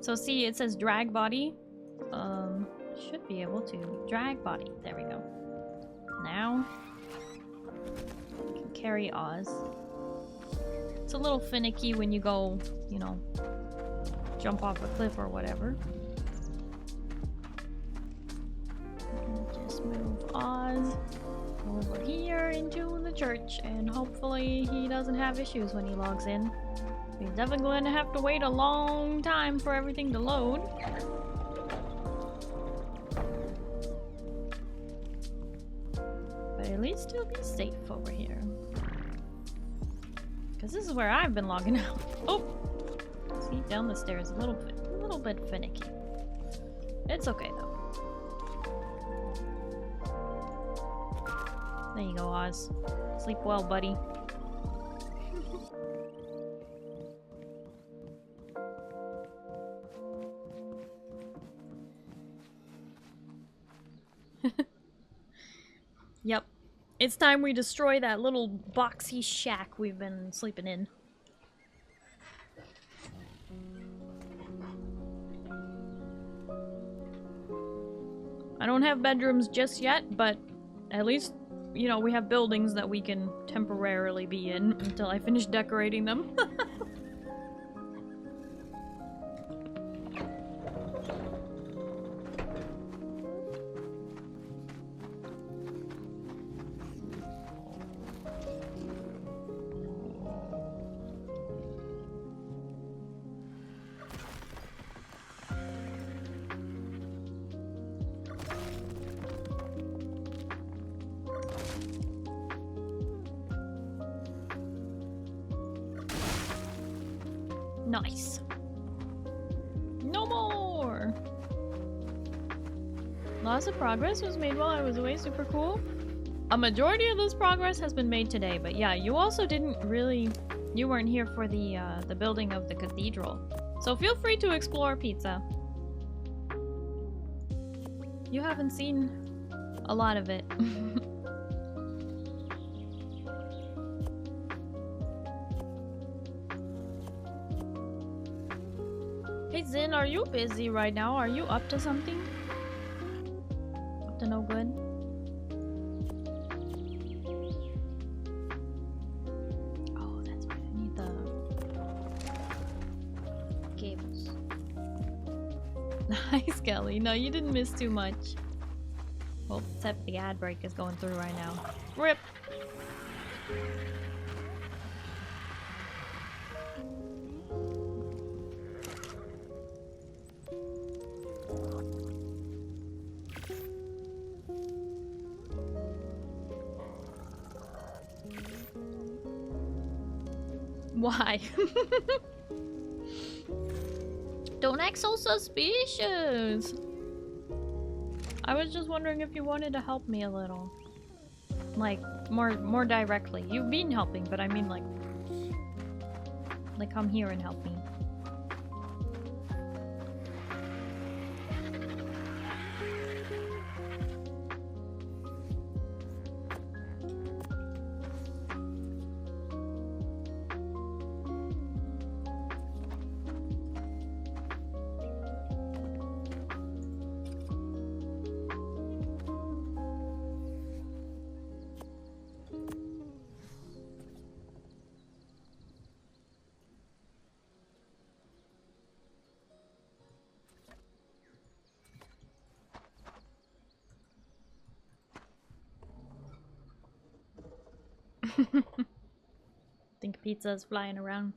So see, it says drag body. Should be able to drag body. There we go. Now we can carry Oz. It's a little finicky when you go, you know, jump off a cliff or whatever. Just move Oz over here into the church, and hopefully he doesn't have issues when he logs in. He's definitely going to have to wait a long time for everything to load. But at least he'll be safe over here. Because this is where I've been logging out. Oh! See, down the stairs, a little bit finicky. It's okay though. There you go, Oz. Sleep well, buddy. Yep. It's time we destroy that little boxy shack we've been sleeping in. I don't have bedrooms just yet, but at least, you know, we have buildings that we can temporarily be in until I finish decorating them. Nice. No more! Lots of progress was made while I was away, super cool. A majority of this progress has been made today, but yeah, you also didn't really... You weren't here for the building of the cathedral. So feel free to explore, Pizza. You haven't seen a lot of it. Hey Zin, are you busy right now? Are you up to something? Up to no good? Oh, that's right. I need the cables. Nice, Kelly. No, you didn't miss too much. Well, except the ad break is going through right now. RIP! Why? Don't act so suspicious! I was just wondering if you wanted to help me a little. Like, more directly. You've been helping, but I mean like come here and help me. Think pizza's flying around.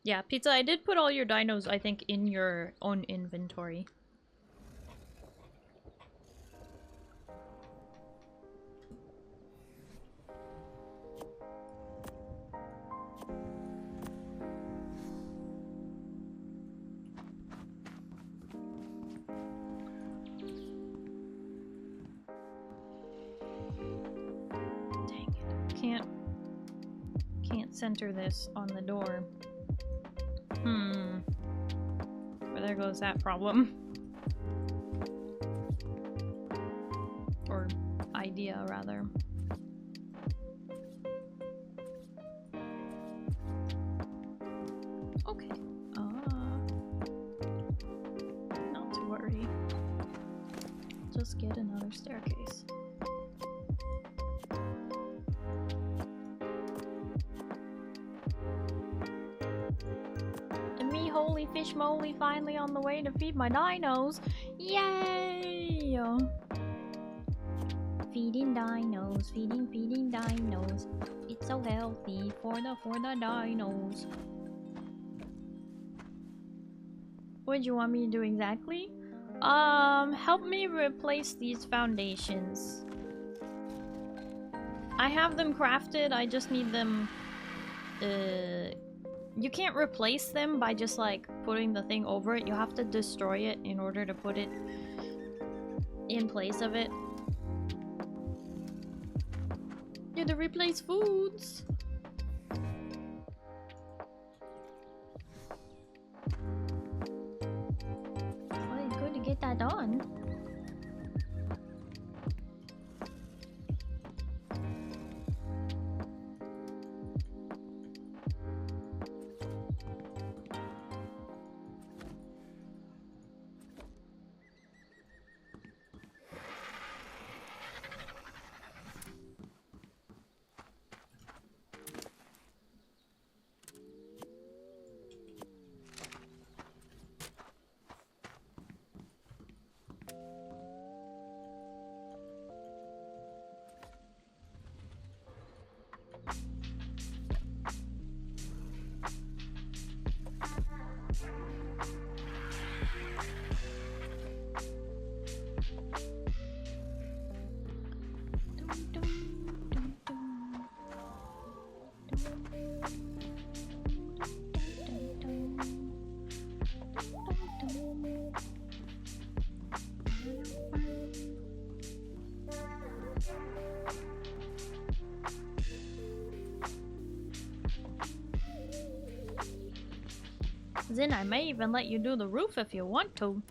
Yeah, Pizza, I did put all your dinos, I think, in your own inventory. Dang it. Can't center this on the door. Well, there goes that problem. Or idea, rather. Okay. Not to worry. Just get another staircase. Holy fish moly, finally on the way to feed my dinos. Yay! Feeding dinos, feeding dinos. It's so healthy for the dinos. What do you want me to do exactly? Help me replace these foundations. I have them crafted, I just need them, you can't replace them by just like putting the thing over it. You have to destroy it in order to put it in place of it. You have to replace foods. Well, it's good to get that done. Then I may even let you do the roof if you want to.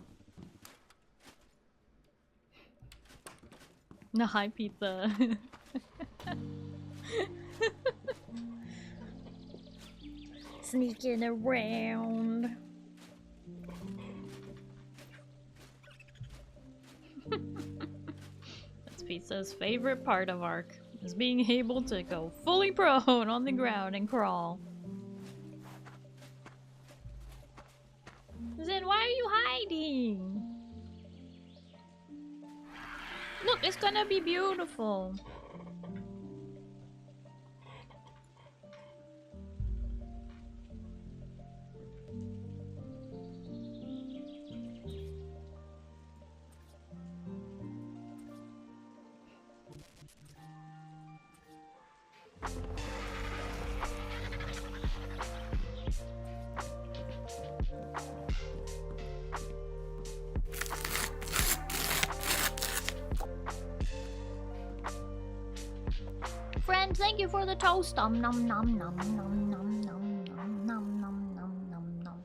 No, hi, Pizza. Sneaking around. That's Pizza's favorite part of ARK, is being able to go fully prone on the ground and crawl. Then why are you hiding? Look, it's gonna be beautiful. Friend, thank you for the toast. Nom nom nom nom nom nom nom nom nom nom nom nom nom.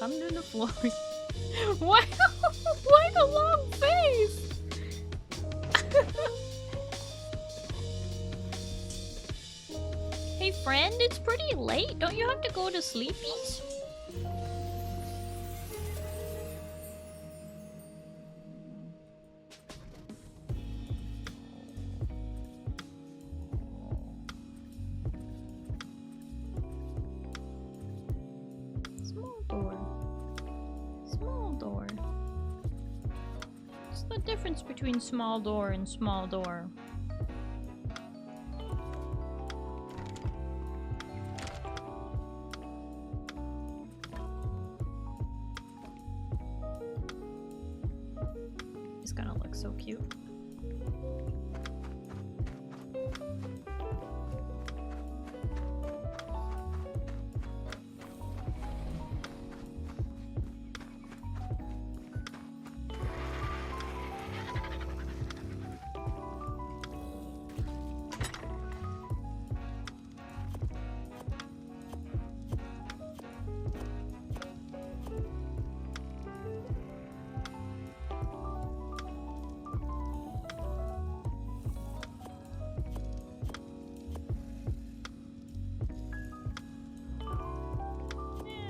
Come to the floor. Why? Why the long face? Hey friend, it's pretty late. Don't you have to go to sleepies? Small door. Small door. What's the difference between small door and small door? It's gonna look so cute.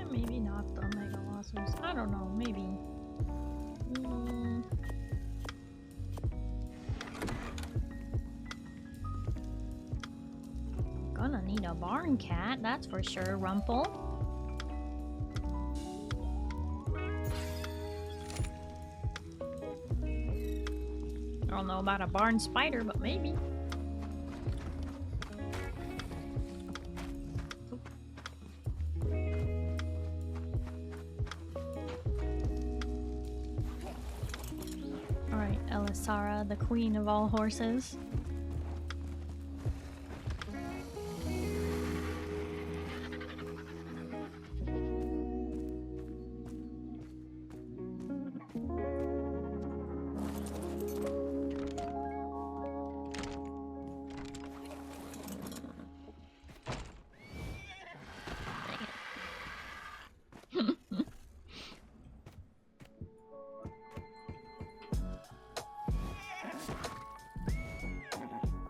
Maybe not the Mega Blossoms. I don't know, maybe. Gonna need a barn cat, that's for sure, Rumple. I don't know about a barn spider, but maybe. Alright, Elisara, the queen of all horses.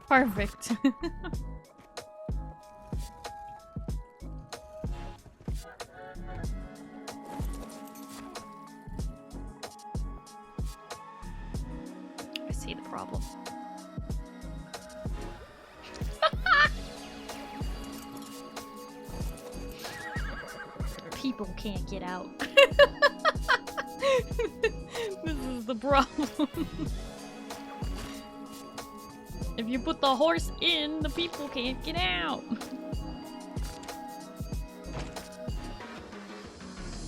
Perfect. I see the problem. People can't get out. This is the problem. If you put the horse in, the people can't get out.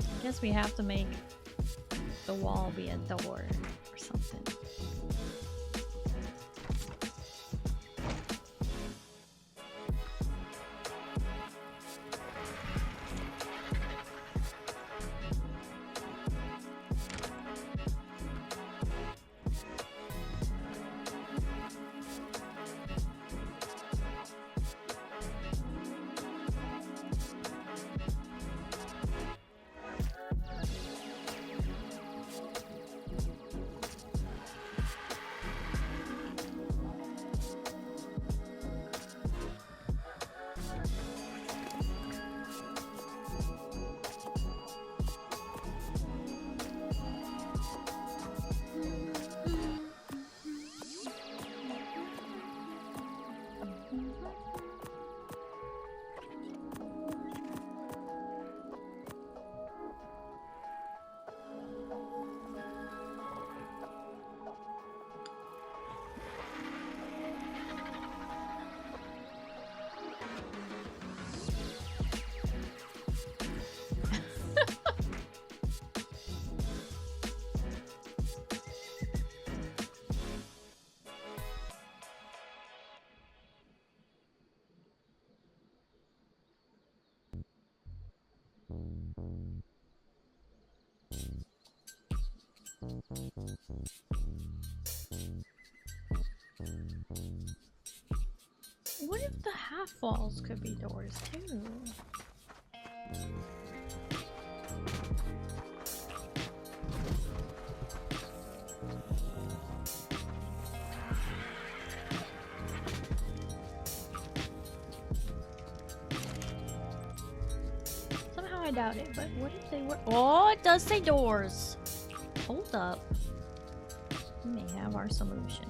I guess we have to make the wall be a door or something. What if the half walls could be doors too? I doubt it, but what if they were? Oh, it does say doors. Hold up. We may have our solution.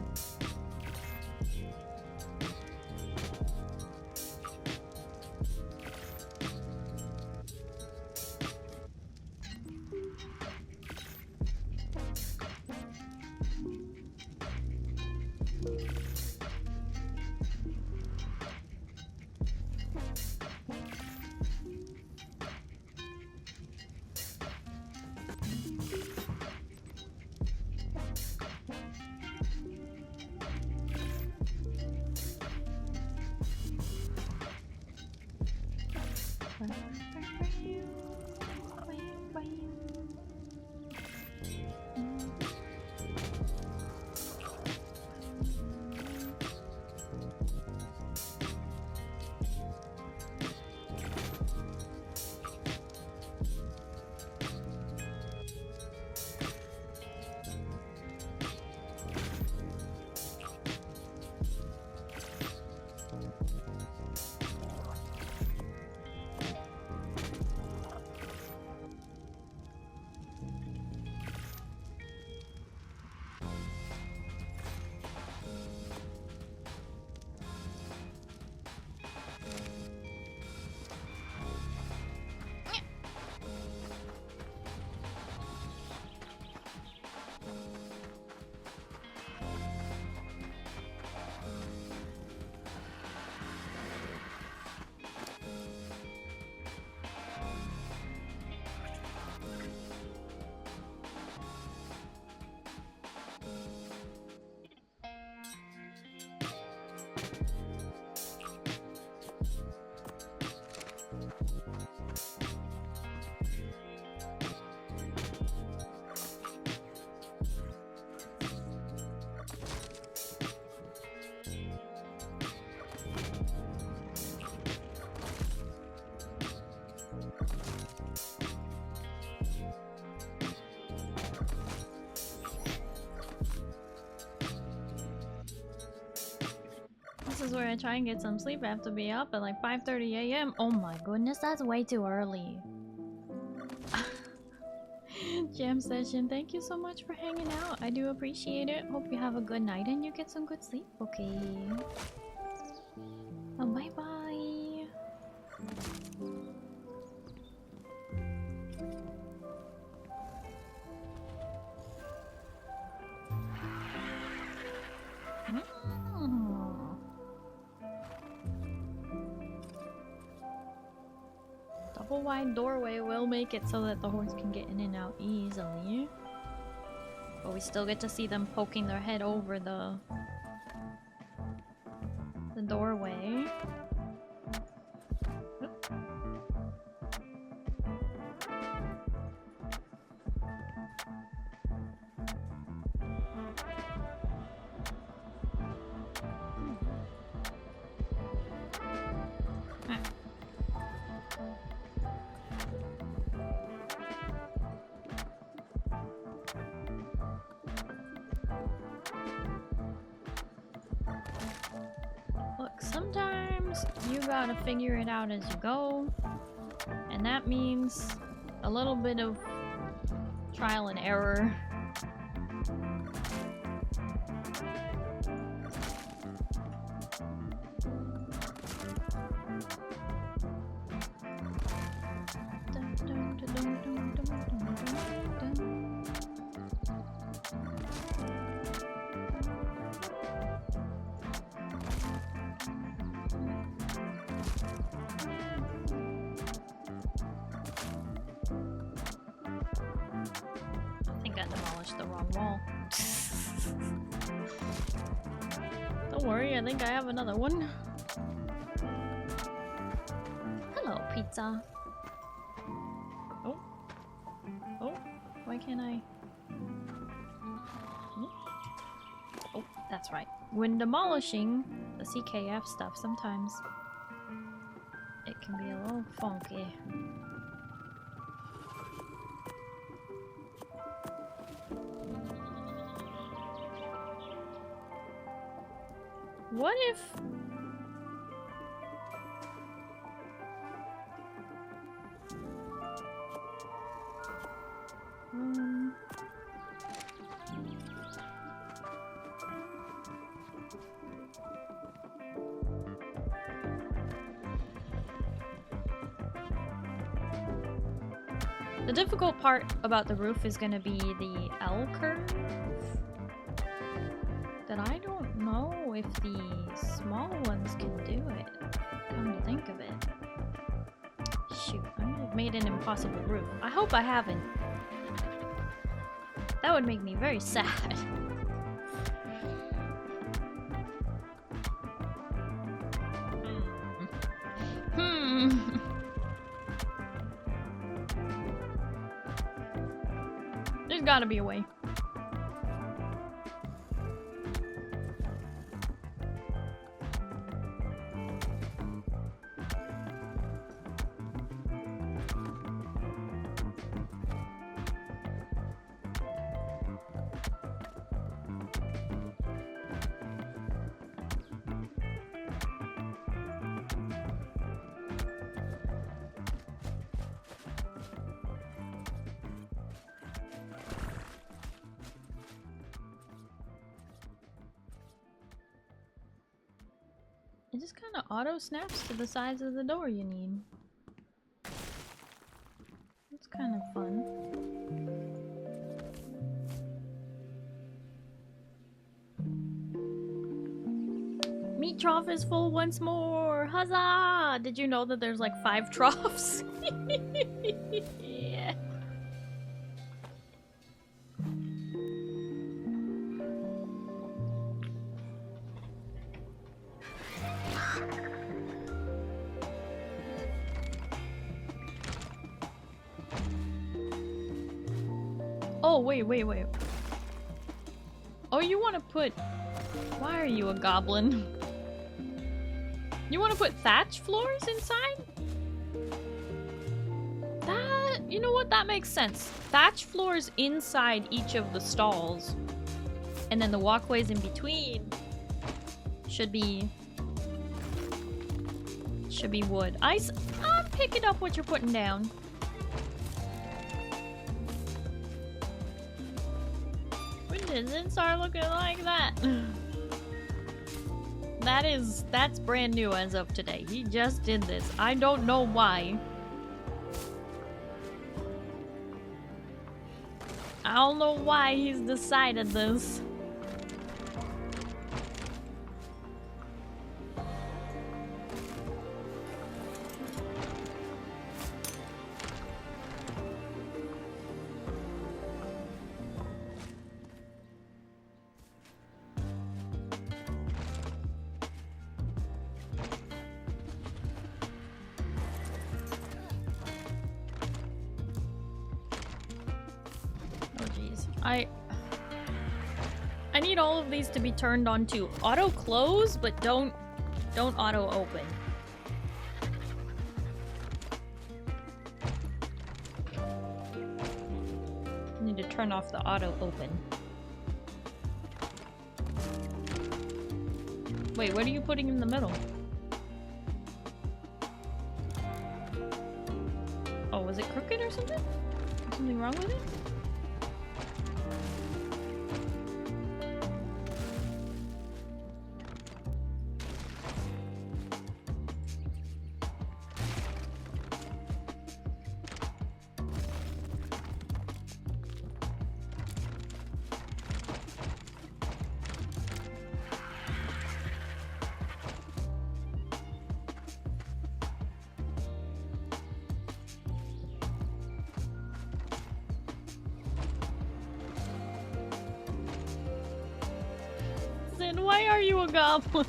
This is where I try and get some sleep. I have to be up at like 5:30 a.m. Oh my goodness, that's way too early. Jam session, thank you so much for hanging out. I do appreciate it. Hope you have a good night and you get some good sleep, okay? Bye bye. Double wide doorway will make it so that the horse can get in and out easily. But we still get to see them poking their head over the doorway. Oop. Look, sometimes you gotta figure it out as you go, and that means a little bit of trial and error. I think I have another one. Hello, pizza. Oh. Oh, why can't I? Oh, that's right. When demolishing the CKF stuff, sometimes it can be a little funky. What if... The difficult part about the roof is gonna be the L curve. That I don't know if the small ones can do it. Come to think of it. Shoot, I might have made an impossible roof. I hope I haven't. That would make me very sad. There's gotta be a way. It just kind of auto snaps to the size of the door you need. That's kind of fun. Meat trough is full once more! Huzzah! Did you know that there's like 5 troughs? Yeah. Oh, wait. Oh, you want to put... Why are you a goblin? You want to put thatch floors inside? That... You know what? That makes sense. Thatch floors inside each of the stalls. And then the walkways in between should be wood. I'm picking up what you're putting down. When does it start looking like that? That's brand new as of today. He just did this. I don't know why. I don't know why he's decided this. I need all of these to be turned on to auto close, but don't auto open. I need to turn off the auto open. Wait, what are you putting in the middle? Oh, was it crooked or something? Something wrong with it? Why are you a goblin?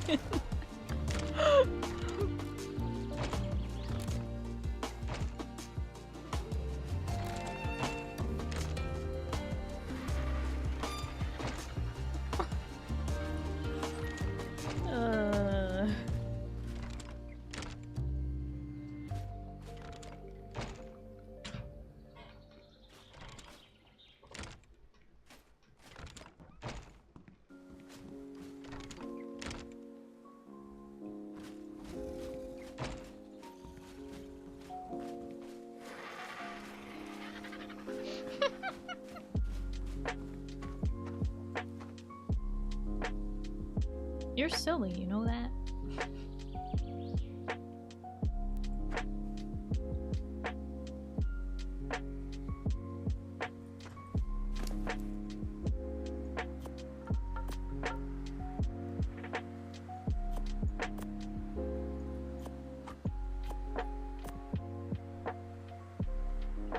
You're silly, you know that?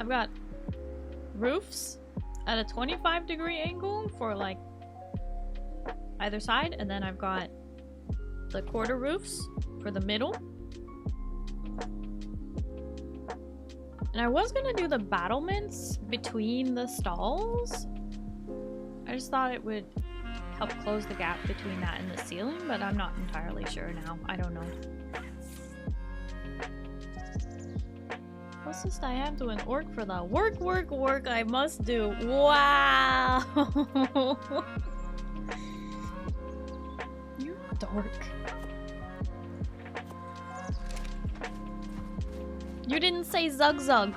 I've got roofs at a 25-degree angle for like either side, and then I've got the quarter roofs for the middle. And I was gonna do the battlements between the stalls. I just thought it would help close the gap between that and the ceiling, but I'm not entirely sure now. I don't know. What's this I am doing? Orc for the work I must do. Wow! You dork. You didn't say zug zug.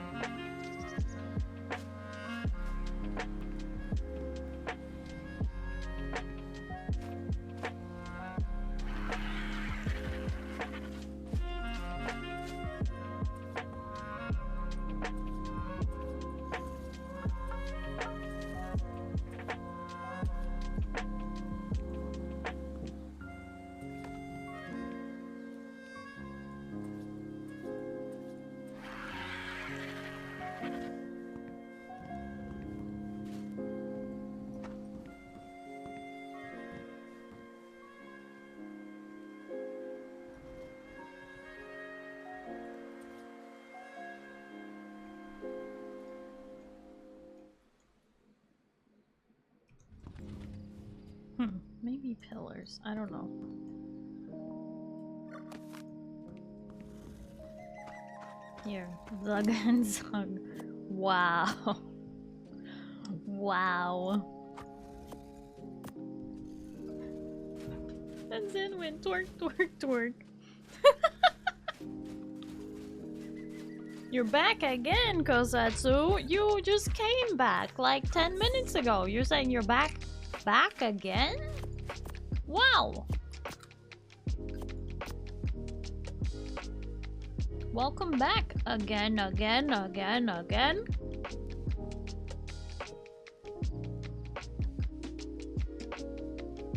Maybe pillars. I don't know. Here, zug and zug. Wow. Wow. And then went twerk, twerk, twerk. You're back again, Kosatsu. You just came back like 10 minutes ago. You're saying you're back again? Wow. Welcome back again.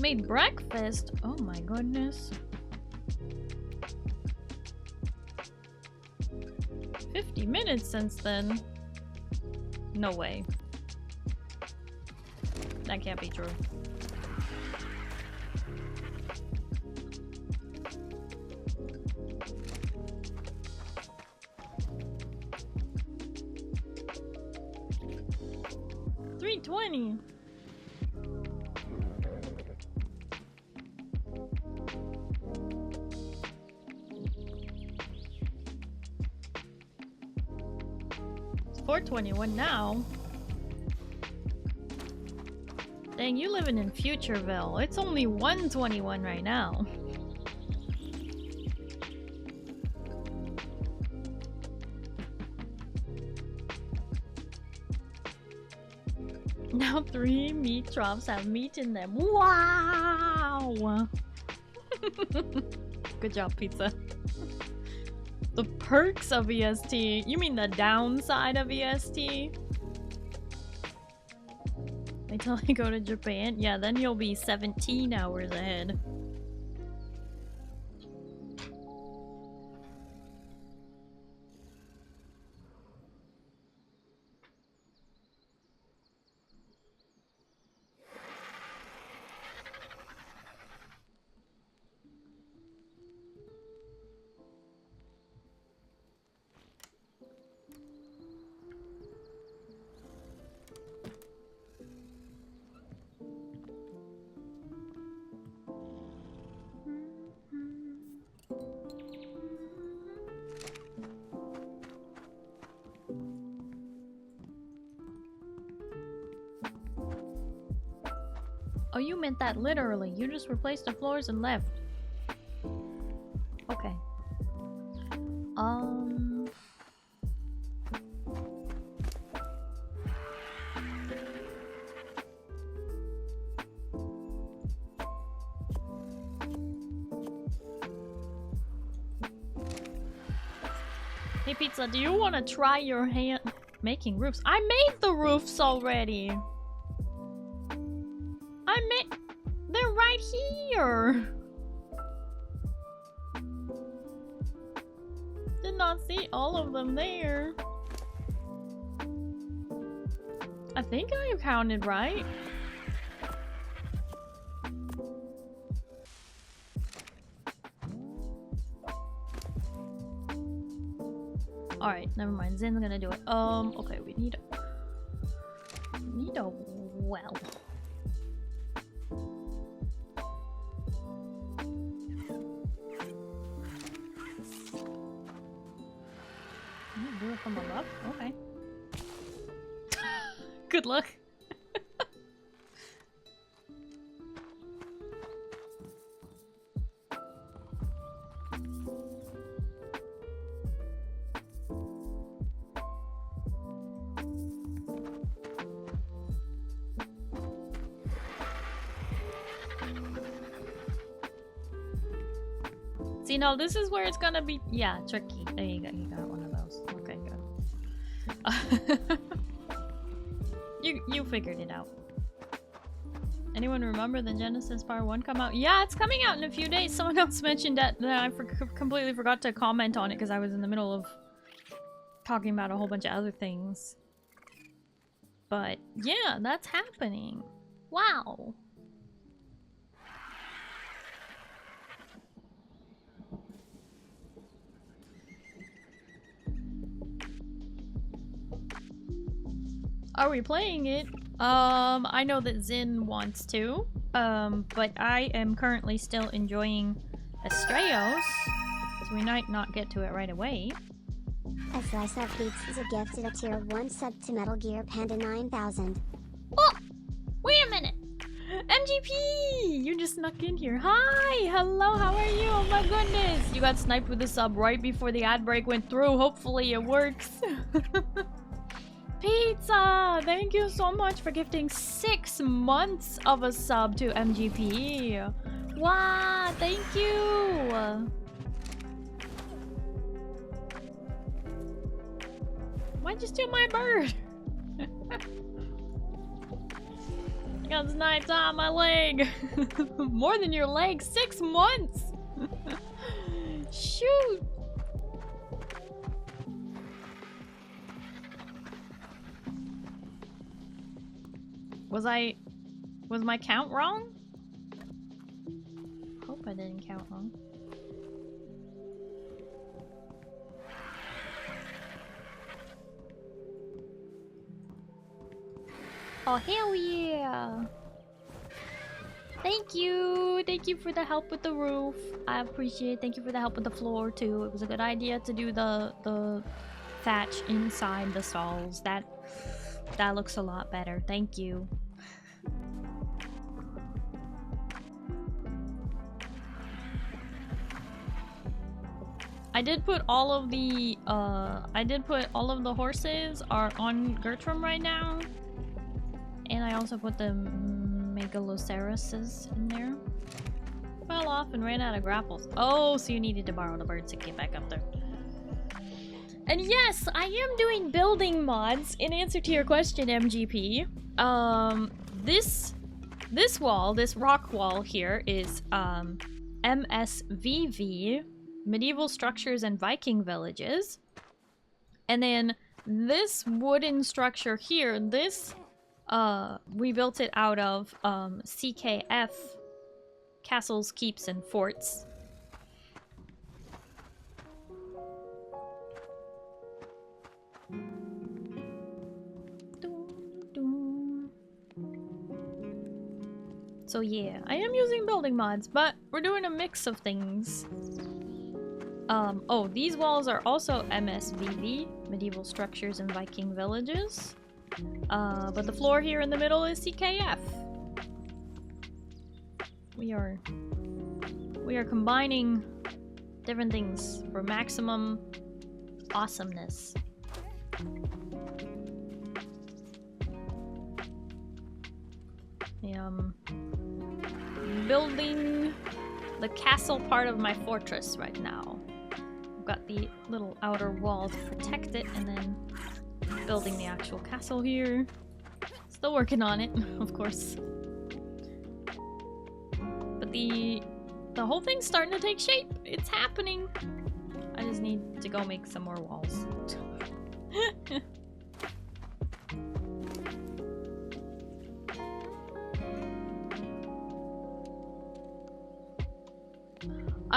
Made breakfast? Oh my goodness. 50 minutes since then. No way. That can't be true. $3.20. It's $4.21 now. Dang, you living in Futureville. It's only $1.21 right now. Now 3 meat troughs have meat in them. Wow! Good job, pizza. The perks of EST. You mean the downside of EST? Wait till I go to Japan. Yeah, then you'll be 17 hours ahead. Oh, you meant that literally. You just replaced the floors and left. Okay. Hey Pizza, do you want to try your hand making roofs? I made the roofs already. They're right here. Did not see all of them there. I think I counted right. Alright, never mind. Zin's gonna do it. Okay, we need a well. Do it from above? Okay. Good luck. See, now this is where it's gonna be, yeah, tricky. There you go, you got one of those. Okay, good. You figured it out. Anyone remember the Genesis Part 1 come out? Yeah, it's coming out in a few days. Someone else mentioned that, and I completely forgot to comment on it because I was in the middle of talking about a whole bunch of other things. But yeah, that's happening. Wow. Are we playing it? I know that Zin wants to, but I am currently still enjoying Astraeos, so we might not get to it right away.
A slice of pizza is a gift to the tier 1 sub to Metal Gear Panda 9000.
Oh! Wait a minute! MGP! You just snuck in here. Hi! Hello, how are you? Oh my goodness! You got sniped with a sub right before the ad break went through. Hopefully it works. Pizza! Thank you so much for gifting 6 months of a sub to MGP. Wow, thank you! Why'd you steal my bird? I got sniped on my leg. More than your leg, 6 months! Shoot! Was my count wrong? Hope I didn't count wrong. Oh, hell yeah! Thank you! Thank you for the help with the roof. I appreciate it. Thank you for the help with the floor, too. It was a good idea to do the thatch inside the stalls. That looks a lot better. Thank you. I did put all of the horses are on Gertrude right now. And I also put the Megaloceratuses in there. Fell off and ran out of grapples. Oh, so you needed to borrow the birds to get back up there. And yes, I am doing building mods in answer to your question, MGP. This wall, this rock wall here is MSVV, Medieval Structures and Viking Villages. And then this wooden structure here, this we built it out of CKF, Castles, Keeps, and Forts. So yeah, I am using building mods, but we're doing a mix of things. Oh, these walls are also MSVV, Medieval Structures and Viking Villages. But the floor here in the middle is CKF. We are combining different things for maximum awesomeness. Building the castle part of my fortress right now. I've got the little outer wall to protect it, and then building the actual castle here. Still working on it, of course. But the whole thing's starting to take shape. It's happening. I just need to go make some more walls.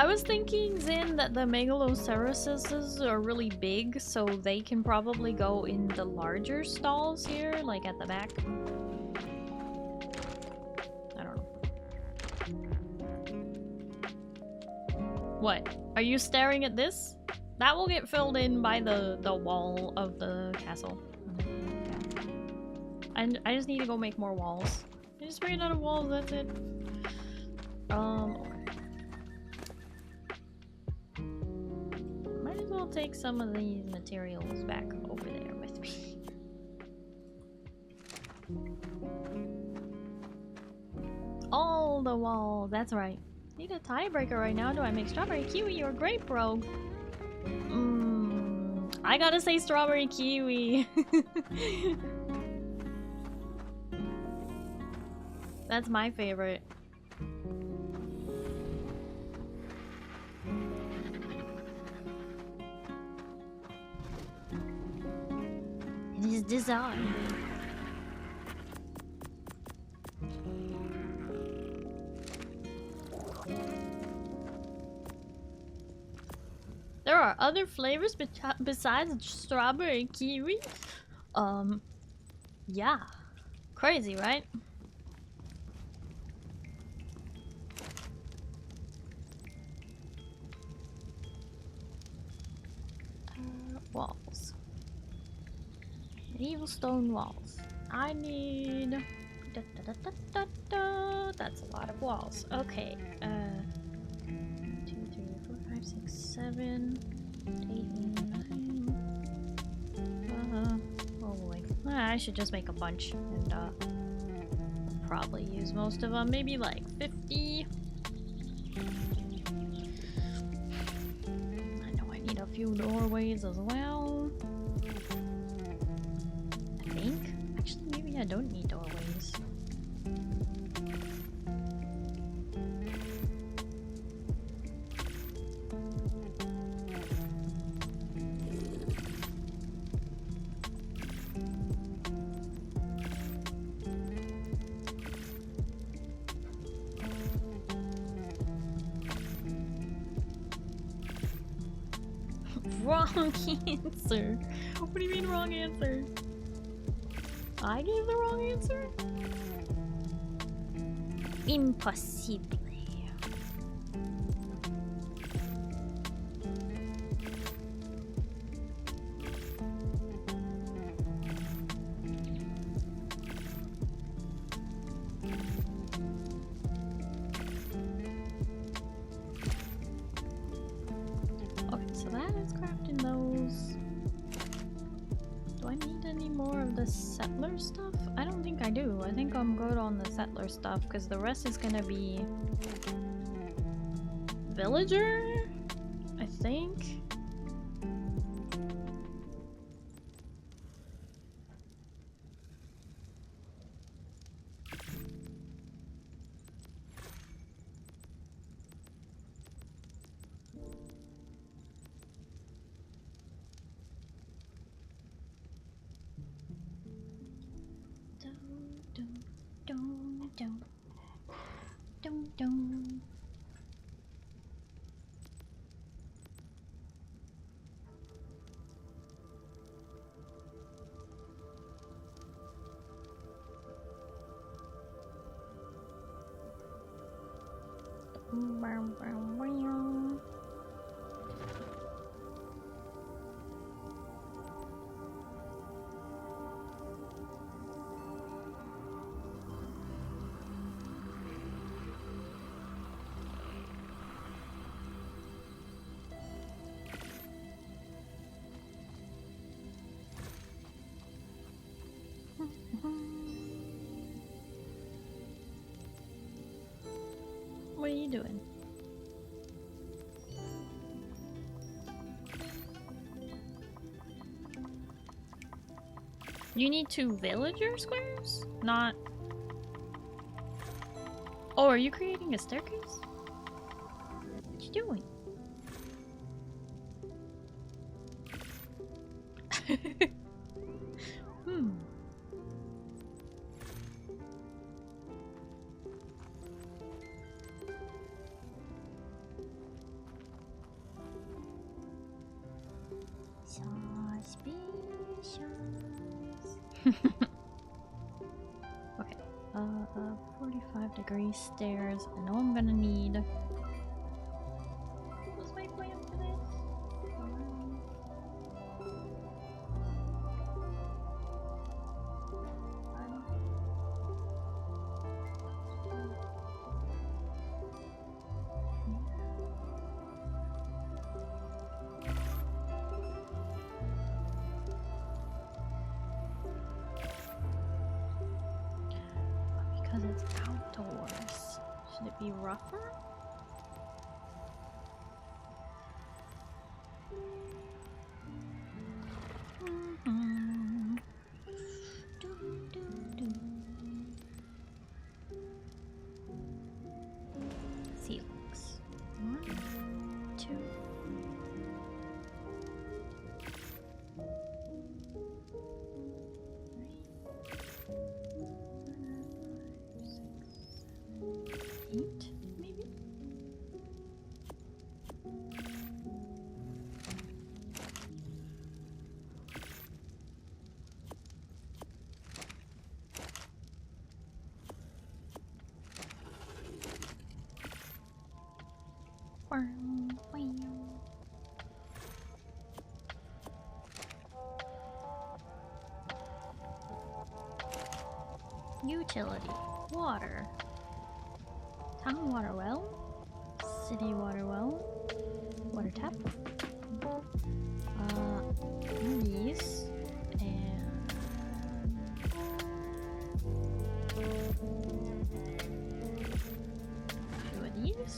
was thinking, Zin, that the megalosauruses are really big, so they can probably go in the larger stalls here, like at the back. I don't know. What? Are you staring at this? That will get filled in by the wall of the castle. And I just need to go make more walls. I just ran out of walls, that's it. Might as well take some of these materials back over there with me. All the walls, that's right. Need a tiebreaker right now. Do I make strawberry kiwi or grape rogue? I gotta say strawberry kiwi. That's my favorite. It is designed. There are other flavors besides strawberry kiwi? Yeah. Crazy, right? Walls. Medieval stone walls. I need... That's a lot of walls. Okay. 1, 2, 3, 4, 5, 6, 7, 8, 9. Oh boy. I should just make a bunch and probably use most of them. Maybe like 50. I know I need a few doorways as well. I think. Actually, maybe I don't need doorways. Wrong answer. What do you mean wrong answer? I gave the wrong answer? Impossible. Okay, so that is crafting those. Do I need any more of the settler stuff? I don't think I do. I think I'm good on the settler stuff because the rest is gonna be villager, I think. What are you doing? You need 2 villager squares? Not... Oh, are you creating a staircase? What you doing? Okay, 45-degree stairs. I know I'm gonna need. What was my plan for this? Because it's outdoors. Should it be rougher? Ceilings. 1, 2. 8, maybe? Utility. Water. Town water well. City water well. Water tap. These. And... two of these.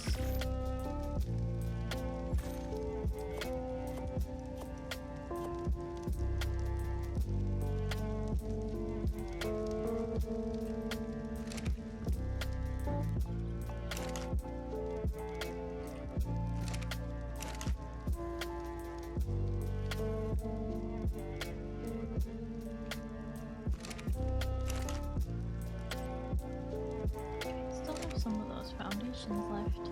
Still have some of those foundations left.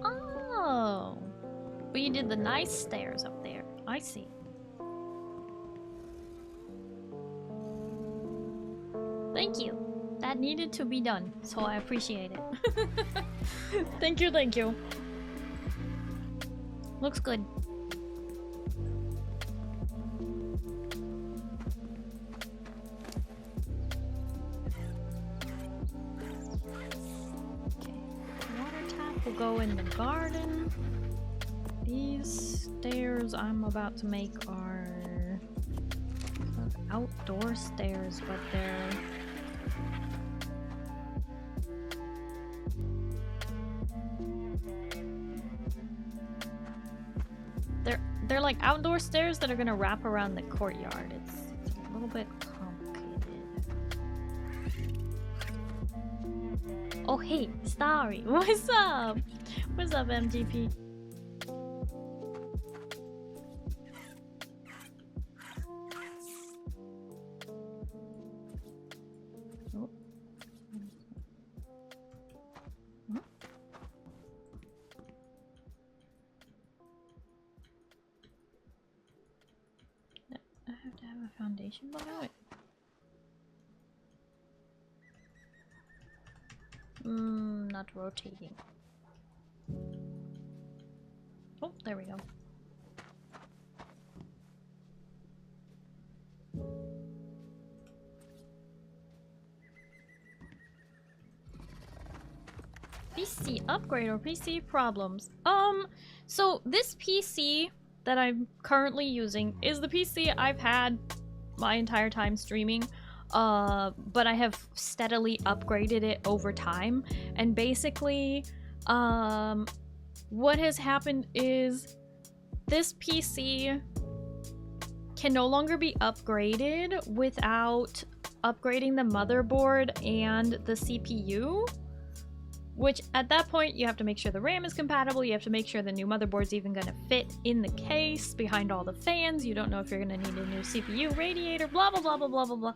Oh, but you did the nice stairs up there. I see. Thank you. That needed to be done, so I appreciate it. Thank you, thank you. Looks good. Okay, water tap will go in the garden. These stairs I'm about to make are sort of outdoor stairs, but they're like outdoor stairs that are gonna wrap around the courtyard. It's a little bit complicated. Oh hey, Starry, what's up? What's up, MGP? Oh. Huh? I have to have a foundation below it. Not rotating. Oh, there we go. PC upgrade or PC problems? So this PC that I'm currently using is the PC I've had my entire time streaming, but I have steadily upgraded it over time. And basically, what has happened is this PC can no longer be upgraded without upgrading the motherboard and the CPU, which at that point you have to make sure the RAM is compatible, you have to make sure the new motherboard's even gonna fit in the case behind all the fans, you don't know if you're gonna need a new CPU, radiator, blah blah blah blah blah blah blah.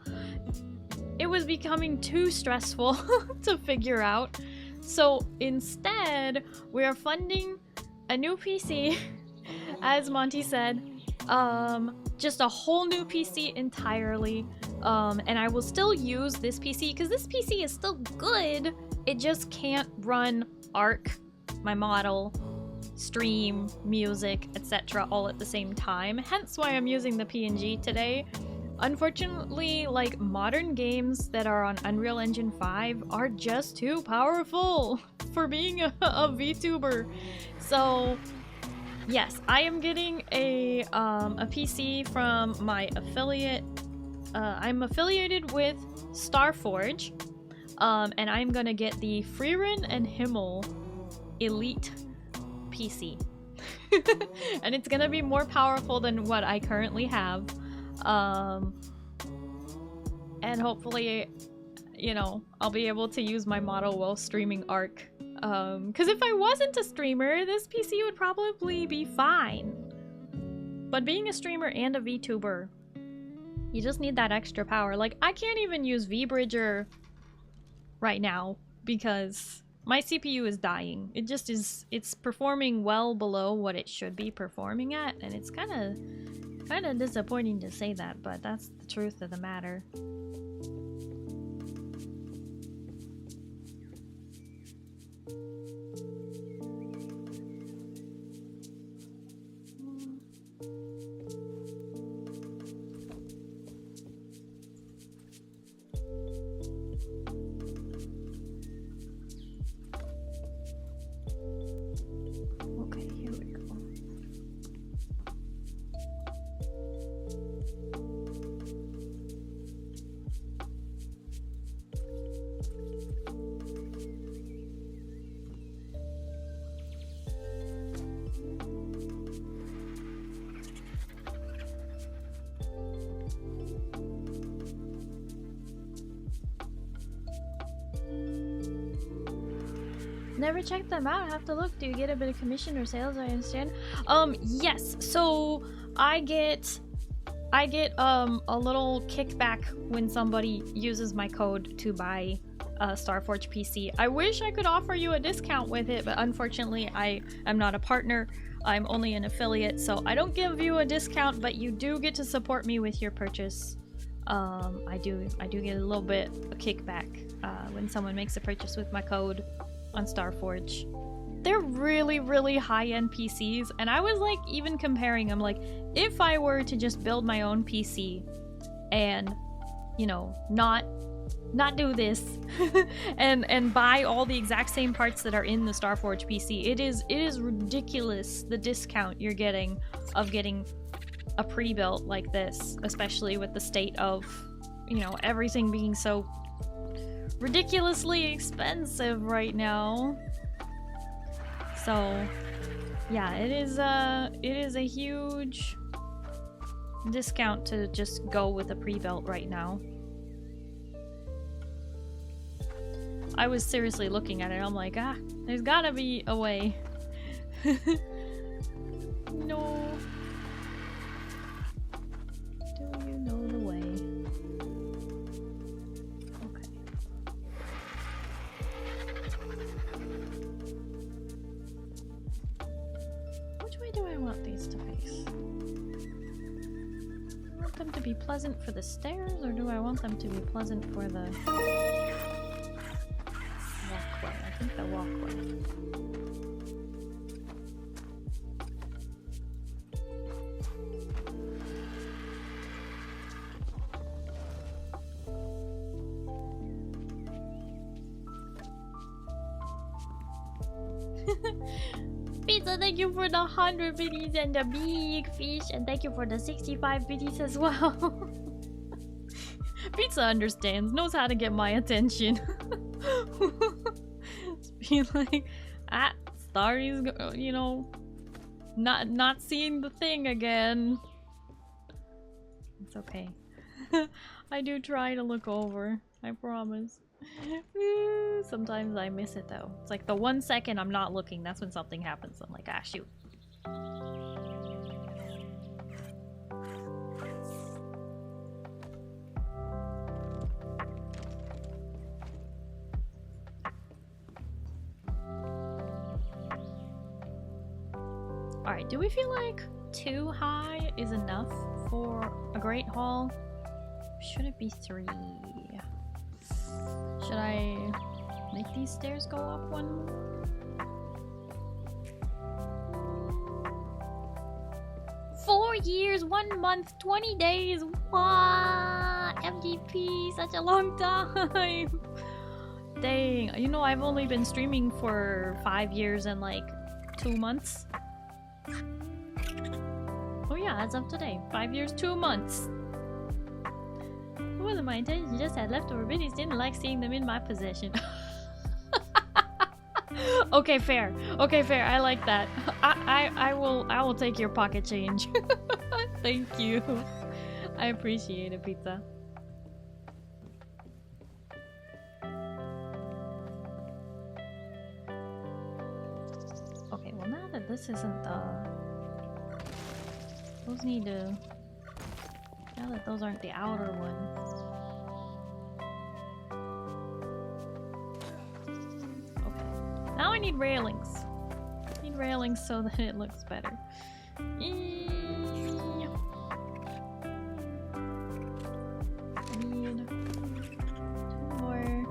It was becoming too stressful to figure out. So instead, we are funding a new PC, as Monty said, just a whole new PC entirely. And I will still use this PC because this PC is still good. It just can't run ARK, my model, stream, music, etc. all at the same time. Hence why I'm using the PNG today. Unfortunately, like, modern games that are on Unreal Engine 5 are just too powerful for being a VTuber. So yes, I am getting a PC from my affiliate. I'm affiliated with Starforge, and I'm gonna get the Freerin and Himmel Elite PC. And it's gonna be more powerful than what I currently have. And hopefully, you know, I'll be able to use my model while streaming ARK. Because if I wasn't a streamer, this PC would probably be fine. But being a streamer and a VTuber, you just need that extra power. Like, I can't even use VBridger right now because my CPU is dying. It just is, it's performing well below what it should be performing at, and it's kind of disappointing to say that, but that's the truth of the matter. Okay, here we go. Never checked them out. I have to look. Do you get a bit of commission or sales? I understand. Yes. So I get a little kickback when somebody uses my code to buy a Starforge PC. I wish I could offer you a discount with it, but unfortunately I am not a partner. I'm only an affiliate, so I don't give you a discount, but you do get to support me with your purchase. I do get a little bit of kickback when someone makes a purchase with my code on Starforge. They're really, really high-end PCs, and I was like even comparing them, like, if I were to just build my own PC and, you know, not do this and buy all the exact same parts that are in the Starforge PC, it is ridiculous the discount you're getting of getting a pre-built like this, especially with the state of, you know, everything being so ridiculously expensive right now. So yeah, it is a huge discount to just go with a pre-built right now. I was seriously looking at it, I'm like, there's gotta be a way. No. Do you know the way? Which way do I want these to face? Do I want them to be pleasant for the stairs, or do I want them to be pleasant for the walkway? I think the walkway. Pizza, thank you for the 100 biddies and the big fish, and thank you for the 65 biddies as well. Pizza understands, knows how to get my attention. Be like, Starry's, you know, not seeing the thing again. It's okay. I do try to look over, I promise. Sometimes I miss it though. It's like the 1 second I'm not looking, that's when something happens. I'm like, ah, shoot. Alright, do we feel like 2 high is enough for a Great Hall? Should it be 3? Should I make these stairs go up 1 more? 4 years, 1 month, 20 days. What? MGP, such a long time. Dang, you know, I've only been streaming for 5 years and like 2 months. Oh yeah, as of today, 5 years, 2 months. It wasn't my intention, you just had leftover biddies, didn't like seeing them in my possession. Okay, fair. Okay, fair, I like that. I will take your pocket change. Thank you. I appreciate it, pizza. Okay, well now that this isn't those need to... Now that those aren't the outer ones. Okay. Now I need railings. I need railings so that it looks better. I need 2 more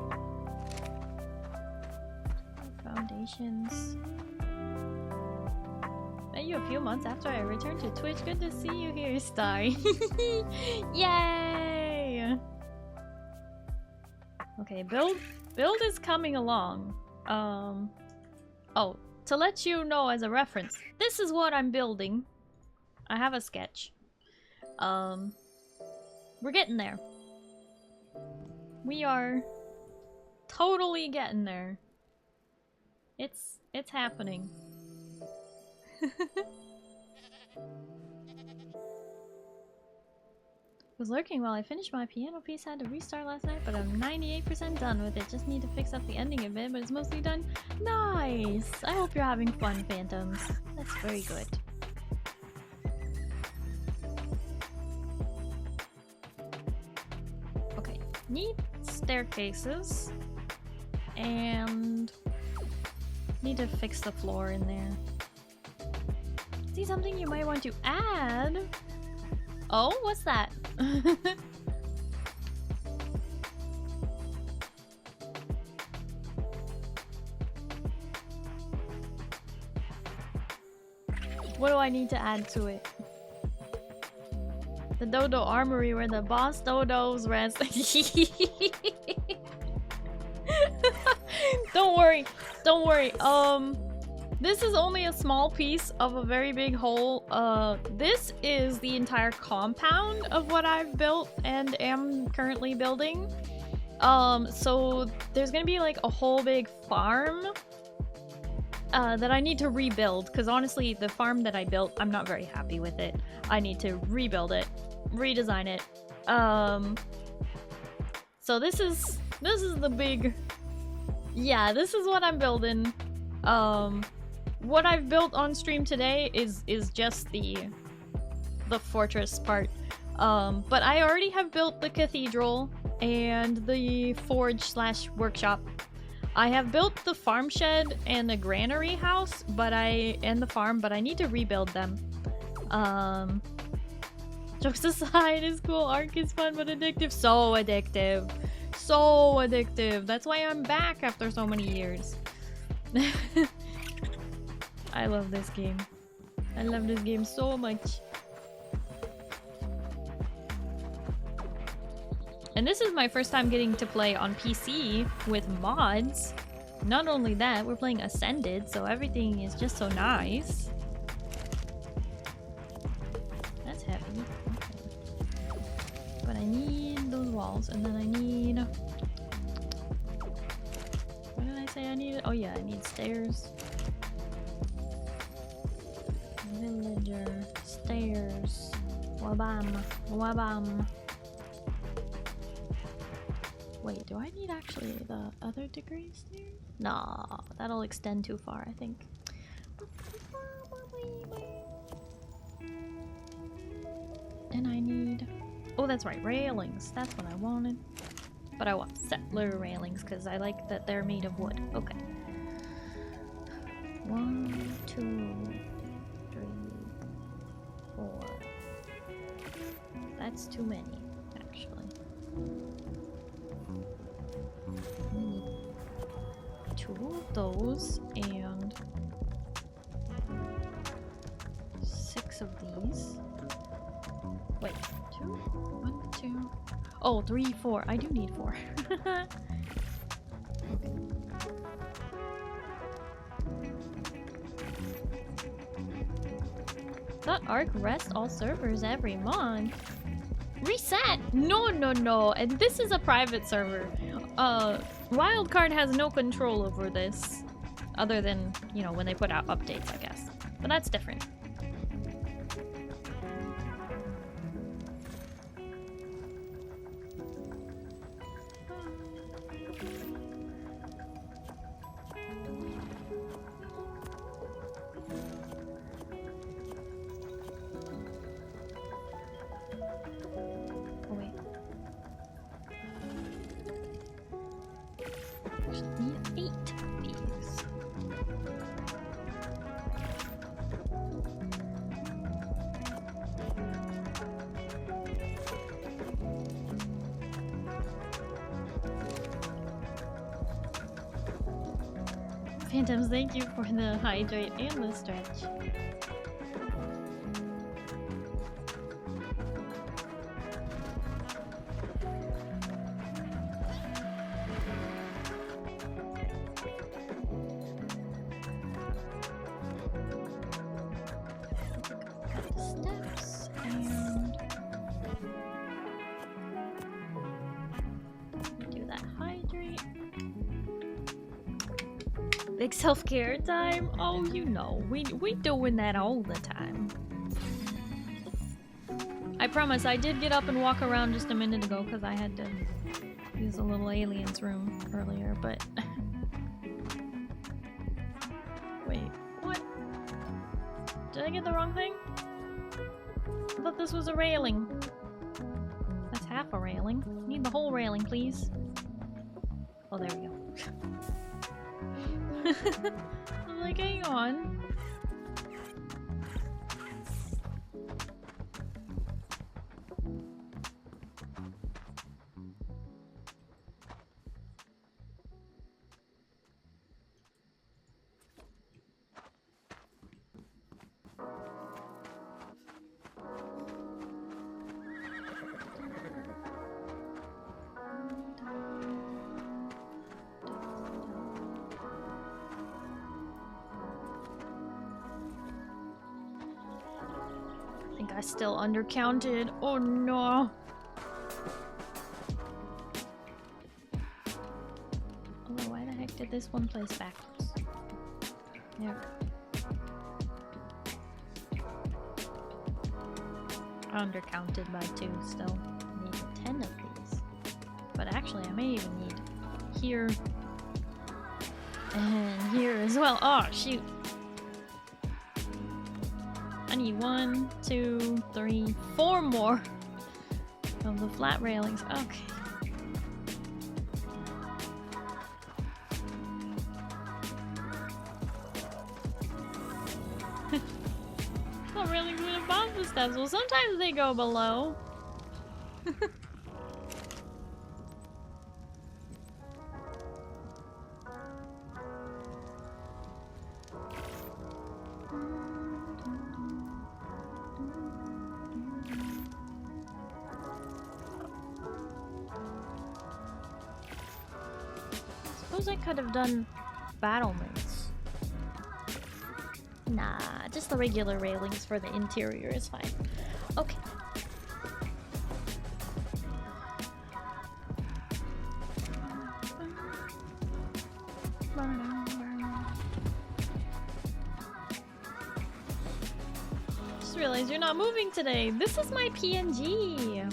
foundations. Met you a few months after I returned to Twitch. Good to see you here, Starry. Yay! Okay, build is coming along. Oh, to let you know as a reference, this is what I'm building. I have a sketch. We're getting there. We are totally getting there. It's happening. Was lurking while I finished my piano piece. Had to restart last night, but I'm 98% done with it. Just need to fix up the ending a bit, but it's mostly done. Nice! I hope you're having fun, Phantoms. That's very good. Okay, need staircases. And need to fix the floor in there. See something you might want to add? Oh, what's that? What do I need to add to it? The Dodo Armory where the boss dodos rest. Don't worry, don't worry. This is only a small piece of a very big whole. This is the entire compound of what I've built and am currently building. So there's gonna be like a whole big farm that I need to rebuild, because honestly, the farm that I built, I'm not very happy with it. I need to rebuild it, redesign it. So this is the big... Yeah, this is what I'm building. What I've built on stream today is just the fortress part. But I already have built the cathedral and the forge/workshop. I have built the farm shed and the granary house, and the farm, but I need to rebuild them. Jokes aside, it's cool. ARK is fun but addictive. So addictive. So addictive. That's why I'm back after so many years. I love this game. I love this game so much. And this is my first time getting to play on PC with mods. Not only that, we're playing Ascended, so everything is just so nice. That's heavy. Okay. But I need those walls, and then I need... What did I say I needed? Oh yeah, I need stairs. Villager. Stairs. Wabam. Wabam. Wait, do I need actually the other degree stairs? Nah, that'll extend too far, I think. And I need... Oh, that's right, railings. That's what I wanted. But I want settler railings because I like that they're made of wood. Okay. 1, 2, 3, 4. That's too many, actually. Need 2 of those and 6 of these. Wait, 2? 1, 2. Oh, 3, 4. I do need 4. Okay. Thought ARK rest all servers every month. Reset! No, no, no. And this is a private server. Wildcard has no control over this. Other than, you know, when they put out updates, I guess. But that's different. Phantoms, thank you for the hydrate and the stretch. Got the steps and do that hydrate. Big self-care time? Oh, you know, we doing that all the time. I promise, I did get up and walk around just a minute ago because I had to use a little alien's room earlier, but... Wait, what? Did I get the wrong thing? I thought this was a railing. That's half a railing. Need the whole railing, please. Oh, there we go. I'm like, hang on. I still undercounted. Oh no. Oh, why the heck did this one place backwards? There. Undercounted by 2 still. I need 10 of these. But actually I may even need here and here as well. Oh shoot. I need 1, 2, 3, 4 more of the flat railings. Okay. Flat railings went above the steps. Well, sometimes they go below. I could have done battlements. Nah, just the regular railings for the interior is fine. Okay. Just realized you're not moving today. This is my PNG.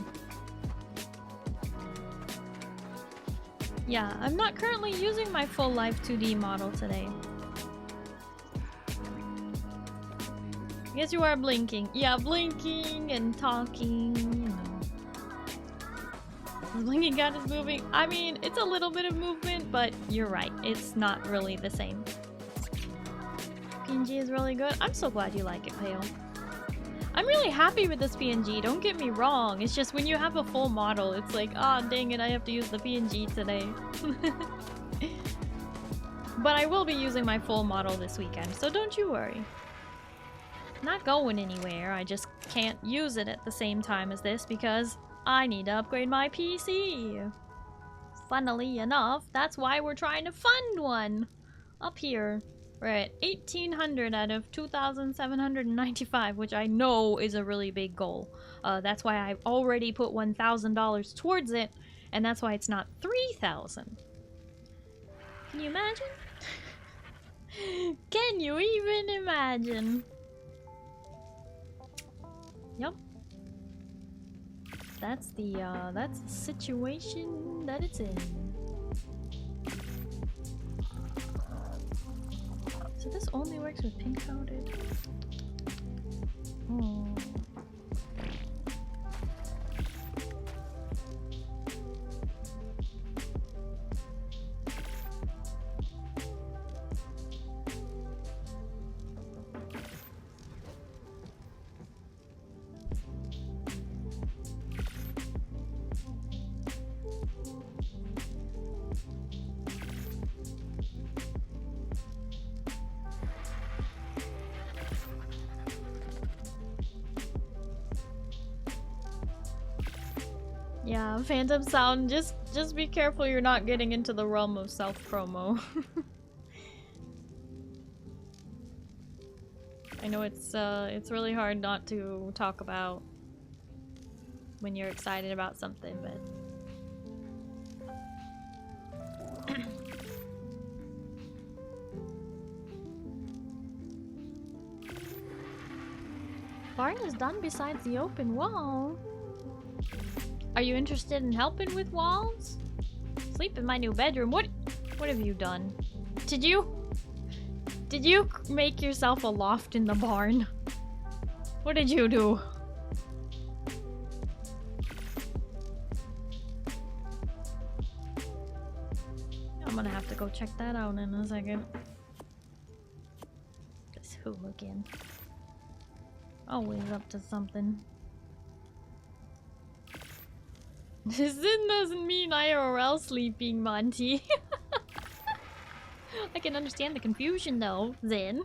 Yeah, I'm not currently using my full life 2D model today. Yes, you are blinking. Yeah, blinking and talking, you know. The blinking cat is moving. I mean, it's a little bit of movement, but you're right. It's not really the same. PNG is really good. I'm so glad you like it, Pale. I'm really happy with this PNG, don't get me wrong. It's just when you have a full model, it's like, ah, oh, dang it, I have to use the PNG today. But I will be using my full model this weekend, so don't you worry. Not going anywhere, I just can't use it at the same time as this because I need to upgrade my PC. Funnily enough, that's why we're trying to fund one. Up here, we're at 1,800 out of 2,795, which I know is a really big goal. That's why I've already put $1,000 towards it, and that's why it's not 3,000. Can you imagine? Can you even imagine? Yep. That's the situation that it's in. So this only works with pink coated. Oh. Yeah, Phantom Sound, just be careful you're not getting into the realm of self-promo. I know it's really hard not to talk about when you're excited about something, but barn is done besides the open wall. Are you interested in helping with walls? Sleep in my new bedroom. What have you done? Did you make yourself a loft in the barn? What did you do? I'm gonna have to go check that out in a second. This hooligan. Always up to something. This doesn't mean IRL sleeping, Monty. I can understand the confusion though, Zen.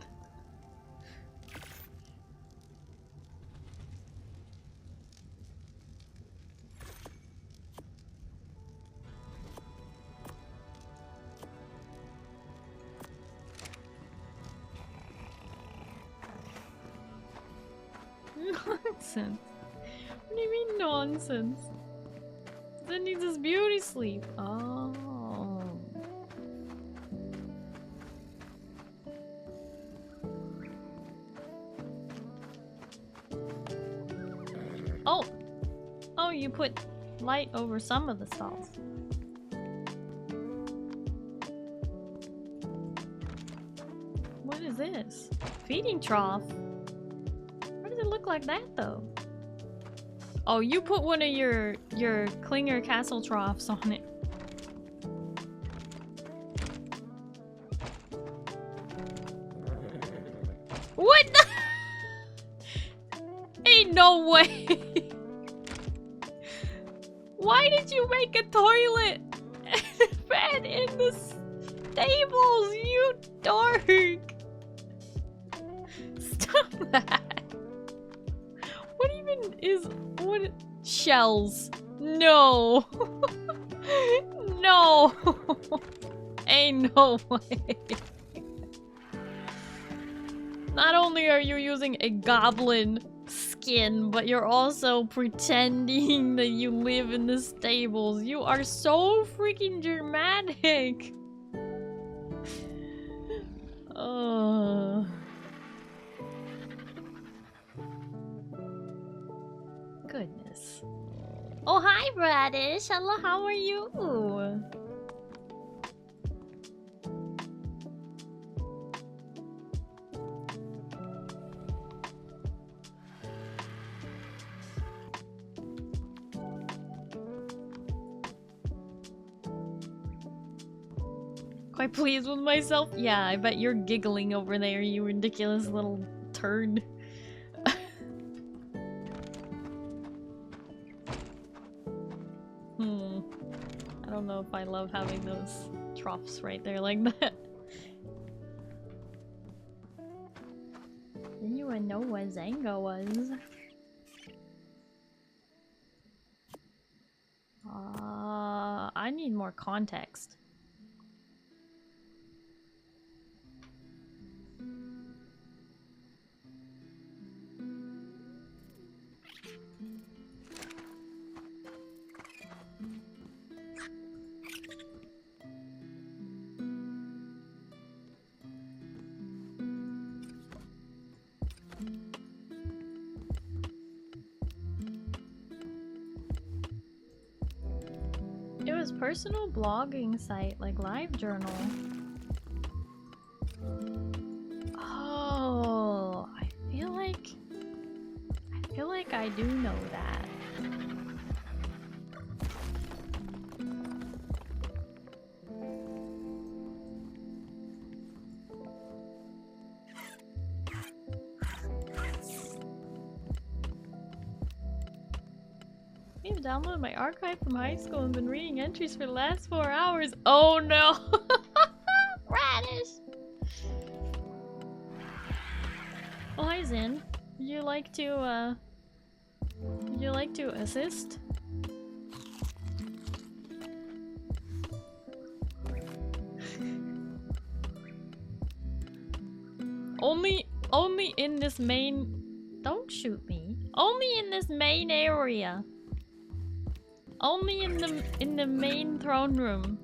Nonsense. What do you mean nonsense? Zen needs his beauty sleep. Oh. Oh! Oh, you put light over some of the stalls. What is this? Feeding trough? Why does it look like that though? Oh, you put one of your Clinger Castle troughs on it. What the? Ain't no way. Why did you make a toilet and a bed in the stables, you dork? Stop that. What even is... what... shells? No. No. Ain't no way. Not only are you using a goblin skin, but you're also pretending that you live in the stables. You are so freaking dramatic. Goodness. Oh, hi, Bradish. Hello, how are you? Quite pleased with myself? Yeah, I bet you're giggling over there, you ridiculous little turd. I don't know if I love having those troughs right there like that. Didn't you know what Zanga was? I need more context. It was personal blogging site, like LiveJournal. Oh, I feel like I do know that. I've downloaded my archive from high school and been reading entries for the last 4 hours. Oh no! Radish! Oh, hi Zin. Would you like to assist? Only in this main... Don't shoot me. Only in this main area. Only in the main throne room.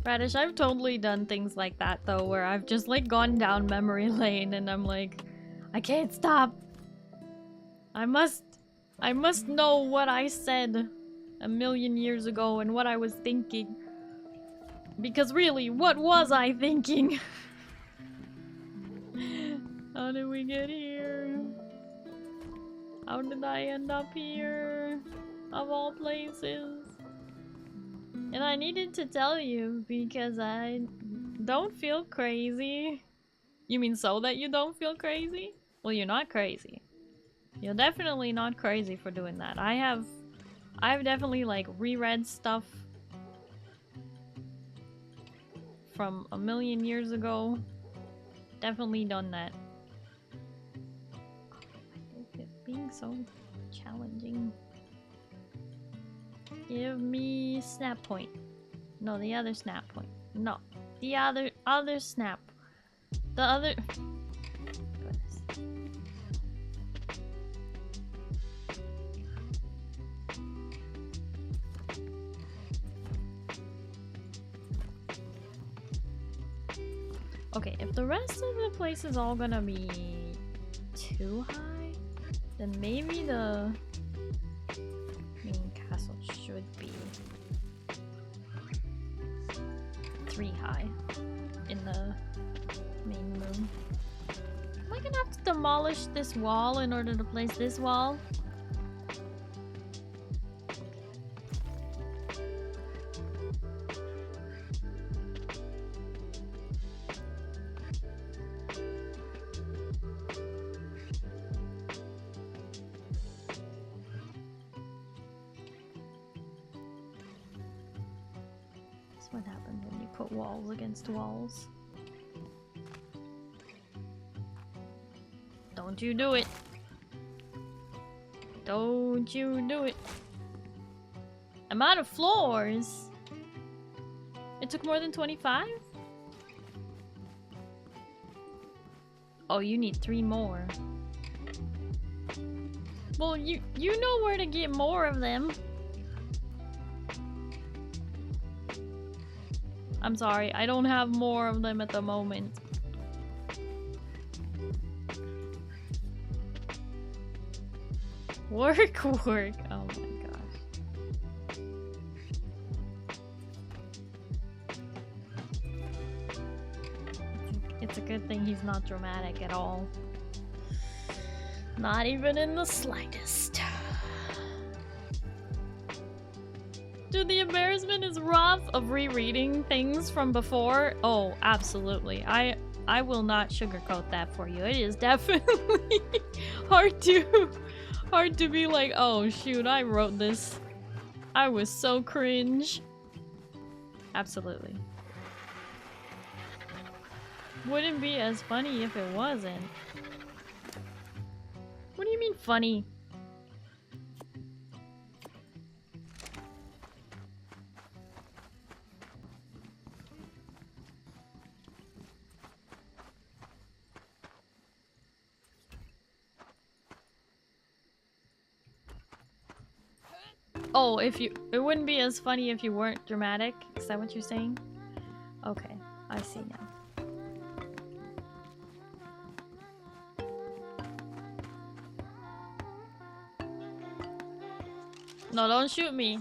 Radish, I've totally done things like that though, where I've just like gone down memory lane and I'm like, I can't stop. I must know what I said a million years ago and what I was thinking. Because really, what was I thinking? How did we get here? How did I end up here? Of all places. And I needed to tell you because I don't feel crazy. You mean so that you don't feel crazy? Well, you're not crazy. You're definitely not crazy for doing that. I've definitely like reread stuff from a million years ago. Definitely done that. It's being so challenging. Give me snap point. No, the other snap point. No, the other snap. The other. Goodness. Okay, if the rest of the place is all gonna be too high, then maybe the main castle should be 3 high in the main room. Am I gonna have to demolish this wall in order to place this wall? What happens when you put walls against walls? Don't you do it! Don't you do it! I'm out of floors! It took more than 25? Oh, you need 3 more. Well, you know where to get more of them. I'm sorry, I don't have more of them at the moment. Work. Oh my gosh. is not dramatic at all. Not even in the slightest. Dude, the embarrassment is rough of rereading things from before. Oh, absolutely. I will not sugarcoat that for you. It is definitely hard to be like, oh shoot, I wrote this. I was so cringe. Absolutely. Wouldn't be as funny if it wasn't. What do you mean funny? Oh, it wouldn't be as funny if you weren't dramatic? Is that what you're saying? Okay, I see now. No, don't shoot me.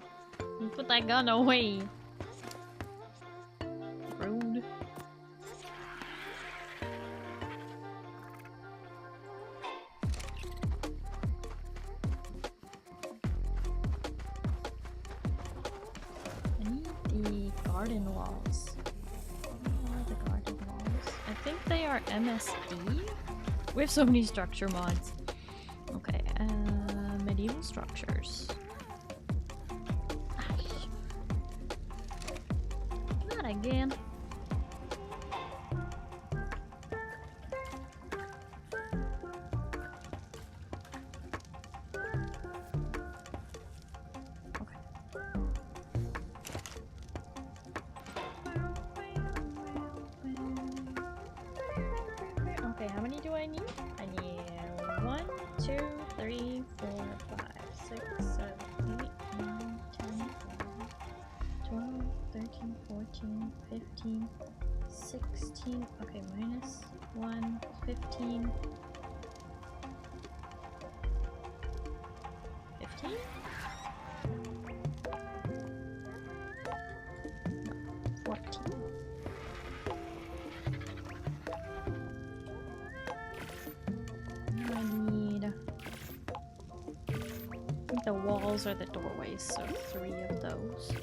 You put that gun away. Rude. I need the garden walls. Where are the garden walls? I think they are MSD? We have so many structure mods. Okay, medieval structures. Not again. Okay, how many do I need? I need 1, 2, 3, 4, 5, 6, 7, 8, 9, 10, 11, 12, 13, 14, 15, 16. Okay, minus 1, 15. 15? No, 14. I need... I think the walls are the doorways, so 3 of those.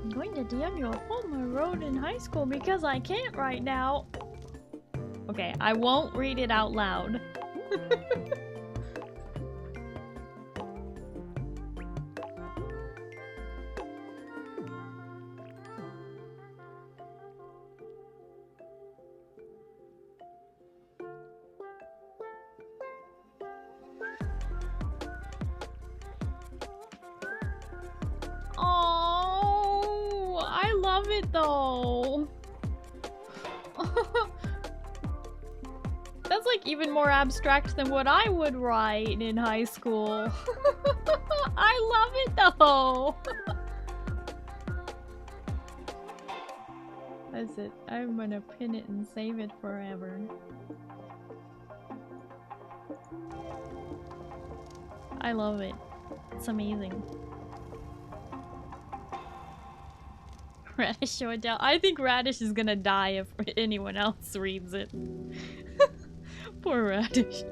I'm going to DM your home I wrote in high school because I can't right now. Okay, I won't read it out loud. Oh, I love it though. That's like even more abstract than what I would write in high school. I love it though. That's it. I'm gonna pin it and save it forever. I love it. It's amazing. Radish show it down. I think Radish is gonna die if anyone else reads it. Poor Radish.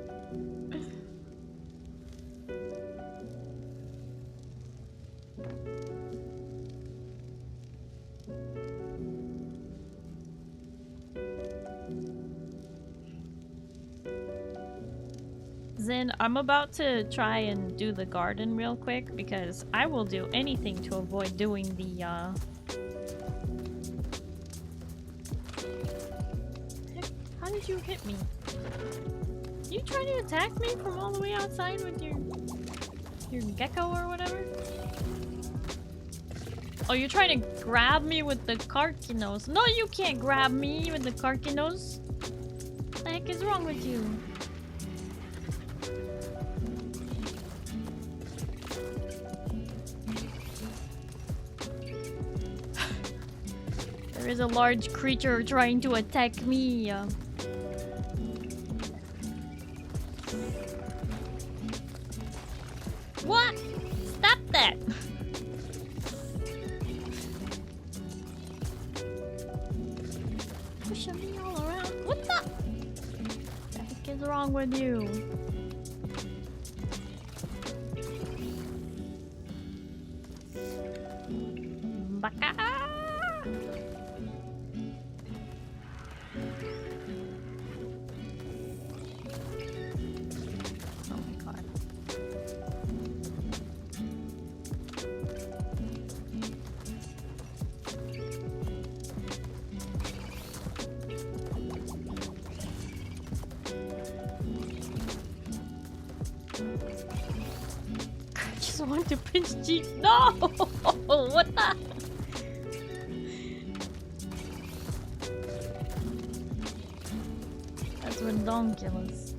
Zen, I'm about to try and do the garden real quick because I will do anything to avoid doing the How did you hit me? You trying to attack me from all the way outside with your gecko or whatever? Oh, you're trying to grab me with the Carcinos. No, you can't grab me with the Carcinos. What the heck is wrong with you? There is a large creature trying to attack me. What? Stop that! Pushing me all around. What the heck is wrong with you? Baka! Oh my god. I just want to pinch cheeks. No! What the? That's redonkulous.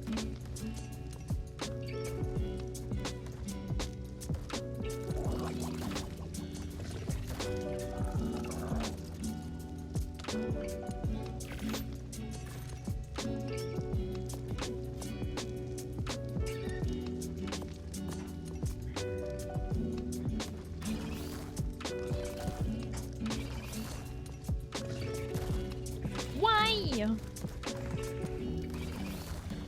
Why?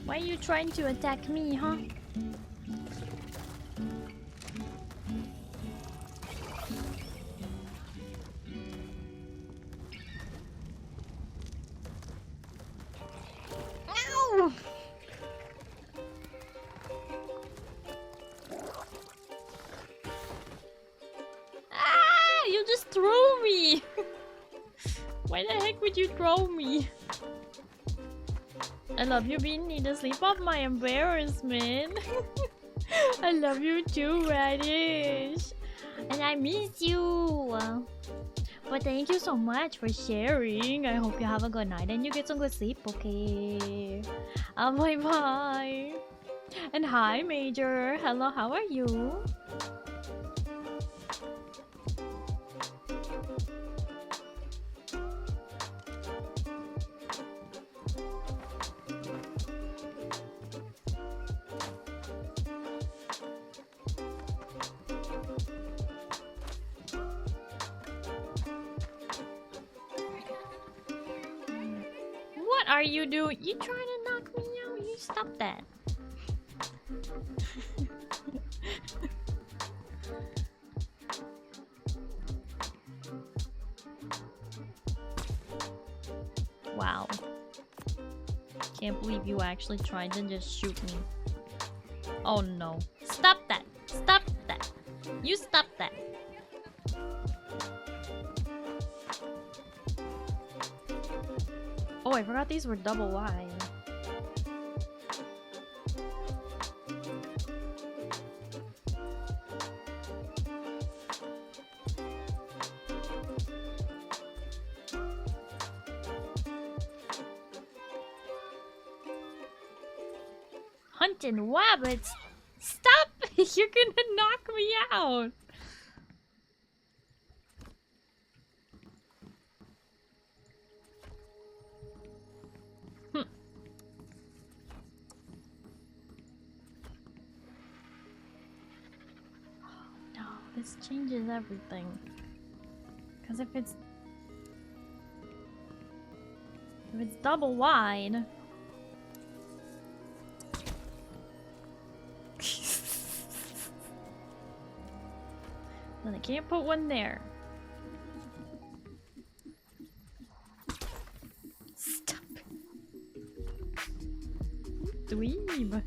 Why are you trying to attack me, huh? Ow! Ah! You just threw me! Why the heck would you throw me? I love you, Bean. Need to sleep off my embarrassment. I love you too, Radish. And I miss you. But thank you so much for sharing. I hope you have a good night and you get some good sleep, okay? Bye bye. And hi, Major. Hello, how are you? What are you doing? You trying to knock me out? You stop that. Wow. Can't believe you actually tried to just shoot me. Oh no. Stop that. Stop that. You stop that. Oh, I forgot these were double wide. Hunting rabbits? Stop! You're gonna knock me out! This changes everything. Because if it's double wide, then I can't put one there. Stop it. Dweeb.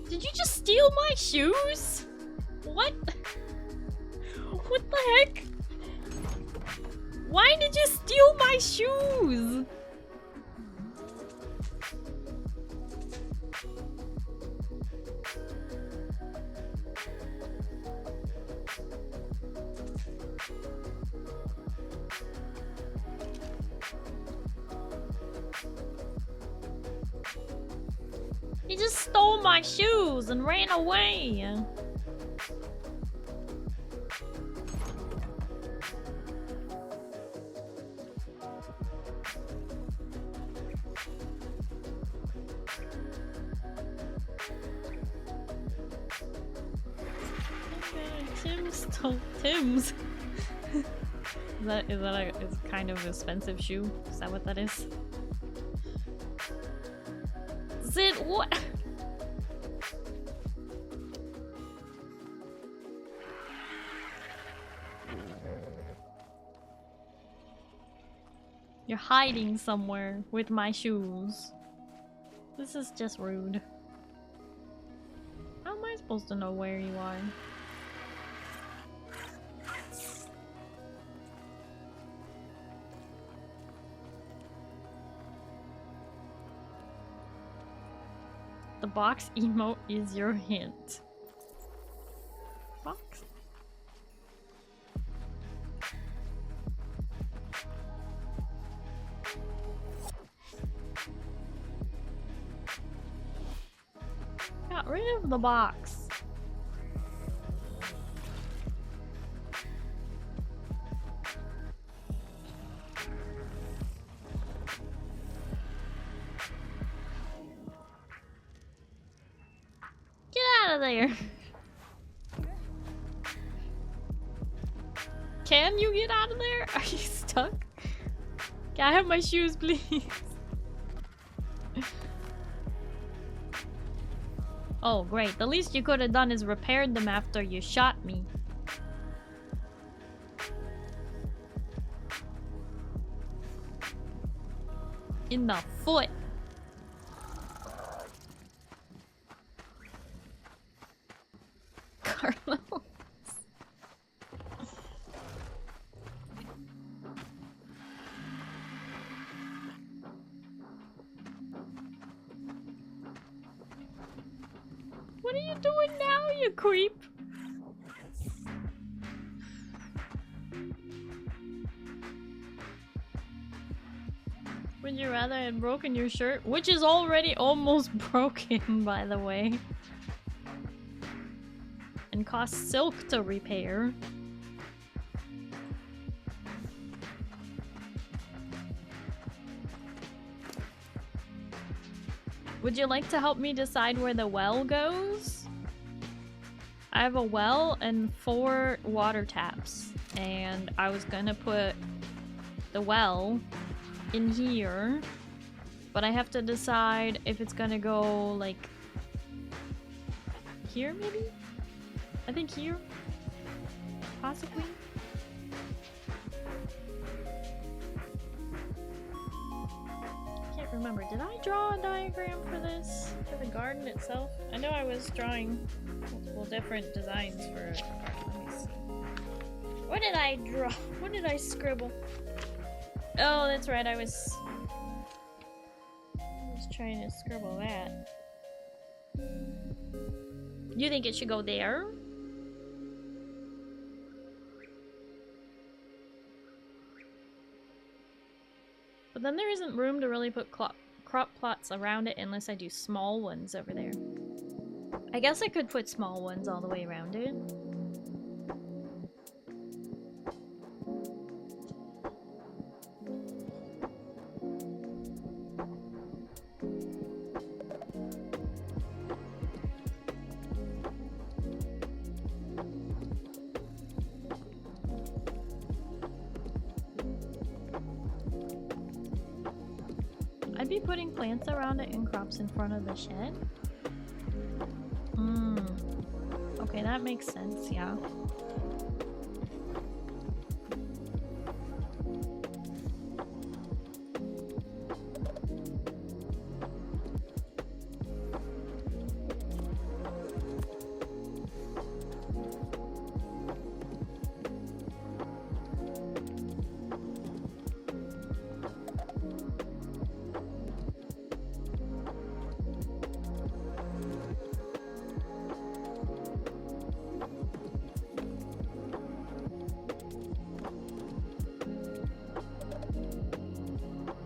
Did you just steal my shoes? What? What the heck? Why did you steal my shoes? just stole my shoes and ran away. Tim stole Tim's. Is that it's kind of expensive shoe? Is that what that is? Zid, what? You're hiding somewhere with my shoes. This is just rude. How am I supposed to know where you are? The box emote is your hint. Box? Got rid of the box. Get out of there. Can you get out of there? Are you stuck? Can I have my shoes, please? Oh, great. The least you could have done is repaired them after you shot me. In the foot. Carlos. What are you doing now, you creep? Would you rather had broken your shirt? Which is already almost broken, by the way. And costs silk to repair. Would you like to help me decide where the well goes? I have a well and 4 water taps, and I was gonna put the well in here, but I have to decide if it's gonna go like here, maybe? I think here, possibly. Can't remember. Did I draw a diagram for this? For the garden itself? I know I was drawing multiple different designs for a garden. Let me see. What did I draw? What did I scribble? Oh, that's right. I was trying to scribble that. You think it should go there? But then there isn't room to really put crop plots around it unless I do small ones over there. I guess I could put small ones all the way around it. I'd be putting plants around it and crops in front of the shed. Okay, that makes sense, yeah.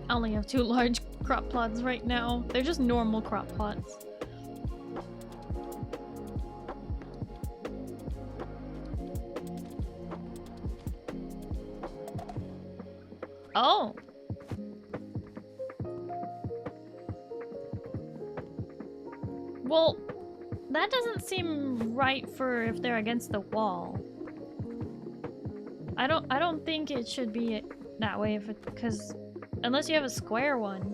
I only have 2 large crop plots right now. They're just normal crop plots. Oh! Well, that doesn't seem right for if they're against the wall. I don't think it should be that way if it, because unless you have a square one.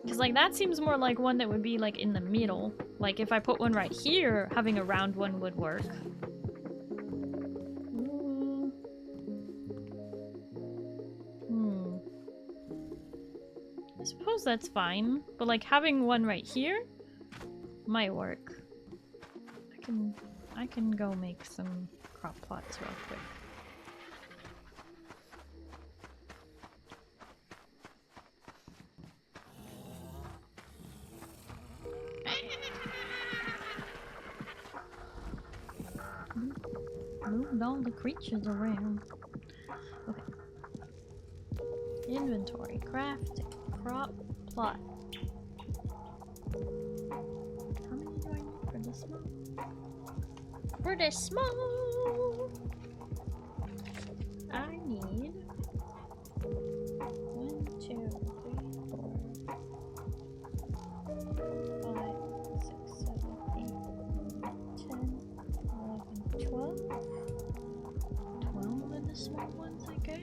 Because like that seems more like one that would be like in the middle. Like if I put one right here, having a round one would work. I suppose that's fine, but like having one right here might work. I can go make some crop plots real quick. Moved all the creatures around. Okay. Inventory, crafting, crop plot. How many do I need for this small? For this small, I need 1, 2, 3, 4, 5, 6, 7, 8, 10, 11, 12. 12 of the small ones, I guess.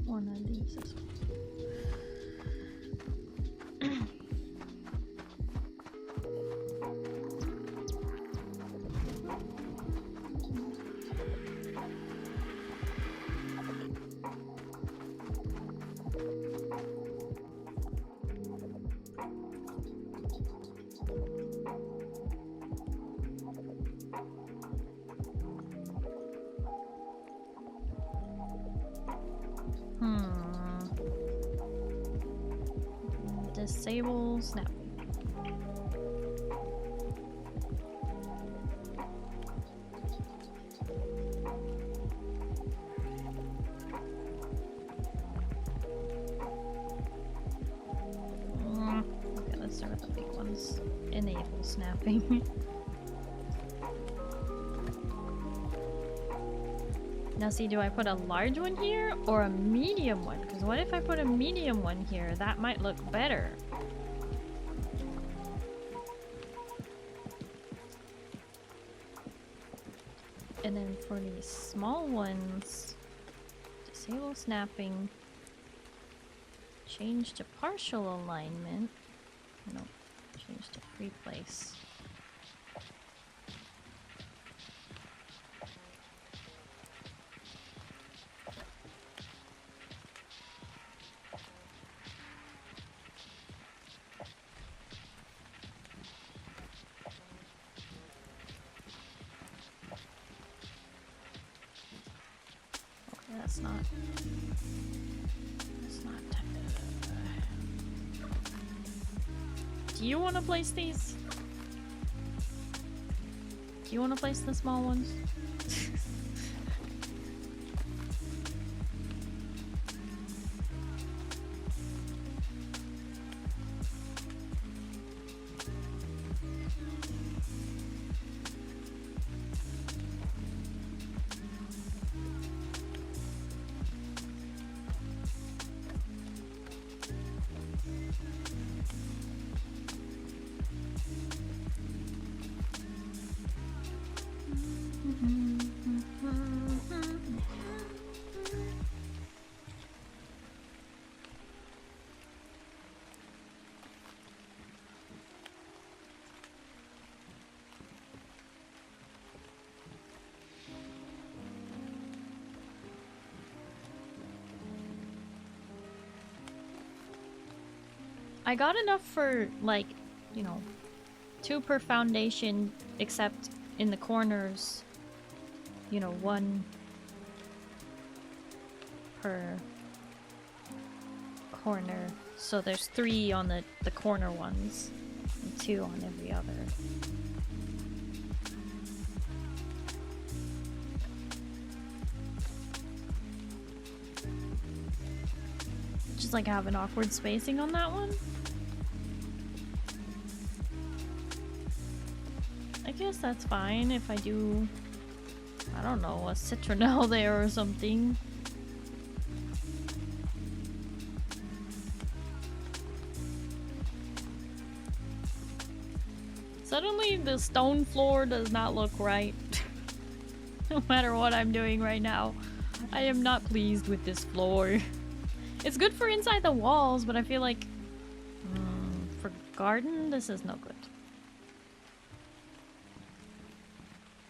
One of these as well. Disable snap. Okay, let's start with the big ones. Enable snapping. Now see, do I put a large one here or a medium one? Because what if I put a medium one here? That might look better. And then for these small ones, disable snapping, change to partial alignment. No, change to free place. That's not Do you want to place these? Do you want to place the small ones? I got enough for, like, you know, 2 per foundation, except in the corners, you know, 1 per corner. So there's 3 on the corner ones, and 2 on every other. Just like have an awkward spacing on that one. I guess that's fine if I do, I don't know, a citronelle there or something. Suddenly the stone floor does not look right. No matter what I'm doing right now, I am not pleased with this floor. It's good for inside the walls, but I feel like for garden, this is no good.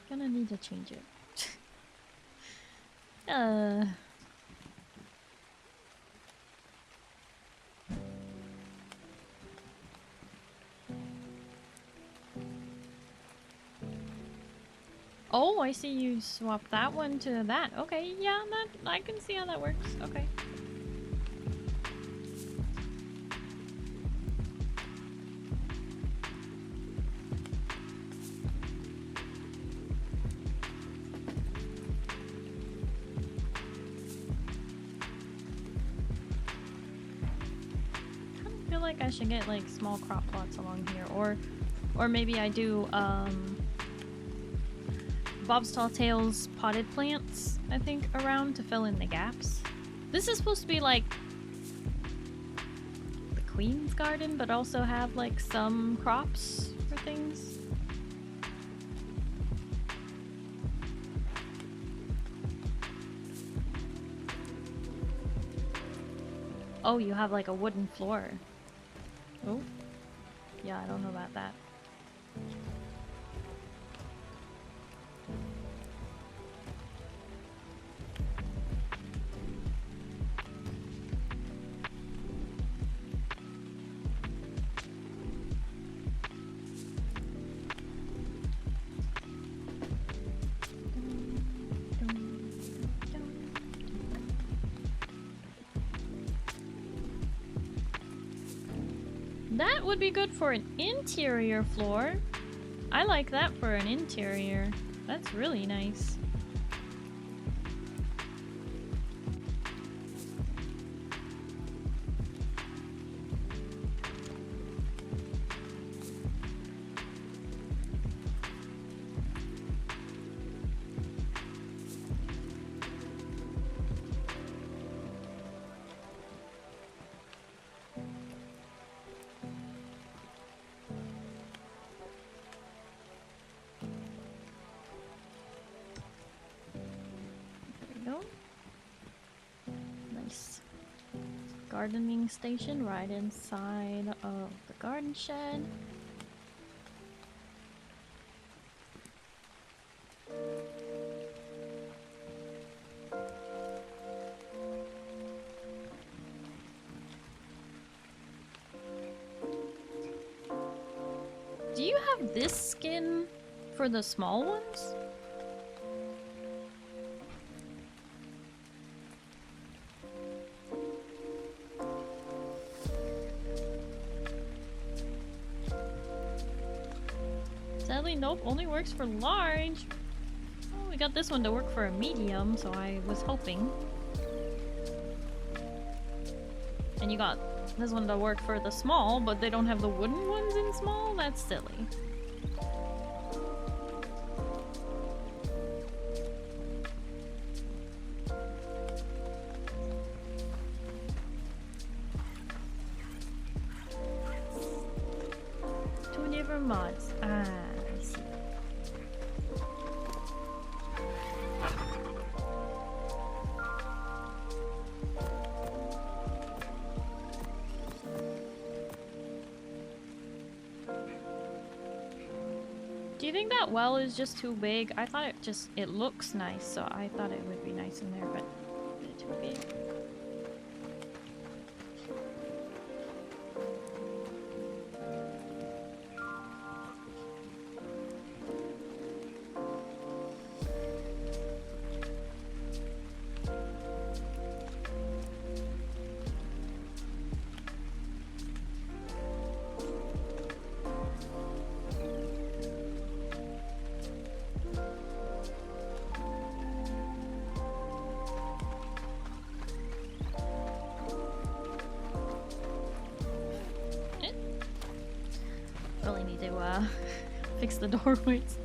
Gonna need to change it. Oh, I see you swapped that one to that. Okay, yeah, I can see how that works. Okay. I feel like I should get like small crop plots along here, or maybe I do Bob's Tall Tales potted plants, I think, around to fill in the gaps. This is supposed to be like the Queen's garden, but also have like some crops for things. Oh, you have like a wooden floor. Oh, yeah, I don't know about that. That would be good for an interior floor. I like that for an interior. That's really nice. Gardening station right inside of the garden shed. Do you have this skin for the small ones? Sadly, nope, only works for large. Oh, we got this one to work for a medium, so I was hoping. And you got this one to work for the small, but they don't have the wooden ones in small? That's silly. Two different mods. Ah, I see. Do you think that well is just too big? I thought it looks nice, so I thought it would be nice in there, but is it too big? fix the doorways.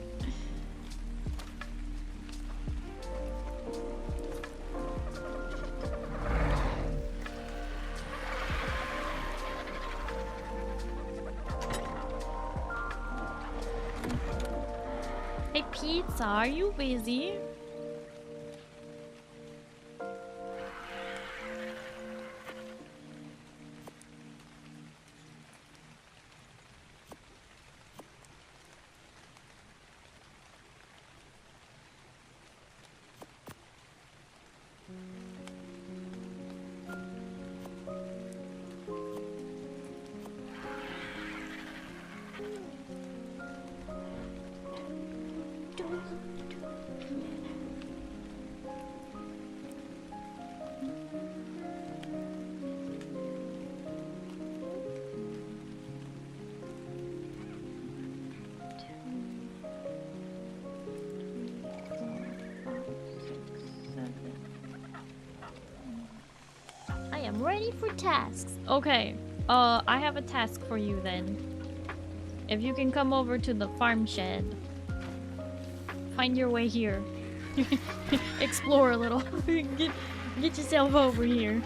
Hey Pizza, are you busy? I'm ready for tasks. Okay, I have a task for you then. If you can come over to the farm shed, find your way here. Explore a little. Get yourself over here.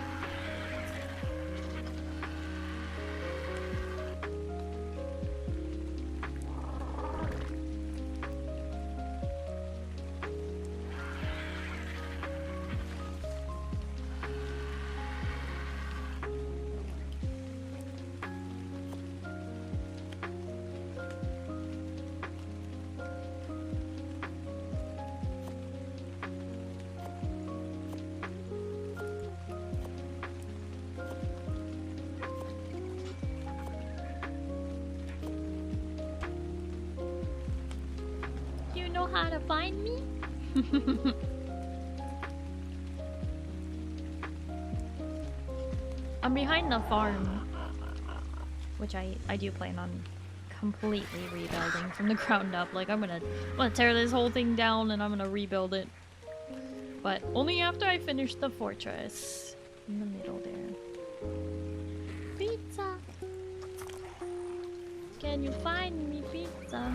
How to find me? I'm behind the farm, which I do plan on completely rebuilding from the ground up. Like I'm gonna tear this whole thing down and I'm gonna rebuild it, but only after I finish the fortress in the middle there. Pizza, can you find me pizza?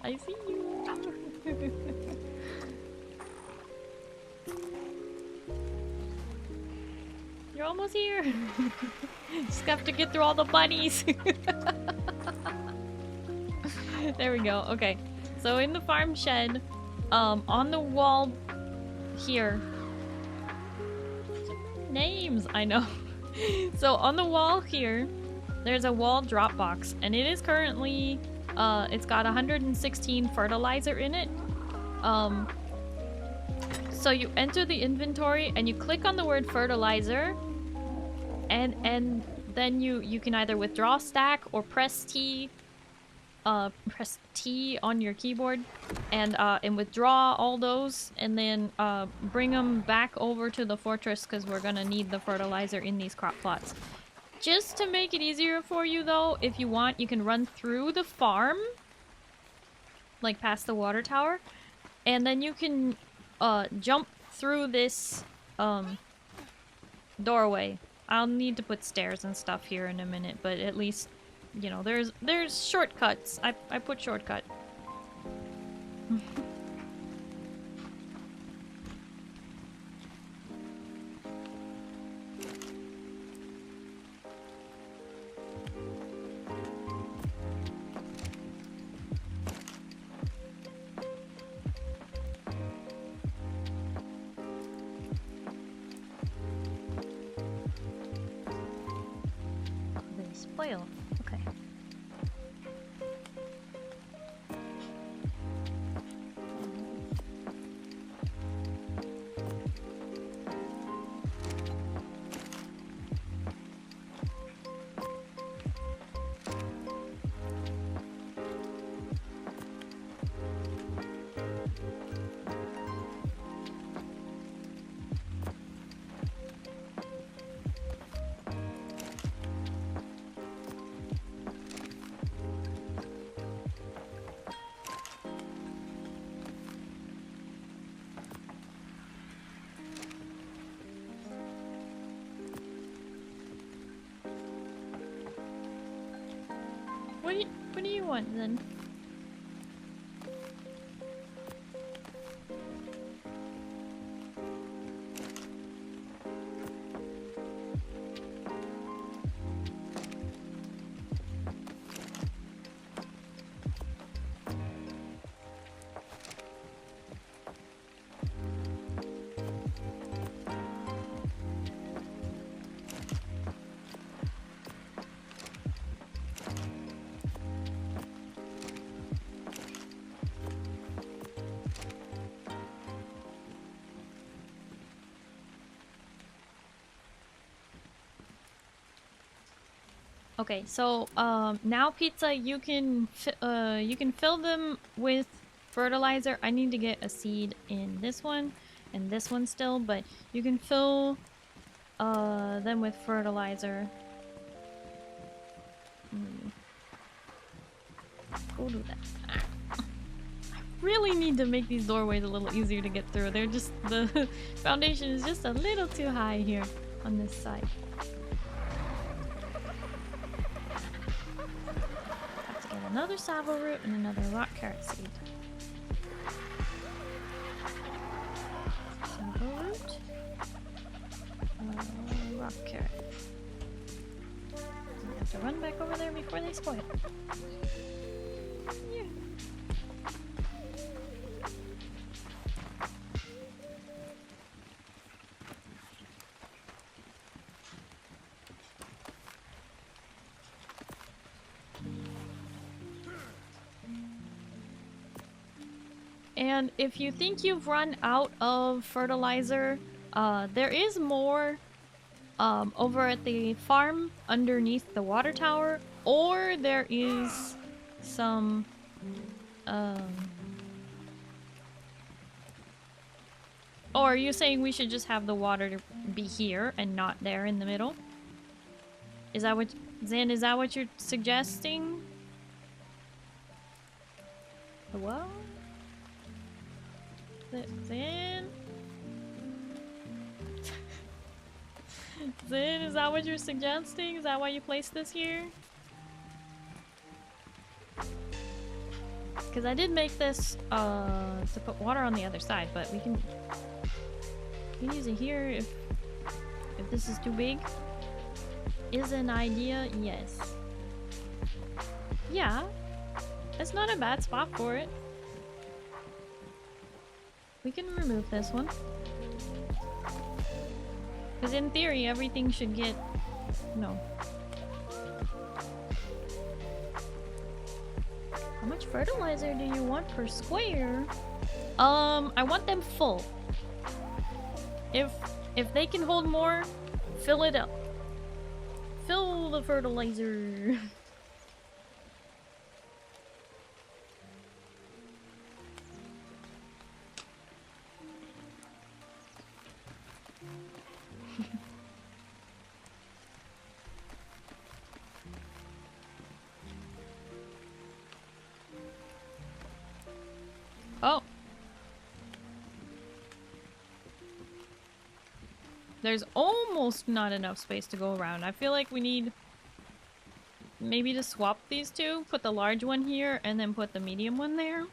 I see you. You're almost here. Just have to get through all the bunnies. There we go. Okay. So in the farm shed, on the wall here. Names, I know. So on the wall here, there's a wall drop box, and it is currently it's got 116 fertilizer in it. So you enter the inventory and you click on the word fertilizer, and then you can either withdraw stack or press T on your keyboard and withdraw all those, and then bring them back over to the fortress because we're gonna need the fertilizer in these crop plots. Just to make it easier for you though, if you want, you can run through the farm, like past the water tower, and then you can jump through this doorway. I'll need to put stairs and stuff here in a minute, but at least, you know, there's shortcuts. I put shortcut. Spoil. Okay. What do you want then? Okay, so now pizza, you can fill them with fertilizer. I need to get a seed in this one and this one still, but you can fill them with fertilizer. Go do that. I really need to make these doorways a little easier to get through. They're just, the foundation is just a little too high here on this side. Another savo root and another rock carrot seed. Savo root. Rock carrot. I have to run back over there before they spoil. Yeah. And if you think you've run out of fertilizer, there is more over at the farm underneath the water tower, or there is some or are you saying we should just have the water to be here and not there in the middle? Is that what, Zan, is that what you're suggesting? Hello? Zan? Zan, is that what you're suggesting? Is that why you placed this here? Because I did make this to put water on the other side, but we can use it here if this is too big. Is an idea? Yes. Yeah. It's not a bad spot for it. We can remove this one. Because in theory, everything should get... No. How much fertilizer do you want per square? I want them full. If they can hold more, fill it up. Fill the fertilizer. Oh. There's almost not enough space to go around. I feel like we need maybe to swap these two. Put the large one here and then put the medium one there.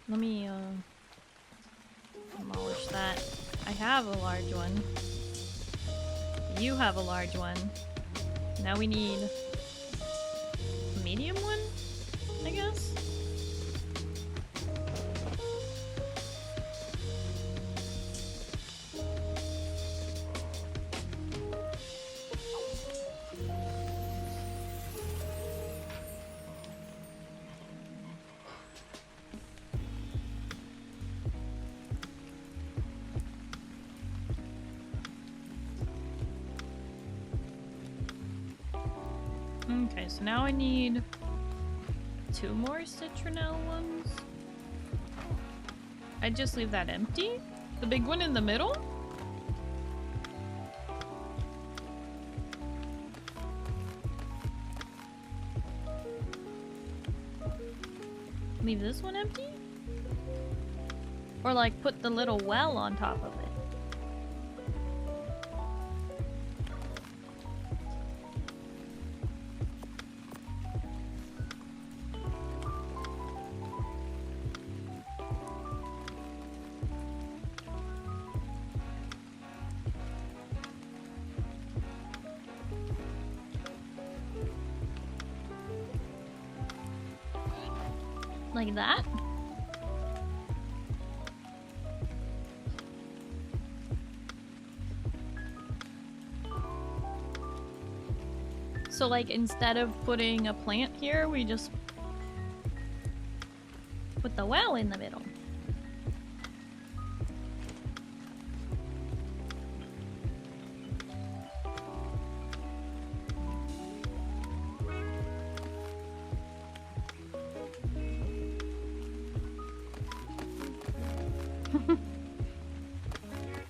Let me demolish that. I have a large one. You have a large one. Now we need a medium one, I guess? Okay, so now I need 2 more citronelle ones. I'd just leave that empty? The big one in the middle? Leave this one empty? Or like put the little well on top of it? Like that? So like instead of putting a plant here, we just put the well in the middle.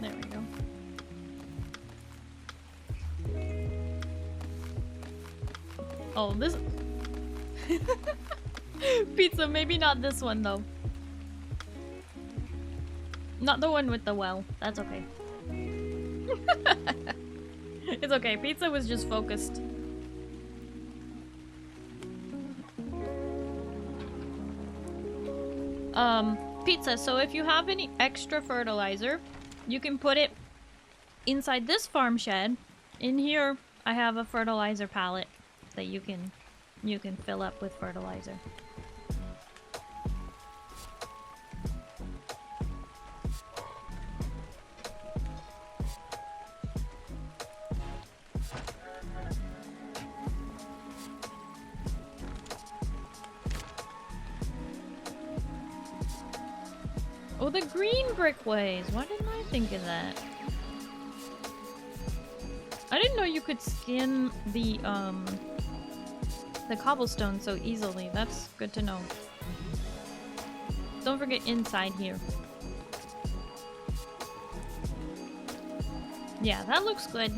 There we go. Oh, this pizza, maybe not this one though. Not the one with the well. That's okay. It's okay. Pizza was just focused. Pizza, so if you have any extra fertilizer, you can put it inside this farm shed. In here, I have a fertilizer pallet that you can fill up with fertilizer. Oh, the green brickways! Why didn't I think of that? I didn't know you could skin the cobblestone so easily. That's good to know. Don't forget inside here. Yeah, that looks good.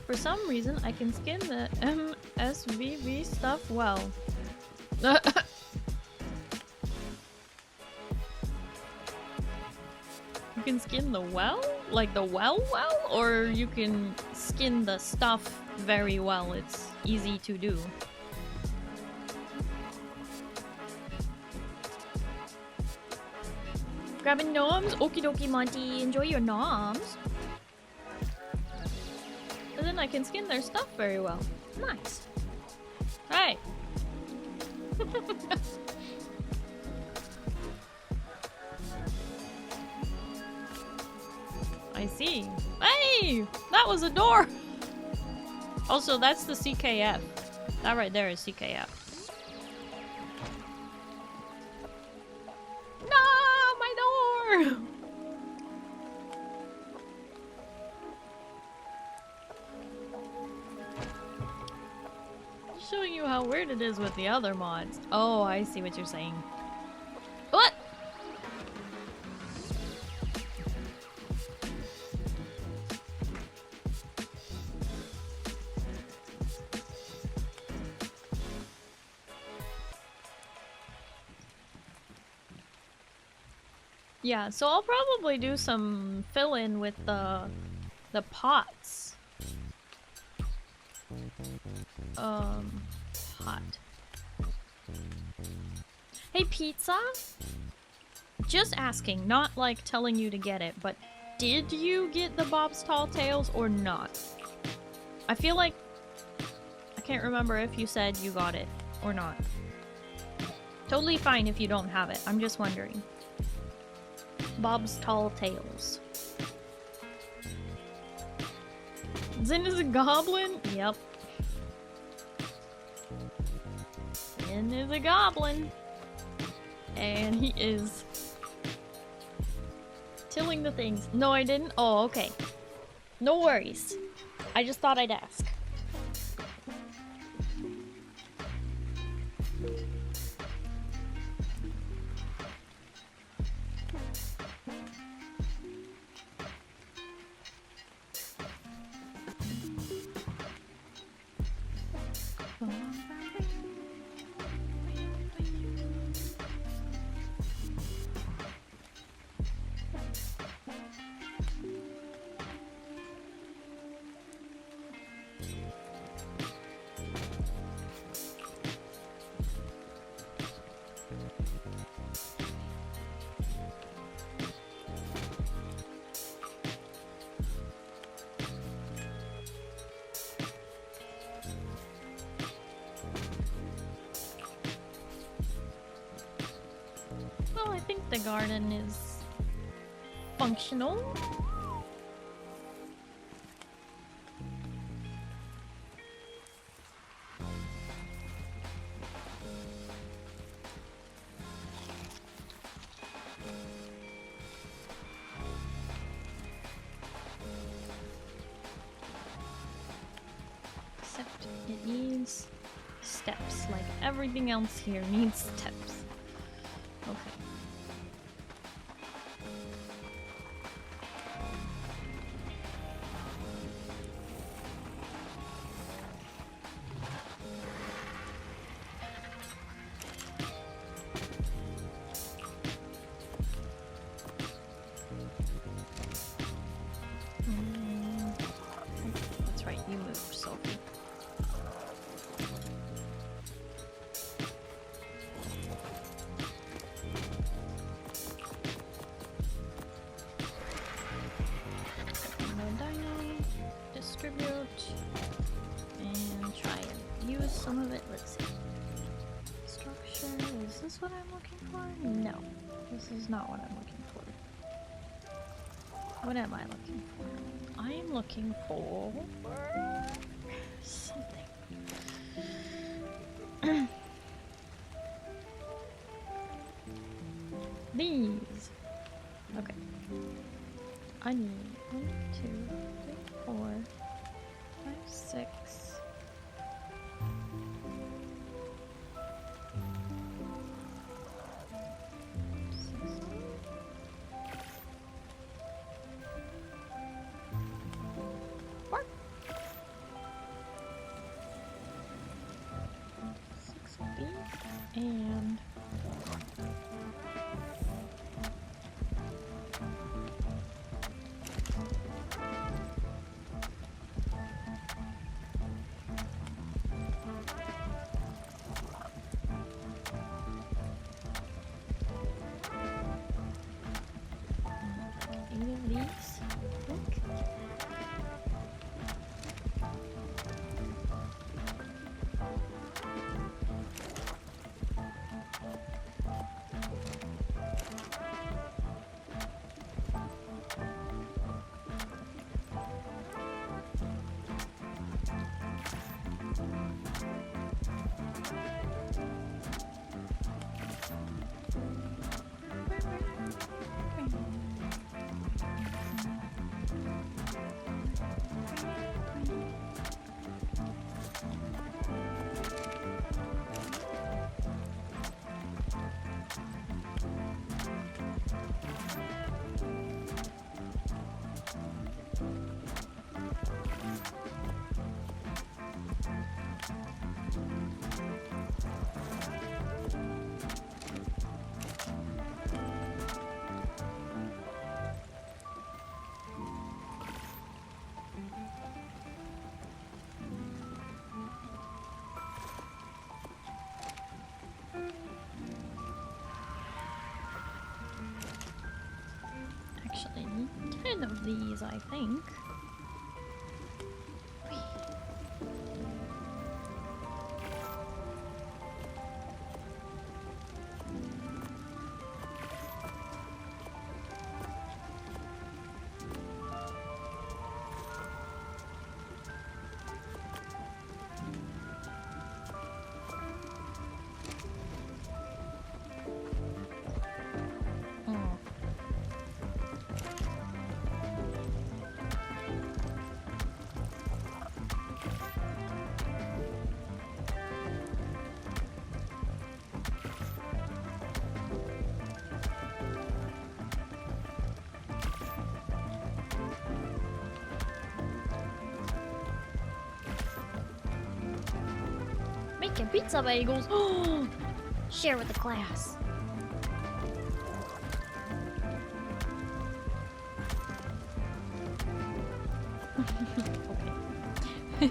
For some reason, I can skin the MSVV stuff well. You can skin the well? Like the well? Or you can skin the stuff very well. It's easy to do. Grabbing noms? Okie dokie, Monty. Enjoy your noms. And then I can skin their stuff very well. Nice. Alright. I see. Hey! That was a door! Also, that's the CKF. That right there is CKF. No! My door! Showing you how weird it is with the other mods. Oh, I see what you're saying. What? Yeah, so I'll probably do some fill-in with the pots. Pot. Hey, Pizza? Just asking, not like telling you to get it, but did you get the Bob's Tall Tales or not? I feel like I can't remember if you said you got it or not. Totally fine if you don't have it. I'm just wondering. Bob's Tall Tales. Zin is a goblin? Yep. Zin is a goblin. And he is tilling the things. No, I didn't? Oh, okay. No worries. I just thought I'd ask. the garden is functional. Except it needs steps, like everything else here needs steps. Okay. That's right, you move, Sophie. Distribute and try and use some of it. Let's see. Structure. Is this what I'm looking for? No. This is not what I'm looking for. What am I looking for? I am looking for something. These. Okay. I need 1, 2, 3, 4, 5, 6. What? 6 of these and actually 10 of these, I think. Making pizza bagels. Oh, share with the class. Okay.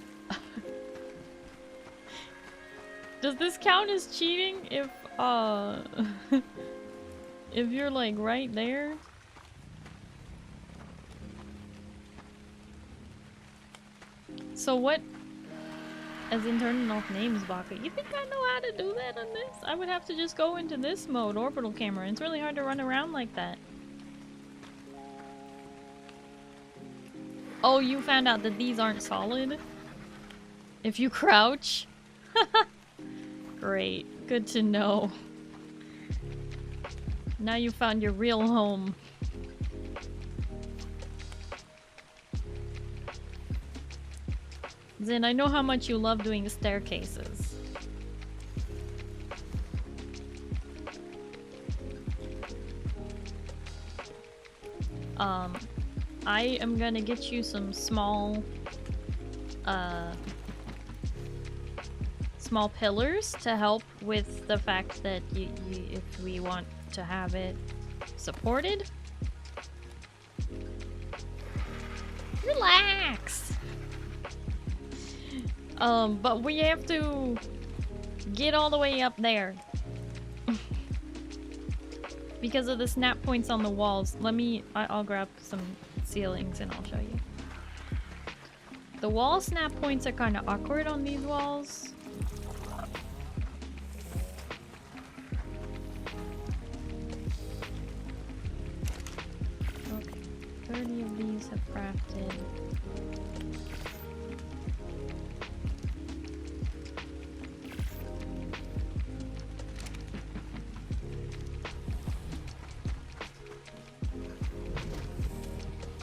Does this count as cheating if if you're like right there? So what? As in turning off names, Baka. You think I know how to do that on this? I would have to just go into this mode, orbital camera. It's really hard to run around like that. Oh, you found out that these aren't solid? If you crouch? Great. Good to know. Now you found your real home. Zin, I know how much you love doing staircases. I am gonna get you some small pillars to help with the fact that if we want to have it supported. Relax! But we have to get all the way up there. Because of the snap points on the walls. I'll grab some ceilings and I'll show you. The wall snap points are kind of awkward on these walls. Okay, 30 of these have crafted.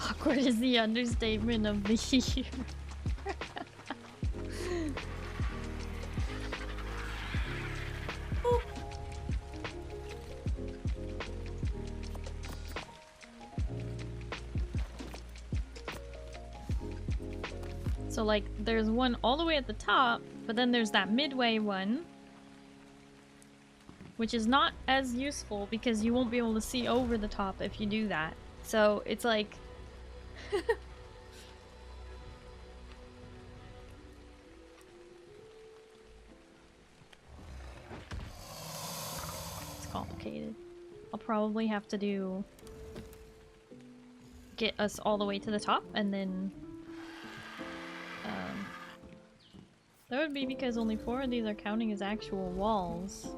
Awkward is the understatement of the year. So like there's one all the way at the top, but then there's that midway one, which is not as useful because you won't be able to see over the top if you do that. So it's like it's complicated. I'll probably have to get us all the way to the top and then that would be because only 4 of these are counting as actual walls.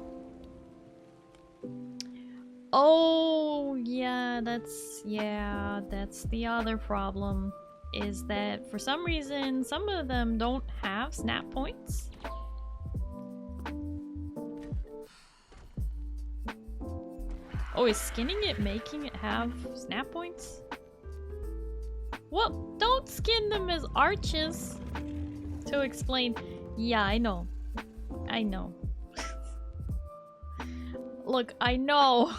Oh, yeah, that's the other problem. Is that for some reason, some of them don't have snap points. Oh, is skinning it making it have snap points? Well, don't skin them as arches. To explain. Yeah, I know. I know. Look, I know.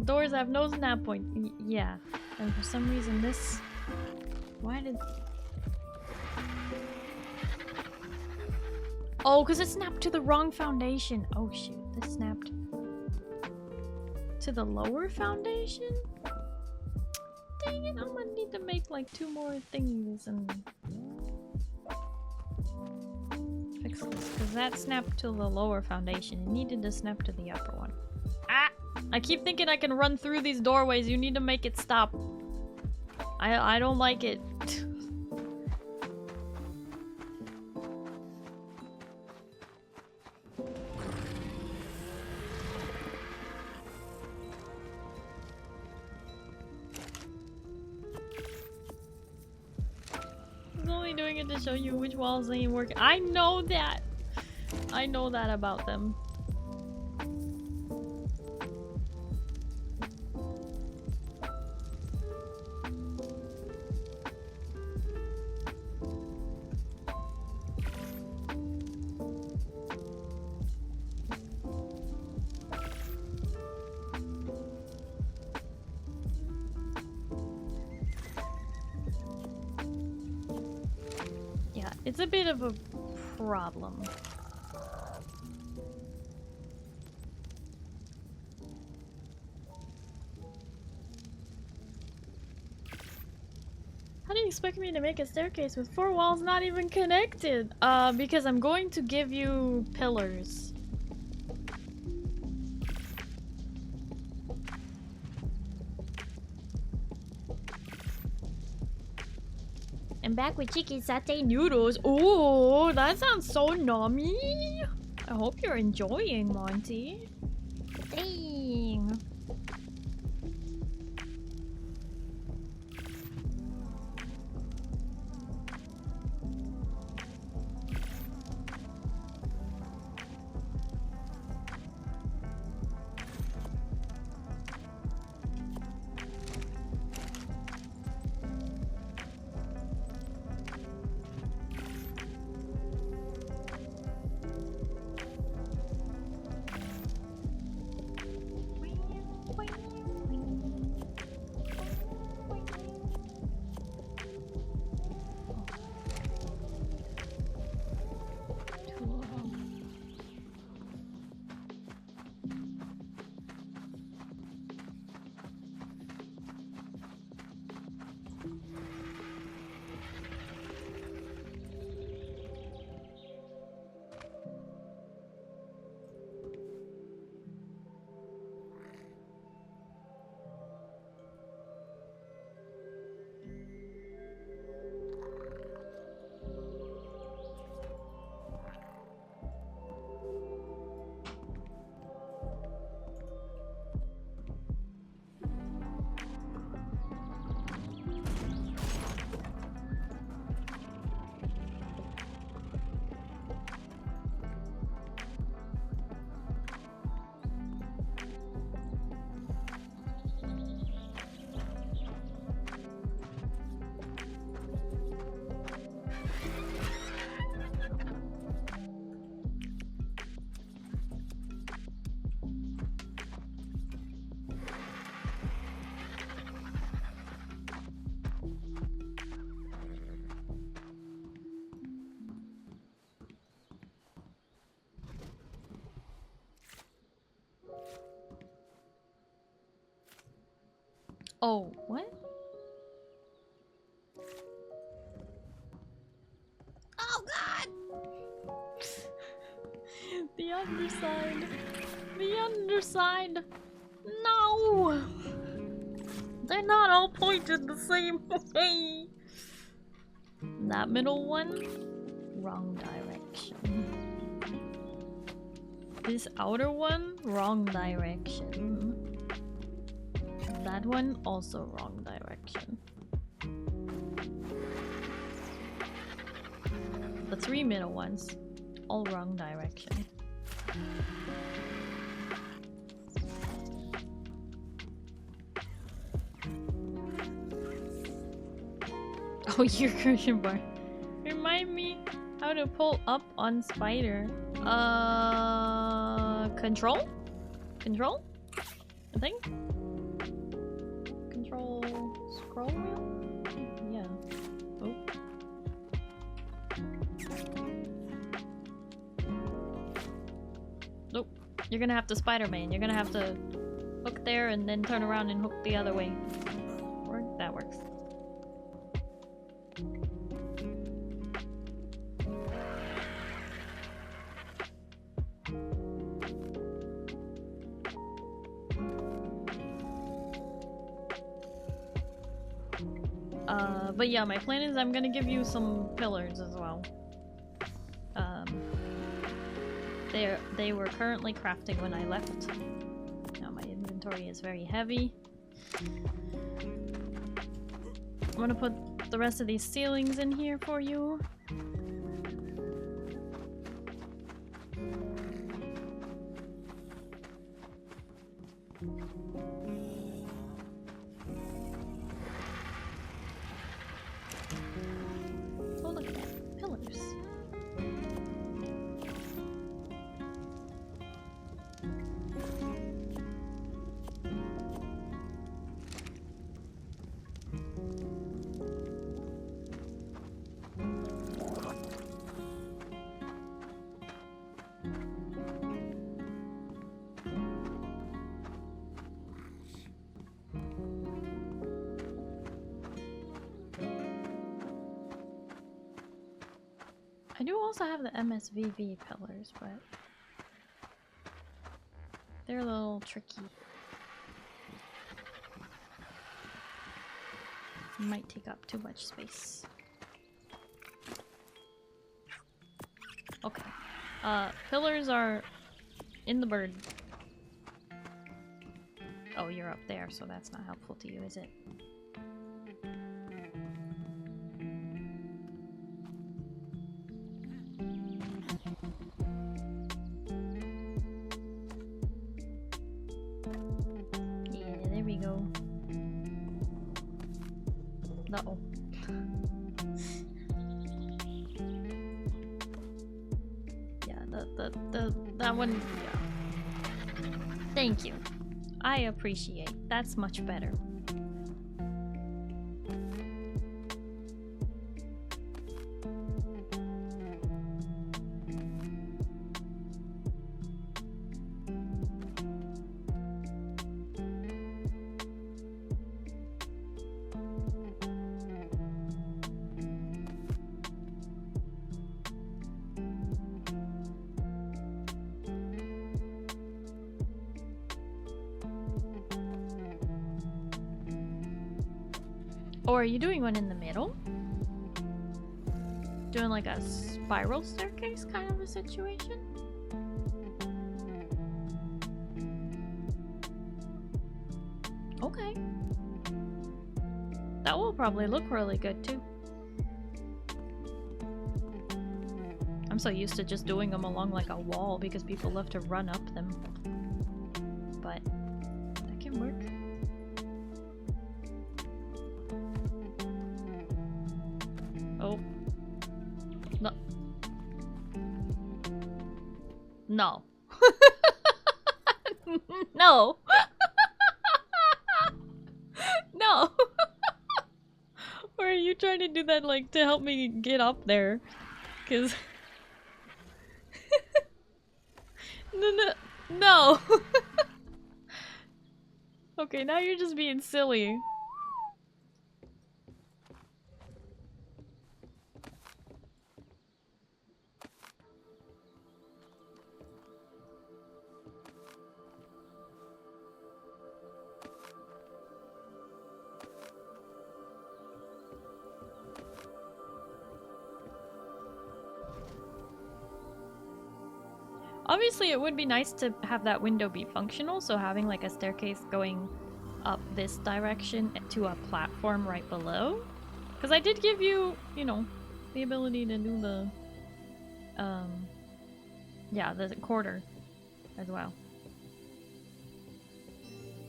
Doors have no snap point. Yeah. And for some reason this... Why did... Oh, because it snapped to the wrong foundation. Oh shoot, this snapped to the lower foundation? Dang it, I'm gonna need to make like 2 more things and fix this. Because that snapped to the lower foundation. It needed to snap to the upper one. Ah! I keep thinking I can run through these doorways. You need to make it stop. I don't like it. I was only doing it to show you which walls ain't working. I know that! I know that about them. It's a bit of a problem. How do you expect me to make a staircase with 4 walls not even connected? Because I'm going to give you pillars. I'm back with chicken satay noodles. Oh, that sounds so nummy. I hope you're enjoying, Monty. Dang. Oh, what? Oh god! The underside. The underside. No! They're not all pointed the same way. That middle one, wrong direction. This outer one, wrong direction. That one, also wrong direction. The 3 middle ones, all wrong direction. Oh, your cushion bar. Remind me how to pull up on spider. Control? Control? I think? Control scroll wheel? Yeah. Oh. Nope. You're gonna have to Spider-Man. You're gonna have to hook there and then turn around and hook the other way. Or that works. But yeah, my plan is I'm gonna give you some pillars as well. They were currently crafting when I left. Now my inventory is very heavy. I'm gonna put the rest of these ceilings in here for you. Oh, look at that. Pillars. I do also have the MSVV pillars, but they're a little tricky. Might take up too much space. Okay. Pillars are in the bird. Oh, you're up there, so that's not helpful to you, is it? Yeah, there we go. Uh-oh. Yeah, that one, yeah. Thank you. I appreciate. That's much better. Or are you doing one in the middle? Doing like a spiral staircase kind of a situation? Okay. That will probably look really good too. I'm so used to just doing them along like a wall because people love to run up them. But that can work. Oh. No. No. No. No. Or are you trying to do that like to help me get up there? Cause no. No. Okay, now you're just being silly. Obviously, it would be nice to have that window be functional, so having like a staircase going up this direction to a platform right below. Because I did give you, you know, the ability to do the, yeah, the quarter as well.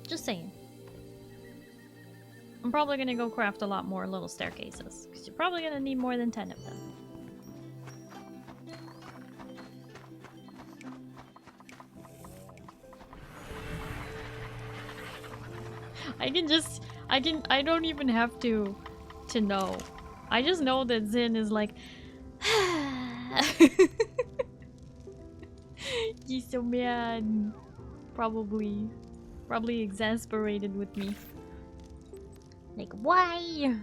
Just saying. I'm probably gonna go craft a lot more little staircases, because you're probably gonna need more than 10 of them. I don't even have to know. I just know that Zin is like, he's so mad. Probably exasperated with me. Like, why?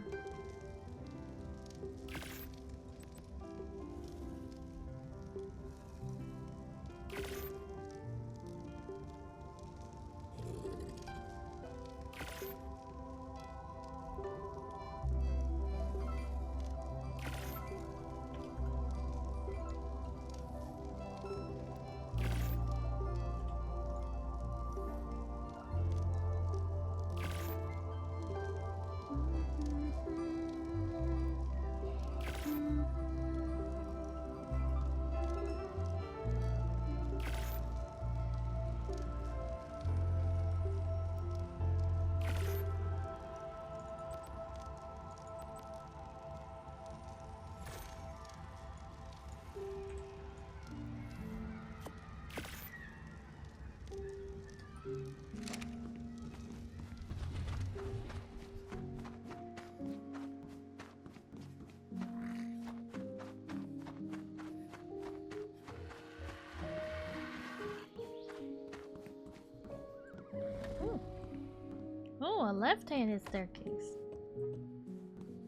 Oh, a left-handed staircase.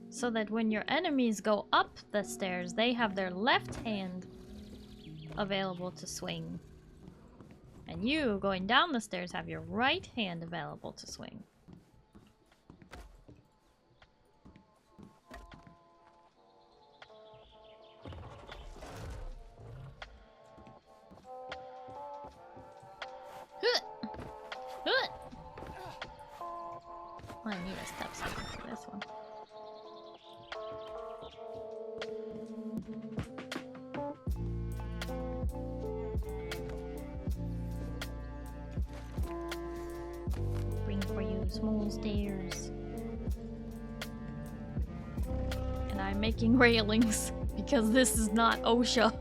so that when your enemies go up the stairs, they have their left hand available to swing. And you, going down the stairs, have your right hand available to swing. I need a step something for this one. Bring for you small stairs. And I'm making railings because this is not OSHA.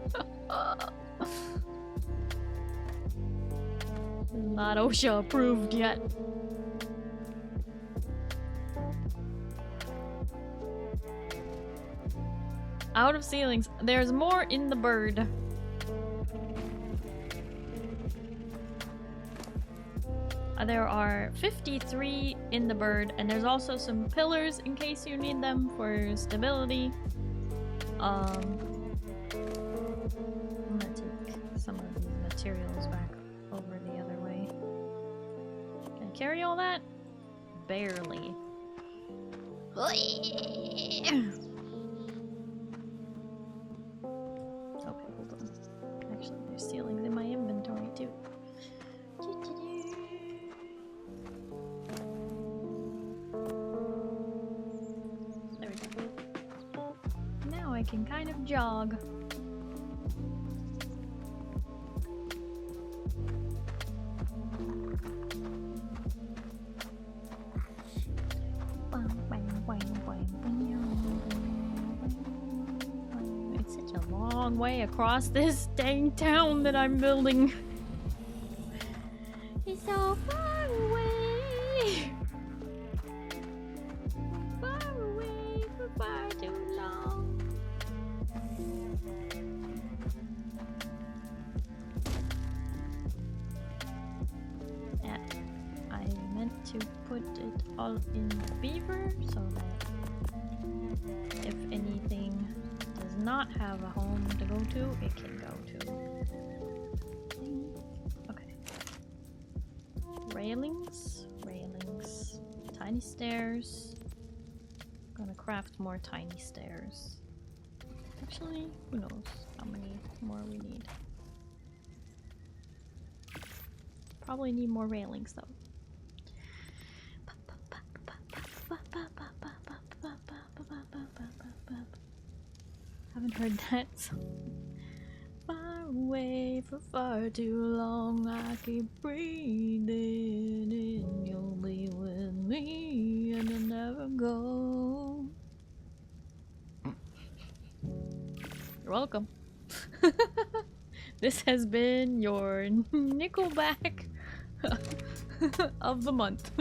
Not OSHA approved yet. Out of ceilings. There's more in the bird. There are 53 in the bird, and there's also some pillars in case you need them for stability. I'm gonna take some of these materials back over the other way. Can I carry all that? Barely. Actually, there's ceilings in my inventory too. There we go. Now I can kind of jog. It's such a long way across this dang town that I'm building. It's so far away. Far away for far too long. Yeah, I meant to put it all in the beaver so that if anything does not have a home to go to, it can go to. Okay. Railings, railings, tiny stairs. Gonna craft more tiny stairs. Actually, who knows how many more we need. Probably need more railings though. Haven't heard that song. Far away for far too long, I keep breathing in. You'll be with me and you'll never go. You're welcome. This has been your Nickelback of the month.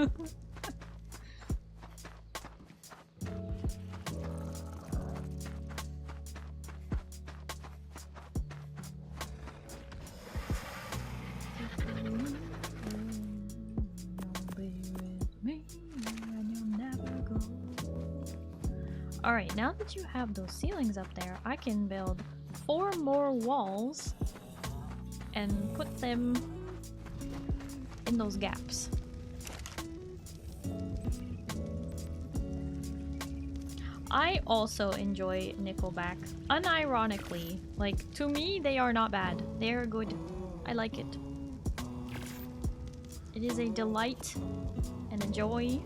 Alright, now that you have those ceilings up there, I can build 4 more walls and put them in those gaps. I also enjoy Nickelback, unironically. Like, to me, they are not bad. They are good. I like it. It is a delight and a joy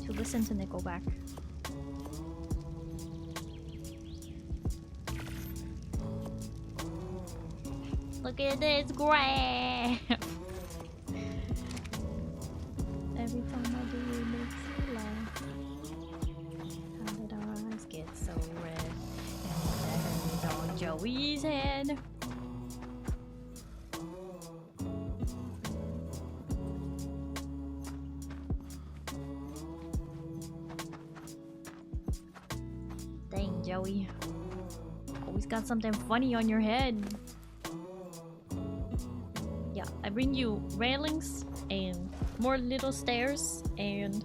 to listen to Nickelback. Look at this graph! Every time I do it makes me laugh. How did our eyes get so red? And that on Joey's head. Dang, Joey. Always got something funny on your head. Yeah, I bring you railings and more little stairs and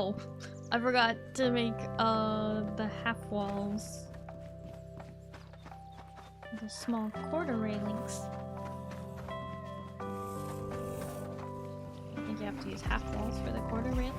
Oh, I forgot to make the half walls. The small quarter railings. I think you have to use half walls for the quarter railings.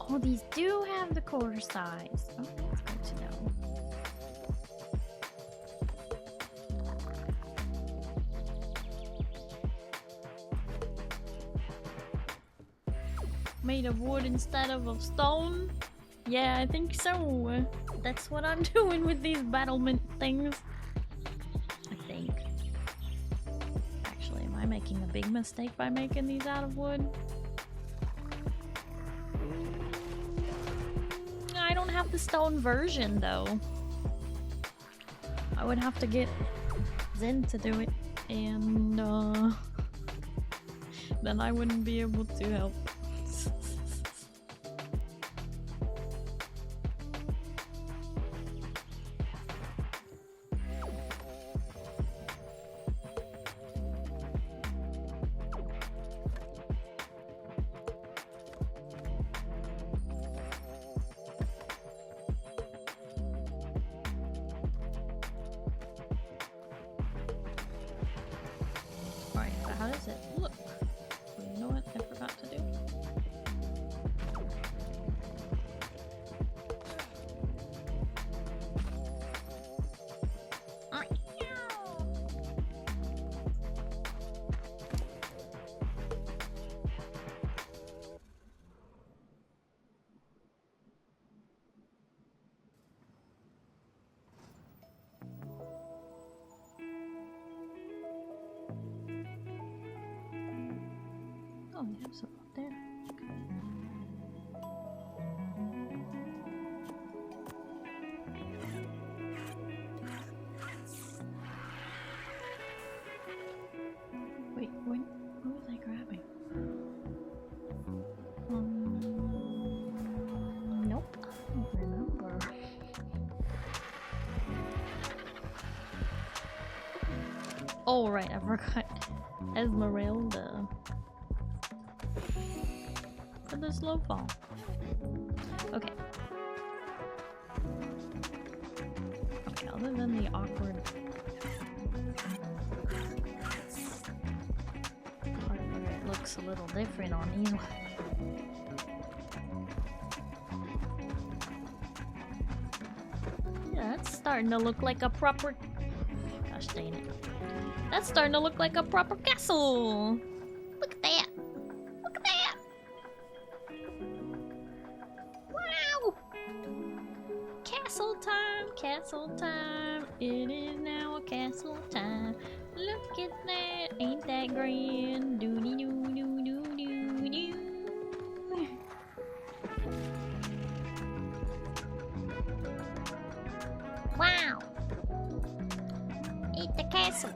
Oh, these do have the quarter size. Oh, that's good to know. Made of wood instead of stone? Yeah, I think so. That's what I'm doing with these battlement things. I think. Actually, am I making a big mistake by making these out of wood? I don't have the stone version though. I would have to get Zen to do it, and then I wouldn't be able to help. Oh, we have some up there. Wait, what was I grabbing? Nope. I don't remember. Oh, right, I forgot. Esmeralda. For the slow fall. Okay. Okay, other than the awkward part where it looks a little different on these ones. Yeah, that's starting to look like a proper... Gosh dang it. That's starting to look like a proper castle! Look at that! Look at that! Wow! Castle time! castle time. It is now castle time. Look at that, ain't that grand? Doody doo doo doo doo doo. Wow! Eat the castle.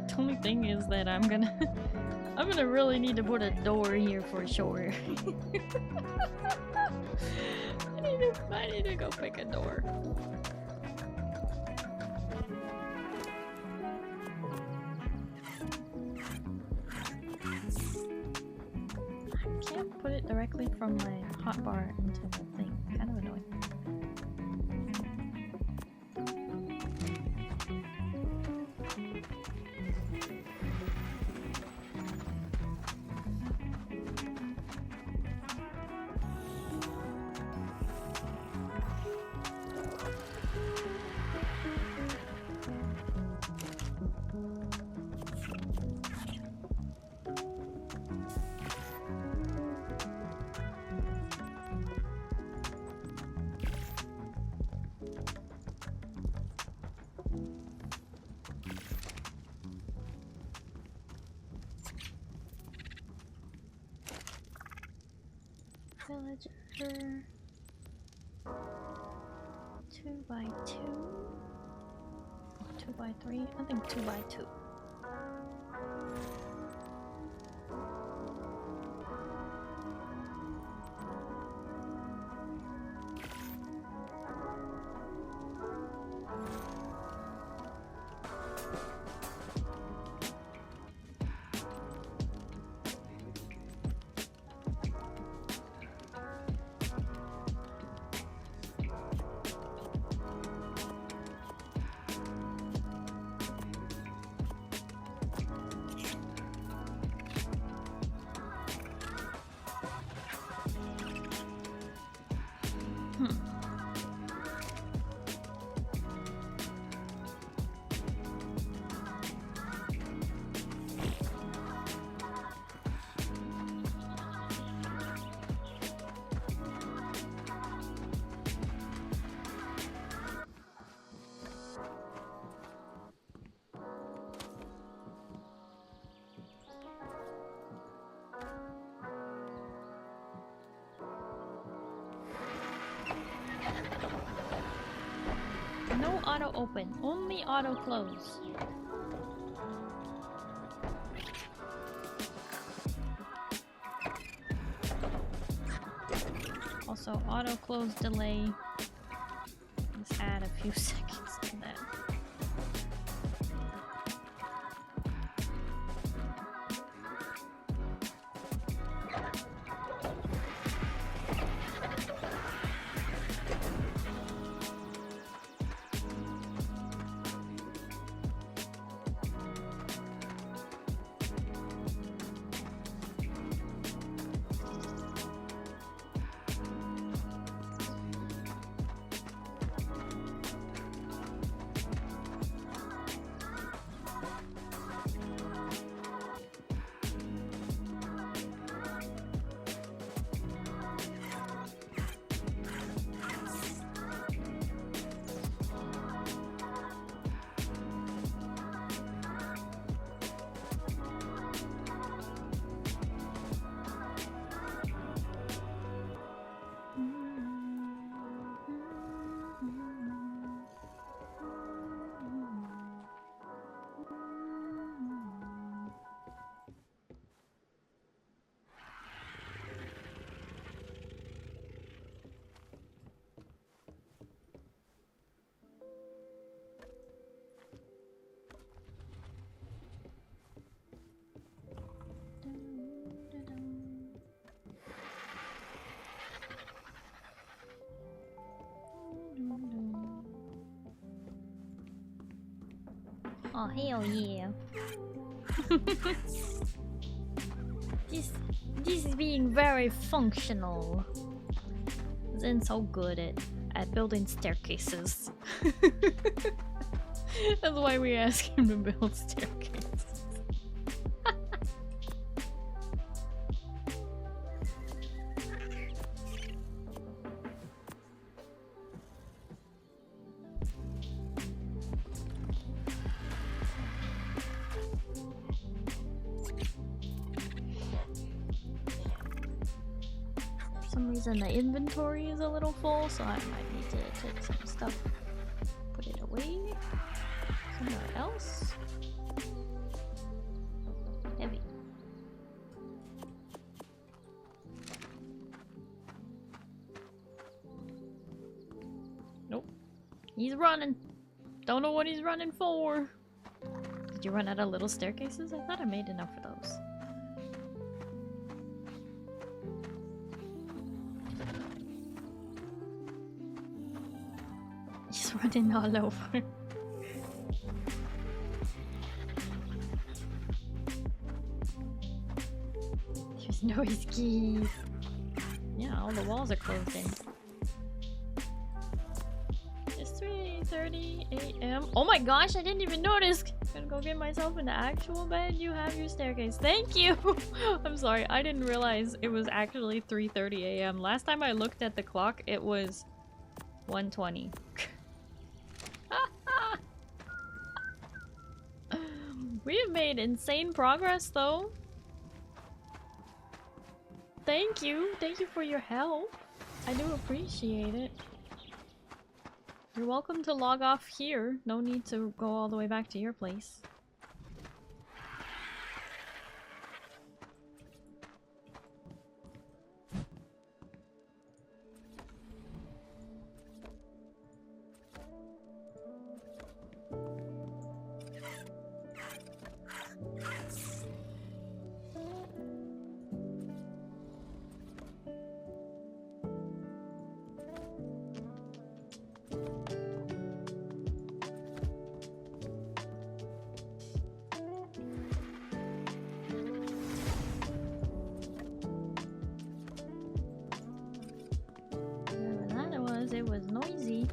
The only thing is that I'm gonna really need to put a door here for sure. I need to go pick a door. I can't put it directly from my hotbar into the thing. Kind of annoying. Villager 2x2 or 2x3? I think 2x2. No auto open, only auto close. Also, auto close delay. Let's add a few seconds to that. Oh, hell yeah. This is being very functional. Zen's so good at building staircases. That's why we ask him to build staircases. For some reason the inventory is a little full, so I might need to take some stuff, put it away somewhere else. Heavy. Nope. He's running. Don't know what he's running for. Did you run out of little staircases? I thought I made enough for those. He's running all over. There's no escape. Yeah, all the walls are closed in. It's 3:30 a.m. Oh my gosh, I didn't even notice! Gonna go get myself in the actual bed. You have your staircase. Thank you! I'm sorry, I didn't realize it was actually 3:30 a.m. Last time I looked at the clock, it was 1:20. We have made insane progress though. Thank you. Thank you for your help. I do appreciate it. You're welcome to log off here. No need to go all the way back to your place. It was noisy.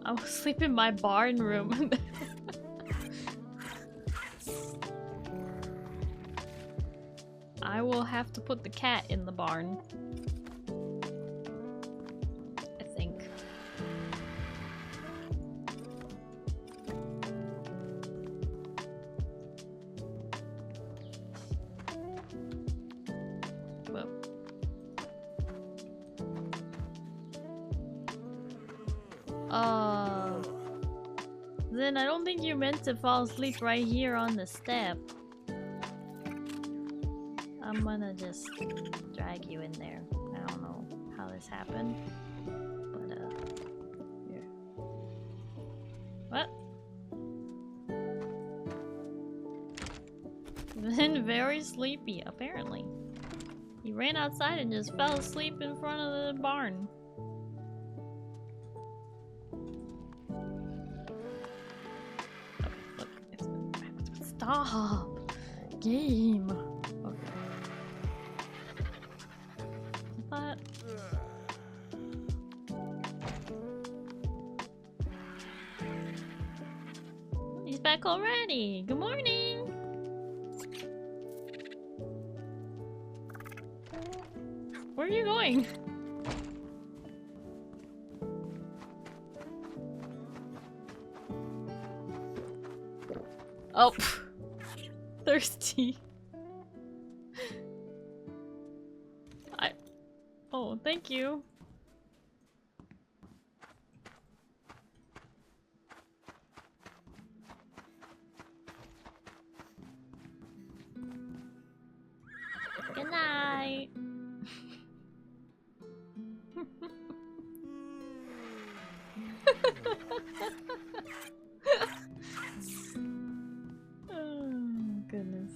I was sleeping in my barn room. I will have to put the cat in the barn. I think. Then I don't think you meant to fall asleep right here on the step. I'm gonna just drag you in there. I don't know how this happened, but here. What? Then very sleepy, apparently. He ran outside and just fell asleep in front of the barn. Stop! Game! Okay. But... he's back already! Good morning! Where are you going? Oh! Thirsty. Oh, thank you. Good night. Oh, goodness.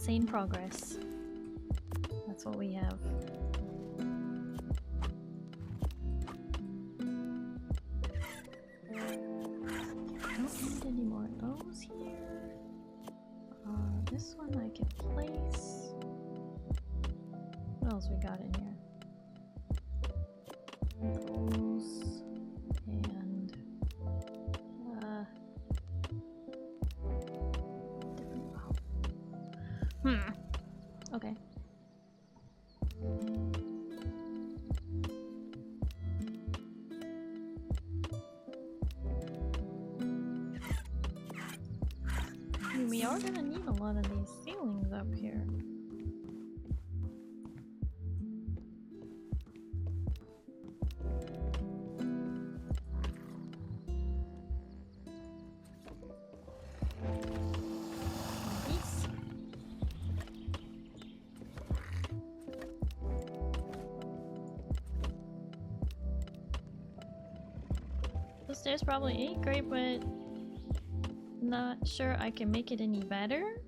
insane progress. That's what we have. I don't need any more of those here. This one I can place. What else we got in here? Those and different. Okay. We are gonna need a lot of these ceilings up here. Nice. The stairs probably ain't great, but not sure I can make it any better.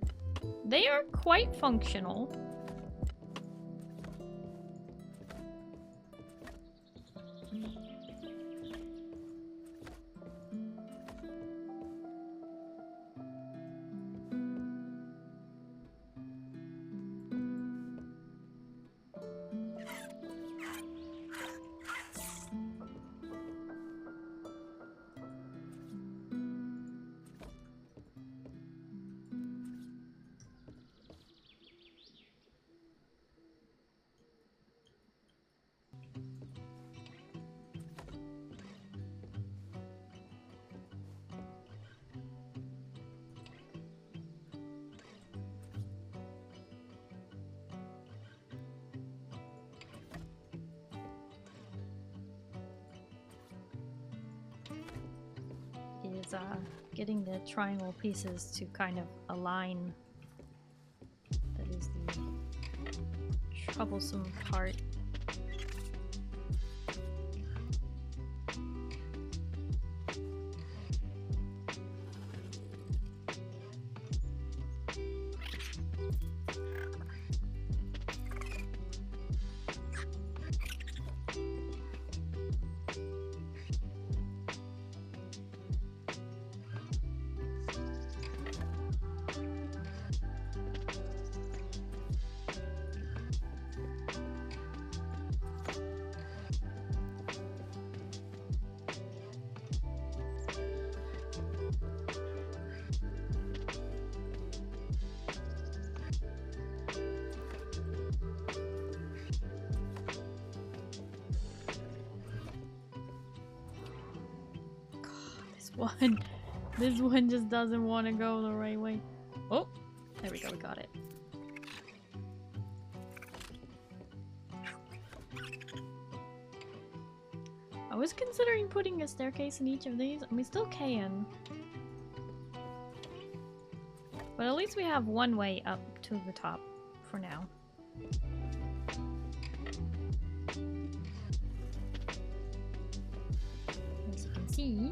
They are quite functional. Getting the triangle pieces to kind of align. That is the troublesome part. This one just doesn't want to go the right way. Oh, there we go, we got it. I was considering putting a staircase in each of these, and we still can. But at least we have one way up to the top for now. As you can see,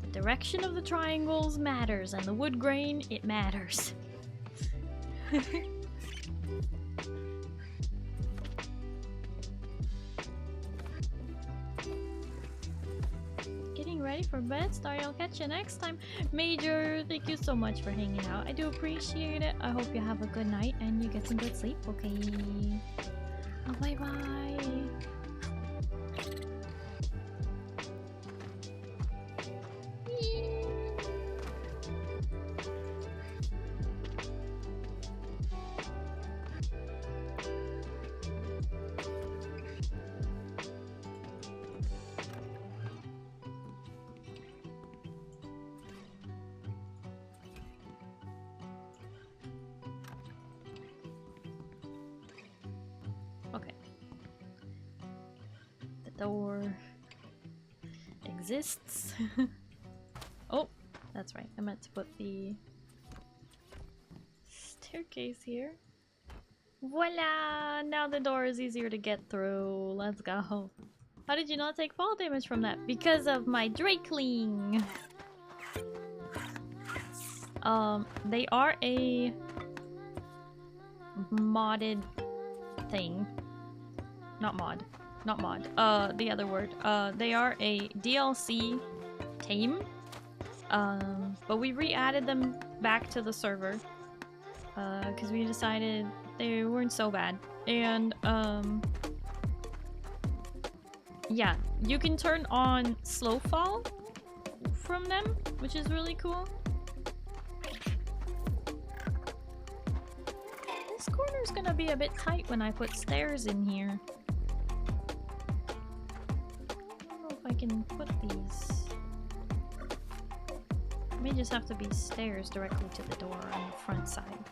the direction of the triangles matters, and the wood grain, it matters. Getting ready for bed, Starry. I'll catch you next time. Major, thank you so much for hanging out. I do appreciate it. I hope you have a good night and you get some good sleep, okay? Oh, bye-bye. Door exists. Oh, that's right. I meant to put the staircase here. Voila! Now the door is easier to get through. Let's go. How did you not take fall damage from that? Because of my Drakeling! They are a modded thing. Not mod. The other word. They are a DLC tame. But we re-added them back to the server. Because we decided they weren't so bad. And, yeah, you can turn on slow fall from them, which is really cool. This corner's gonna be a bit tight when I put stairs in here. I don't know if I can put these. It may just have to be stairs directly to the door on the front side.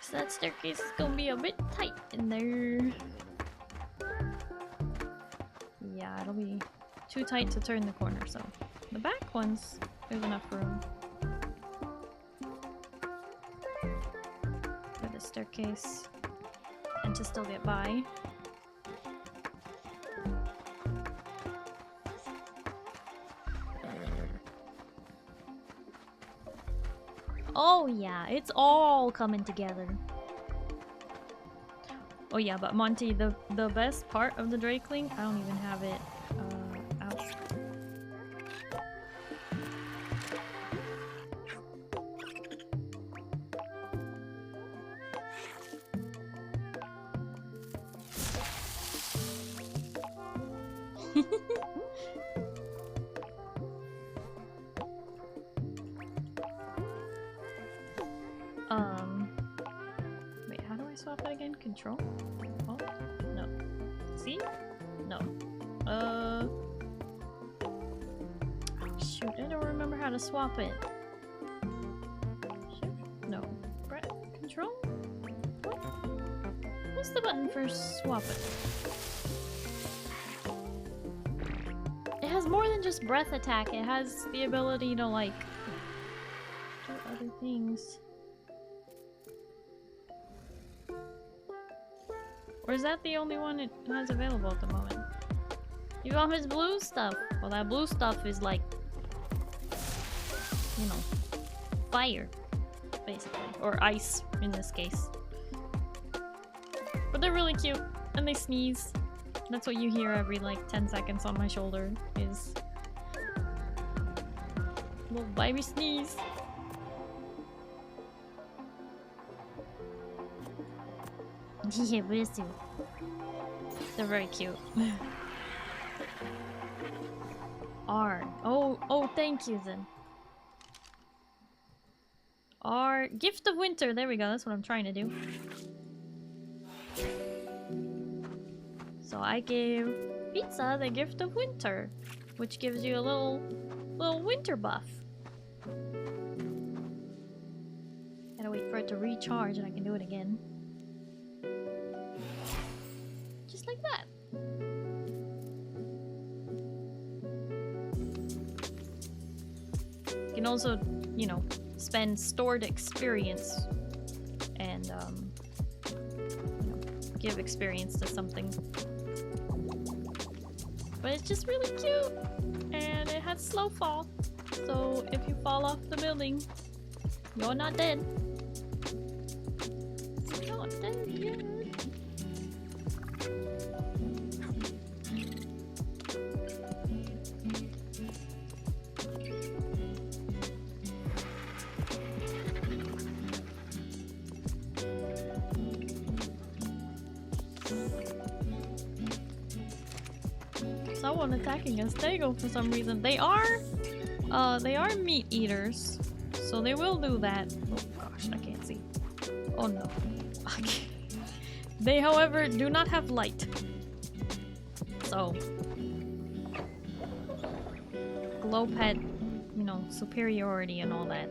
So that staircase is gonna be a bit tight in there. Yeah, it'll be too tight to turn the corner, so the back ones, there's enough room. For the staircase, and to still get by. Oh yeah, it's all coming together. Oh yeah, but Monty, the best part of the Drakeling, I don't even have it out. Wait, how do I swap it again? Control? Oh, no. See? No. Oh, shoot, I don't remember how to swap it. Shift? No. Press? Control? What? What's the button for swap it? It has more than just breath attack, it has the ability to, like, do other things. Or is that the only one it has available at the moment? You got his blue stuff. Well, that blue stuff is like, you know, fire, basically. Or ice, in this case. But they're really cute, and they sneeze. That's what you hear every, like, 10 seconds on my shoulder, is little baby sneeze. Yeah, bless you. They're very cute. R. Oh, thank you then. R. Gift of Winter. There we go. That's what I'm trying to do. So I gave Pizza the Gift of Winter, which gives you a little winter buff. Gotta wait for it to recharge and I can do it again. Just like that. You can also, you know, spend stored experience and you know, give experience to something. But it's just really cute, and it has slow fall. So if you fall off the building, you're not dead. You're not dead yet. Someone attacking a stego for some reason. They are meat eaters, so they will do that. Oh gosh, I can't see. Oh no. Okay. They, however, do not have light. So glow pet, you know, superiority and all that.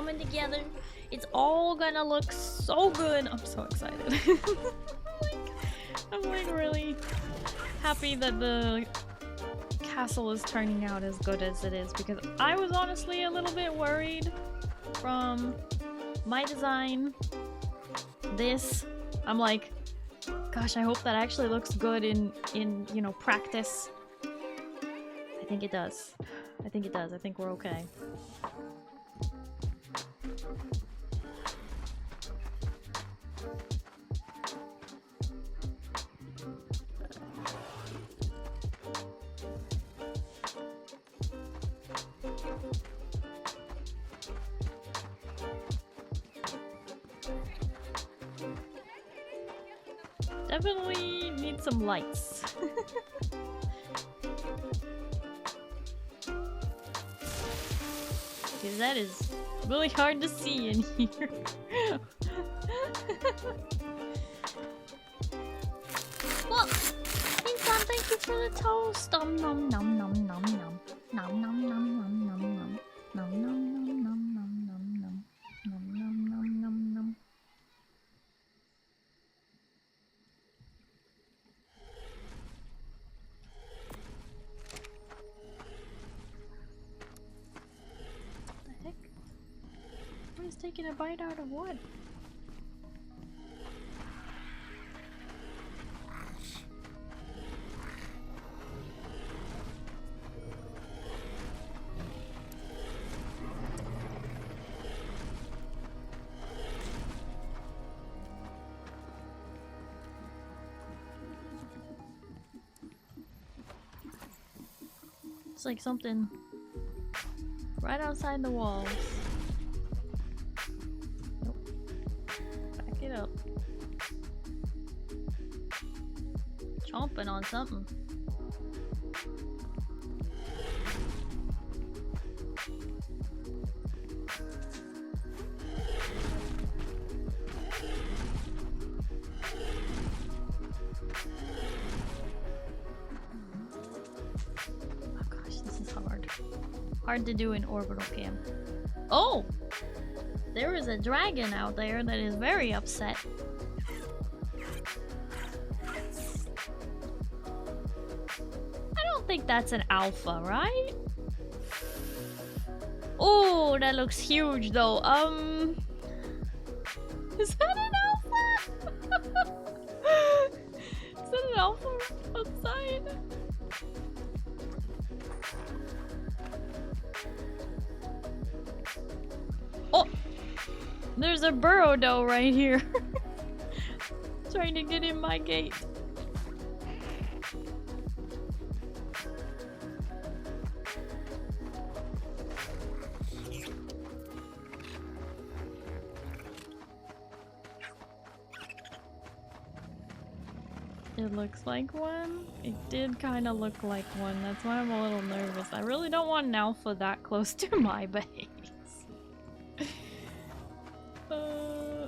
coming together. It's all gonna look so good. I'm so excited. I'm like really happy that the castle is turning out as good as it is, because I was honestly a little bit worried from my design. This, I'm like, gosh, I hope that actually looks good in you know, practice. I think it does. I think it does. I think we're okay. Definitely need some lights. Because that is really hard to see in here. Well, Insan, thank you for the toast. Nom nom nom nom nom nom. Nom nom nom nom nom nom. Nom nom nom nom nom nom nom. Nom nom nom nom nom. What is taking a bite out of what? It's like something right outside the walls. Back it up. Chomping on something. Hard to do in orbital cam. Oh! There is a dragon out there that is very upset. I don't think that's an alpha, right? Oh, that looks huge though. Is that an alpha? Is that an alpha outside? Oh! There's a burrow right here. Trying to get in my gate. It looks like one. It did kind of look like one. That's why I'm a little nervous. I really don't want an alpha that close to my base. Oh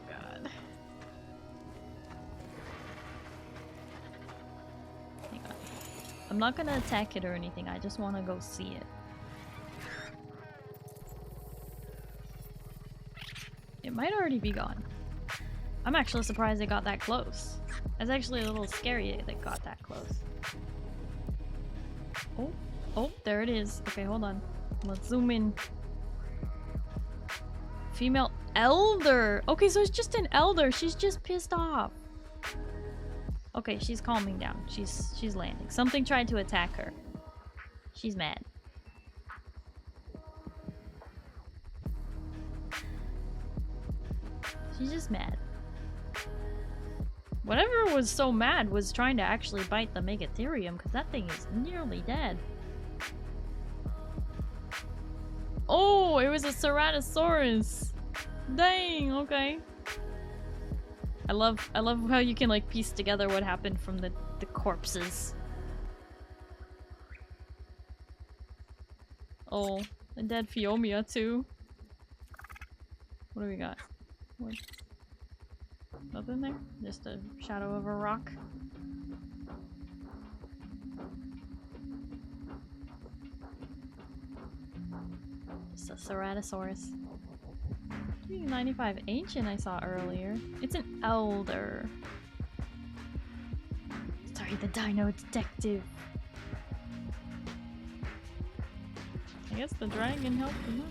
god. Hang on. I'm not gonna attack it or anything. I just want to go see it. It might already be gone. I'm actually surprised it got that close. It's actually a little scary that it got that close. Oh, oh, there it is. Okay, hold on. Let's zoom in. Female elder. Okay, so it's just an elder. She's just pissed off. Okay, she's calming down. She's landing. Something tried to attack her. She's mad. She's just mad. Whatever was so mad was trying to actually bite the Megatherium, because that thing is nearly dead. Oh, it was a Ceratosaurus. Dang, okay. I love how you can like piece together what happened from the corpses. Oh, a dead Phiomia too. What do we got? What? Nothing there? Just a shadow of a rock. It's a Ceratosaurus. 95 ancient I saw earlier. It's an elder. Sorry, the dino detective. I guess the dragon helped him out.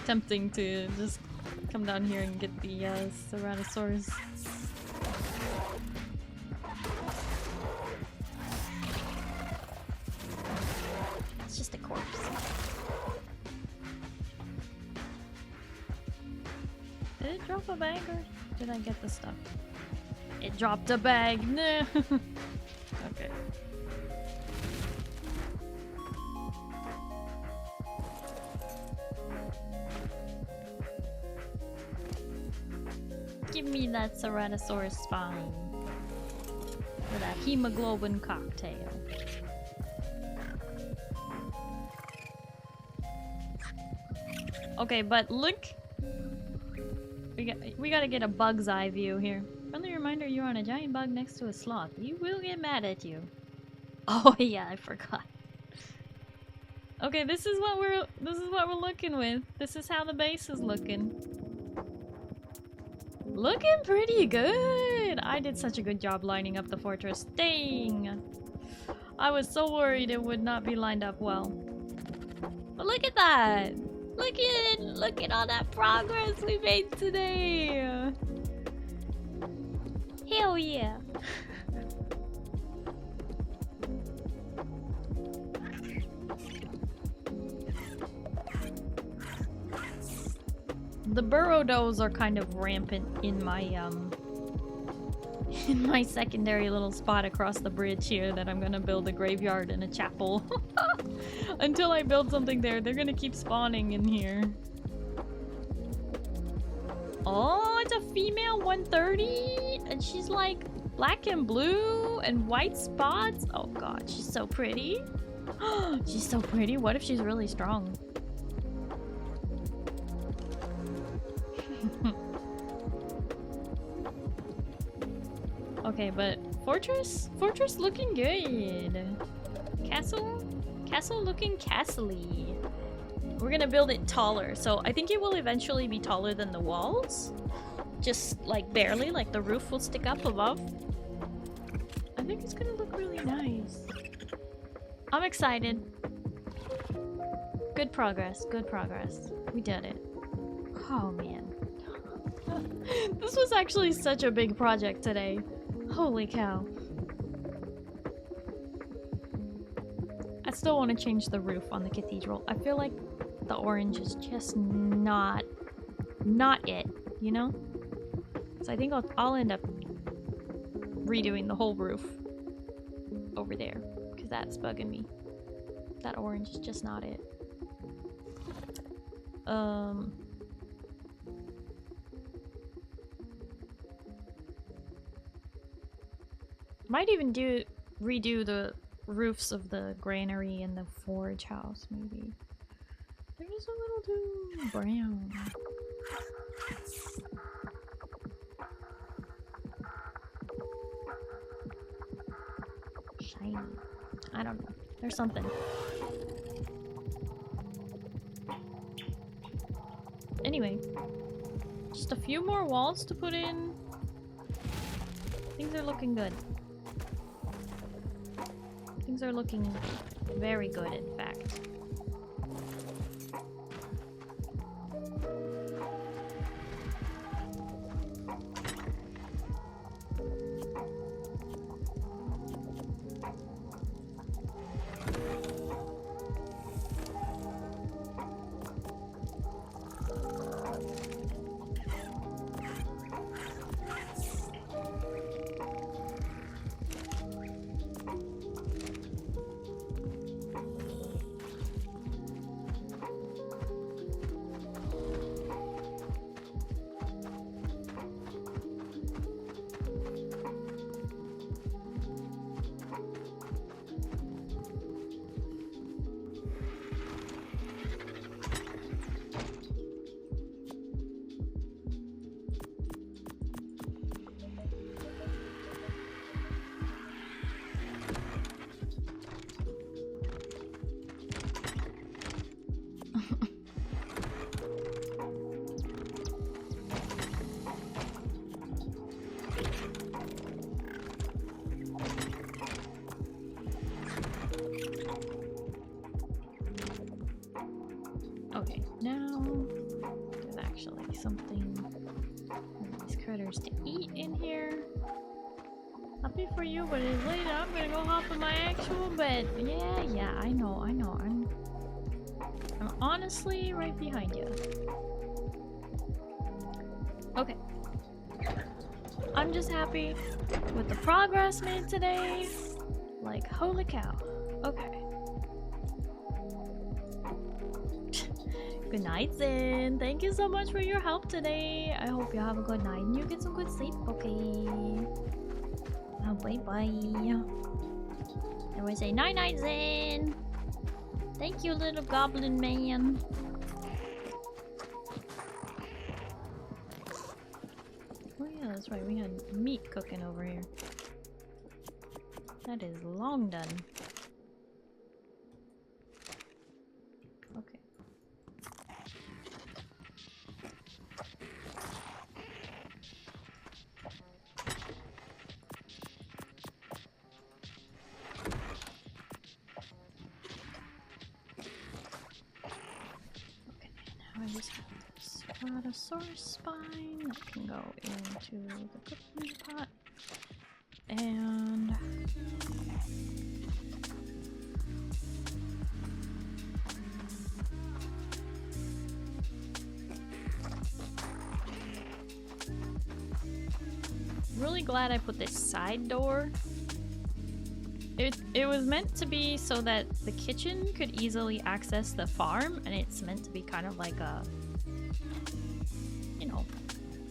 Tempting to just come down here and get the Ceratosaurus. It's just a corpse. Did it drop a bag or did I get the stuff? It dropped a bag. No. Okay. Give me that Ceratosaurus spine. For that hemoglobin cocktail. Okay, but look. We gotta get a bug's eye view here. Friendly reminder, you're on a giant bug next to a sloth. He will get mad at you. Oh yeah, I forgot. Okay, this is what we're looking with. This is how the base is looking. Looking pretty good! I did such a good job lining up the fortress. Dang! I was so worried it would not be lined up well. But look at that! Look at all that progress we made today! Hell yeah! The burrow-does are kind of rampant in my secondary little spot across the bridge here that I'm gonna build a graveyard and a chapel. Until I build something there, they're gonna keep spawning in here. Oh, it's a female 130 and she's like black and blue and white spots. Oh god, she's so pretty. She's so pretty. What if she's really strong? Okay, but fortress looking good. Castle looking castle-y. We're gonna build it taller, so I think it will eventually be taller than the walls. Just like barely, like the roof will stick up above. I think it's gonna look really nice. I'm excited. Good progress, good progress. We did it. Oh man. This was actually such a big project today. Holy cow. I still want to change the roof on the cathedral. I feel like the orange is just not it, you know? So I think I'll end up redoing the whole roof over there because that's bugging me. That orange is just not it. Might even redo the roofs of the granary and the forge house, maybe. They're just a little too brown. Shiny. I don't know. There's something. Anyway, just a few more walls to put in. Things are looking good. Things are looking very good, in fact. something for these critters to eat in here. Happy for you, but it's late. I'm gonna go hop in my actual bed. Yeah, I know. I'm honestly right behind you. Okay. I'm just happy with the progress made today. Like, holy cow. Okay. Good night, Zin. Thank you so much for your help today. I hope you have a good night and you get some good sleep, okay? Oh, bye-bye. I would say night-night, Zin. Thank you, little goblin man. Oh yeah, that's right. We had meat cooking over here. That is long done. Okay. Okay, now I just have this Brontosaurus spine that can go into the cooking pot. And really glad I put this side door. It was meant to be so that the kitchen could easily access the farm, and it's meant to be kind of like a, you know,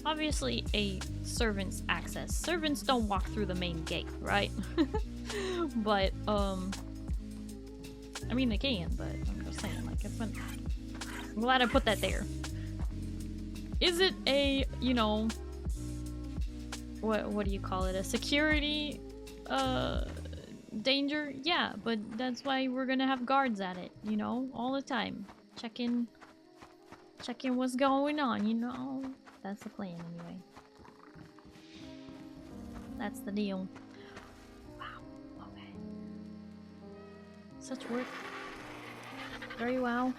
obviously a servant's access. Servants don't walk through the main gate, right? But I mean they can, but I'm just saying, like, I'm glad I put that there. Is it a, you know, what do you call it? A security danger? Yeah, but that's why we're gonna have guards at it, you know, all the time. Checking what's going on, you know. That's the plan anyway. That's the deal. Wow, okay. Such work. Very wow.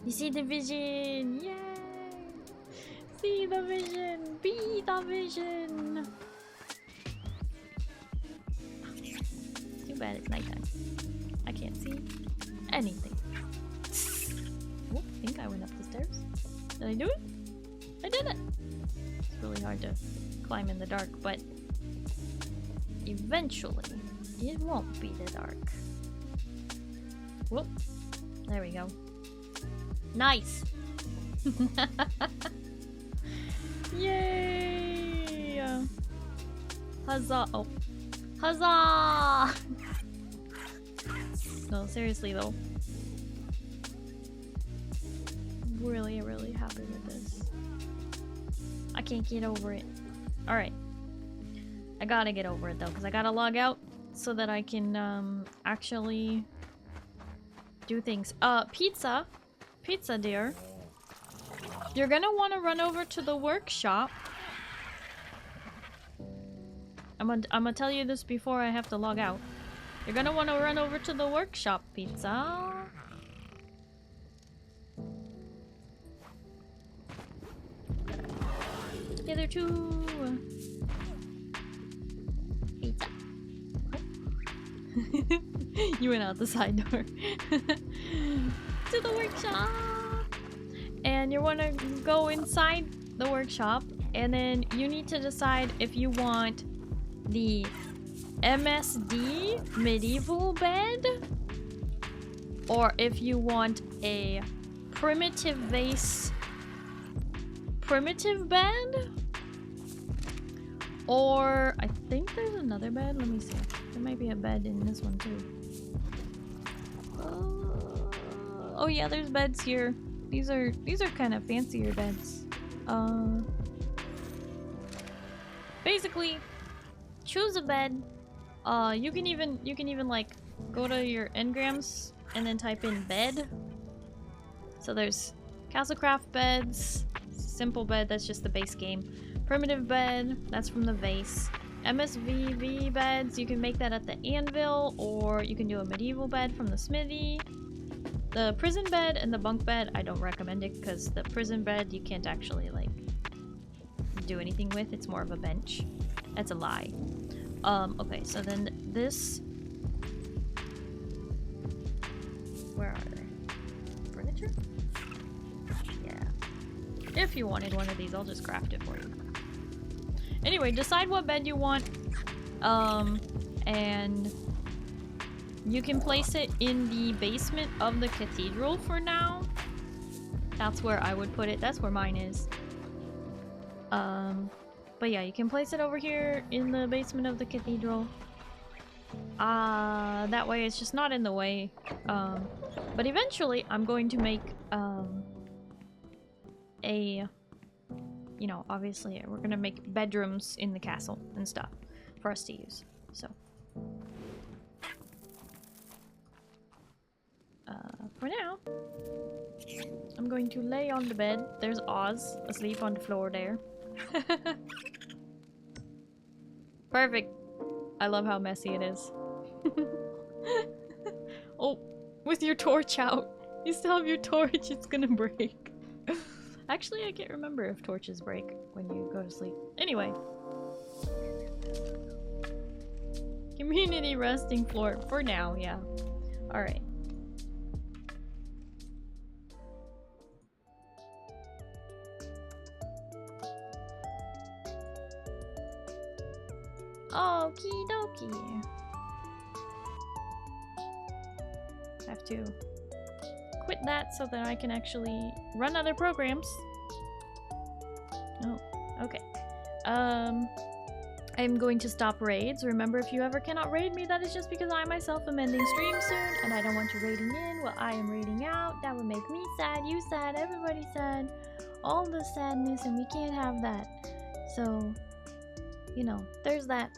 You see the vision! Yay! See the vision! Be the vision! Too bad it's nighttime. I can't see anything. Oh, I think I went up the stairs. Did I do it? I did it! It's really hard to climb in the dark, but eventually it won't be the dark. Whoop. There we go. Nice! Yay! Huzzah! Oh. Huzzah! No, seriously though. Really, really happy with this. I can't get over it. Alright. I gotta get over it though, because I gotta log out so that I can actually do things. Pizza, dear. You're gonna want to run over to the workshop. I'm gonna tell you this before I have to log out. You're gonna want to run over to the workshop, Pizza. Hither too. Pizza. You went out the side door. To the workshop. And you want to go inside the workshop, and then you need to decide if you want the MSD medieval bed or if you want a primitive base primitive bed, or I think there's another bed. Let me see. There might be a bed in this one too. Oh yeah, there's beds here. These are kind of fancier beds. Basically, choose a bed. You can even like go to your engrams and then type in bed. So there's Castlecraft beds, simple bed, that's just the base game. Primitive bed, that's from the base. MSVV beds, you can make that at the anvil, or you can do a medieval bed from the smithy. The prison bed and the bunk bed, I don't recommend it because the prison bed you can't actually like do anything with. It's more of a bench. That's a lie. Okay, so then this... Where are they? Furniture? Yeah. If you wanted one of these, I'll just craft it for you. Anyway, decide what bed you want. And you can place it in the basement of the cathedral for now. That's where I would put it. That's where mine is. But yeah, you can place it over here in the basement of the cathedral. That way it's just not in the way. But eventually I'm going to make, you know, obviously we're gonna make bedrooms in the castle and stuff for us to use, so. For now, I'm going to lay on the bed. There's Oz asleep on the floor there. Perfect. I love how messy it is. Oh, with your torch out. You still have your torch, it's gonna break. Actually, I can't remember if torches break when you go to sleep. Anyway. Community resting floor for now, yeah. Alright. Okie dokie. Have to quit that so that I can actually run other programs. Oh, okay. I'm going to stop raids. Remember, if you ever cannot raid me, that is just because I myself am ending stream soon, and I don't want you raiding in while I am raiding out. That would make me sad, you sad, everybody sad. All the sadness, and we can't have that. So, you know, there's that.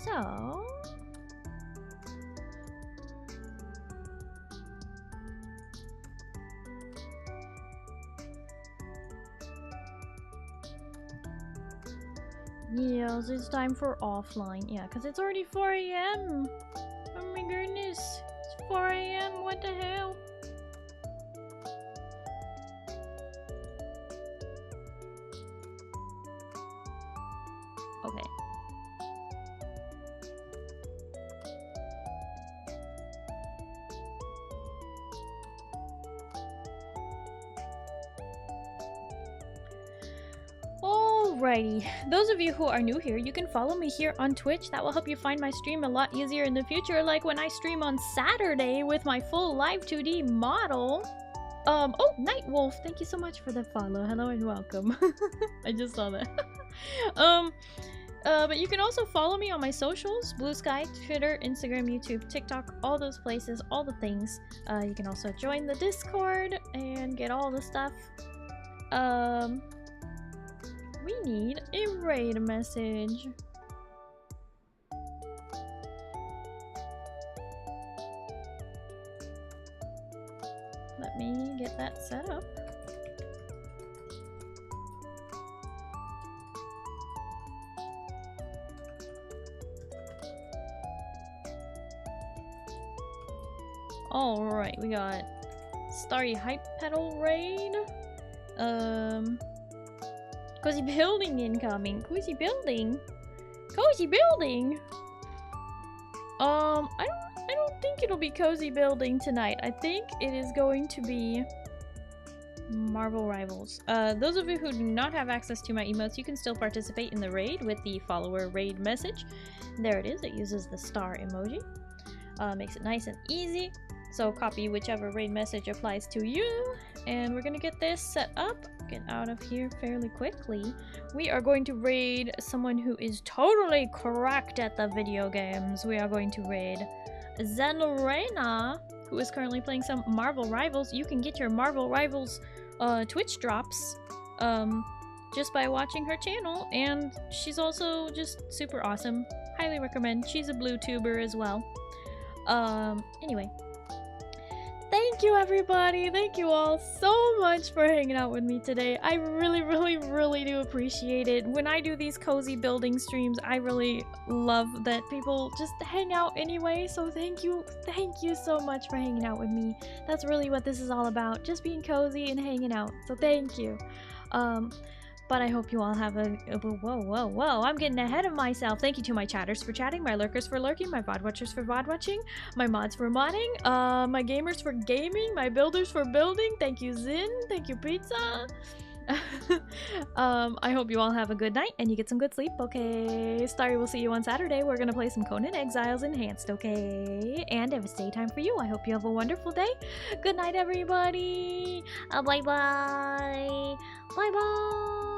So... Yes, it's time for offline. Yeah, because it's already 4 AM. Oh my goodness. It's 4 AM. What the hell? Okay. Alrighty, those of you who are new here, you can follow me here on Twitch. That will help you find my stream a lot easier in the future, like when I stream on Saturday with my full live 2D model. Oh, Nightwolf, thank you so much for the follow. Hello and welcome. I just saw that. But you can also follow me on my socials, Blue Sky, Twitter, Instagram, YouTube, TikTok, all those places, all the things. You can also join the Discord and get all the stuff. We need a raid message. Let me get that set up. Alright, we got Starry Hype Pedal raid. Cozy building incoming. Cozy building. Cozy building. I don't think it'll be cozy building tonight. I think it is going to be Marvel Rivals. Those of you who do not have access to my emotes, you can still participate in the raid with the follower raid message. There it is. It uses the star emoji. Makes it nice and easy. So copy whichever raid message applies to you. And we're gonna get this set up. Get out of here fairly quickly. We are going to raid someone who is totally correct at the video games. We are going to raid Zenlorena, who is currently playing some Marvel Rivals. You can get your Marvel Rivals Twitch drops just by watching her channel, and she's also just super awesome. Highly recommend. She's a blue tuber as well. Anyway. Thank thank you everybody. Thank you all so much for hanging out with me today. I really do appreciate it. When I do these cozy building streams, I really love that people just hang out anyway. So thank you so much for hanging out with me. That's really what this is all about, just being cozy and hanging out. So thank you. But I hope you all have a whoa, I'm getting ahead of myself. Thank you to my chatters for chatting, my lurkers for lurking, my VOD watchers for VOD watching, my mods for modding, my gamers for gaming, my builders for building. Thank you Zin, thank you Pizza. I hope you all have a good night and you get some good sleep, okay? Starry will see you on Saturday. We're gonna play some Conan Exiles Enhanced, okay? And if it's daytime for you, I hope you have a wonderful day. Good night everybody. Bye bye. Bye bye.